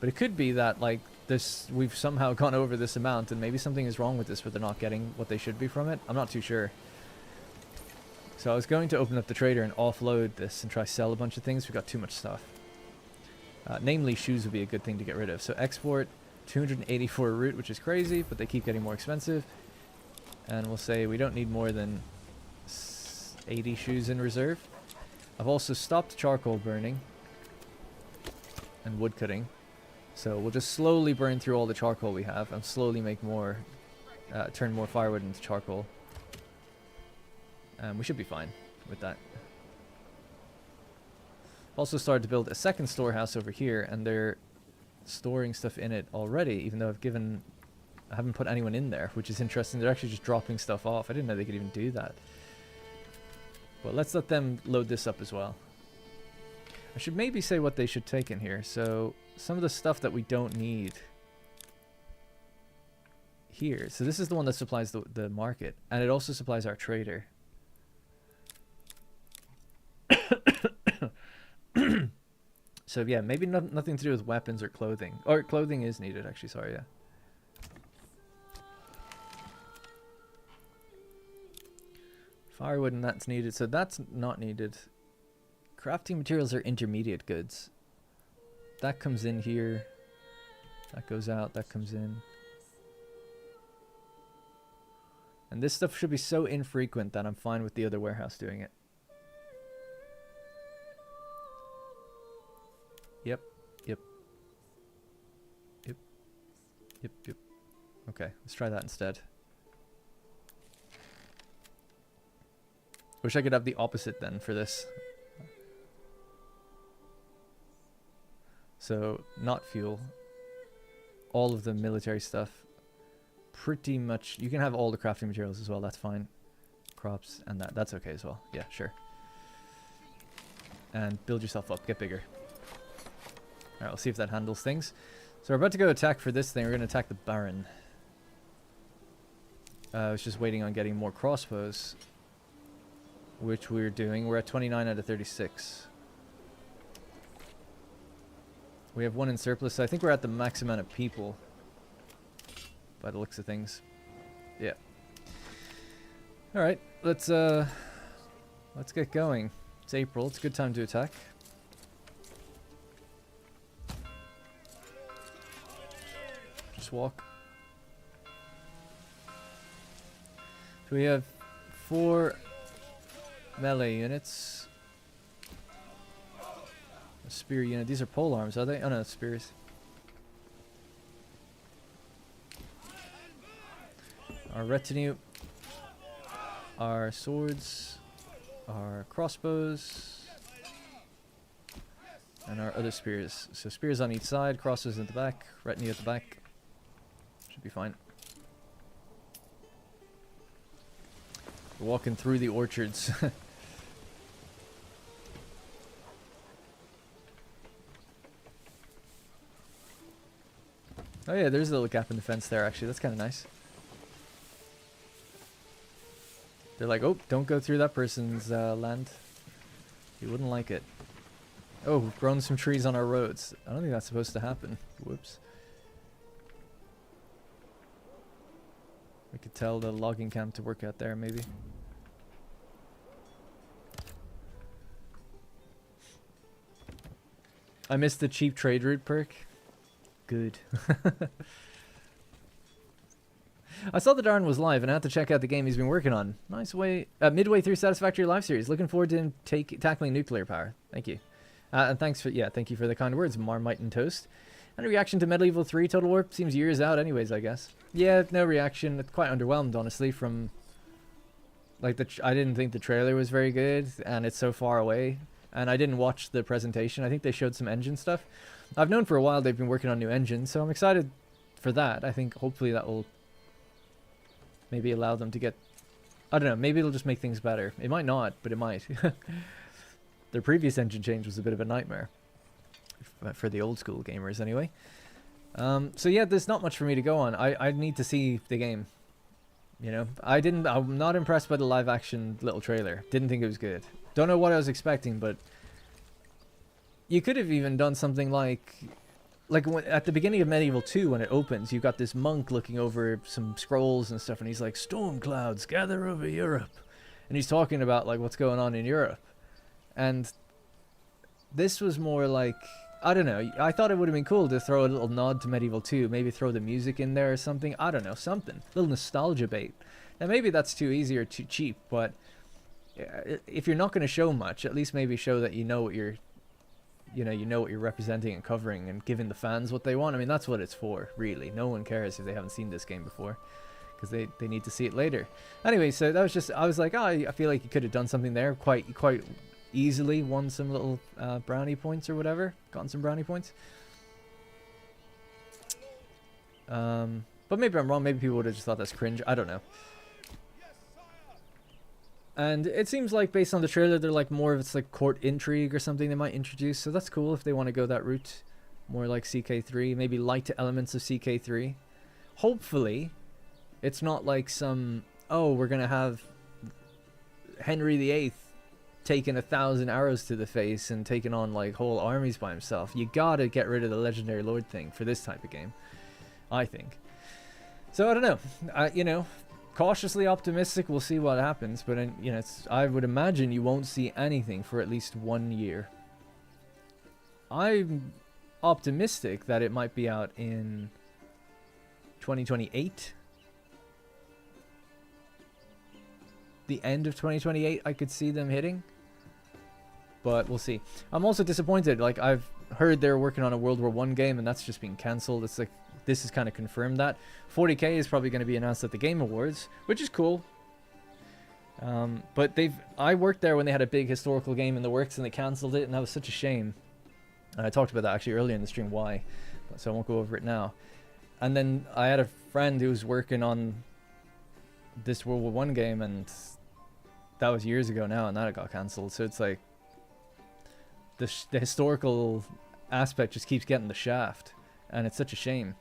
But it could be that, like, this, we've somehow gone over this amount and maybe something is wrong with this where they're not getting what they should be from it. I'm not too sure. So I was going to open up the trader and offload this and try sell a bunch of things. We've got too much stuff. Namely, shoes would be a good thing to get rid of. So export 284 root, which is crazy, but they keep getting more expensive. And we'll say we don't need more than 80 shoes in reserve. I've also stopped charcoal burning and wood cutting. So we'll just slowly burn through all the charcoal we have and slowly make more, turn more firewood into charcoal. We should be fine with that. Also started to build a second storehouse over here, and they're storing stuff in it already, even though I haven't put anyone in there, which is interesting. They're actually just dropping stuff off. I didn't know they could even do that. But let's let them load this up as well. I should maybe say what they should take in here. So some of the stuff that we don't need here. So this is the one that supplies the market, and it also supplies our trader. So yeah, maybe nothing to do with weapons or clothing. Or clothing is needed, actually, sorry, yeah. Firewood and that's needed, so that's not needed. Crafting materials are intermediate goods. That comes in here. That goes out, that comes in. And this stuff should be so infrequent that I'm fine with the other warehouse doing it. Yep. Yep. Yep. Yep. Yep. Okay, let's try that instead. Wish I could have the opposite then for this. So, not fuel. All of the military stuff. Pretty much. You can have all the crafting materials as well, that's fine. Crops and that. That's okay as well. Yeah, sure. And build yourself up. Get bigger. Alright, we'll see if that handles things. So we're about to go attack for this thing. We're going to attack the Baron. I was just waiting on getting more crossbows. Which we're doing. We're at 29 out of 36. We have one in surplus. So I think we're at the max amount of people. By the looks of things. Yeah. Alright, let's get going. It's April, it's a good time to attack. Just walk. So we have 4 melee units. A spear unit. These are pole arms, are they? Oh no, spears. Our retinue. Our swords. Our crossbows. And our other spears. So spears on each side, crossbows at the back, retinue at the back. Should be fine. We're walking through the orchards. Oh yeah, there's a little gap in the fence there actually. That's kind of nice. They're like, oh, don't go through that person's land. You wouldn't like it. Oh, we've grown some trees on our roads. I don't think that's supposed to happen. Whoops. We could tell the logging camp to work out there, maybe. I missed the cheap trade route perk. Good. I saw the Darn was live and I had to check out the game he's been working on. Nice way, midway through Satisfactory Live series. Looking forward to him tackling nuclear power. Thank you. And thanks for, thank you for the kind words, Marmite and Toast. And a reaction to Medieval 3 Total War seems years out anyways, I guess. Yeah, no reaction. It's quite underwhelmed, honestly, from, like, I didn't think the trailer was very good, and it's so far away. And I didn't watch the presentation. I think they showed some engine stuff. I've known for a while they've been working on new engines, so I'm excited for that. I think hopefully that will maybe allow them to get... I don't know, maybe it'll just make things better. It might not, but it might. Their previous engine change was a bit of a nightmare. For the old school gamers, anyway. So yeah, there's not much for me to go on. I need to see the game. You know, I'm not impressed by the live action little trailer. Didn't think it was good. Don't know what I was expecting, but... You could have even done something like at the beginning of Medieval 2, when it opens, you've got this monk looking over some scrolls and stuff, and he's like, "Storm clouds gather over Europe," and he's talking about like what's going on in Europe. And this was more like, I don't know. I thought it would have been cool to throw a little nod to Medieval 2, maybe throw the music in there or something. I don't know, something, a little nostalgia bait. Now maybe that's too easy or too cheap, but if you're not going to show much, at least maybe show that you know what you're. You know what you're representing and covering and giving the fans what they want. I mean, that's what it's for, really. No one cares if they haven't seen this game before, because they need to see it later. Anyway, so that was just, I was like, oh, I feel like you could have done something there quite easily, won some little brownie points or whatever, gotten some brownie points. But maybe I'm wrong. Maybe people would have just thought that's cringe. I don't know. And it seems like, based on the trailer, they're like more of it's like court intrigue or something they might introduce. So that's cool if they want to go that route. More like CK3, maybe light elements of CK3. Hopefully, it's not like some, oh, we're going to have Henry VIII taking 1,000 arrows to the face and taking on like whole armies by himself. You gotta get rid of the Legendary Lord thing for this type of game, I think. So I don't know. You know, cautiously optimistic. We'll see what happens, but you know, I would imagine you won't see anything for at least 1 year. I'm optimistic that it might be out in 2028. the end of 2028 I could see them hitting. But we'll see. I'm also disappointed. Like, I've heard they're working on a World War One game, and that's just being cancelled. It's like, this has kind of confirmed that. 40K is probably going to be announced at the Game Awards, which is cool. But I worked there when they had a big historical game in the works, and they cancelled it, and that was such a shame. And I talked about that actually earlier in the stream, why. So I won't go over it now. And then I had a friend who was working on this World War One game, and that was years ago now, and that got cancelled. So it's like, the historical aspect just keeps getting the shaft, and it's such a shame.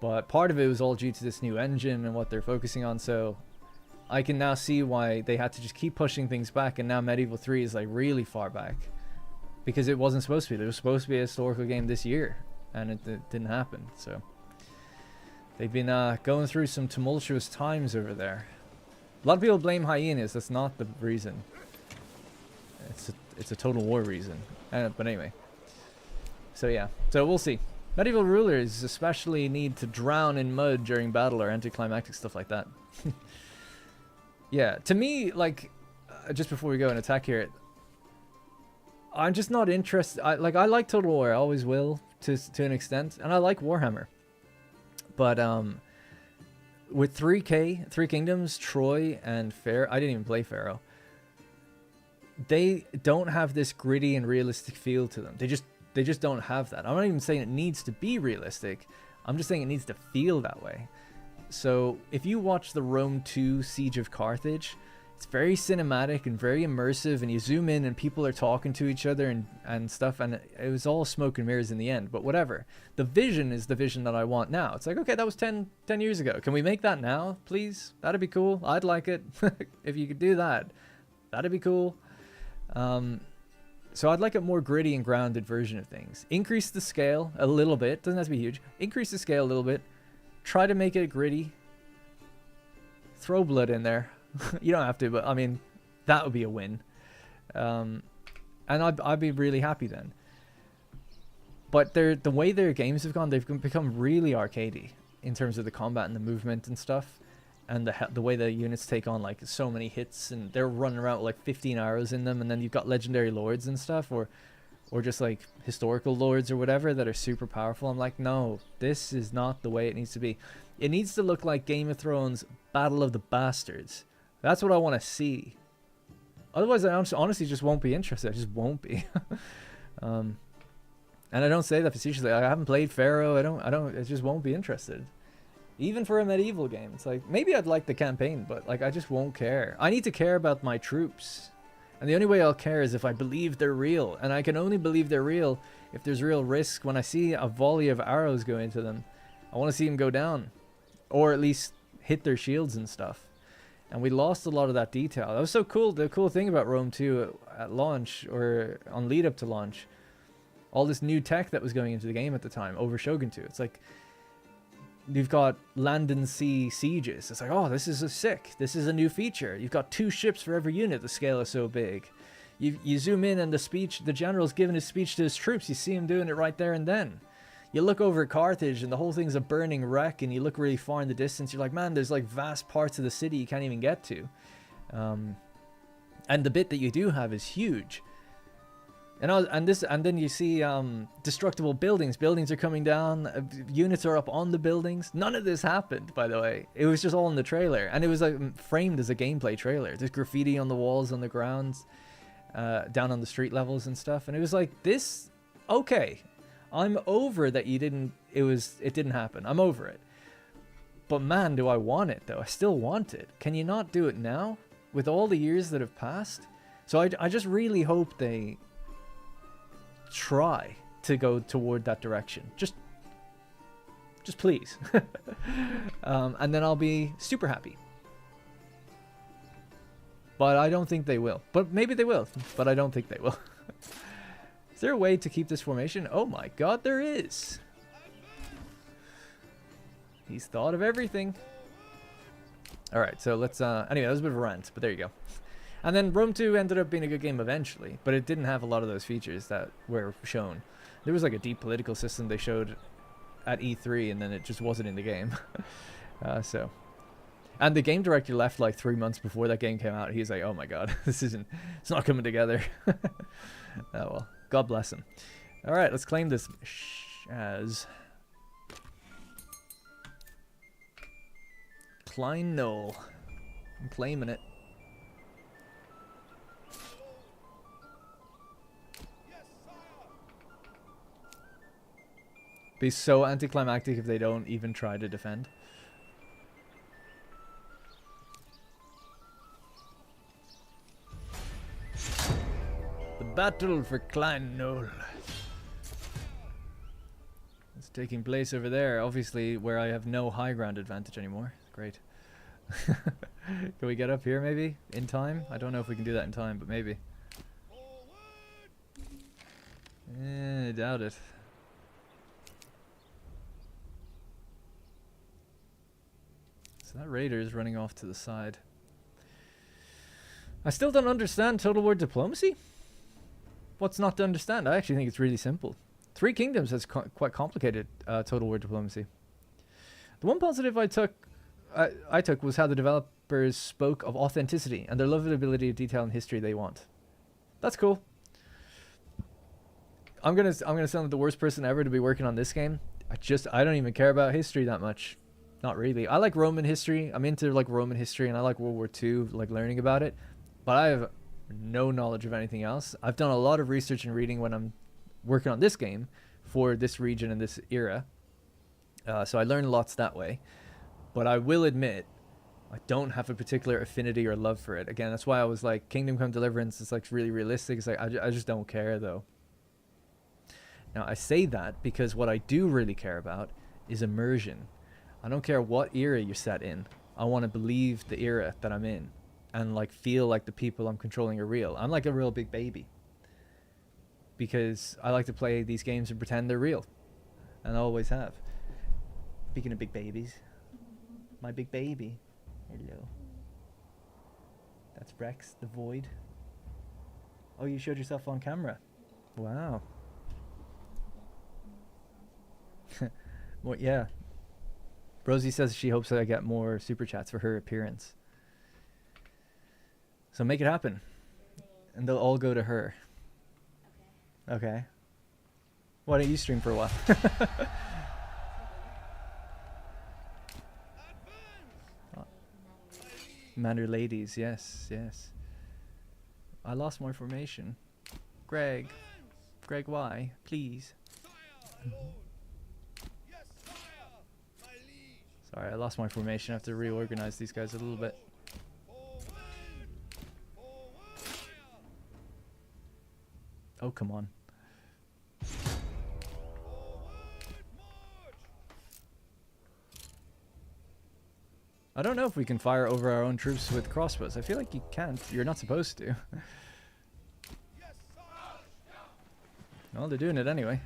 But part of it was all due to this new engine and what they're focusing on, so I can now see why they had to just keep pushing things back, and now Medieval 3 is like really far back, because it wasn't supposed to be. There was supposed to be a historical game this year, and it didn't happen. So they've been going through some tumultuous times over there. A lot of people blame hyenas. That's not the reason. It's a total war reason. But anyway. So yeah. So we'll see. Medieval rulers especially need to drown in mud during battle or anticlimactic stuff like that. Yeah. To me, like, just before we go and attack here, I'm just not interested. I like Total War. I always will to an extent, and I like Warhammer. But with 3K, Three Kingdoms, Troy, and I didn't even play Pharaoh. They don't have this gritty and realistic feel to them. They just don't have that. I'm not even saying it needs to be realistic. I'm just saying it needs to feel that way. So if you watch the Rome 2 Siege of Carthage, it's very cinematic and very immersive, and you zoom in and people are talking to each other and stuff, and it was all smoke and mirrors in the end, but whatever. The vision is the vision that I want now. It's like, okay, that was 10 years ago. Can we make that now, please? That'd be cool. I'd like it. If you could do that, that'd be cool. So I'd like a more gritty and grounded version of things. Increase the scale a little bit. Doesn't have to be huge. Increase the scale a little bit. Try to make it gritty. Throw blood in there. You don't have to, but I mean, that would be a win. And I'd be really happy then. But the way their games have gone, they've become really arcadey in terms of the combat and the movement and stuff. And the way the units take on like so many hits, and they're running around with like 15 arrows in them, and then you've got legendary lords and stuff, or just like historical lords or whatever that are super powerful. I'm like, no, this is not the way it needs to be. It needs to look like Game of Thrones Battle of the Bastards. That's what I want to see. Otherwise, I honestly just won't be interested. I just won't be. And I don't say that facetiously. I haven't played Pharaoh. I just won't be interested. Even for a medieval game, it's like, maybe I'd like the campaign, but like, I just won't care. I need to care about my troops. And the only way I'll care is if I believe they're real. And I can only believe they're real if there's real risk. When I see a volley of arrows go into them, I want to see them go down. Or at least hit their shields and stuff. And we lost a lot of that detail. That was so cool. The cool thing about Rome 2 at launch, or on lead up to launch, all this new tech that was going into the game at the time over Shogun 2. It's like, you've got land and sea sieges. It's like, oh, this is sick. This is a new feature. You've got 2 ships for every unit. The scale is so big. You zoom in, and the general's giving his speech to his troops. You see him doing it right there and then. You look over at Carthage, and the whole thing's a burning wreck, and you look really far in the distance. You're like, man, there's like vast parts of the city you can't even get to. And the bit that you do have is huge. And then you see destructible buildings. Buildings are coming down. Units are up on the buildings. None of this happened, by the way. It was just all in the trailer, and it was like framed as a gameplay trailer. There's graffiti on the walls, on the grounds, down on the street levels and stuff. And it was like, this, okay, I'm over that it didn't happen. I'm over it. But man, do I want it though. I still want it. Can you not do it now with all the years that have passed? So I just really hope they try to go toward that direction. Just please. And then I'll be super happy. But I don't think they will. But maybe they will. But I don't think they will. Is there a way to keep this formation? Oh my god, there is. He's thought of everything. Alright, so let's... anyway, that was a bit of a rant, but there you go. And then Rome 2 ended up being a good game eventually, but it didn't have a lot of those features that were shown. There was like a deep political system they showed at E3, and then it just wasn't in the game. So And the game director left like 3 months before that game came out. He's like, oh my god, it's not coming together. Oh well, God bless him. All right, let's claim this as Klein Knoll. I'm claiming it. Be so anticlimactic if they don't even try to defend. The battle for Klein Knoll. It's taking place over there, obviously, where I have no high ground advantage anymore. Great. Can we get up here maybe in time? I don't know if we can do that in time, but maybe. I doubt it. So that raider is running off to the side. I still don't understand Total War diplomacy. What's not to understand? I actually think it's really simple. Three Kingdoms has quite complicated Total War diplomacy. The one positive I took was how the developers spoke of authenticity and their love of the ability to detail in history they want. That's cool. I'm gonna sound like the worst person ever to be working on this game. I don't even care about history that much. Not really. I like Roman history. I'm into like Roman history and I like World War II, like learning about it. But I have no knowledge of anything else. I've done a lot of research and reading when I'm working on this game for this region and this era. So I learned lots that way. But I will admit, I don't have a particular affinity or love for it. Again, that's why I was like, Kingdom Come Deliverance is like really realistic. It's like, I just don't care though. Now I say that because what I do really care about is immersion. I don't care what era you're set in. I want to believe the era that I'm in and like feel like the people I'm controlling are real. I'm like a real big baby because I like to play these games and pretend they're real, and I always have. Speaking of big babies, my big baby. Hello. That's Rex, the Void. Oh, you showed yourself on camera. Wow. Well, yeah. Rosie says she hopes that I get more super chats for her appearance. So make it happen. And they'll all go to her. Okay. Why don't you stream for a while? Manor Ladies, yes, yes. I lost my formation. Greg, why? Please. Sorry, I lost my formation. I have to reorganize these guys a little bit. Oh, come on. I don't know if we can fire over our own troops with crossbows. I feel like you can't. You're not supposed to. Well, they're doing it anyway.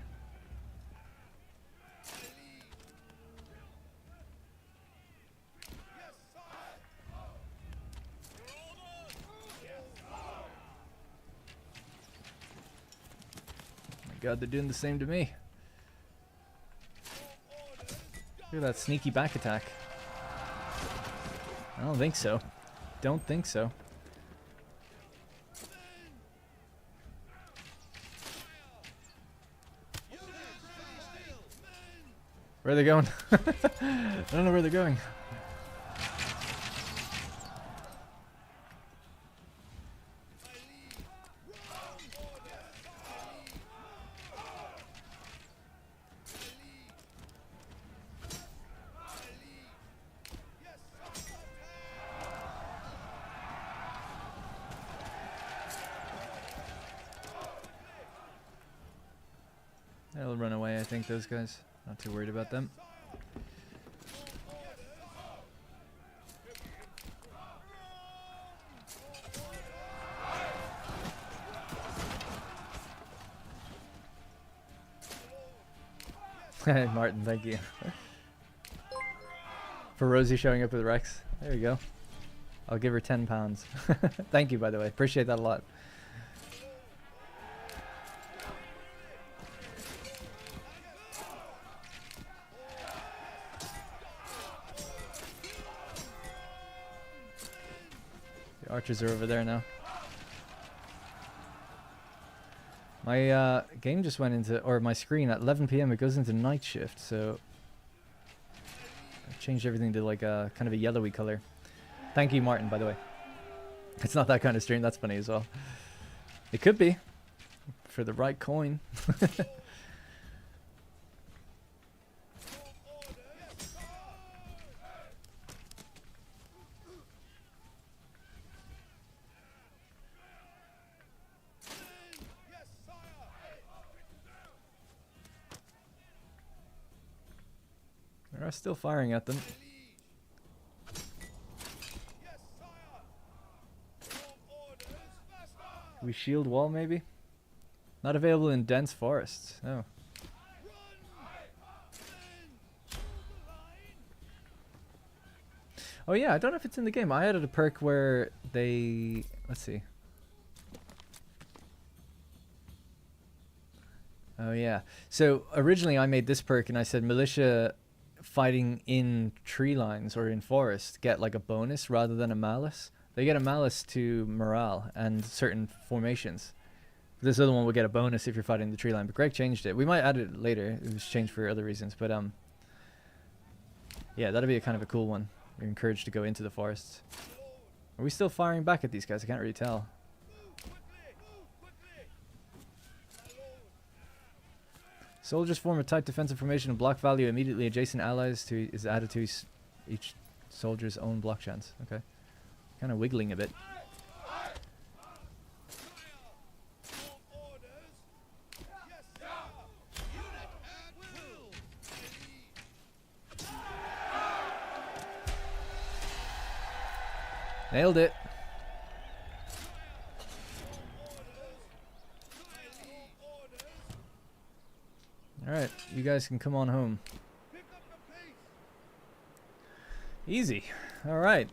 God, they're doing the same to me. Look at that sneaky back attack. I don't think so. Don't think so. Where are they going? I don't know where they're going. They'll run away, I think, those guys. Not too worried about them. Martin, thank you. For Rosie showing up with Rex. There you go. I'll give her £10. Thank you, by the way. Appreciate that a lot. Archers are over there now. My game just went into, or my screen at 11 p.m. it goes into night shift, so I've changed everything to like a kind of a yellowy color. Thank you, Martin, by the way. It's not that kind of stream. That's funny as well. It could be for the right coin. They're still firing at them. We shield wall maybe? Not available in dense forests. Oh. Oh yeah, I don't know if it's in the game. I added a perk where they... Let's see. Oh yeah. So originally I made this perk and I said militia fighting in tree lines or in forest get like a bonus rather than a malus. They get a malus to morale and certain formations. This other one will get a bonus if you're fighting the tree line, but Greg changed it. We might add it later. It was changed for other reasons, but yeah, that'll be a kind of a cool one. You're encouraged to go into the forests. Are we still firing back at these guys? I can't really tell. Soldiers form a tight defensive formation and block value immediately adjacent allies to is added to each soldier's own block chance. Okay. Kind of wiggling a bit. Nailed it. Alright, you guys can come on home. Easy. Alright.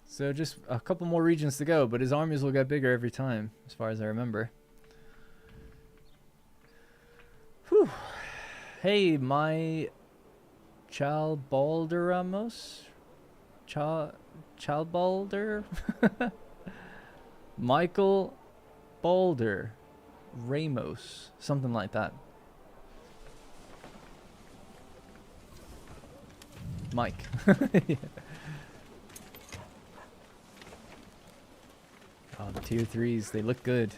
So just a couple more regions to go, but his armies will get bigger every time, as far as I remember. Whew. Hey, my Chalbalderamos? Chalbalder? Michael Balder Ramos. Something like that. Mike. Yeah. Oh, the tier 3s, they look good.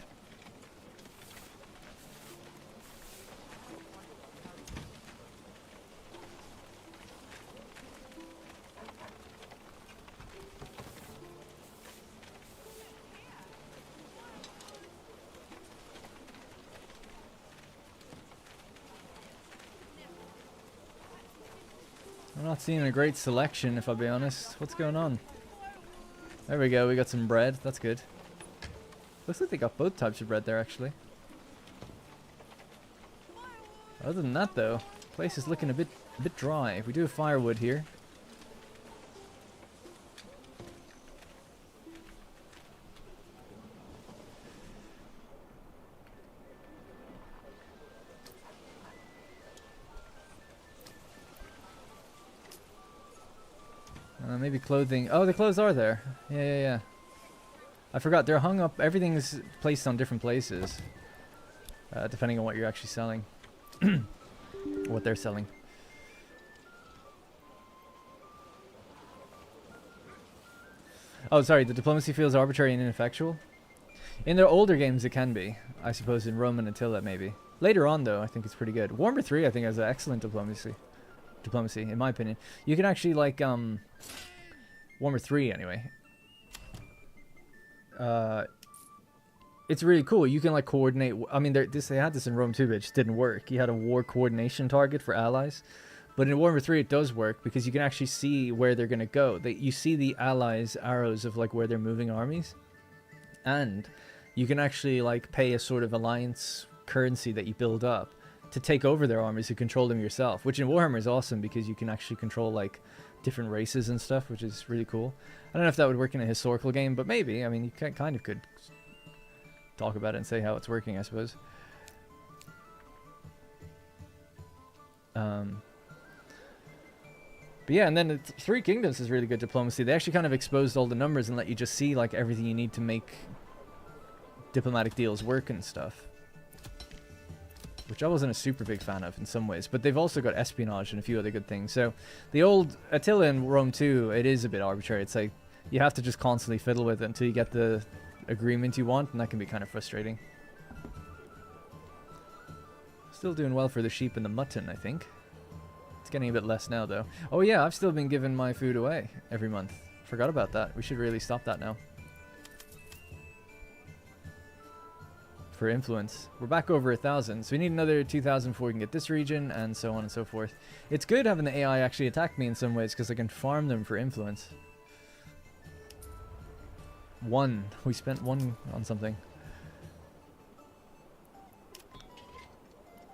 I'm not seeing a great selection, if I'll be honest. What's going on? There we go, we got some bread. That's good. Looks like they got both types of bread there, actually. Other than that, though, place is looking a bit dry. If we do have firewood here. Maybe clothing. Oh, the clothes are there. Yeah. I forgot, they're hung up. Everything's placed on different places. Depending on what you're actually selling. What they're selling. Oh, sorry, the diplomacy feels arbitrary and ineffectual. In their older games, it can be. I suppose in Rome and Attila, maybe. Later on, though, I think it's pretty good. Warhammer 3, I think, has an excellent diplomacy. Diplomacy, in my opinion. You can actually, like, Warhammer 3, anyway. It's really cool. You can, like, coordinate. I mean, they had this in Rome too, but it just didn't work. You had a war coordination target for allies. But in Warhammer 3, it does work because you can actually see where they're going to go. You see the allies' arrows of, like, where they're moving armies. And you can actually, like, pay a sort of alliance currency that you build up to take over their armies and control them yourself, which in Warhammer is awesome because you can actually control, like, different races and stuff, which is really cool. I don't know if that would work in a historical game, but maybe. I mean, you kind of could talk about it and say how it's working, I suppose. But yeah, and then Three Kingdoms is really good diplomacy. They actually kind of exposed all the numbers and let you just see like everything you need to make diplomatic deals work and stuff. Which I wasn't a super big fan of in some ways. But they've also got espionage and a few other good things. So the old Attila in Rome 2, it is a bit arbitrary. It's like you have to just constantly fiddle with it until you get the agreement you want, and that can be kind of frustrating. Still doing well for the sheep and the mutton, I think. It's getting a bit less now, though. Oh yeah, I've still been giving my food away every month. Forgot about that. We should really stop that now. For influence. We're back over 1,000, so we need another 2,000 before we can get this region, and so on and so forth. It's good having the AI actually attack me in some ways, because I can farm them for influence. One. We spent one on something.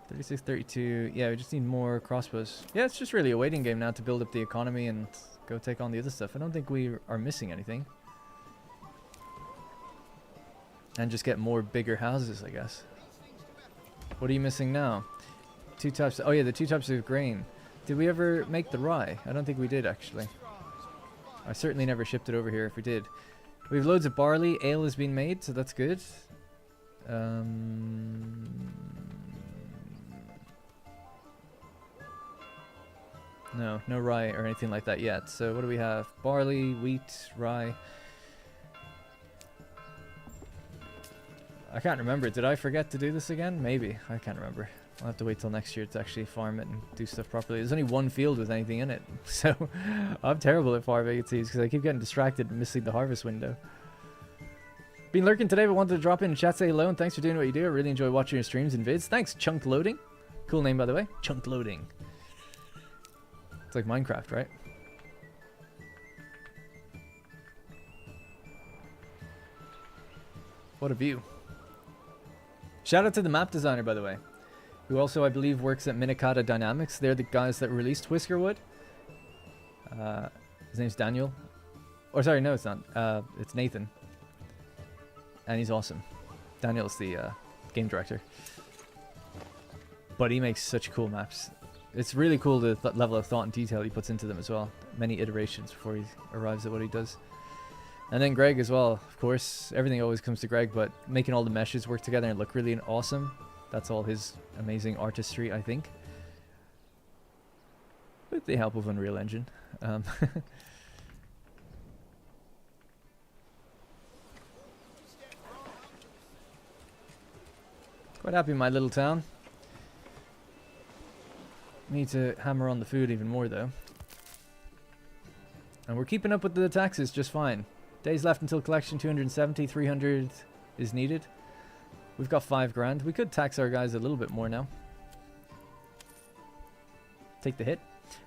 36, 32. Yeah, we just need more crossbows. Yeah, it's just really a waiting game now to build up the economy and go take on the other stuff. I don't think we are missing anything. And just get more bigger houses, I guess. What are you missing now? 2 types. Oh yeah, the 2 types of grain. Did we ever make the rye? I don't think we did, actually. I certainly never shipped it over here if we did. We have loads of barley. Ale has been made, so that's good. No rye or anything like that yet. So what do we have? Barley, wheat, rye. I can't remember. Did I forget to do this again? Maybe. I can't remember. I'll have to wait till next year to actually farm it and do stuff properly. There's only one field with anything in it. So I'm terrible at farm vacancies because I keep getting distracted and missing the harvest window. Been lurking today but wanted to drop in and chat, say hello, and thanks for doing what you do. I really enjoy watching your streams and vids. Thanks, Chunk Loading. Cool name, by the way. Chunk Loading. It's like Minecraft, right? What a view. Shout out to the map designer, by the way, who also, I believe, works at Minikata Dynamics. They're the guys that released Whiskerwood. His name's Daniel. Or sorry, no, it's not. It's Nathan. And he's awesome. Daniel's the game director. But he makes such cool maps. It's really cool the level of thought and detail he puts into them as well. Many iterations before he arrives at what he does. And then Greg as well, of course. Everything always comes to Greg, but making all the meshes work together and look really awesome. That's all his amazing artistry, I think. With the help of Unreal Engine. Quite happy in my little town. Need to hammer on the food even more, though. And we're keeping up with the taxes just fine. Days left until collection, 270, 300 is needed. We've got 5 grand. We could tax our guys a little bit more now. Take the hit.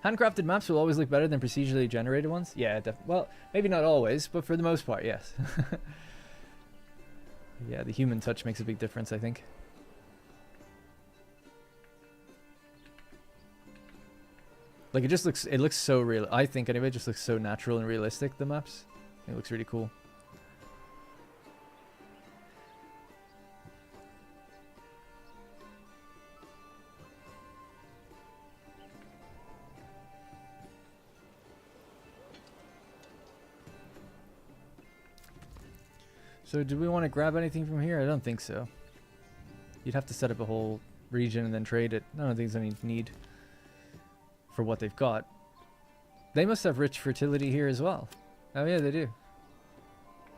Handcrafted maps will always look better than procedurally generated ones. Yeah, well, maybe not always, but for the most part, yes. Yeah, the human touch makes a big difference, I think. Like, it looks so real. I think anyway, it just looks so natural and realistic, the maps. It looks really cool. So do we want to grab anything from here? I don't think so. You'd have to set up a whole region and then trade it. I don't think there's any need for what they've got. They must have rich fertility here as well. Oh yeah, they do.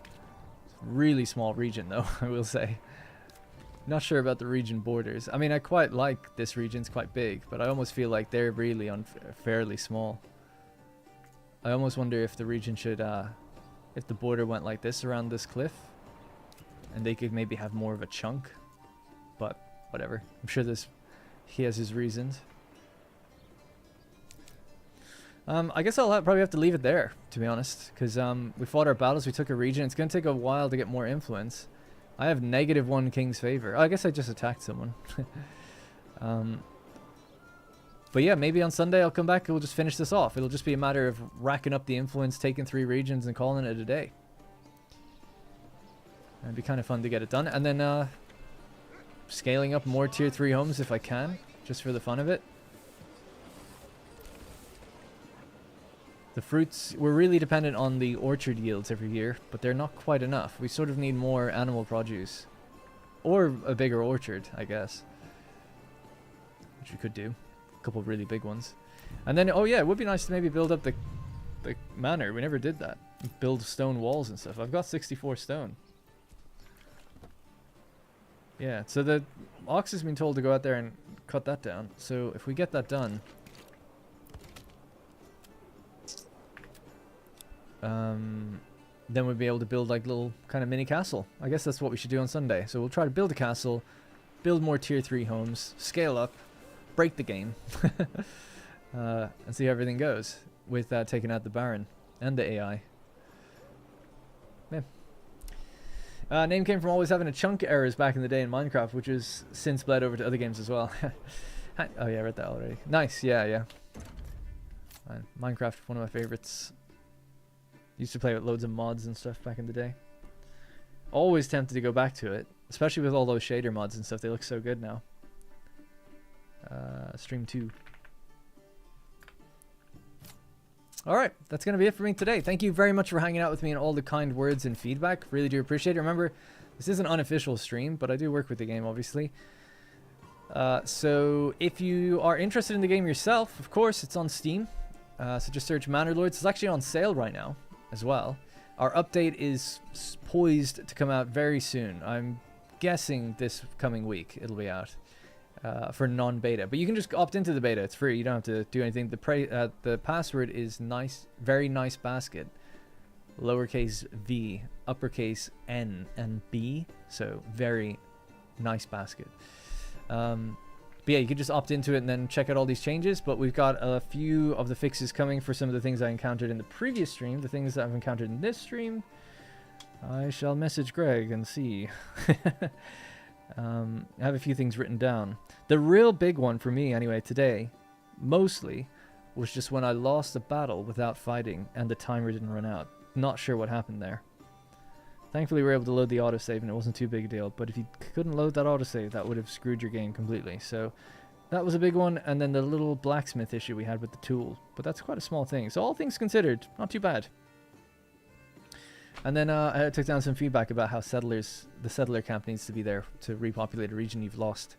It's a really small region though, I will say. Not sure about the region borders. I mean, I quite like this region. It's quite big, but I almost feel like they're really fairly small. I almost wonder if the region should, if the border went like this around this cliff, and they could maybe have more of a chunk. But whatever. I'm sure he has his reasons. I guess I'll probably have to leave it there, to be honest, because we fought our battles, we took a region. It's going to take a while to get more influence. I have -1 king's favor. Oh, I guess I just attacked someone. But yeah, maybe on Sunday I'll come back and we'll just finish this off. It'll just be a matter of racking up the influence, taking 3 regions, and calling it a day. It'd be kind of fun to get it done. And then scaling up more tier 3 homes if I can, just for the fun of it. The fruits, we're really dependent on the orchard yields every year, but they're not quite enough. We sort of need more animal produce. Or a bigger orchard, I guess. Which we could do. A couple of really big ones. And then, oh yeah, it would be nice to maybe build up the manor. We never did that. Build stone walls and stuff. I've got 64 stone. Yeah, so the ox has been told to go out there and cut that down. So if we get that done... then we'll be able to build like little kind of mini castle. I guess that's what we should do on Sunday. So we'll try to build a castle, build more tier 3 homes, scale up, break the game, and see how everything goes with taking out the Baron and the AI. Yeah. Name came from always having a chunk errors back in the day in Minecraft, which has since bled over to other games as well. Oh yeah, I read that already. Nice, yeah. Minecraft, one of my favorites. Used to play with loads of mods and stuff back in the day. Always tempted to go back to it, especially with all those shader mods and stuff. They look so good now. Stream 2. Alright, that's going to be it for me today. Thank you very much for hanging out with me and all the kind words and feedback. Really do appreciate it. Remember, this is an unofficial stream, but I do work with the game, obviously. So if you are interested in the game yourself, of course, it's on Steam. So just search Manor Lords. It's actually on sale right now as well. Our update is poised to come out very soon. I'm guessing this coming week it'll be out for non-beta. But you can just opt into the beta. It's free. You don't have to do anything. The password is nice, very nice basket. Lowercase v, uppercase N, and B. So very nice basket. But yeah, you can just opt into it and then check out all these changes. But we've got a few of the fixes coming for some of the things I encountered in the previous stream. The things that I've encountered in this stream, I shall message Greg and see. I have a few things written down. The real big one for me, anyway, today, mostly, was just when I lost a battle without fighting and the timer didn't run out. Not sure what happened there. Thankfully, we were able to load the autosave and it wasn't too big a deal. But if you couldn't load that autosave, that would have screwed your game completely. So that was a big one. And then the little blacksmith issue we had with the tool. But that's quite a small thing. So all things considered, not too bad. And then I took down some feedback about how the settler camp needs to be there to repopulate a region you've lost.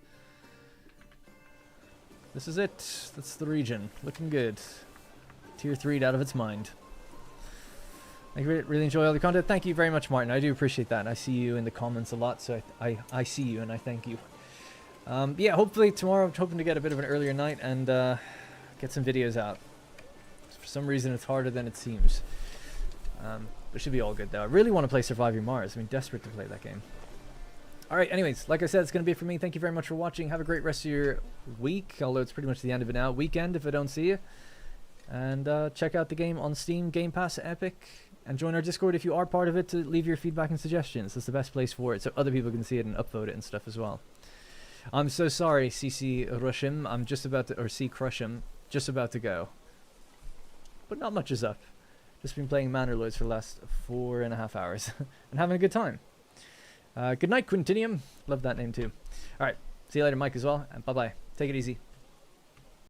This is it. That's the region. Looking good. Tier 3'd out of its mind. I really enjoy all the content. Thank you very much, Martin. I do appreciate that. And I see you in the comments a lot, so I see you and I thank you. Yeah, hopefully tomorrow I'm hoping to get a bit of an earlier night and get some videos out. For some reason it's harder than it seems. It should be all good though. I really want to play Surviving Mars. I mean, desperate to play that game. Alright, anyways, like I said, it's going to be it for me. Thank you very much for watching. Have a great rest of your week, although it's pretty much the end of it now. Weekend if I don't see you. And check out the game on Steam, Game Pass, Epic. And join our Discord if you are part of it to leave your feedback and suggestions. That's the best place for it, so other people can see it and upvote it and stuff as well. I'm so sorry, CC Rushim. I'm just about to, or C Crushim, just about to go. But not much is up. Just been playing Manor Lords for the last 4.5 hours and having a good time. Good night, Quintinium. Love that name too. Alright, see you later, Mike, as well. And bye-bye. Take it easy.